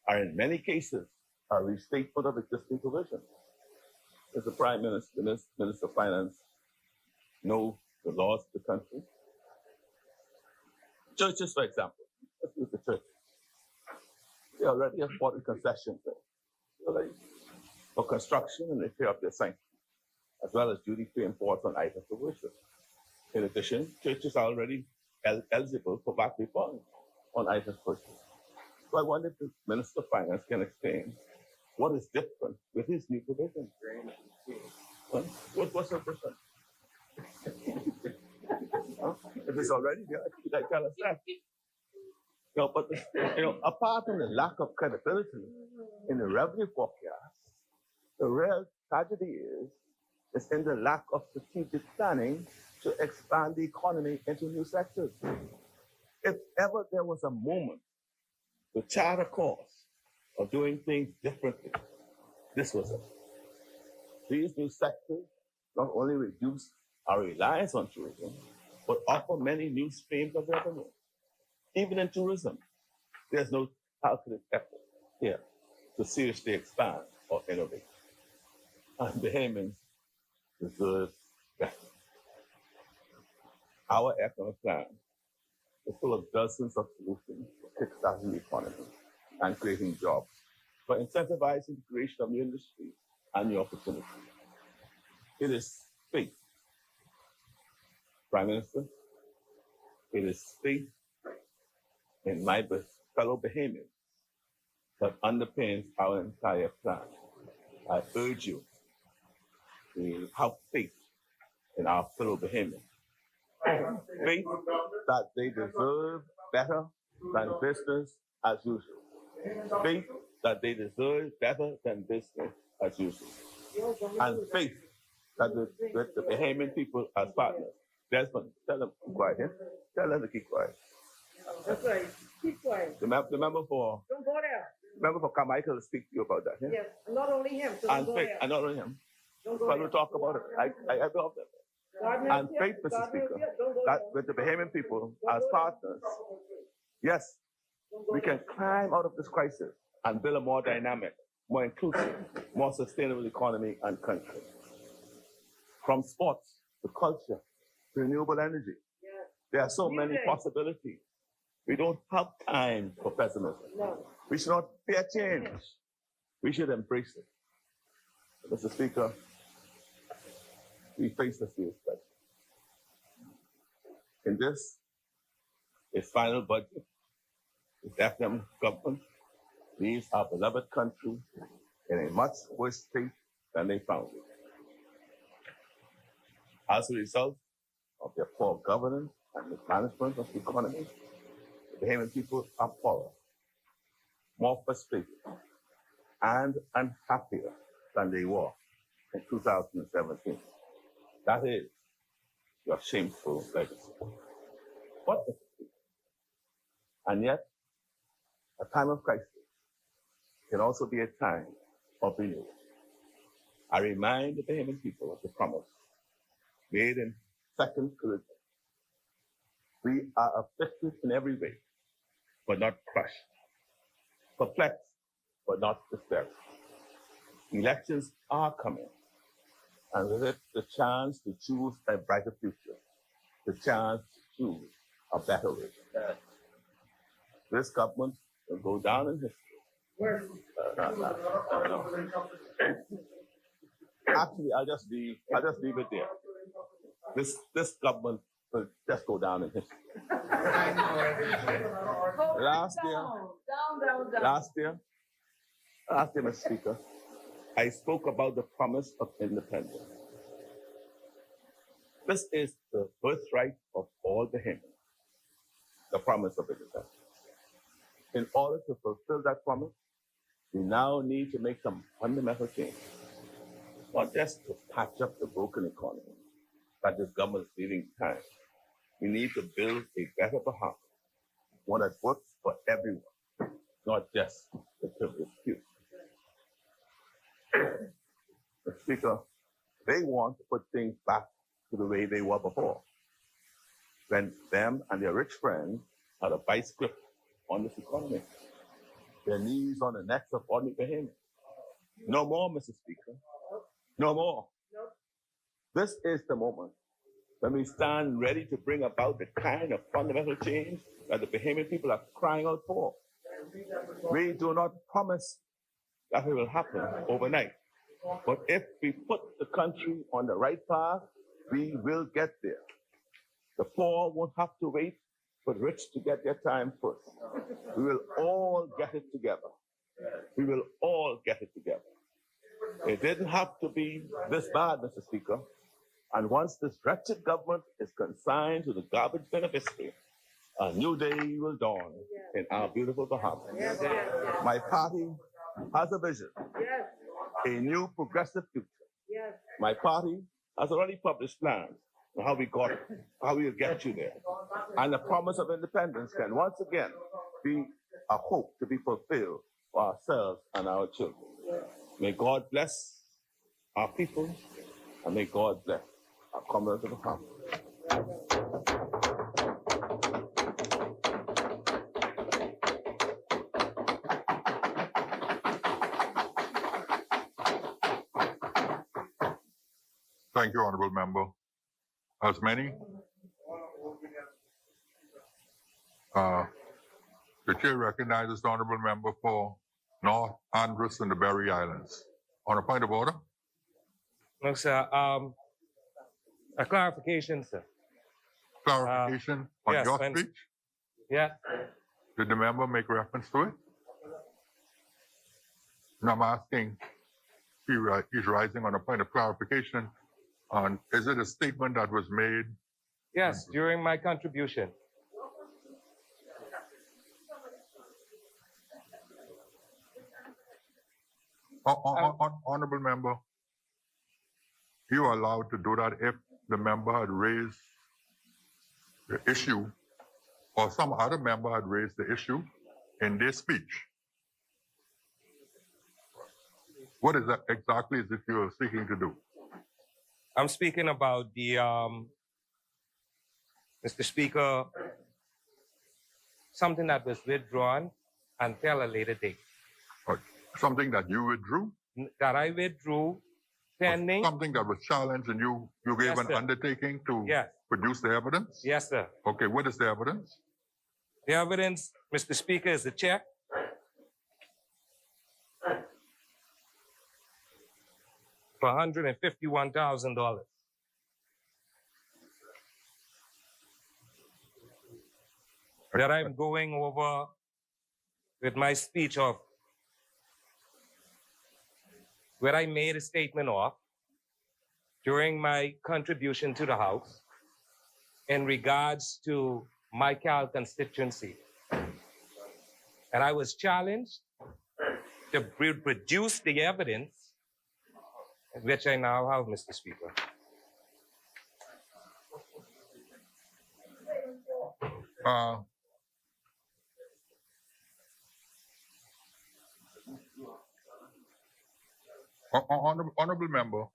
are in many cases a restatement of existing provisions. As the Prime Minister, the Minister of Finance know the laws of the country. Churches, for example, let's use the churches. They already have bought concessions for construction, and they pay up their sanctions, as well as duty-free imports on items of worship. In addition, churches are already eligible for VAT refund on items purchased. So I wonder if the Minister of Finance can explain what is different with his new provision. What's so different? If it's already there, like tell us that. But apart from the lack of credibility in the revenue forecast, the real tragedy is in the lack of strategic planning to expand the economy into new sectors. If ever there was a moment to chart a course of doing things differently, this was it. These new sectors not only reduce our reliance on tourism, but offer many new streams of revenue. Even in tourism, there's no calculated effort here to seriously expand or innovate. And Bahamians deserves better. Our economic plan is full of dozens of solutions for kickstarting the economy and creating jobs, for incentivizing the creation of new industries and new opportunities. It is faith, Prime Minister, it is faith in my fellow Bahamians that underpins our entire plan. I urge you to have faith in our fellow Bahamians. Faith that they deserve better than business as usual. Faith that they deserve better than business as usual. And faith that with the Bahamian people as partners. Desmond, tell them to keep quiet. Yeah? Tell them to keep quiet. That's right. Keep quiet. The member for Don't go there. Member for Carmichael will speak to you about that. Yeah? Yes, and not only him. So don't And go faith, there. and not only him. Don't go But there. we'll talk about it. I love them. God knows And you. faith, Mr. God knows Speaker, you. Don't go that there. with the Bahamian people Don't as go there. partners, yes, Don't go we there. can climb out of this crisis and build a more dynamic, more inclusive, more sustainable economy and country. From sports to culture to renewable energy, Yes. there are so many Music. possibilities. We don't have time for pessimism. No. We should not fear change. We should embrace it. Mr. Speaker, we face a serious crisis. In this, its final budget, the FM government leaves our beloved country in a much worse state than they found it. As a result of their poor governance and mismanagement of the economy, the Bahamian people are poorer, more frustrated, and unhappier than they were in 2017. That is your shameful legacy. What is it? And yet, a time of crisis can also be a time of renewal. I remind the Bahamian people of the promise made in 2 Corinthians. We are afflicted in every way, but not crushed. Perplexed, but not despairing. Elections are coming, and with it, the chance to choose a brighter future, the chance to choose a better way. This government will go down in history. No. Actually, I'll just leave it there. This government will just go down in history. Last year, Mr. Speaker, I spoke about the promise of independence. This is the birthright of all Bahamians, the promise of independence. In order to fulfill that promise, we now need to make some fundamental changes, not just to patch up the broken economy that this government is leaving behind. We need to build a better Bahama, one that works for everyone, not just the privileged few. Mr. Speaker, they want to put things back to the way they were before, when them and their rich friends had a vice grip on this economy, their knees on the necks of ordinary Bahamians. No more, Mr. Speaker. No more. This is the moment when we stand ready to bring about the kind of fundamental change that the Bahamian people are crying out for. We do not promise that it will happen overnight, but if we put the country on the right path, we will get there. The poor won't have to wait for the rich to get their time first. We will all get it together. We will all get it together. It didn't have to be this bad, Mr. Speaker. And once this wretched government is consigned to the garbage bin of history, a new day will dawn in our beautiful Bahamas. My party has a vision, a new progressive future. My party has already published plans on how we will get you there. And the promise of independence can once again be a hope to be fulfilled for ourselves and our children. May God bless our people, and may God bless our comrades of the Bahamas. Thank you, Honorable Member. As many? The chair recognizes the Honorable Member for North Andros and the Berry Islands. On a point of order? No, sir. A clarification, sir. Clarification on yes, your when- speech? Yeah. Did the member make reference to it? No, I'm asking, he's rising on a point of clarification on, is it a statement that was made? Yes, during my contribution. Honorable member, you are allowed to do that if the member had raised the issue or some other member had raised the issue in their speech. What is that exactly is it you're seeking to do? I'm speaking about the, Mr. Speaker, something that was withdrawn until a later date. Or something that you withdrew? That I withdrew pending. Something that was challenged and you gave Yes, an sir. undertaking to Yes. produce the evidence? Yes, sir. Okay, what is the evidence? The evidence, Mr. Speaker, is a check for $151,000. That I'm going over with my speech of where I made a statement of during my contribution to the House in regards to my Cal constituency. And I was challenged to produce the evidence, which I now have, Mr. Speaker. Honorable member,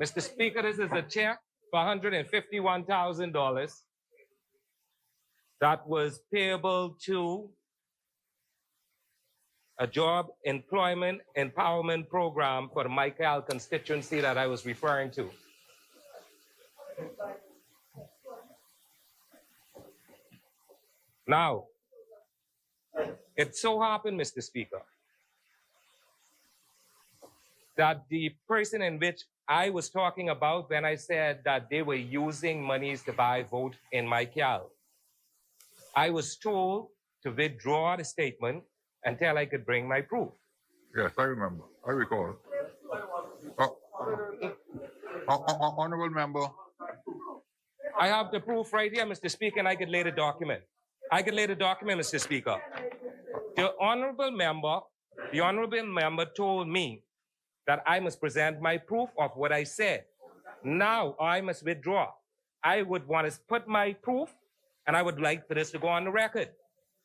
Mr. Speaker, this is a check for $151,000 that was payable to a job employment empowerment program for the Michael constituency that I was referring to. Now, it so happened, Mr. Speaker, that the person in which I was talking about when I said that they were using monies to buy vote in Michael, I was told to withdraw the statement until I could bring my proof. yes, I remember, I recall. Honorable member, I have the proof right here, Mr. Speaker, and I could lay the document. I could lay the document, Mr. Speaker. The honorable member told me that I must present my proof of what I said. Now I must withdraw. I would want to put my proof, and I would like for this to go on the record.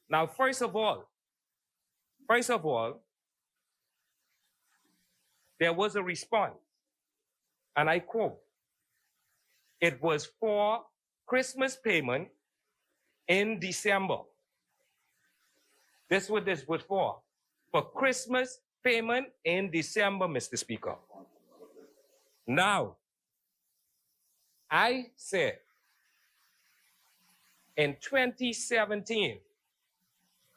Now, first of all, there was a response, and I quote, it was for Christmas payment in December. This is what this was for Christmas payment in December, Mr. Speaker. Now, I said in 2017,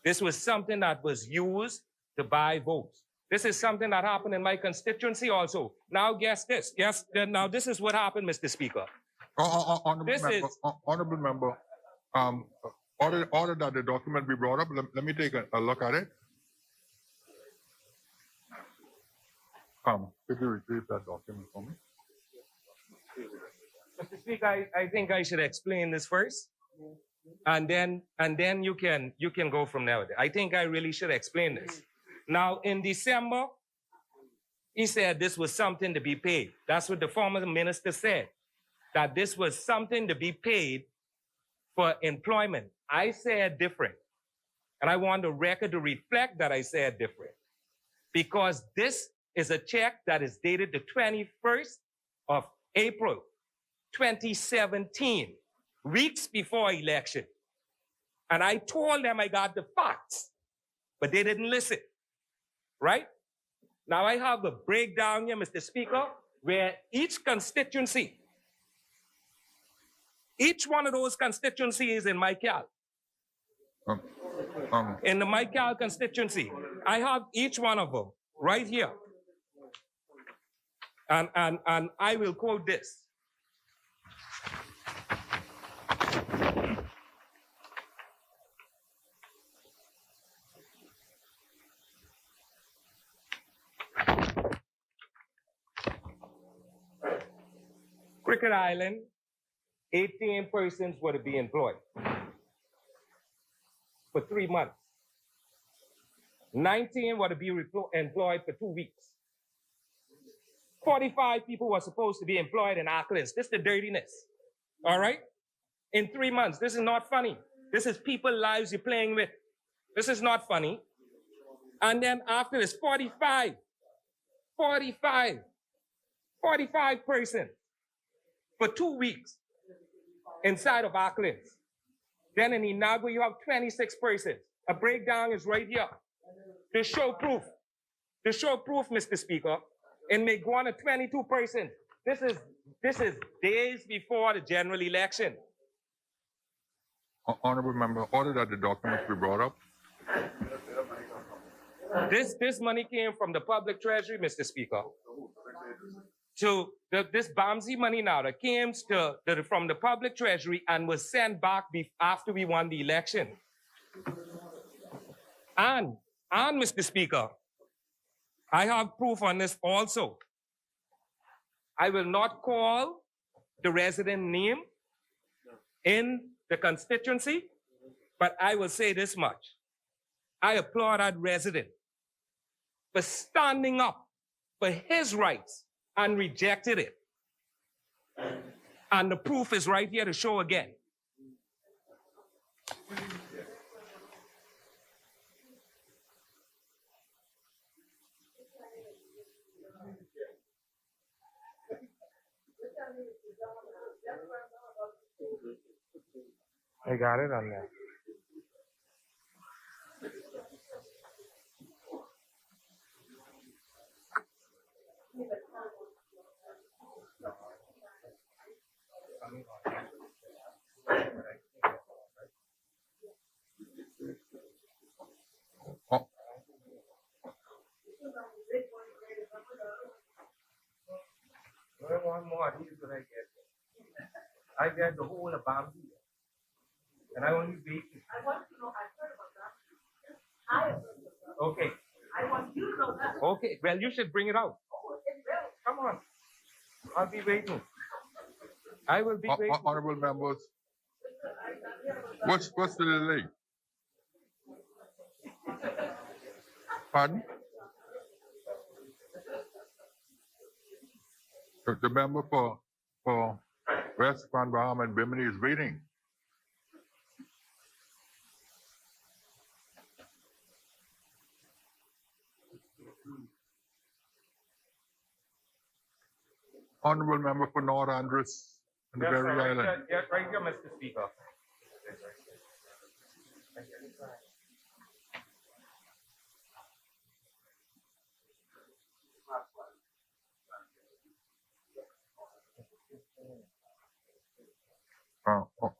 this was something that was used to buy votes. This is something that happened in my constituency also. Now guess this. Now this is what happened, Mr. Speaker. Honorable member, order that the document be brought up. Let me take a look at it. Could you retrieve that document for me? Mr. Speaker, I think I should explain this first, and then you can go from there. I think I really should explain this. Now, in December, he said this was something to be paid. That's what the former minister said, that this was something to be paid for employment. I said different, and I want the record to reflect that I said different, because this is a check that is dated the 21st of April, 2017, weeks before election. And I told them I got the facts, but they didn't listen, right? Now I have a breakdown here, Mr. Speaker, where each constituency Each one of those constituencies in my cal. In the Michael constituency, I have each one of them right here. And I will quote this. Cricket Island, 18 persons were to be employed for 3 months. 19 were to be employed for 2 weeks. 45 people were supposed to be employed in Auckland. This is the dirtiness, all right? In 3 months, this is not funny. This is people's lives you're playing with. This is not funny. And then after this, 45 persons for 2 weeks inside of Auckland. Then in Inagua, you have 26 persons. A breakdown is right here. To show proof, Mr. Speaker, in Meguana, 22 persons. This is days before the general election. Honorable member, order that the documents be brought up. This money came from the public treasury, Mr. Speaker. So this BAMSI money now that came from the public treasury and was sent back after we won the election. And Mr. Speaker, I have proof on this also. I will not call the resident name in the constituency, but I will say this much. I applaud that resident for standing up for his rights and rejected it. And the proof is right here to show again. I got it on there. One more, here's what I get. I get the whole of Bambi. And I only bake it. I want to know, I've heard about that. I have heard about that. Okay. I want you to know that. Okay, well, you should bring it out. Oh, it will. Come on. I'll be waiting. I will be waiting. Honorable members, what's the delay? Pardon? The member for West Van Baham and Bimini is waiting. Honorable member for North Andros and the Yes, Berry sir, right Island. here, yeah, right here, Mr. Speaker.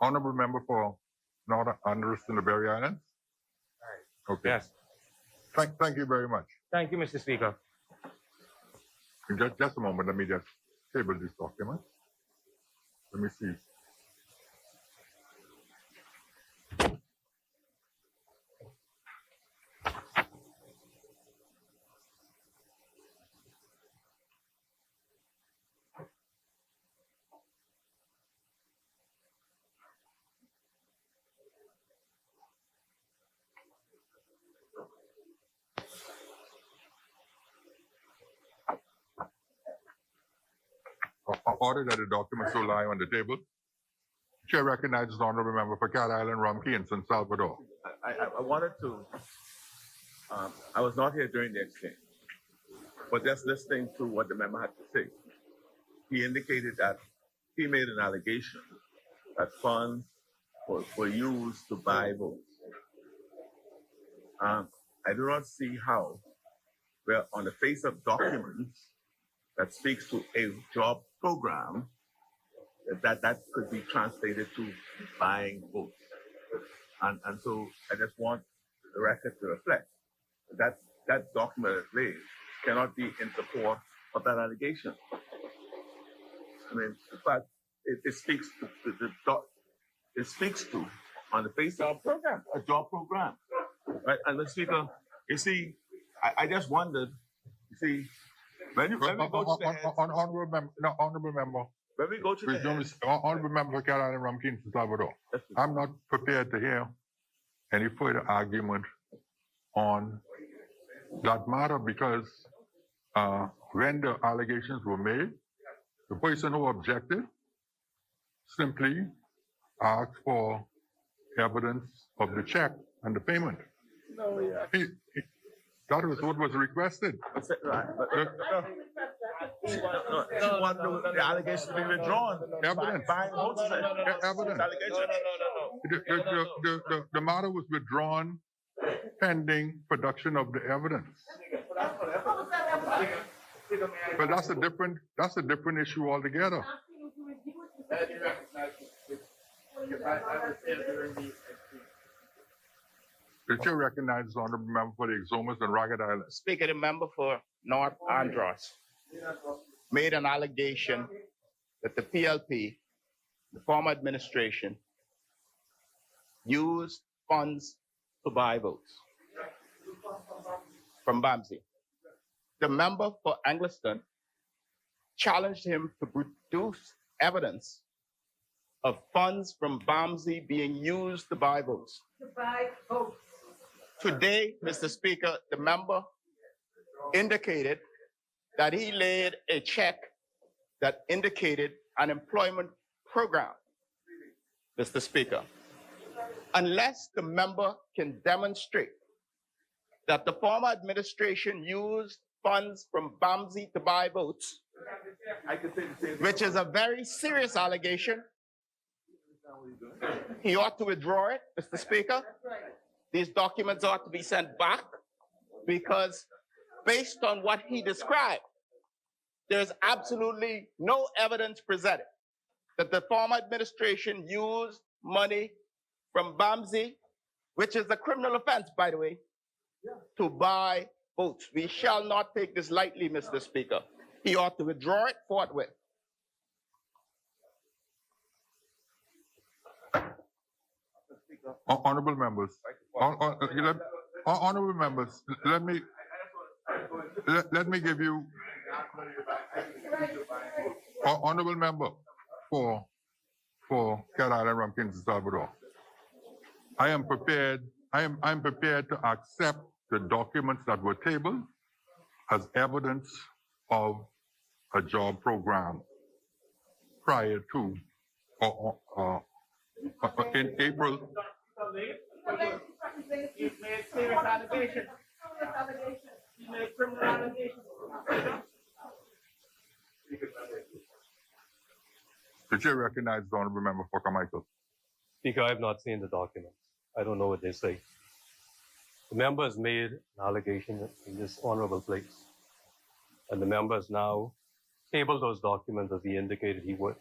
Honorable member for North Andros and the Berry Islands. Okay. Yes. Thank you very much. Thank you, Mr. Speaker. Just a moment. Let me just table this document. Let me see. Order that the documents so lie on the table. Chair recognizes honorable member for Cat Island, Rumkey, and San Salvador. I wanted to, I was not here during the exchange, but just listening to what the member had to say, he indicated that he made an allegation that funds were used to buy votes. I do not see how, where on the face of documents that speaks to a job program, that could be translated to buying votes. And so I just want the record to reflect that that document is laid cannot be in support of that allegation. I mean, in fact, it speaks to it speaks to on the face of a job program, right? And the Speaker, you see, I just wondered, you see, when we go to the head, Honorable member. when we go to the head, Honorable member Caroline Rumkin from Salvador. I'm not prepared to hear any further argument on that matter because when the allegations were made, the person who objected simply asked for evidence of the check and the payment. no, yeah. That was what was requested. Right, but, she want the allegations to be withdrawn. Evidence. Buying votes. Evidence. Allegation. The matter was withdrawn pending production of the evidence. But that's a different issue altogether. The chair recognizes the honorable member for the Exumas and Ragged Island. Speaker, the member for North Andros made an allegation that the PLP, the former administration, used funds to buy votes from BAMSI. The member for Angliston challenged him to produce evidence of funds from BAMSI being used to buy votes. Today, Mr. Speaker, the member indicated that he laid a check that indicated an employment program. Mr. Speaker, unless the member can demonstrate that the former administration used funds from BAMSI to buy votes, which is a very serious allegation, he ought to withdraw it, Mr. Speaker. These documents ought to be sent back because based on what he described, there's absolutely no evidence presented that the former administration used money from BAMSI, which is a criminal offense, by the way, to buy votes. We shall not take this lightly, Mr. Speaker. He ought to withdraw it forthwith. Honorable members, honorable members, let me give you honorable member for Cat Island, Rumpkins, and Salvador. I'm prepared to accept the documents that were tabled as evidence of a job program prior to in April. He's made serious allegations. He made criminal allegations. The chair recognizes the honorable member for Carmichael. Speaker, I have not seen the documents. I don't know what they say. The member has made an allegation in this honorable place, and the member has now tabled those documents as he indicated he would.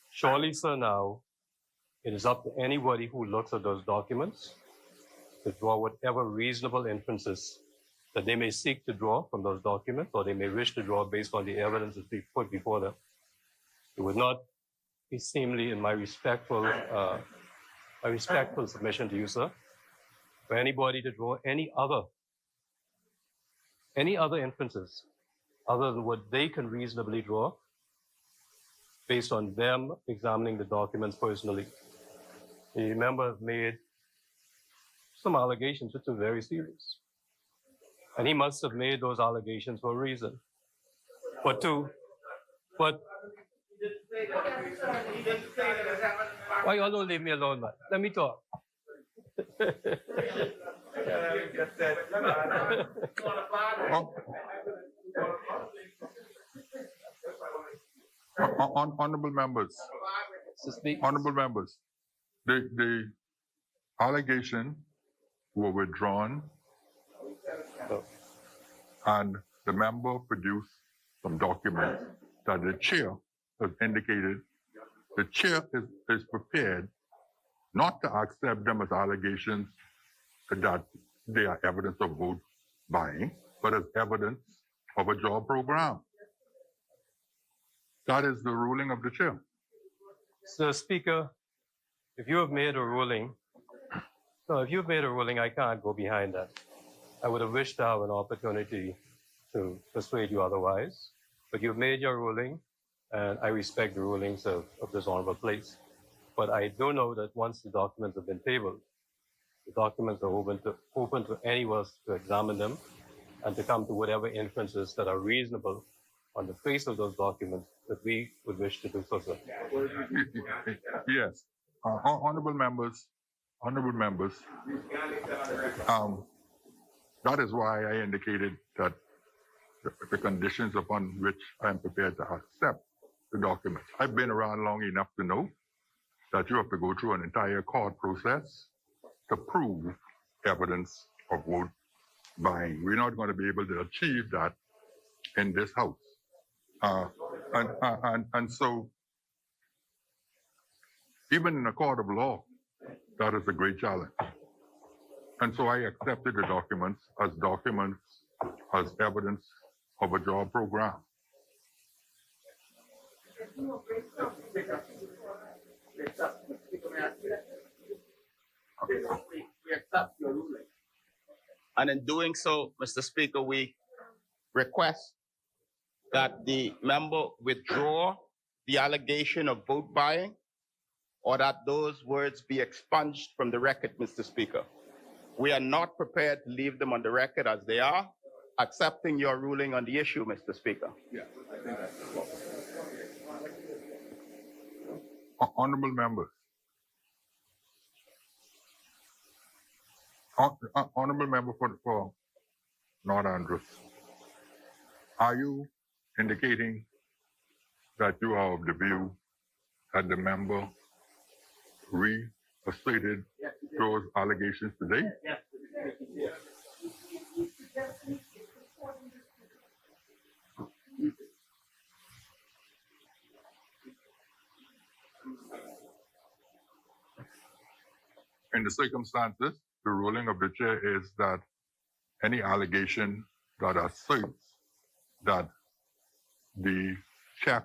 Surely, sir, now it is up to anybody who looks at those documents to draw whatever reasonable inferences that they may seek to draw from those documents, or they may wish to draw based on the evidence that we put before them. It would not be seemly in my respectful submission to you, sir, for anybody to draw any other inferences other than what they can reasonably draw based on them examining the documents personally. The member has made some allegations which are very serious. And he must have made those allegations for a reason. But why y'all don't leave me alone, man? Let me talk. Honorable members, the allegation were withdrawn and the member produced some documents that the chair has indicated the chair is prepared not to accept them as allegations that they are evidence of vote buying, but as evidence of a job program. That is the ruling of the chair. So, Speaker, if you have made a ruling, I can't go behind that. I would have wished to have an opportunity to persuade you otherwise, but you've made your ruling, and I respect the rulings of this honorable place. But I do know that once the documents have been tabled, the documents are open to any of us to examine them and to come to whatever inferences that are reasonable on the face of those documents that we would wish to do so, sir. Yes, honorable members, that is why I indicated that the conditions upon which I am prepared to accept the documents. I've been around long enough to know that you have to go through an entire court process to prove evidence of vote buying. We're not going to be able to achieve that in this house. And so, even in a court of law, that is a great challenge. And so I accepted the documents as evidence of a job program. We accept your ruling. And in doing so, Mr. Speaker, we request that the member withdraw the allegation of vote buying, or that those words be expunged from the record, Mr. Speaker. We are not prepared to leave them on the record as they are, accepting your ruling on the issue, Mr. Speaker. Honorable members. Honorable member for North Andrews, are you indicating that you are of the view that the member restated those allegations today? Yes. In the circumstances, the ruling of the chair is that any allegation that asserts that the check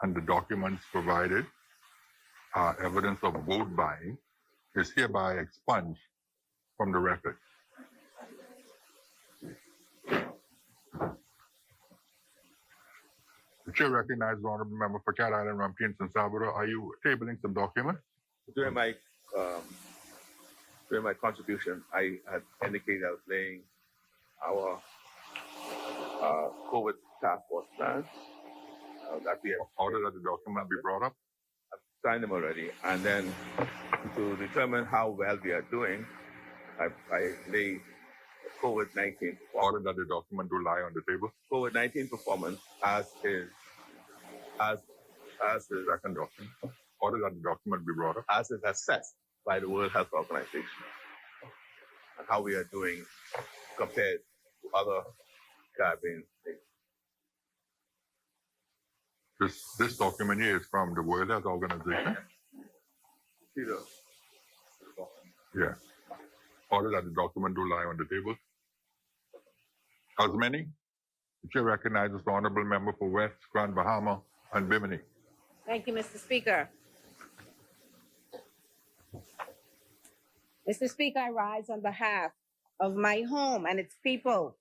and the documents provided are evidence of vote buying is hereby expunged from the record. The chair recognizes the honorable member for Cat Island, Rumpkin, San Salvador. Are you tabling some documents? During my contribution, I had indicated I was laying our COVID task force plans that we have. Order that the document be brought up. I've signed them already, and then to determine how well we are doing, I lay COVID-19. Order that the document do lie on the table. COVID-19 performance as is Second document. Order that the document be brought up. as is assessed by the World Health Organization, and how we are doing compared to other Caribbean states. This document here is from the World Health Organization. See the Yeah. Order that the document do lie on the table. As many? The chair recognizes the honorable member for West Grand Bahama and Bimini. Thank you, Mr. Speaker. Mr. Speaker, I rise on behalf of my home and its people,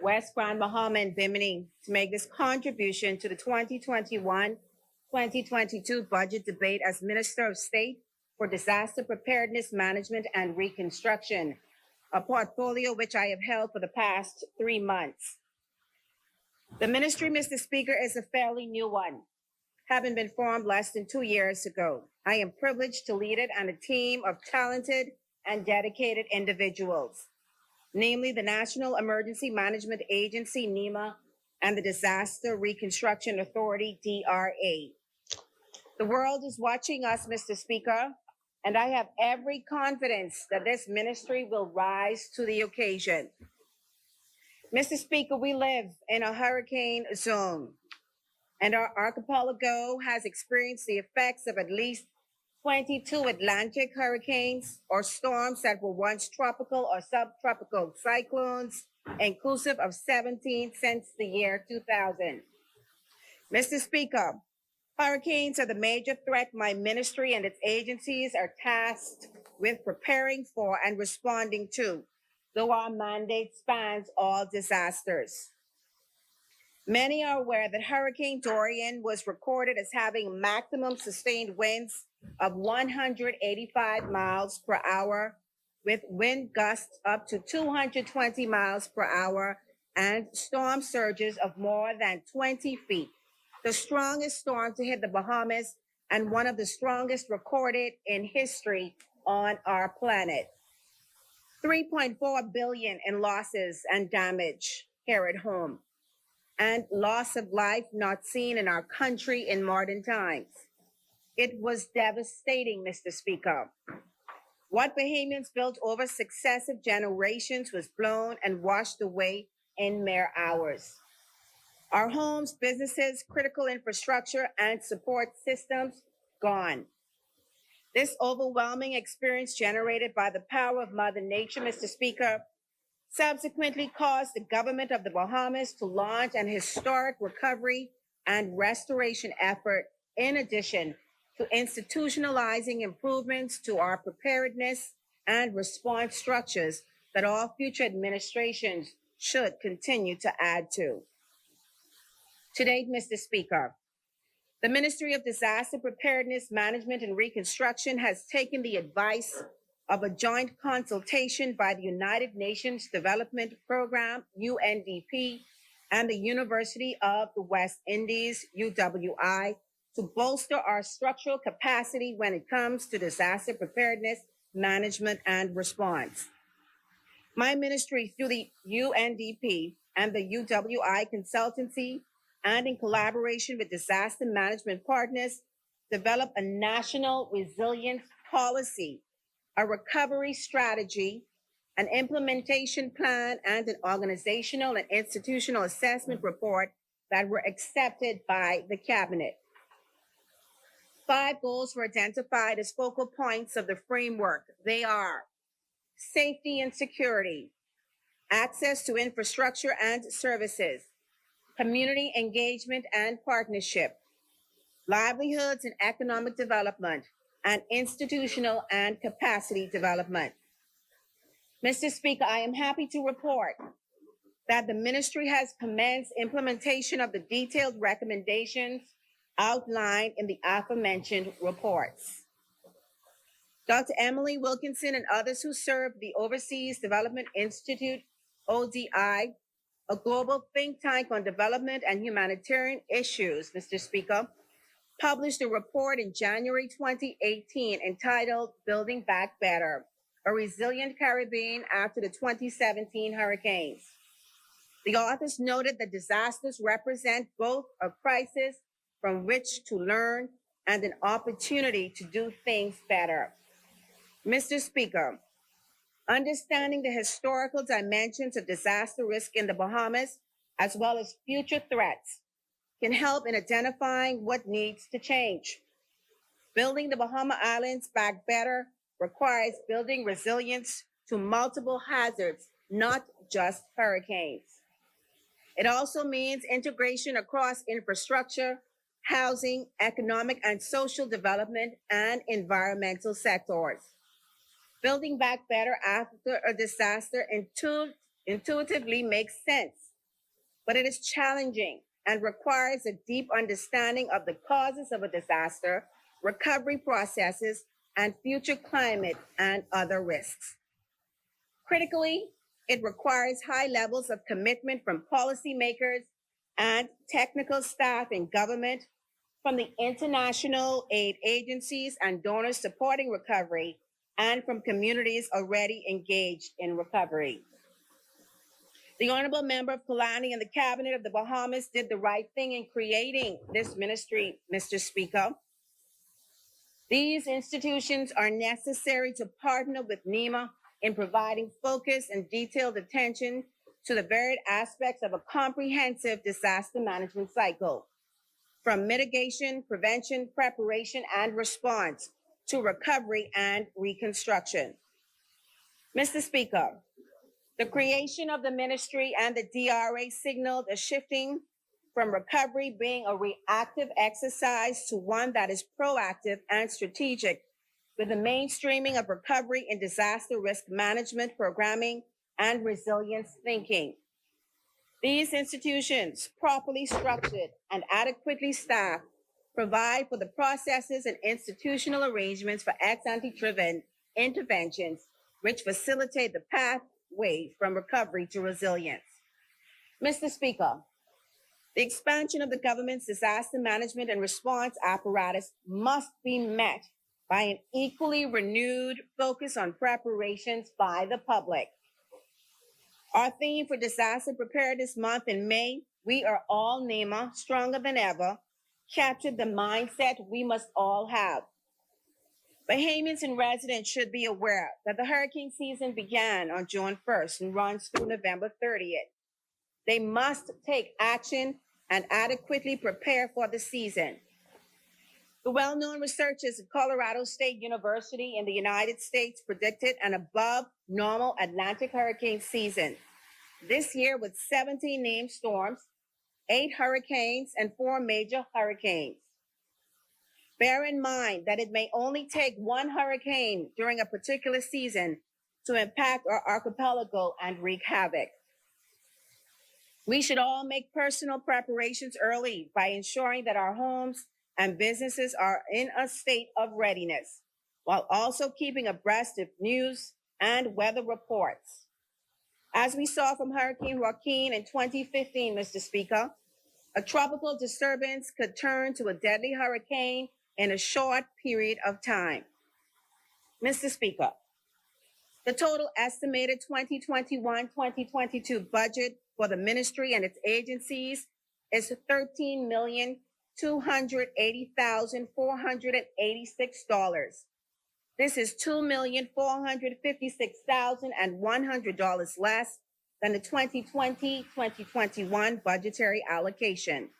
West Grand Bahama and Bimini, to make this contribution to the 2021-2022 budget debate as Minister of State for Disaster Preparedness Management and Reconstruction, a portfolio which I have held for the past 3 months. The ministry, Mr. Speaker, is a fairly new one, having been formed less than 2 years ago. I am privileged to lead it and a team of talented and dedicated individuals, namely the National Emergency Management Agency, NEMA, and the Disaster Reconstruction Authority, DRA. The world is watching us, Mr. Speaker, and I have every confidence that this ministry will rise to the occasion. Mr. Speaker, we live in a hurricane zone. and our archipelago has experienced the effects of at least 22 Atlantic hurricanes or storms that were once tropical or subtropical cyclones, inclusive of 17 since the year 2000. Mr. Speaker, hurricanes are the major threat my ministry and its agencies are tasked with preparing for and responding to, though our mandate spans all disasters. Many are aware that Hurricane Dorian was recorded as having maximum sustained winds of 185 miles per hour, with wind gusts up to 220 miles per hour and storm surges of more than 20 feet. The strongest storm to hit the Bahamas and one of the strongest recorded in history on our planet. 3.4 billion in losses and damage here at home, and loss of life not seen in our country in modern times. It was devastating, Mr. Speaker. What Bahamians built over successive generations was blown and washed away in mere hours. Our homes, businesses, critical infrastructure, and support systems gone. This overwhelming experience generated by the power of Mother Nature, Mr. Speaker, subsequently caused the government of the Bahamas to launch an historic recovery and restoration effort, in addition to institutionalizing improvements to our preparedness and response structures that all future administrations should continue to add to. To date, Mr. Speaker, the Ministry of Disaster Preparedness, Management, and Reconstruction has taken the advice of a joint consultation by the United Nations Development Program, UNDP, and the University of the West Indies, UWI, to bolster our structural capacity when it comes to disaster preparedness, management, and response. My ministry, through the UNDP and the UWI consultancy, and in collaboration with disaster management partners, developed a national resilience policy, a recovery strategy, an implementation plan, and an organizational and institutional assessment report that were accepted by the cabinet. 5 goals were identified as focal points of the framework. They are safety and security, access to infrastructure and services, community engagement and partnership, livelihoods and economic development, and institutional and capacity development. Mr. Speaker, I am happy to report that the ministry has commenced implementation of the detailed recommendations outlined in the aforementioned reports. Dr. Emily Wilkinson and others who serve the Overseas Development Institute, ODI, a global think tank on development and humanitarian issues, Mr. Speaker, published a report in January 2018 entitled Building Back Better, a Resilient Caribbean After the 2017 Hurricanes. The authors noted that disasters represent both a crisis from which to learn and an opportunity to do things better. Mr. Speaker, understanding the historical dimensions of disaster risk in the Bahamas, as well as future threats, can help in identifying what needs to change. Building the Bahama Islands back better requires building resilience to multiple hazards, not just hurricanes. It also means integration across infrastructure, housing, economic and social development, and environmental sectors. Building back better after a disaster intuitively makes sense, but it is challenging and requires a deep understanding of the causes of a disaster, recovery processes, and future climate and other risks. Critically, it requires high levels of commitment from policymakers and technical staff in government, from the international aid agencies and donors supporting recovery, and from communities already engaged in recovery. The Honorable Member of Kalani and the Cabinet of the Bahamas did the right thing in creating this ministry, Mr. Speaker. These institutions are necessary to partner with NEMA in providing focus and detailed attention to the varied aspects of a comprehensive disaster management cycle. from mitigation, prevention, preparation, and response to recovery and reconstruction. Mr. Speaker, the creation of the ministry and the DRA signaled a shifting from recovery being a reactive exercise to one that is proactive and strategic, with the mainstreaming of recovery in disaster risk management programming and resilience thinking. These institutions, properly structured and adequately staffed, provide for the processes and institutional arrangements for ex-ante driven interventions which facilitate the pathway from recovery to resilience. Mr. Speaker, the expansion of the government's disaster management and response apparatus must be met by an equally renewed focus on preparations by the public. Our theme for Disaster Preparedness Month in May, We Are All NEMA, Stronger Than Ever, captured the mindset we must all have. Bahamians and residents should be aware that the hurricane season began on June 1st and runs through November 30th. They must take action and adequately prepare for the season. The well-known researchers at Colorado State University in the United States predicted an above normal Atlantic hurricane season this year with 17 named storms, 8 hurricanes, and 4 major hurricanes. Bear in mind that it may only take one hurricane during a particular season to impact our archipelago and wreak havoc. We should all make personal preparations early by ensuring that our homes and businesses are in a state of readiness, while also keeping abreast of news and weather reports. As we saw from Hurricane Joaquin in 2015, Mr. Speaker, a tropical disturbance could turn to a deadly hurricane in a short period of time. Mr. Speaker, the total estimated 2021-2022 budget for the ministry and its agencies is $13,280,486. This is $2,456,100 less than the 2020-2021 budgetary allocation.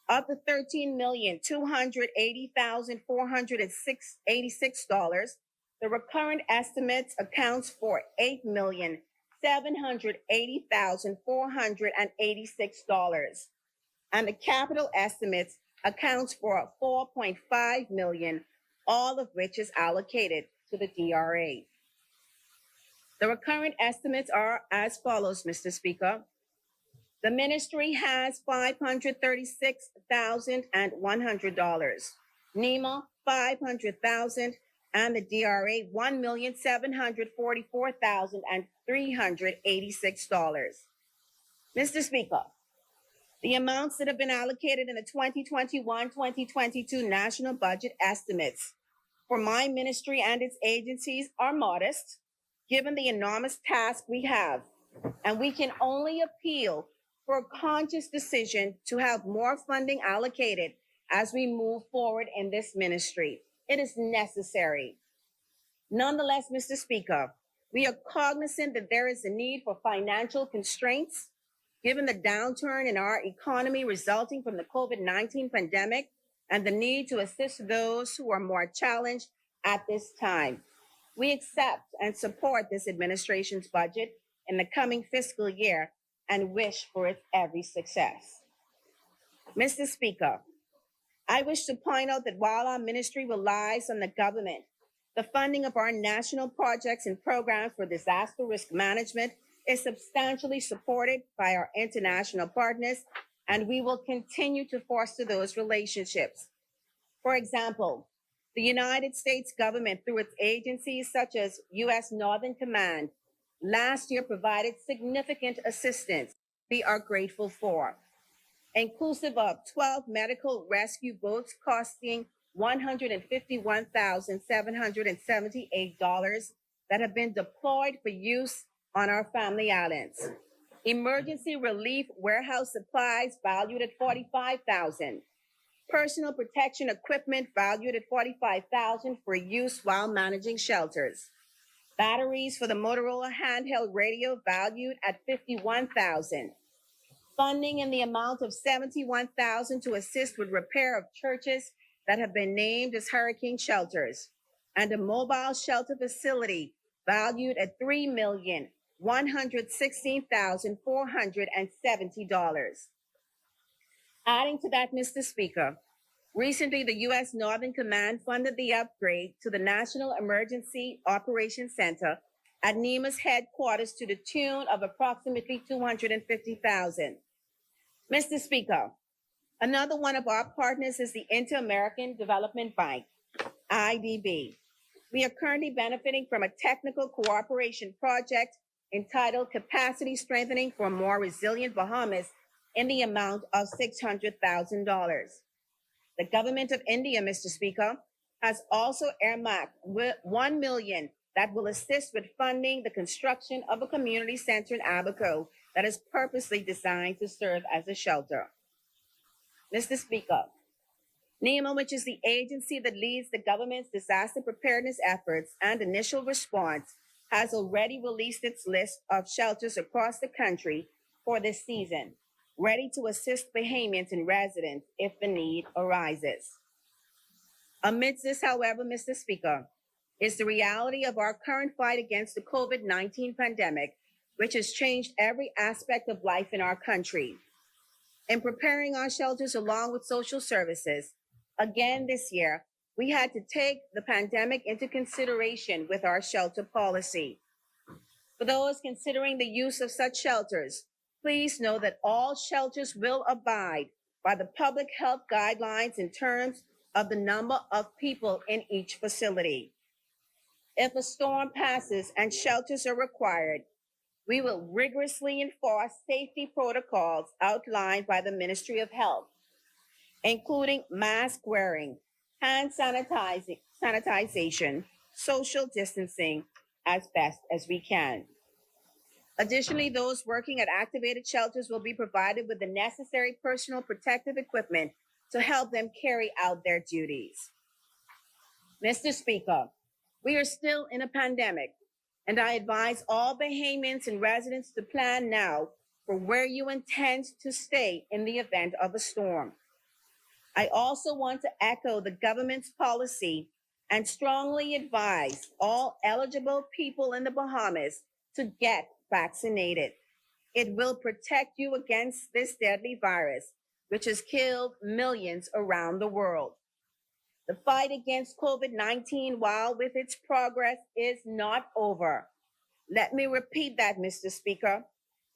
Of the $13,280,486, the recurrent estimates accounts for $8,780,486, and the capital estimates accounts for $4.5 million, all of which is allocated to the DRA. The recurrent estimates are as follows, Mr. Speaker. The ministry has $536,100, NEMA $500,000, and the DRA $1,744,386. Mr. Speaker, the amounts that have been allocated in the 2021-2022 national budget estimates for my ministry and its agencies are modest, given the enormous task we have, and we can only appeal for a conscious decision to have more funding allocated as we move forward in this ministry. It is necessary. Nonetheless, Mr. Speaker, we are cognizant that there is a need for financial constraints, given the downturn in our economy resulting from the COVID-19 pandemic and the need to assist those who are more challenged at this time. We accept and support this administration's budget in the coming fiscal year and wish for its every success. Mr. Speaker, I wish to point out that while our ministry relies on the government, the funding of our national projects and programs for disaster risk management is substantially supported by our international partners, and we will continue to foster those relationships. For example, the United States government, through its agencies such as U.S. Northern Command, last year provided significant assistance we are grateful for, inclusive of 12 medical rescue boats costing $151,778 that have been deployed for use on our family islands. Emergency relief warehouse supplies valued at $45,000. Personal protection equipment valued at $45,000 for use while managing shelters. Batteries for the Motorola handheld radio valued at $51,000. funding in the amount of $71,000 to assist with repair of churches that have been named as hurricane shelters, and a mobile shelter facility valued at $3,116,470. Adding to that, Mr. Speaker, recently the U.S. Northern Command funded the upgrade to the National Emergency Operations Center at NEMA's headquarters to the tune of approximately $250,000. Mr. Speaker, another one of our partners is the Inter-American Development Bank, IDB. We are currently benefiting from a technical cooperation project entitled Capacity Strengthening for a More Resilient Bahamas in the amount of $600,000. The government of India, Mr. Speaker, has also earmarked $1 million that will assist with funding the construction of a community center in Abaco that is purposely designed to serve as a shelter. Mr. Speaker, NEMA, which is the agency that leads the government's disaster preparedness efforts and initial response, has already released its list of shelters across the country for this season, ready to assist Bahamians and residents if the need arises. Amidst this, however, Mr. Speaker, is the reality of our current fight against the COVID-19 pandemic, which has changed every aspect of life in our country. In preparing our shelters along with social services, again this year, we had to take the pandemic into consideration with our shelter policy. For those considering the use of such shelters, please know that all shelters will abide by the public health guidelines in terms of the number of people in each facility. If a storm passes and shelters are required, we will rigorously enforce safety protocols outlined by the Ministry of Health, including mask wearing, hand sanitization, social distancing as best as we can. Additionally, those working at activated shelters will be provided with the necessary personal protective equipment to help them carry out their duties. Mr. Speaker, we are still in a pandemic, and I advise all Bahamians and residents to plan now for where you intend to stay in the event of a storm. I also want to echo the government's policy and strongly advise all eligible people in the Bahamas to get vaccinated. It will protect you against this deadly virus, which has killed millions around the world. The fight against COVID-19, while with its progress, is not over. Let me repeat that, Mr. Speaker.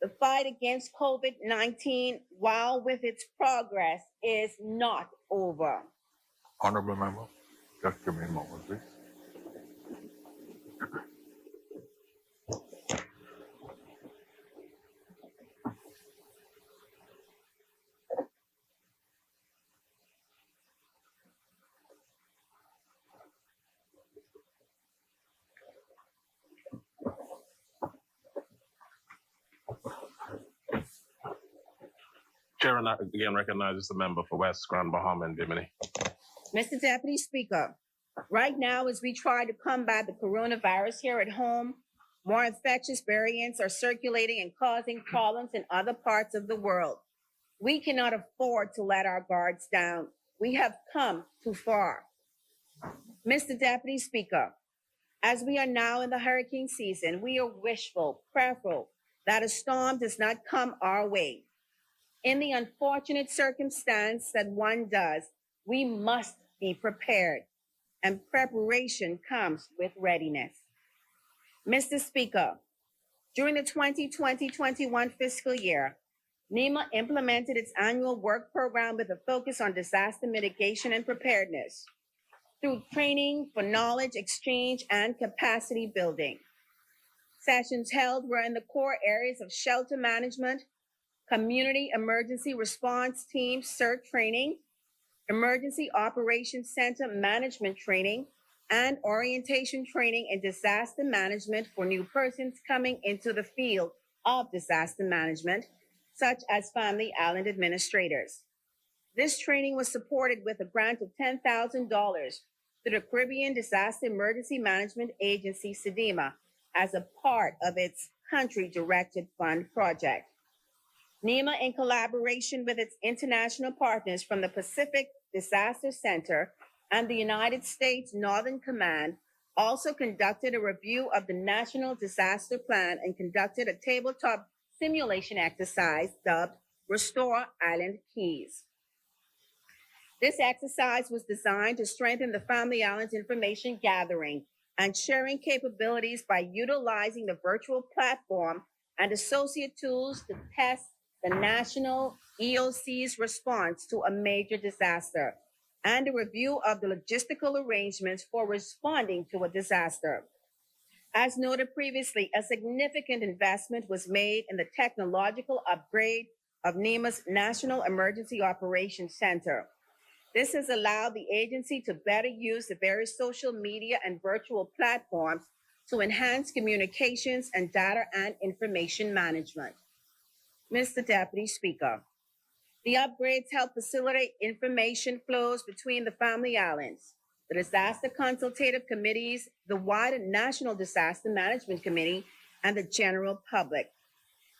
The fight against COVID-19, while with its progress, is not over. Honorable member, just give me a moment, please. Chair, and again recognizes the member for West Grand Bahama and Bimini. Mr. Deputy Speaker, right now, as we try to combat the coronavirus here at home, more infectious variants are circulating and causing problems in other parts of the world. We cannot afford to let our guards down. We have come too far. Mr. Deputy Speaker, as we are now in the hurricane season, we are wishful, prayerful that a storm does not come our way. In the unfortunate circumstance that one does, we must be prepared, and preparation comes with readiness. Mr. Speaker, during the 2020-21 fiscal year, NEMA implemented its annual work program with a focus on disaster mitigation and preparedness through training for knowledge exchange and capacity building. Sessions held were in the core areas of shelter management, community emergency response team CERT training, emergency operations center management training, and orientation training in disaster management for new persons coming into the field of disaster management, such as family island administrators. This training was supported with a grant of $10,000 through the Caribbean Disaster Emergency Management Agency, SEDEMA, as a part of its country-directed fund project. NEMA, in collaboration with its international partners from the Pacific Disaster Center and the United States Northern Command, also conducted a review of the National Disaster Plan and conducted a tabletop simulation exercise dubbed Restore Island Keys. This exercise was designed to strengthen the Family Islands information gathering and sharing capabilities by utilizing the virtual platform and associate tools to test the national EOC's response to a major disaster and a review of the logistical arrangements for responding to a disaster. As noted previously, a significant investment was made in the technological upgrade of NEMA's National Emergency Operations Center. This has allowed the agency to better use the various social media and virtual platforms to enhance communications and data and information management. Mr. Deputy Speaker, the upgrades help facilitate information flows between the Family Islands, the Disaster Consultative Committees, the wider National Disaster Management Committee, and the general public.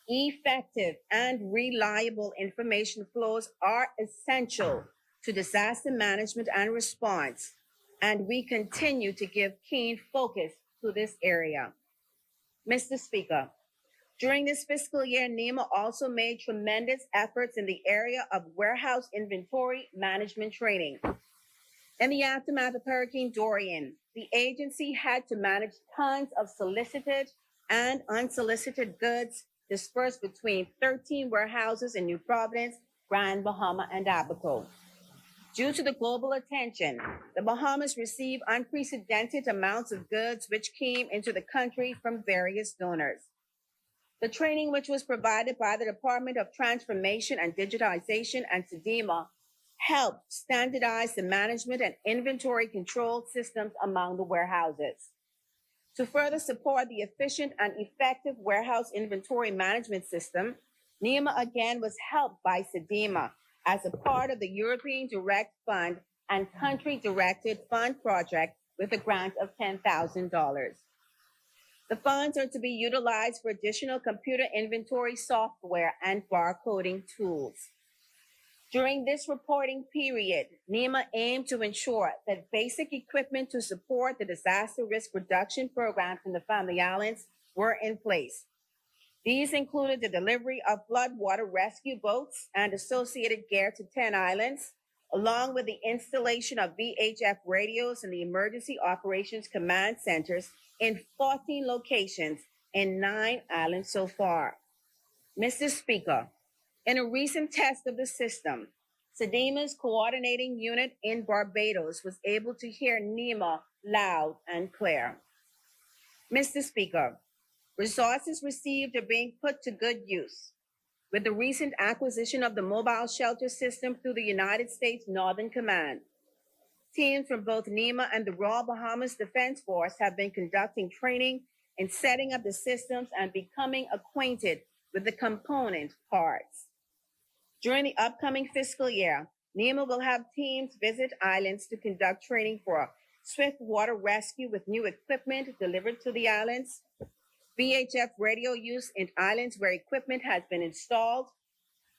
Effective and reliable information flows are essential to disaster management and response, and we continue to give keen focus to this area. Mr. Speaker, during this fiscal year, NEMA also made tremendous efforts in the area of warehouse inventory management training. In the aftermath of Hurricane Dorian, the agency had to manage tons of solicited and unsolicited goods dispersed between 13 warehouses in New Providence, Grand Bahama, and Abaco. Due to the global attention, the Bahamas received unprecedented amounts of goods which came into the country from various donors. The training, which was provided by the Department of Transformation and Digitization and SEDEMA, helped standardize the management and inventory control systems among the warehouses. To further support the efficient and effective warehouse inventory management system, NEMA again was helped by SEDEMA as a part of the European Direct Fund and Country-Directed Fund project with a grant of $10,000. The funds are to be utilized for additional computer inventory software and barcoding tools. During this reporting period, NEMA aimed to ensure that basic equipment to support the disaster risk reduction programs in the Family Islands were in place. These included the delivery of floodwater rescue boats and associated gear to 10 islands, along with the installation of VHF radios in the Emergency Operations Command Centers in 14 locations in 9 islands so far. Mr. Speaker, in a recent test of the system, SEDEMA's coordinating unit in Barbados was able to hear NEMA loud and clear. Mr. Speaker, resources received are being put to good use. With the recent acquisition of the mobile shelter system through the United States Northern Command, teams from both NEMA and the Royal Bahamas Defense Force have been conducting training in setting up the systems and becoming acquainted with the component parts. During the upcoming fiscal year, NEMA will have teams visit islands to conduct training for swift water rescue with new equipment delivered to the islands, VHF radio use in islands where equipment has been installed,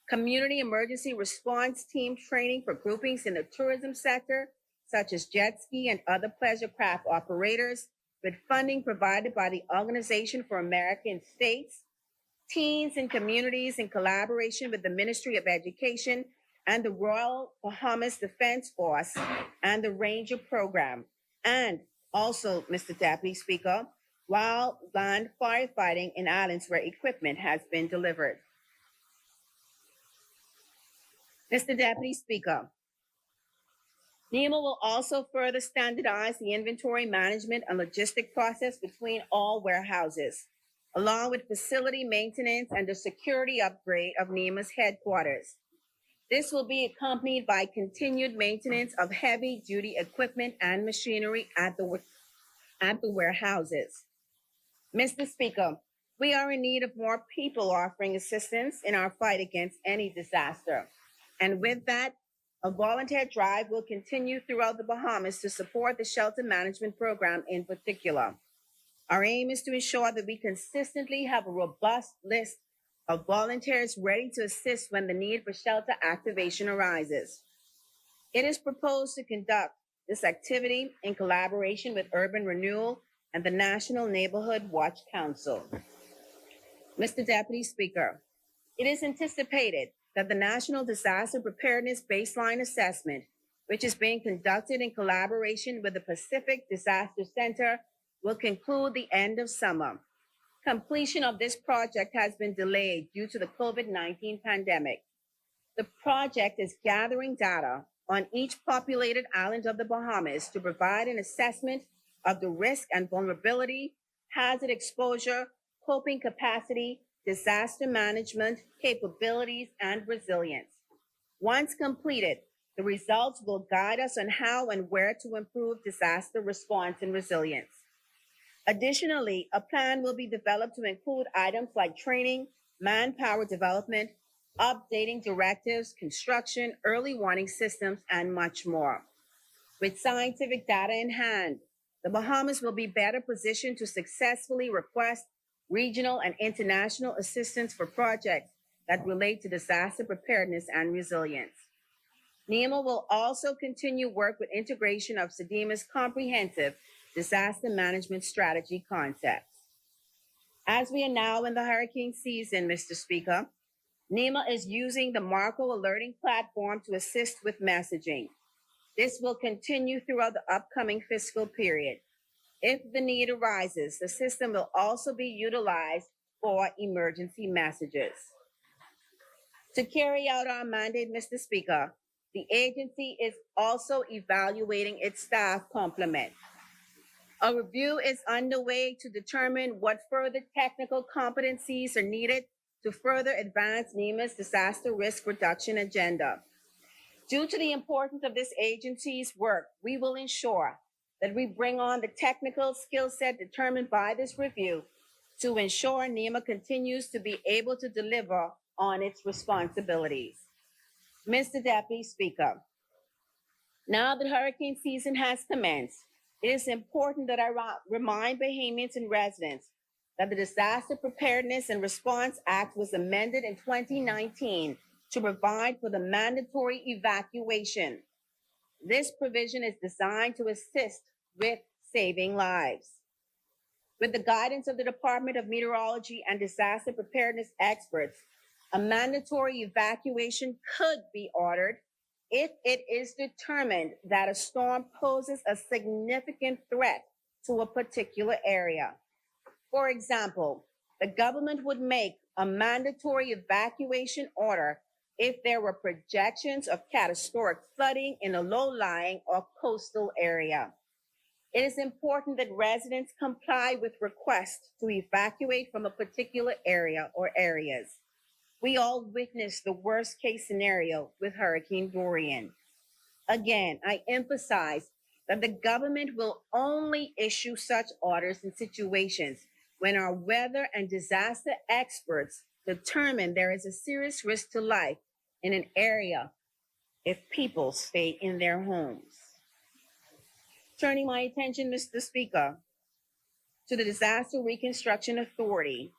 community emergency response team training for groupings in the tourism sector, such as jet ski and other pleasure craft operators, with funding provided by the Organization for American States, teens and communities in collaboration with the Ministry of Education and the Royal Bahamas Defense Force and the Ranger Program, and also, Mr. Deputy Speaker, wildland firefighting in islands where equipment has been delivered. Mr. Deputy Speaker, NEMA will also further standardize the inventory management and logistic process between all warehouses, along with facility maintenance and the security upgrade of NEMA's headquarters. This will be accompanied by continued maintenance of heavy-duty equipment and machinery at the warehouses. Mr. Speaker, we are in need of more people offering assistance in our fight against any disaster. And with that, a volunteer drive will continue throughout the Bahamas to support the shelter management program in particular. Our aim is to ensure that we consistently have a robust list of volunteers ready to assist when the need for shelter activation arises. It is proposed to conduct this activity in collaboration with Urban Renewal and the National Neighborhood Watch Council. Mr. Deputy Speaker, it is anticipated that the National Disaster Preparedness Baseline Assessment, which is being conducted in collaboration with the Pacific Disaster Center, will conclude the end of summer. Completion of this project has been delayed due to the COVID-19 pandemic. The project is gathering data on each populated island of the Bahamas to provide an assessment of the risk and vulnerability, hazard exposure, coping capacity, disaster management, capabilities, and resilience. Once completed, the results will guide us on how and where to improve disaster response and resilience. Additionally, a plan will be developed to include items like training, manpower development, updating directives, construction, early warning systems, and much more. With scientific data in hand, the Bahamas will be better positioned to successfully request regional and international assistance for projects that relate to disaster preparedness and resilience. NEMA will also continue work with integration of SEDIMA's comprehensive disaster management strategy concepts. As we are now in the hurricane season, Mr. Speaker, NEMA is using the Marco alerting platform to assist with messaging. This will continue throughout the upcoming fiscal period. If the need arises, the system will also be utilized for emergency messages. To carry out our mandate, Mr. Speaker, the agency is also evaluating its staff complement. A review is underway to determine what further technical competencies are needed to further advance NEMA's disaster risk reduction agenda. Due to the importance of this agency's work, we will ensure that we bring on the technical skill set determined by this review to ensure NEMA continues to be able to deliver on its responsibilities. Mr. Deputy Speaker, now that hurricane season has commenced, it is important that I remind Bahamians and residents that the Disaster Preparedness and Response Act was amended in 2019 to provide for the mandatory evacuation. This provision is designed to assist with saving lives. With the guidance of the Department of Meteorology and disaster preparedness experts, a mandatory evacuation could be ordered if it is determined that a storm poses a significant threat to a particular area. For example, the government would make a mandatory evacuation order if there were projections of catastrophic flooding in a low-lying or coastal area. It is important that residents comply with requests to evacuate from a particular area or areas. We all witnessed the worst-case scenario with Hurricane Dorian. Again, I emphasize that the government will only issue such orders in situations when our weather and disaster experts determine there is a serious risk to life in an area if people stay in their homes. Turning my attention, Mr. Speaker, to the Disaster Reconstruction Authority,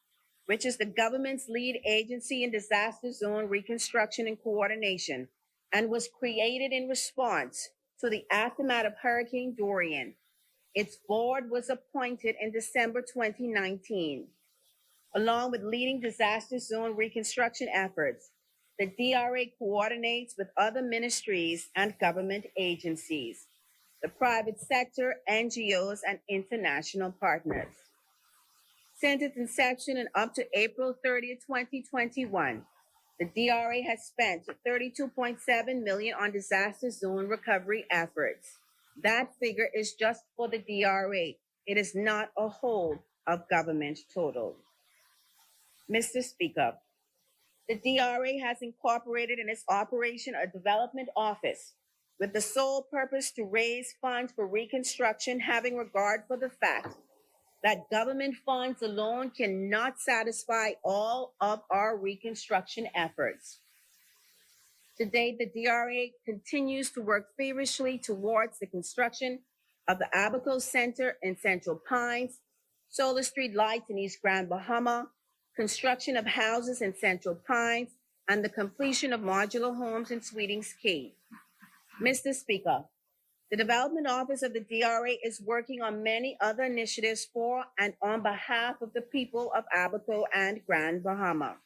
which is the government's lead agency in disaster zone reconstruction and coordination, and was created in response to the aftermath of Hurricane Dorian. Its board was appointed in December 2019. Along with leading disaster zone reconstruction efforts, the DRA coordinates with other ministries and government agencies, the private sector, NGOs, and international partners. Since its inception and up to April 30, 2021, the DRA has spent $32.7 million on disaster zone recovery efforts. That figure is just for the DRA. It is not a whole of government total. Mr. Speaker, the DRA has incorporated in its operation a development office with the sole purpose to raise funds for reconstruction, having regard for the fact that government funds alone cannot satisfy all of our reconstruction efforts. To date, the DRA continues to work feverishly towards the construction of the Abaco Center in Central Pines, Solar Street Lights in East Grand Bahama, construction of houses in Central Pines, and the completion of modular homes in Sweetings Key. Mr. Speaker, the Development Office of the DRA is working on many other initiatives for and on behalf of the people of Abaco and Grand Bahama,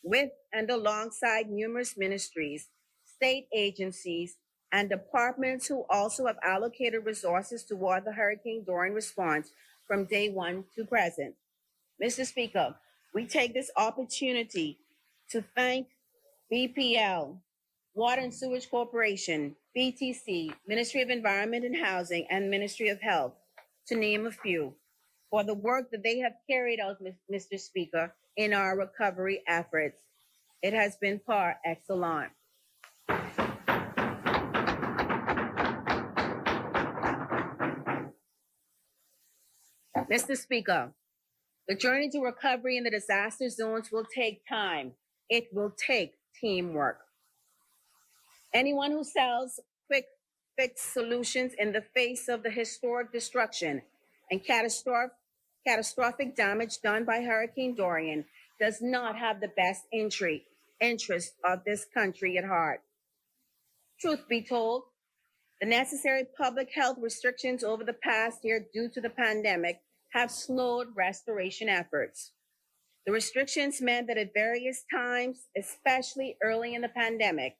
with and alongside numerous ministries, state agencies, and departments who also have allocated resources toward the Hurricane Dorian response from day one to present. Mr. Speaker, we take this opportunity to thank BPL, Water and Sewage Corporation, BTC, Ministry of Environment and Housing, and Ministry of Health, to name a few, for the work that they have carried out, Mr. Speaker, in our recovery efforts. It has been par excellence. Mr. Speaker, the journey to recovery in the disaster zones will take time. It will take teamwork. Anyone who sells quick fix solutions in the face of the historic destruction and catastrophic damage done by Hurricane Dorian does not have the best interest of this country at heart. Truth be told, the necessary public health restrictions over the past year due to the pandemic have slowed restoration efforts. The restrictions meant that at various times, especially early in the pandemic,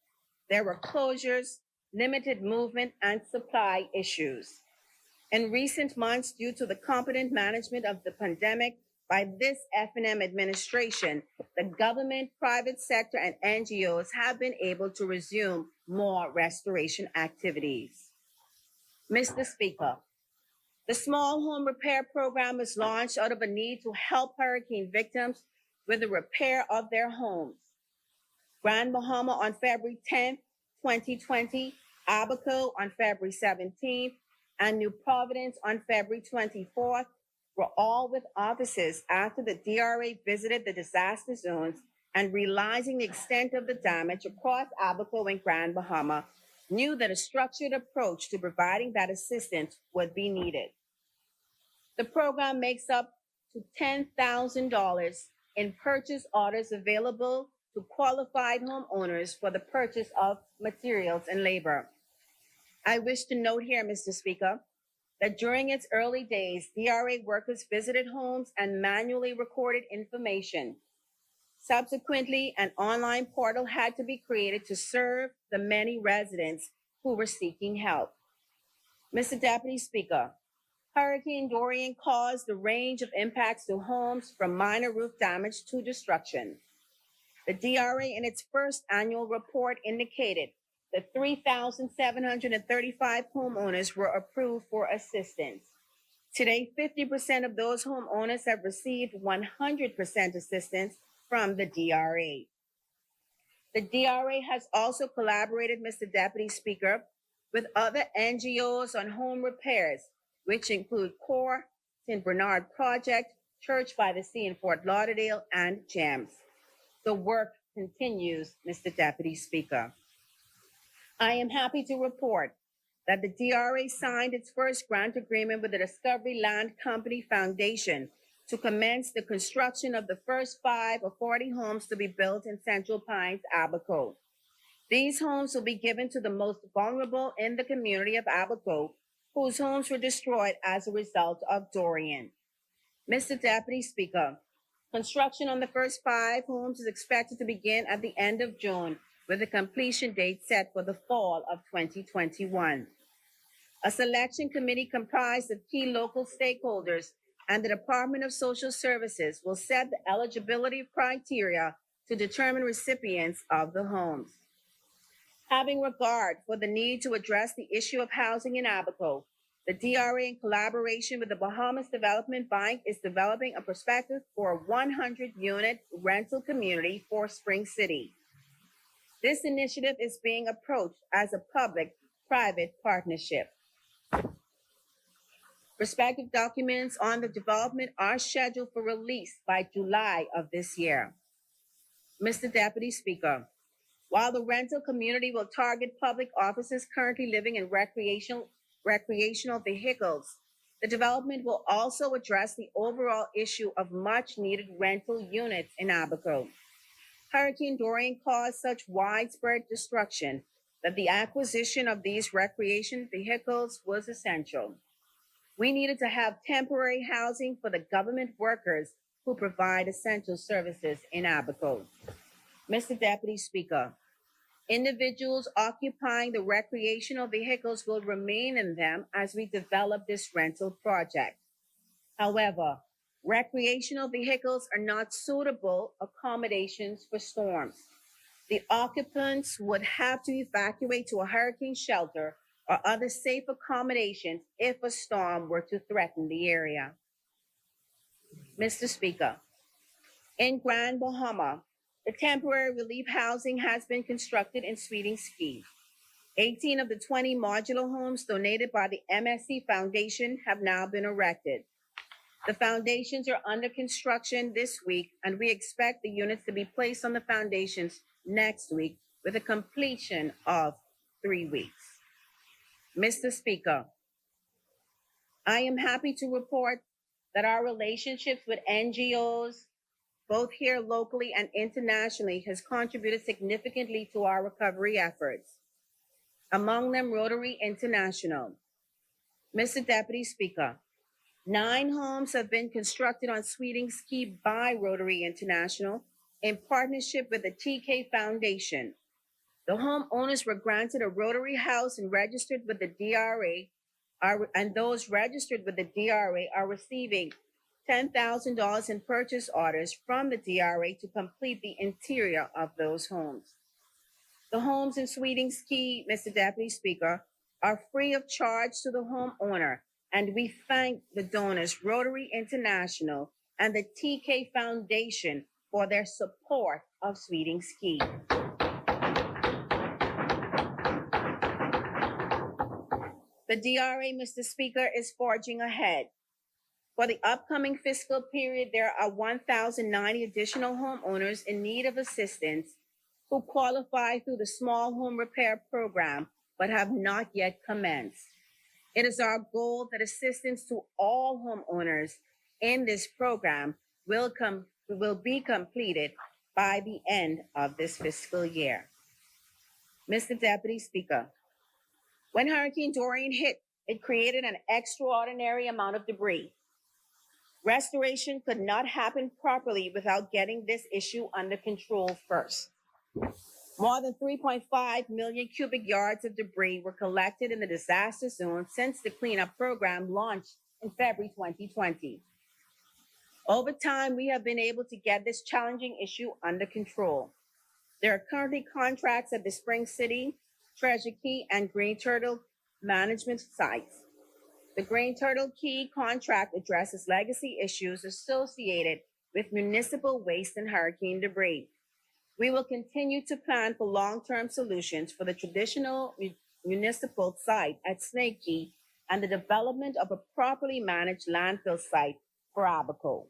there were closures, limited movement, and supply issues. In recent months, due to the competent management of the pandemic by this F&M administration, the government, private sector, and NGOs have been able to resume more restoration activities. Mr. Speaker, the Small Home Repair Program was launched out of a need to help hurricane victims with the repair of their homes. Grand Bahama on February 10th, 2020, Abaco on February 17th, and New Providence on February 24th were all with offices after the DRA visited the disaster zones and, realizing the extent of the damage across Abaco and Grand Bahama, knew that a structured approach to providing that assistance would be needed. The program makes up to $10,000 in purchase orders available to qualified homeowners for the purchase of materials and labor. I wish to note here, Mr. Speaker, that during its early days, DRA workers visited homes and manually recorded information. Subsequently, an online portal had to be created to serve the many residents who were seeking help. Mr. Deputy Speaker, Hurricane Dorian caused a range of impacts to homes from minor roof damage to destruction. The DRA in its first annual report indicated that 3,735 homeowners were approved for assistance. Today, 50% of those homeowners have received 100% assistance from the DRA. The DRA has also collaborated, Mr. Deputy Speaker, with other NGOs on home repairs, which include CORE, St. Bernard Project, Church by the Sea in Fort Lauderdale, and GEMS. The work continues, Mr. Deputy Speaker. I am happy to report that the DRA signed its first grant agreement with the Discovery Land Company Foundation to commence the construction of the first 5 of 40 homes to be built in Central Pines, Abaco. These homes will be given to the most vulnerable in the community of Abaco, whose homes were destroyed as a result of Dorian. Mr. Deputy Speaker, construction on the first 5 homes is expected to begin at the end of June, with a completion date set for the fall of 2021. A selection committee comprised of key local stakeholders and the Department of Social Services will set the eligibility criteria to determine recipients of the homes. Having regard for the need to address the issue of housing in Abaco, the DRA, in collaboration with the Bahamas Development Bank, is developing a prospectus for a 100-unit rental community for Spring City. This initiative is being approached as a public-private partnership. Respective documents on the development are scheduled for release by July of this year. Mr. Deputy Speaker, while the rental community will target public offices currently living in recreational vehicles, The development will also address the overall issue of much needed rental units in Abaco. Hurricane Dorian caused such widespread destruction that the acquisition of these recreation vehicles was essential. We needed to have temporary housing for the government workers who provide essential services in Abaco. Mr. Deputy Speaker, individuals occupying the recreational vehicles will remain in them as we develop this rental project. However, recreational vehicles are not suitable accommodations for storms. The occupants would have to evacuate to a hurricane shelter or other safe accommodations if a storm were to threaten the area. Mr. Speaker, in Grand Bahama, the temporary relief housing has been constructed in Sweeting Ski. 18 of the 20 modular homes donated by the MSC Foundation have now been erected. The foundations are under construction this week, and we expect the units to be placed on the foundations next week with a completion of 3 weeks. Mr. Speaker, I am happy to report that our relationships with NGOs, both here locally and internationally, has contributed significantly to our recovery efforts. Among them, Rotary International. Mr. Deputy Speaker, 9 homes have been constructed on Sweeting Ski by Rotary International in partnership with the TK Foundation. The homeowners were granted a Rotary house and registered with the DRA, and those registered with the DRA are receiving $10,000 in purchase orders from the DRA to complete the interior of those homes. The homes in Sweeting Ski, Mr. Deputy Speaker, are free of charge to the homeowner, and we thank the donors, Rotary International and the TK Foundation, for their support of Sweeting Ski. The DRA, Mr. Speaker, is forging ahead. For the upcoming fiscal period, there are 1,090 additional homeowners in need of assistance who qualify through the Small Home Repair Program but have not yet commenced. It is our goal that assistance to all homeowners in this program will be completed by the end of this fiscal year. Mr. Deputy Speaker, when Hurricane Dorian hit, it created an extraordinary amount of debris. Restoration could not happen properly without getting this issue under control first. More than 3.5 million cubic yards of debris were collected in the disaster zone since the cleanup program launched in February 2020. Over time, we have been able to get this challenging issue under control. There are currently contracts at the Spring City, Treasure Key, and Green Turtle management sites. The Green Turtle Key contract addresses legacy issues associated with municipal waste and hurricane debris. We will continue to plan for long-term solutions for the traditional municipal site at Snake Key and the development of a properly managed landfill site for Abaco.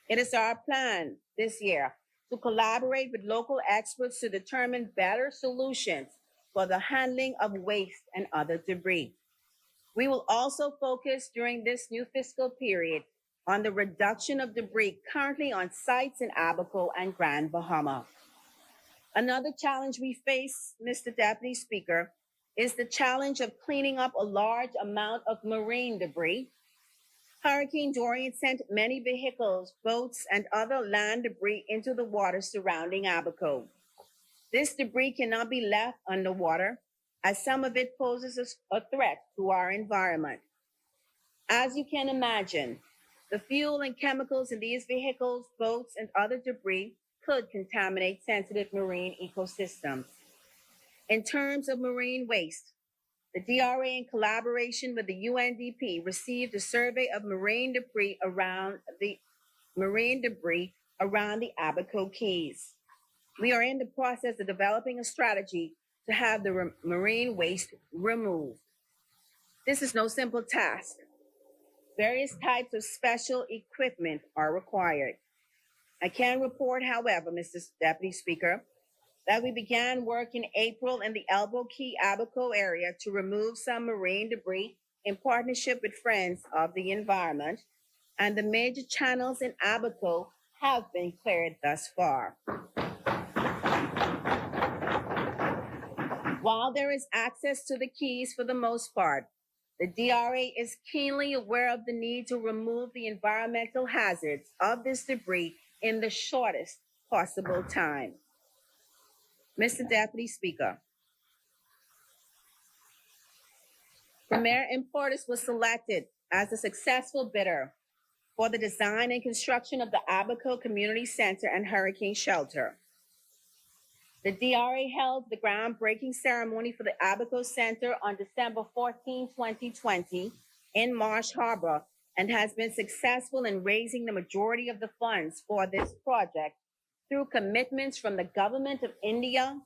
It is our plan this year to collaborate with local experts to determine better solutions for the handling of waste and other debris. We will also focus during this new fiscal period on the reduction of debris currently on sites in Abaco and Grand Bahama. Another challenge we face, Mr. Deputy Speaker, is the challenge of cleaning up a large amount of marine debris. Hurricane Dorian sent many vehicles, boats, and other land debris into the water surrounding Abaco. This debris cannot be left underwater, as some of it poses a threat to our environment. As you can imagine, the fuel and chemicals in these vehicles, boats, and other debris could contaminate sensitive marine ecosystems. In terms of marine waste, the DRA, in collaboration with the UNDP, received a survey of marine debris around the Abaco Keys. We are in the process of developing a strategy to have the marine waste removed. This is no simple task. Various types of special equipment are required. I can report, however, Mr. Deputy Speaker, that we began work in April in the Elbow Key Abaco area to remove some marine debris in partnership with Friends of the Environment, and the major channels in Abaco have been cleared thus far. While there is access to the keys for the most part, the DRA is keenly aware of the need to remove the environmental hazards of this debris in the shortest possible time. Mr. Deputy Speaker, Premier Importers was selected as the successful bidder for the design and construction of the Abaco Community Center and Hurricane Shelter. The DRA held the groundbreaking ceremony for the Abaco Center on December 14, 2020 in Marsh Harbor and has been successful in raising the majority of the funds for this project through commitments from the Government of India,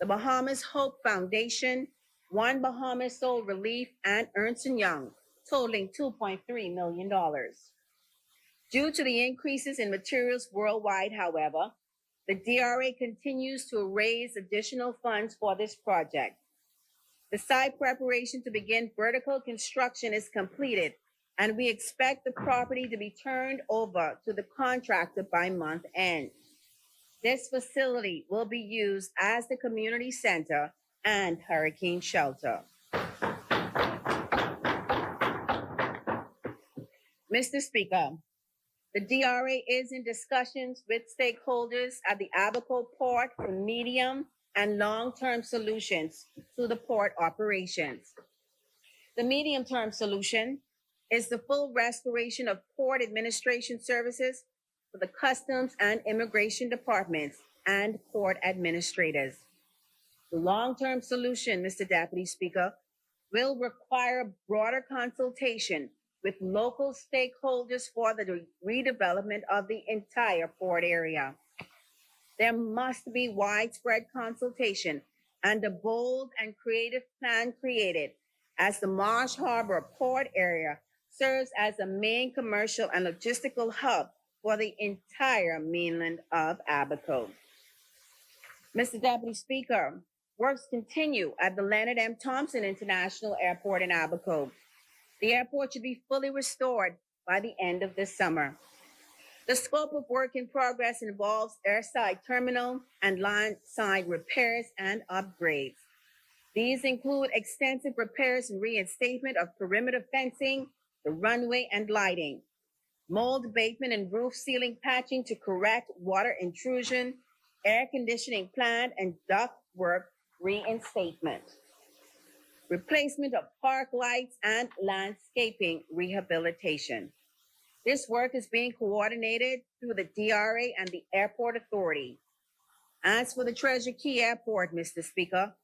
the Bahamas Hope Foundation, One Bahamas Soul Relief, and Ernst & Young, totaling $2.3 million. Due to the increases in materials worldwide, however, the DRA continues to raise additional funds for this project. The site preparation to begin vertical construction is completed, and we expect the property to be turned over to the contractor by month end. This facility will be used as the community center and hurricane shelter. Mr. Speaker, the DRA is in discussions with stakeholders at the Abaco Port for medium and long-term solutions to the port operations. The medium-term solution is the full restoration of port administration services for the Customs and Immigration Departments and port administrators. The long-term solution, Mr. Deputy Speaker, will require broader consultation with local stakeholders for the redevelopment of the entire port area. There must be widespread consultation and a bold and creative plan created as the Marsh Harbor port area serves as a main commercial and logistical hub for the entire mainland of Abaco. Mr. Deputy Speaker, works continue at the Leonard M. Thompson International Airport in Abaco. The airport should be fully restored by the end of this summer. The scope of work in progress involves airside terminal and landside repairs and upgrades. These include extensive repairs and reinstatement of perimeter fencing, the runway and lighting, mold abatement and roof ceiling patching to correct water intrusion, air conditioning plant and duct work reinstatement, replacement of park lights, and landscaping rehabilitation. This work is being coordinated through the DRA and the Airport Authority. As for the Treasure Key Airport, Mr. Speaker,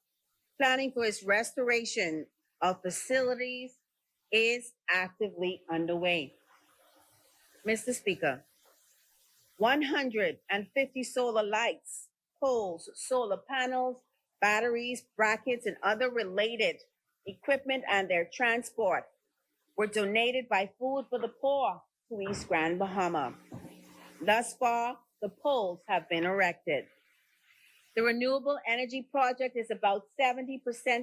planning for its restoration of facilities is actively underway. Mr. Speaker, 150 solar lights, poles, solar panels, batteries, brackets, and other related equipment and their transport were donated by Food for the Poor to East Grand Bahama. Thus far, the poles have been erected. The renewable energy project is about 70%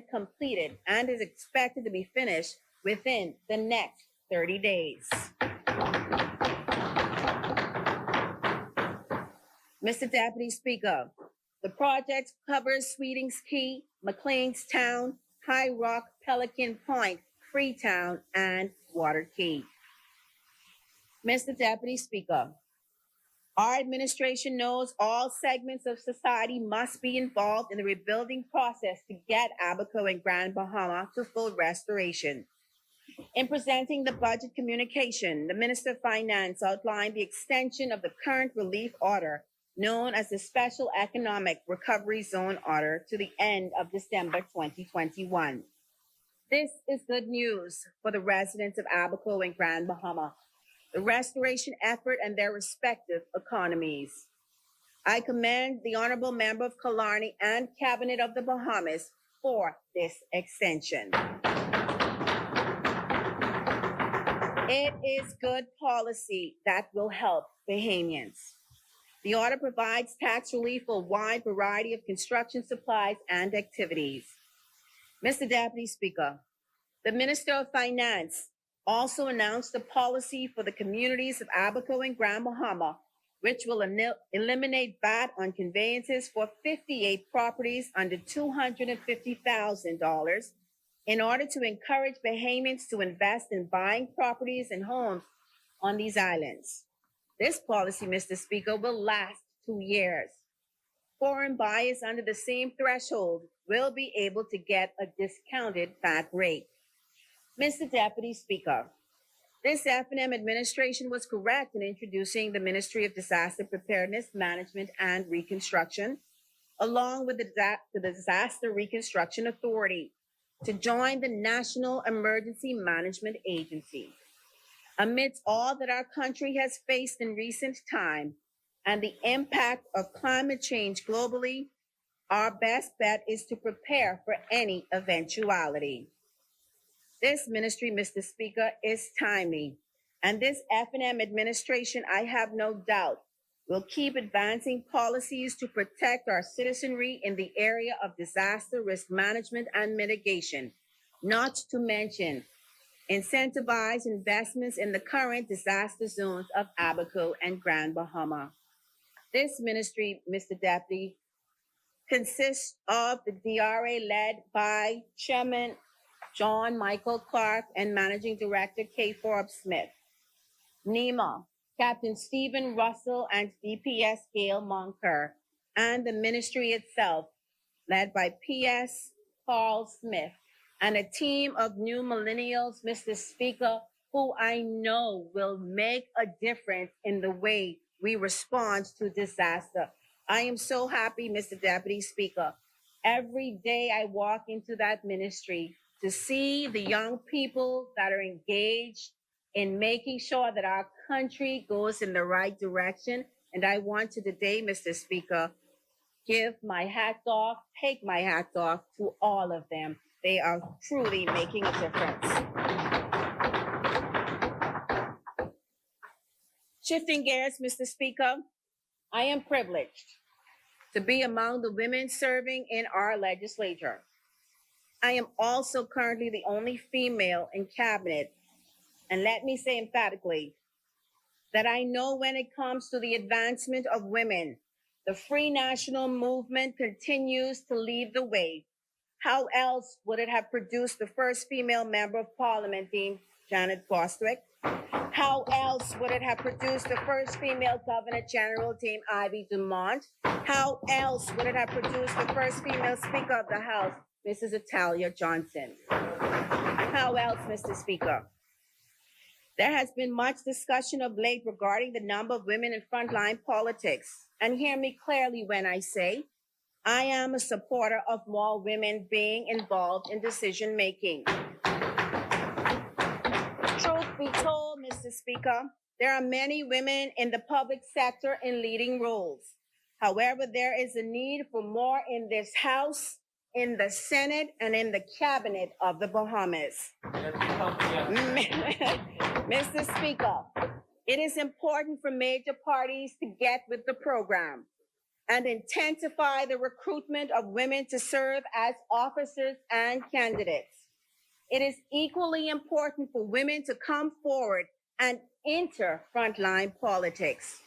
completed and is expected to be finished within the next 30 days. Mr. Deputy Speaker, the project covers Sweetings Key, McLean's Town, High Rock, Pelican Point, Freetown, and Water Key. Mr. Deputy Speaker, our administration knows all segments of society must be involved in the rebuilding process to get Abaco and Grand Bahama to full restoration. In presenting the budget communication, the Minister of Finance outlined the extension of the current relief order known as the Special Economic Recovery Zone Order to the end of December 2021. This is good news for the residents of Abaco and Grand Bahama, the restoration effort and their respective economies. I commend the Honorable Member of Killarney and Cabinet of the Bahamas for this extension. It is good policy that will help Bahamians. The order provides tax relief for a wide variety of construction supplies and activities. Mr. Deputy Speaker, The Minister of Finance also announced a policy for the communities of Abaco and Grand Bahama, which will eliminate VAT on conveyances for 58 properties under $250,000 in order to encourage Bahamians to invest in buying properties and homes on these islands. This policy, Mr. Speaker, will last 2 years. Foreign buyers under the same threshold will be able to get a discounted VAT rate. Mr. Deputy Speaker, this F&M administration was correct in introducing the Ministry of Disaster Preparedness, Management, and Reconstruction, along with the Disaster Reconstruction Authority, to join the National Emergency Management Agency. Amidst all that our country has faced in recent time and the impact of climate change globally, our best bet is to prepare for any eventuality. This ministry, Mr. Speaker, is timely, and this F&M administration, I have no doubt, will keep advancing policies to protect our citizenry in the area of disaster risk management and mitigation, not to mention incentivize investments in the current disaster zones of Abaco and Grand Bahama. This ministry, Mr. Deputy, consists of the DRA led by Chairman John Michael Clark and Managing Director Kay Forbes Smith, NEMA, Captain Stephen Russell and DPS Gail Monker, and the ministry itself, led by PS Carl Smith, and a team of new millennials, Mr. Speaker, who I know will make a difference in the way we respond to disaster. I am so happy, Mr. Deputy Speaker. Every day I walk into that ministry to see the young people that are engaged in making sure that our country goes in the right direction. And I want to today, Mr. Speaker, give my hat off, take my hat off to all of them. They are truly making a difference. Shifting gears, Mr. Speaker, I am privileged to be among the women serving in our legislature. I am also currently the only female in cabinet. And let me say emphatically that I know when it comes to the advancement of women, the Free National Movement continues to lead the way. How else would it have produced the first female member of parliament, Dean Janet Bostwick? How else would it have produced the first female Governor General, Dame Ivy Dumont? How else would it have produced the first female Speaker of the House, Mrs. Italia Johnson? How else, Mr. Speaker? There has been much discussion of late regarding the number of women in frontline politics. And hear me clearly when I say, I am a supporter of more women being involved in decision-making. Truth be told, Mr. Speaker, there are many women in the public sector in leading roles. However, there is a need for more in this House, in the Senate, and in the Cabinet of the Bahamas. Mr. Speaker, it is important for major parties to get with the program and intensify the recruitment of women to serve as officers and candidates. It is equally important for women to come forward and enter frontline politics.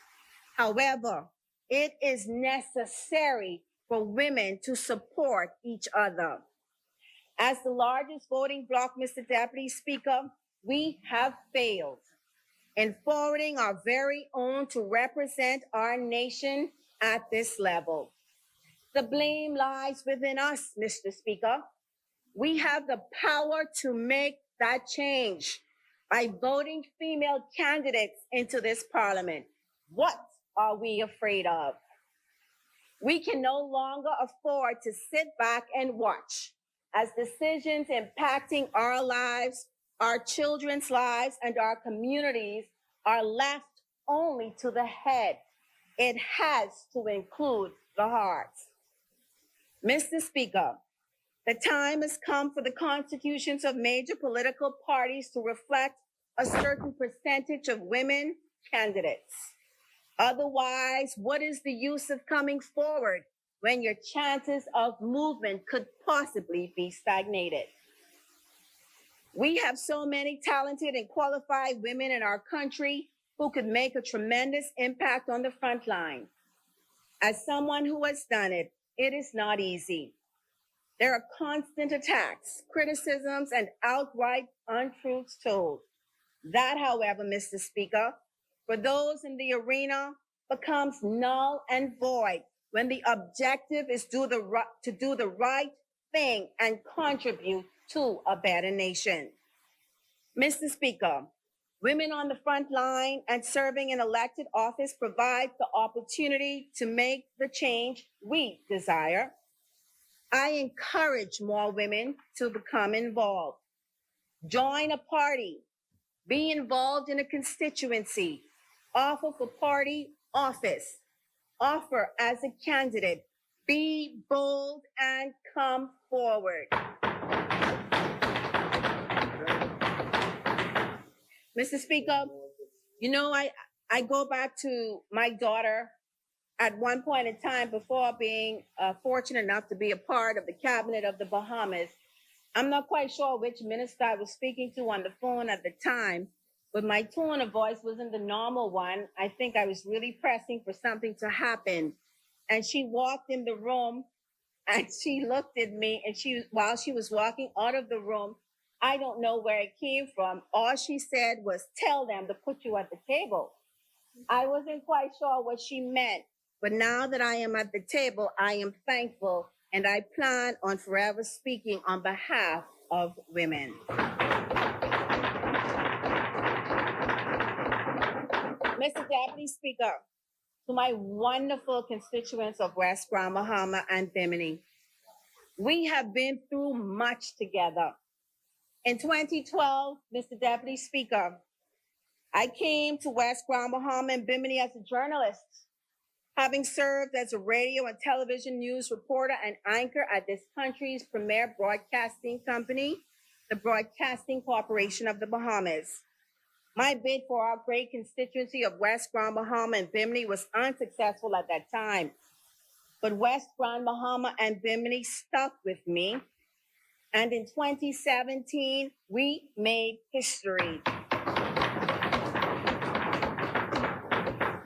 However, it is necessary for women to support each other. As the largest voting bloc, Mr. Deputy Speaker, we have failed in forwarding our very own to represent our nation at this level. The blame lies within us, Mr. Speaker. We have the power to make that change by voting female candidates into this parliament. What are we afraid of? We can no longer afford to sit back and watch as decisions impacting our lives, our children's lives, and our communities are left only to the head. It has to include the heart. Mr. Speaker, the time has come for the constitutions of major political parties to reflect a certain percentage of women candidates. Otherwise, what is the use of coming forward when your chances of movement could possibly be stagnated? We have so many talented and qualified women in our country who could make a tremendous impact on the front line. As someone who has done it, it is not easy. There are constant attacks, criticisms, and outright untruths told. That, however, Mr. Speaker, for those in the arena becomes null and void when the objective is to do the right thing and contribute to a better nation. Mr. Speaker, women on the front line and serving in elected office provide the opportunity to make the change we desire. I encourage more women to become involved. Join a party, be involved in a constituency, offer for party office, offer as a candidate, be bold and come forward. Mr. Speaker, you know, I go back to my daughter at one point in time before being fortunate enough to be a part of the cabinet of the Bahamas. I'm not quite sure which minister I was speaking to on the phone at the time, but my tone of voice wasn't the normal one. I think I was really pressing for something to happen. And she walked in the room and she looked at me and while she was walking out of the room, I don't know where it came from. All she said was, "Tell them to put you at the table." I wasn't quite sure what she meant, but now that I am at the table, I am thankful and I plan on forever speaking on behalf of women. Mr. Deputy Speaker, to my wonderful constituents of West Grand Bahama and Bimini, we have been through much together. In 2012, Mr. Deputy Speaker, I came to West Grand Bahama and Bimini as a journalist, having served as a radio and television news reporter and anchor at this country's premier broadcasting company, the Broadcasting Corporation of the Bahamas. My bid for our great constituency of West Grand Bahama and Bimini was unsuccessful at that time, but West Grand Bahama and Bimini stuck with me. And in 2017, we made history.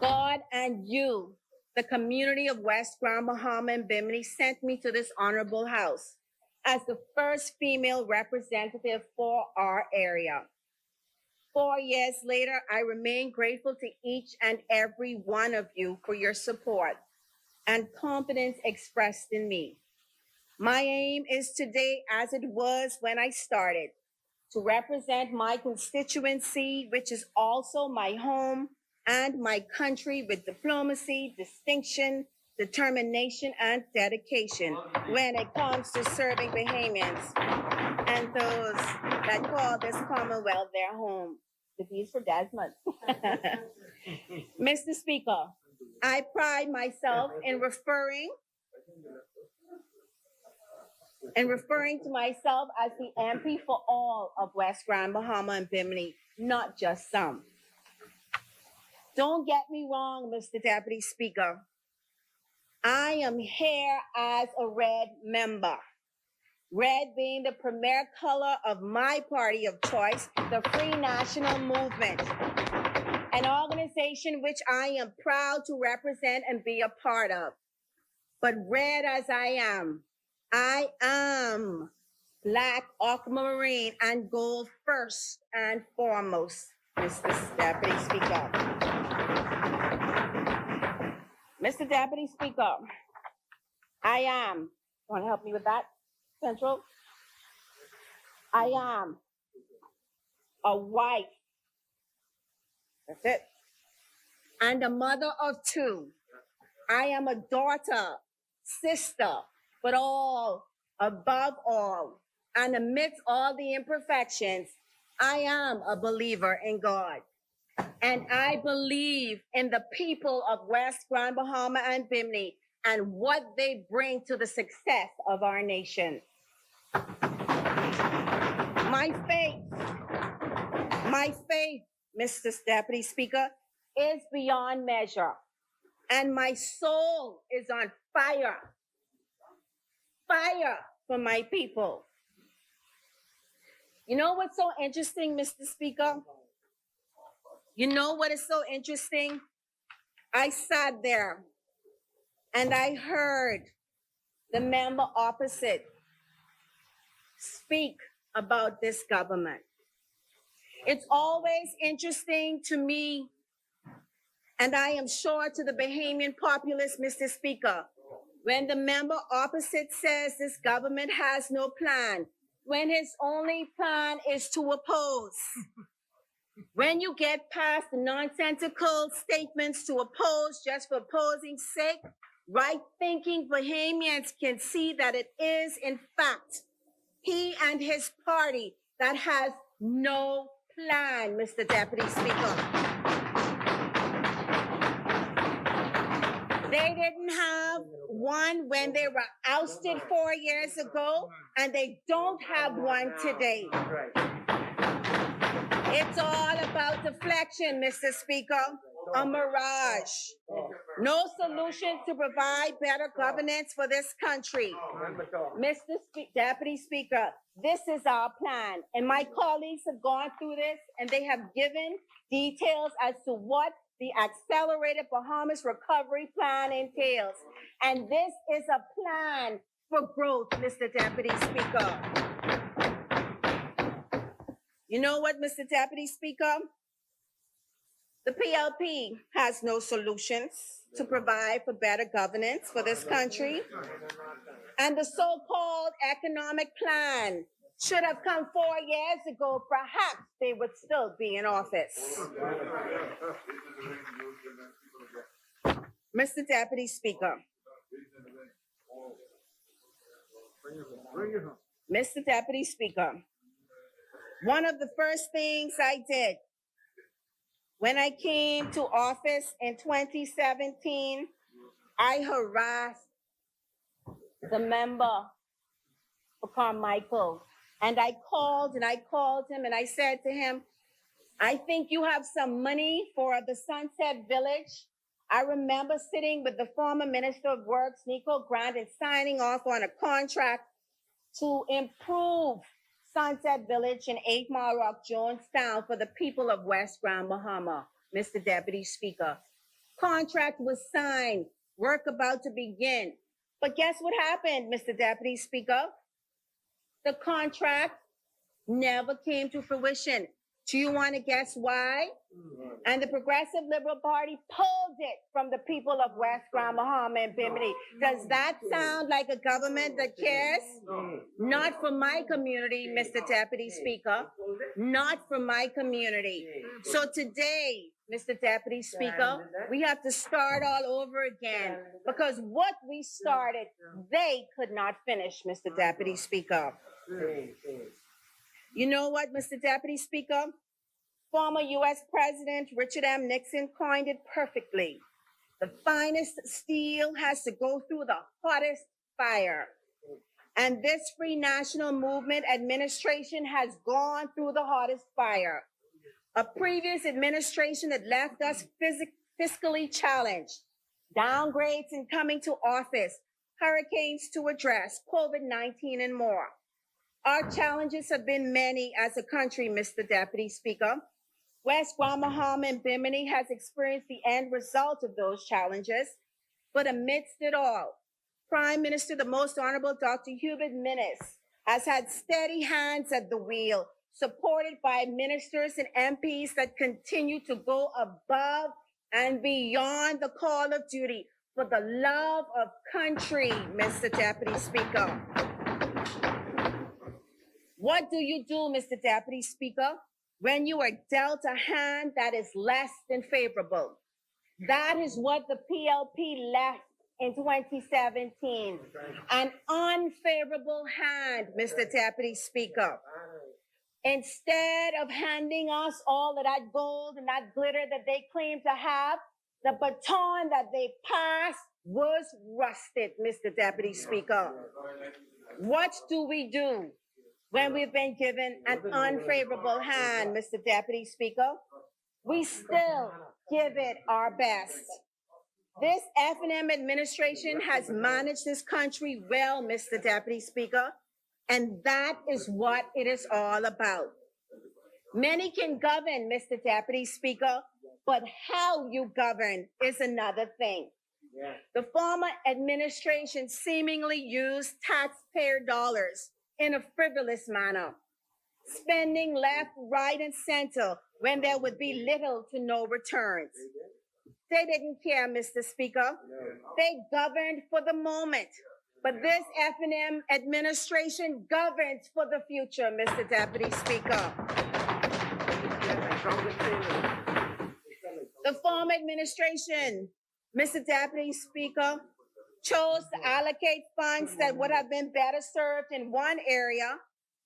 God and you, the community of West Grand Bahama and Bimini, sent me to this honorable house as the first female representative for our area. 4 years later, I remain grateful to each and every one of you for your support and confidence expressed in me. My aim is today, as it was when I started, to represent my constituency, which is also my home, and my country with diplomacy, distinction, determination, and dedication when it comes to serving Bahamians and those that call this Commonwealth their home. The piece for Desmond. Mr. Speaker, I pride myself in referring to myself as the MP for all of West Grand Bahama and Bimini, not just some. Don't get me wrong, Mr. Deputy Speaker. I am here as a red member. Red being the premier color of my party of choice, the Free National Movement, an organization which I am proud to represent and be a part of. But red as I am Black, aquamarine, and gold first and foremost, Mr. Deputy Speaker. Mr. Deputy Speaker, I am, want to help me with that, Central? I am a wife, that's it, and a mother of two. I am a daughter, sister, but all, above all, and amidst all the imperfections, I am a believer in God. And I believe in the people of West Grand Bahama and Bimini and what they bring to the success of our nation. My faith, Mr. Deputy Speaker, is beyond measure. And my soul is on fire. Fire for my people. You know what's so interesting, Mr. Speaker? You know what is so interesting? I sat there and I heard the member opposite speak about this government. It's always interesting to me, and I am sure to the Bahamian populace, Mr. Speaker, when the member opposite says this government has no plan, when his only plan is to oppose. When you get past the nonsensical statements to oppose just for opposing's sake, right-thinking Bahamians can see that it is, in fact, he and his party that has no plan, Mr. Deputy Speaker. They didn't have one when they were ousted 4 years ago, and they don't have one today. It's all about deflection, Mr. Speaker, a mirage. No solutions to provide better governance for this country. Mr. Deputy Speaker, this is our plan, and my colleagues have gone through this, and they have given details as to what the accelerated Bahamas recovery plan entails. And this is a plan for growth, Mr. Deputy Speaker. You know what, Mr. Deputy Speaker? The PLP has no solutions to provide for better governance for this country. And the so-called economic plan should have come 4 years ago. Perhaps they would still be in office. Mr. Deputy Speaker. Mr. Deputy Speaker. One of the first things I did when I came to office in 2017, I harassed the member for Carmichael. And I called him and I said to him, I think you have some money for the Sunset Village. I remember sitting with the former Minister of Works, Nico Grant, and signing off on a contract to improve Sunset Village in 8 Mile Rock, Jonestown for the people of West Grand Bahama, Mr. Deputy Speaker. Contract was signed, work about to begin. But guess what happened, Mr. Deputy Speaker? The contract never came to fruition. Do you want to guess why? And the Progressive Liberal Party pulled it from the people of West Grand Bahama and Bimini. Does that sound like a government that cares? Not for my community, Mr. Deputy Speaker. Not for my community. So today, Mr. Deputy Speaker, we have to start all over again because what we started, they could not finish, Mr. Deputy Speaker. You know what, Mr. Deputy Speaker? Former U.S. President Richard M. Nixon coined it perfectly. The finest steel has to go through the hottest fire. And this Free National Movement administration has gone through the hottest fire. A previous administration that left us fiscally challenged, downgrades in coming to office, hurricanes to address, COVID-19 and more. Our challenges have been many as a country, Mr. Deputy Speaker. West Grand Bahama and Bimini has experienced the end result of those challenges. But amidst it all, Prime Minister, the Most Honorable Dr. Hubert Minnis, has had steady hands at the wheel, supported by ministers and MPs that continue to go above and beyond the call of duty for the love of country, Mr. Deputy Speaker. What do you do, Mr. Deputy Speaker, when you are dealt a hand that is less than favorable? That is what the PLP left in 2017, an unfavorable hand, Mr. Deputy Speaker. Instead of handing us all of that gold and that glitter that they claim to have, the baton that they passed was rusted, Mr. Deputy Speaker. What do we do when we've been given an unfavorable hand, Mr. Deputy Speaker? We still give it our best. This F&M administration has managed this country well, Mr. Deputy Speaker, And that is what it is all about. Many can govern, Mr. Deputy Speaker, but how you govern is another thing. The former administration seemingly used taxpayer dollars in a frivolous manner, spending left, right, and center when there would be little to no returns. They didn't care, Mr. Speaker. They governed for the moment. But this F&M administration governs for the future, Mr. Deputy Speaker. The former administration, Mr. Deputy Speaker, chose to allocate funds that would have been better served in one area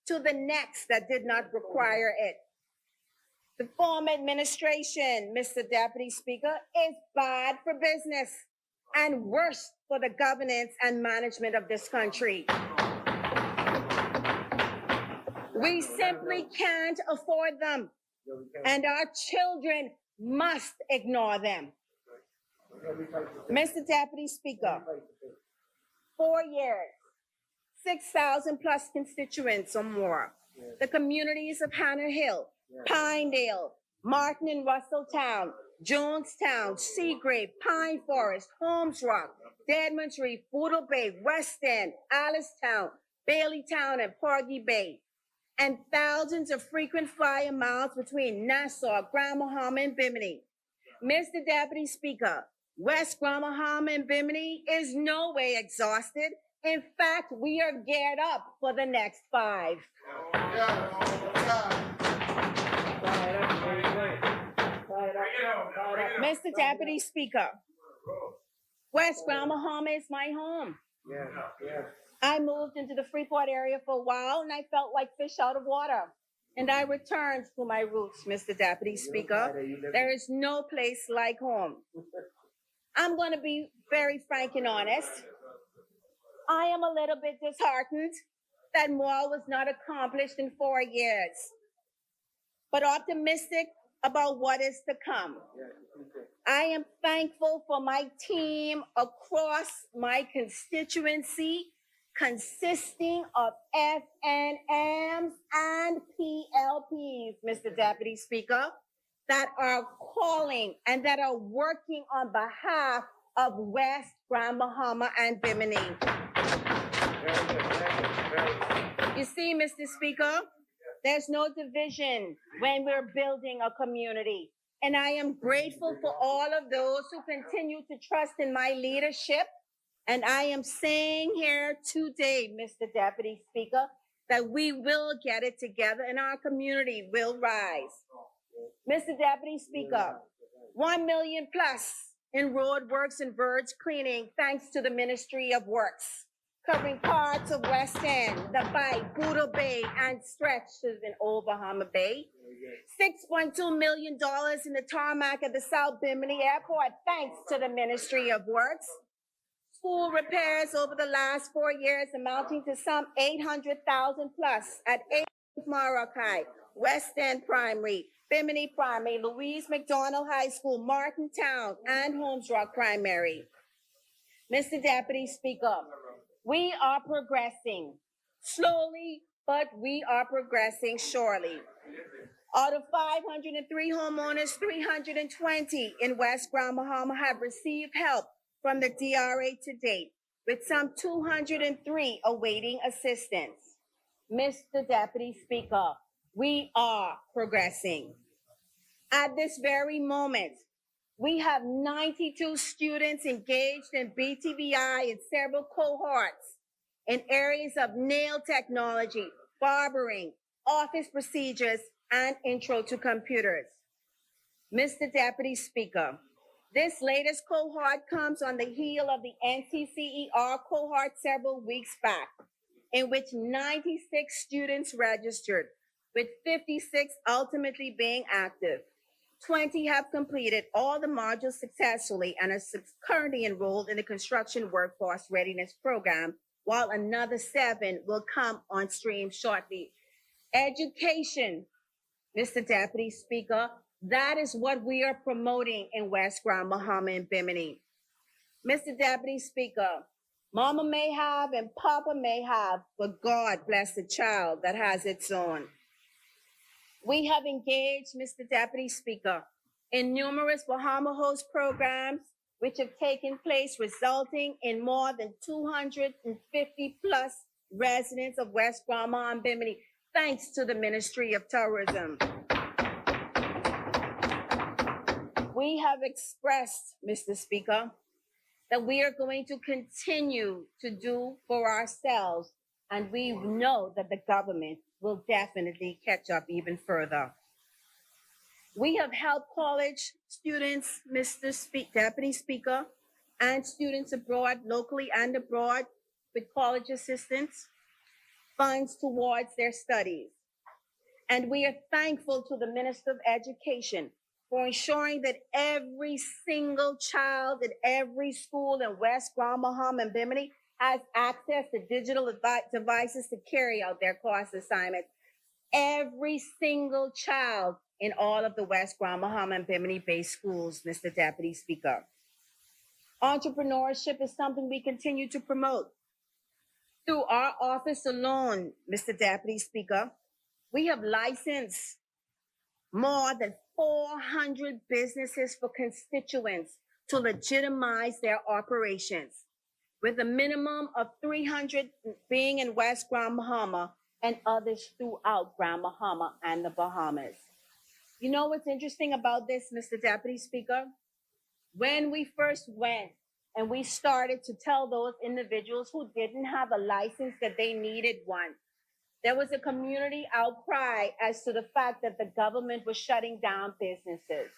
to the next that did not require it. The former administration, Mr. Deputy Speaker, is bad for business and worse for the governance and management of this country. We simply can't afford them, and our children must ignore them. Mr. Deputy Speaker, 4 years, 6,000 plus constituents or more. The communities of Hannah Hill, Pinedale, Martin and Russelltown, Jonestown, Seagrave, Pine Forest, Holmes Rock, Dedmontree, Poodle Bay, West End, Allistown, Baileytown, and Porgy Bay, and thousands of frequent flyer miles between Nassau, Grand Bahama, and Bimini. Mr. Deputy Speaker, West Grand Bahama and Bimini is no way exhausted. In fact, we are geared up for the next 5. Mr. Deputy Speaker, West Grand Bahama is my home. I moved into the Freeport area for a while and I felt like fish out of water. And I returned to my roots, Mr. Deputy Speaker. There is no place like home. I'm going to be very frank and honest. I am a little bit disheartened that more was not accomplished in 4 years, but optimistic about what is to come. I am thankful for my team across my constituency, consisting of FNMs and PLPs, Mr. Deputy Speaker, that are calling and that are working on behalf of West Grand Bahama and Bimini. You see, Mr. Speaker, there's no division when we're building a community. And I am grateful for all of those who continue to trust in my leadership. And I am saying here today, Mr. Deputy Speaker, that we will get it together and our community will rise. Mr. Deputy Speaker, 1 million plus in road works and verge cleaning thanks to the Ministry of Works, covering parts of West End, the Bight, Poodle Bay, and stretches in Old Bahama Bay. $6.2 million in the tarmac at the South Bimini Airport, thanks to the Ministry of Works. School repairs over the last 4 years amounting to some 800,000 plus at 8 Maracay, West End Primary, Bimini Primary, Louise McDonald High School, Martintown, and Holmes Rock Primary. Mr. Deputy Speaker, we are progressing slowly, but we are progressing surely. Out of 503 homeowners, 320 in West Grand Bahama have received help from the DRA to date, with some 203 awaiting assistance. Mr. Deputy Speaker, we are progressing. At this very moment, we have 92 students engaged in BTVI in several cohorts in areas of nail technology, barbering, office procedures, and intro to computers. Mr. Deputy Speaker, this latest cohort comes on the heel of the NCCER cohort several weeks back, in which 96 students registered, with 56 ultimately being active. 20 have completed all the modules successfully and are currently enrolled in the Construction Workforce Readiness Program, while another 7 will come on stream shortly. Education, Mr. Deputy Speaker, that is what we are promoting in West Grand Bahama and Bimini. Mr. Deputy Speaker, Mama may have and Papa may have, but God bless the child that has its own. We have engaged, Mr. Deputy Speaker, in numerous Bahama Host programs which have taken place, resulting in more than 250 plus residents of West Grandma and Bimini, thanks to the Ministry of Tourism. We have expressed, Mr. Speaker, that we are going to continue to do for ourselves, and we know that the government will definitely catch up even further. We have helped college students, Deputy Speaker, and students abroad, locally and abroad, with college assistance, funds towards their studies. And we are thankful to the Minister of Education for ensuring that every single child at every school in West Grand Bahama and Bimini has access to digital devices to carry out their course assignments. Every single child in all of the West Grand Bahama and Bimini-based schools, Mr. Deputy Speaker. Entrepreneurship is something we continue to promote. Through our office alone, Mr. Deputy Speaker, we have licensed more than 400 businesses for constituents to legitimize their operations, with a minimum of 300 being in West Grand Bahama and others throughout Grand Bahama and the Bahamas. You know what's interesting about this, Mr. Deputy Speaker? When we first went and we started to tell those individuals who didn't have a license that they needed one, there was a community outcry as to the fact that the government was shutting down businesses.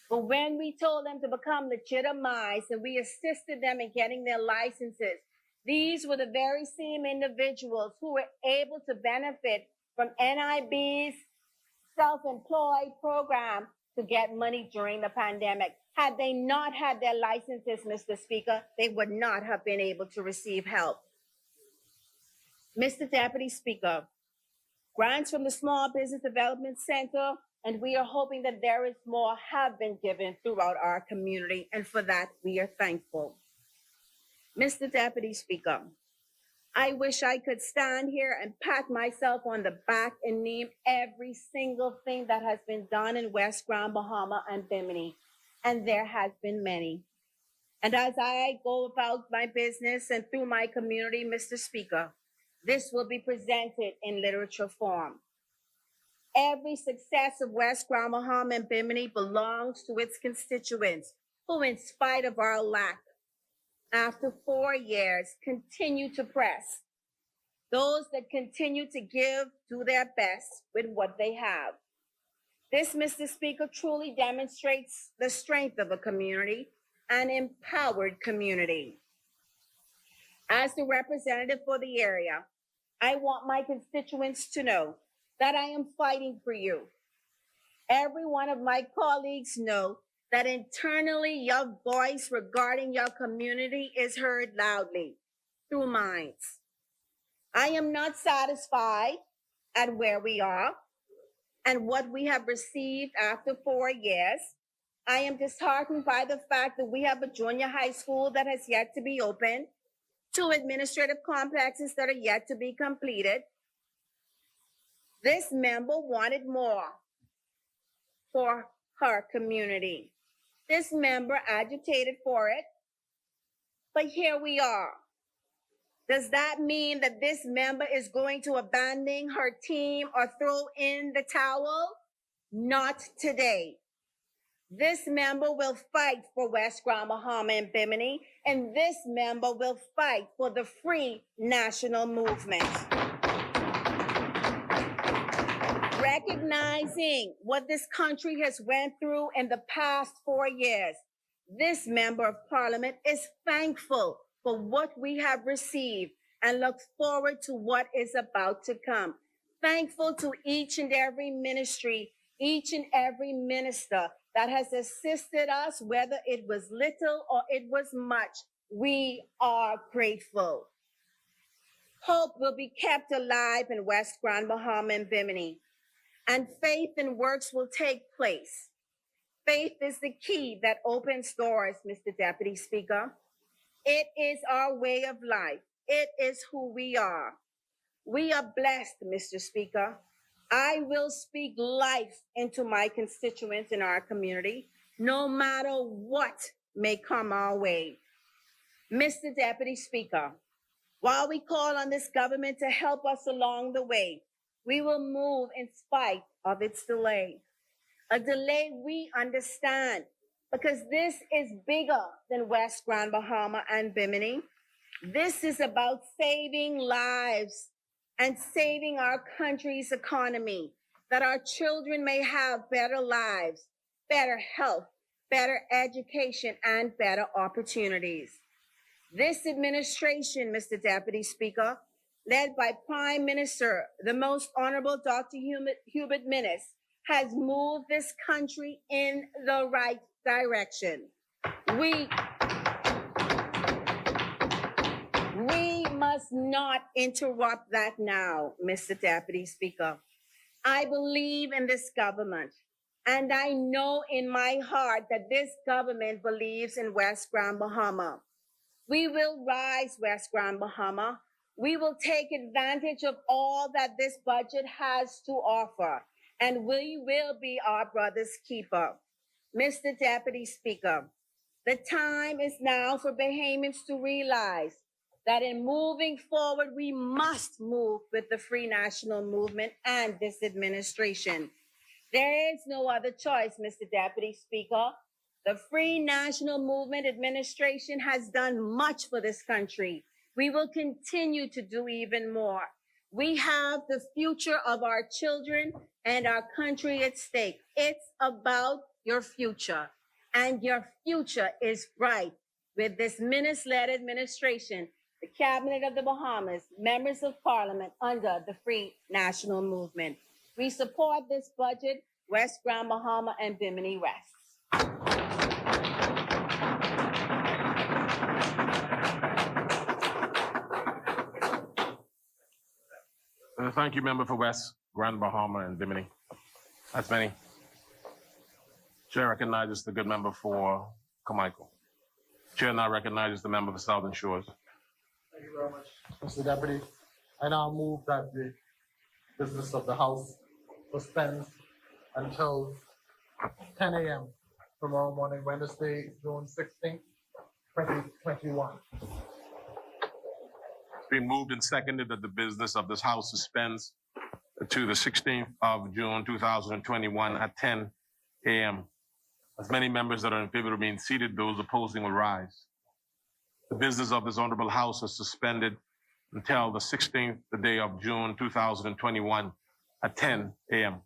But when we told them to become legitimized and we assisted them in getting their licenses, these were the very same individuals who were able to benefit from NIB's self-employed program to get money during the pandemic. Had they not had their licenses, Mr. Speaker, they would not have been able to receive help. Mr. Deputy Speaker, grants from the Small Business Development Center, and we are hoping that there is more, have been given throughout our community, and for that, we are thankful. Mr. Deputy Speaker, I wish I could stand here and pat myself on the back and name every single thing that has been done in West Grand Bahama and Bimini, and there has been many. And as I go about my business and through my community, Mr. Speaker, this will be presented in literature form. Every success of West Grand Bahama and Bimini belongs to its constituents, who, in spite of our lack, after 4 years, continue to press. Those that continue to give do their best with what they have. This, Mr. Speaker, truly demonstrates the strength of a community, an empowered community. As the representative for the area, I want my constituents to know that I am fighting for you. Every one of my colleagues know that internally your voice regarding your community is heard loudly through minds. I am not satisfied at where we are and what we have received after 4 years. I am disheartened by the fact that we have a junior high school that has yet to be opened, 2 administrative complexes that are yet to be completed. This member wanted more for her community. This member agitated for it, but here we are. Does that mean that this member is going to abandon her team or throw in the towel? Not today. This member will fight for West Grand Bahama and Bimini, and this member will fight for the free national movement. Recognizing what this country has went through in the past 4 years, this member of parliament is thankful for what we have received and looks forward to what is about to come. Thankful to each and every ministry, each and every minister that has assisted us, whether it was little or it was much. We are grateful. Hope will be kept alive in West Grand Bahama and Bimini, and faith and works will take place. Faith is the key that opens doors, Mr. Deputy Speaker. It is our way of life. It is who we are. We are blessed, Mr. Speaker. I will speak life into my constituents in our community, no matter what may come our way. Mr. Deputy Speaker, while we call on this government to help us along the way, we will move in spite of its delay. A delay we understand because this is bigger than West Grand Bahama and Bimini. This is about saving lives and saving our country's economy, that our children may have better lives, better health, better education, and better opportunities. This administration, Mr. Deputy Speaker, led by Prime Minister, the Most Honorable Dr. Hubert Minnis, has moved this country in the right direction. We must not interrupt that now, Mr. Deputy Speaker. I believe in this government, and I know in my heart that this government believes in West Grand Bahama. We will rise, West Grand Bahama. We will take advantage of all that this budget has to offer, and we will be our brother's keeper. Mr. Deputy Speaker, the time is now for Bahamians to realize that in moving forward, we must move with the Free National Movement and this administration. There is no other choice, Mr. Deputy Speaker. The Free National Movement administration has done much for this country. We will continue to do even more. We have the future of our children and our country at stake. It's about your future, and your future is bright with this Minnis-led administration, the Cabinet of the Bahamas, members of Parliament under the Free National Movement. We support this budget, West Grand Bahama and Bimini rests. Thank you, member for West Grand Bahama and Bimini. That's many. Chair recognizes the good member for Carmichael. Chair now recognizes the member for Southern Shores. Thank you very much, Mr. Deputy. I now move that the business of the House suspends until 10 a.m. tomorrow morning, Wednesday, June 16th, 2021. It's been moved and seconded that the business of this House suspends to the 16th of June, 2021 at 10 a.m. As many members that are in favor of being seated, those opposing will rise. The business of this honorable House is suspended until the 16th, the day of June, 2021 at 10 a.m.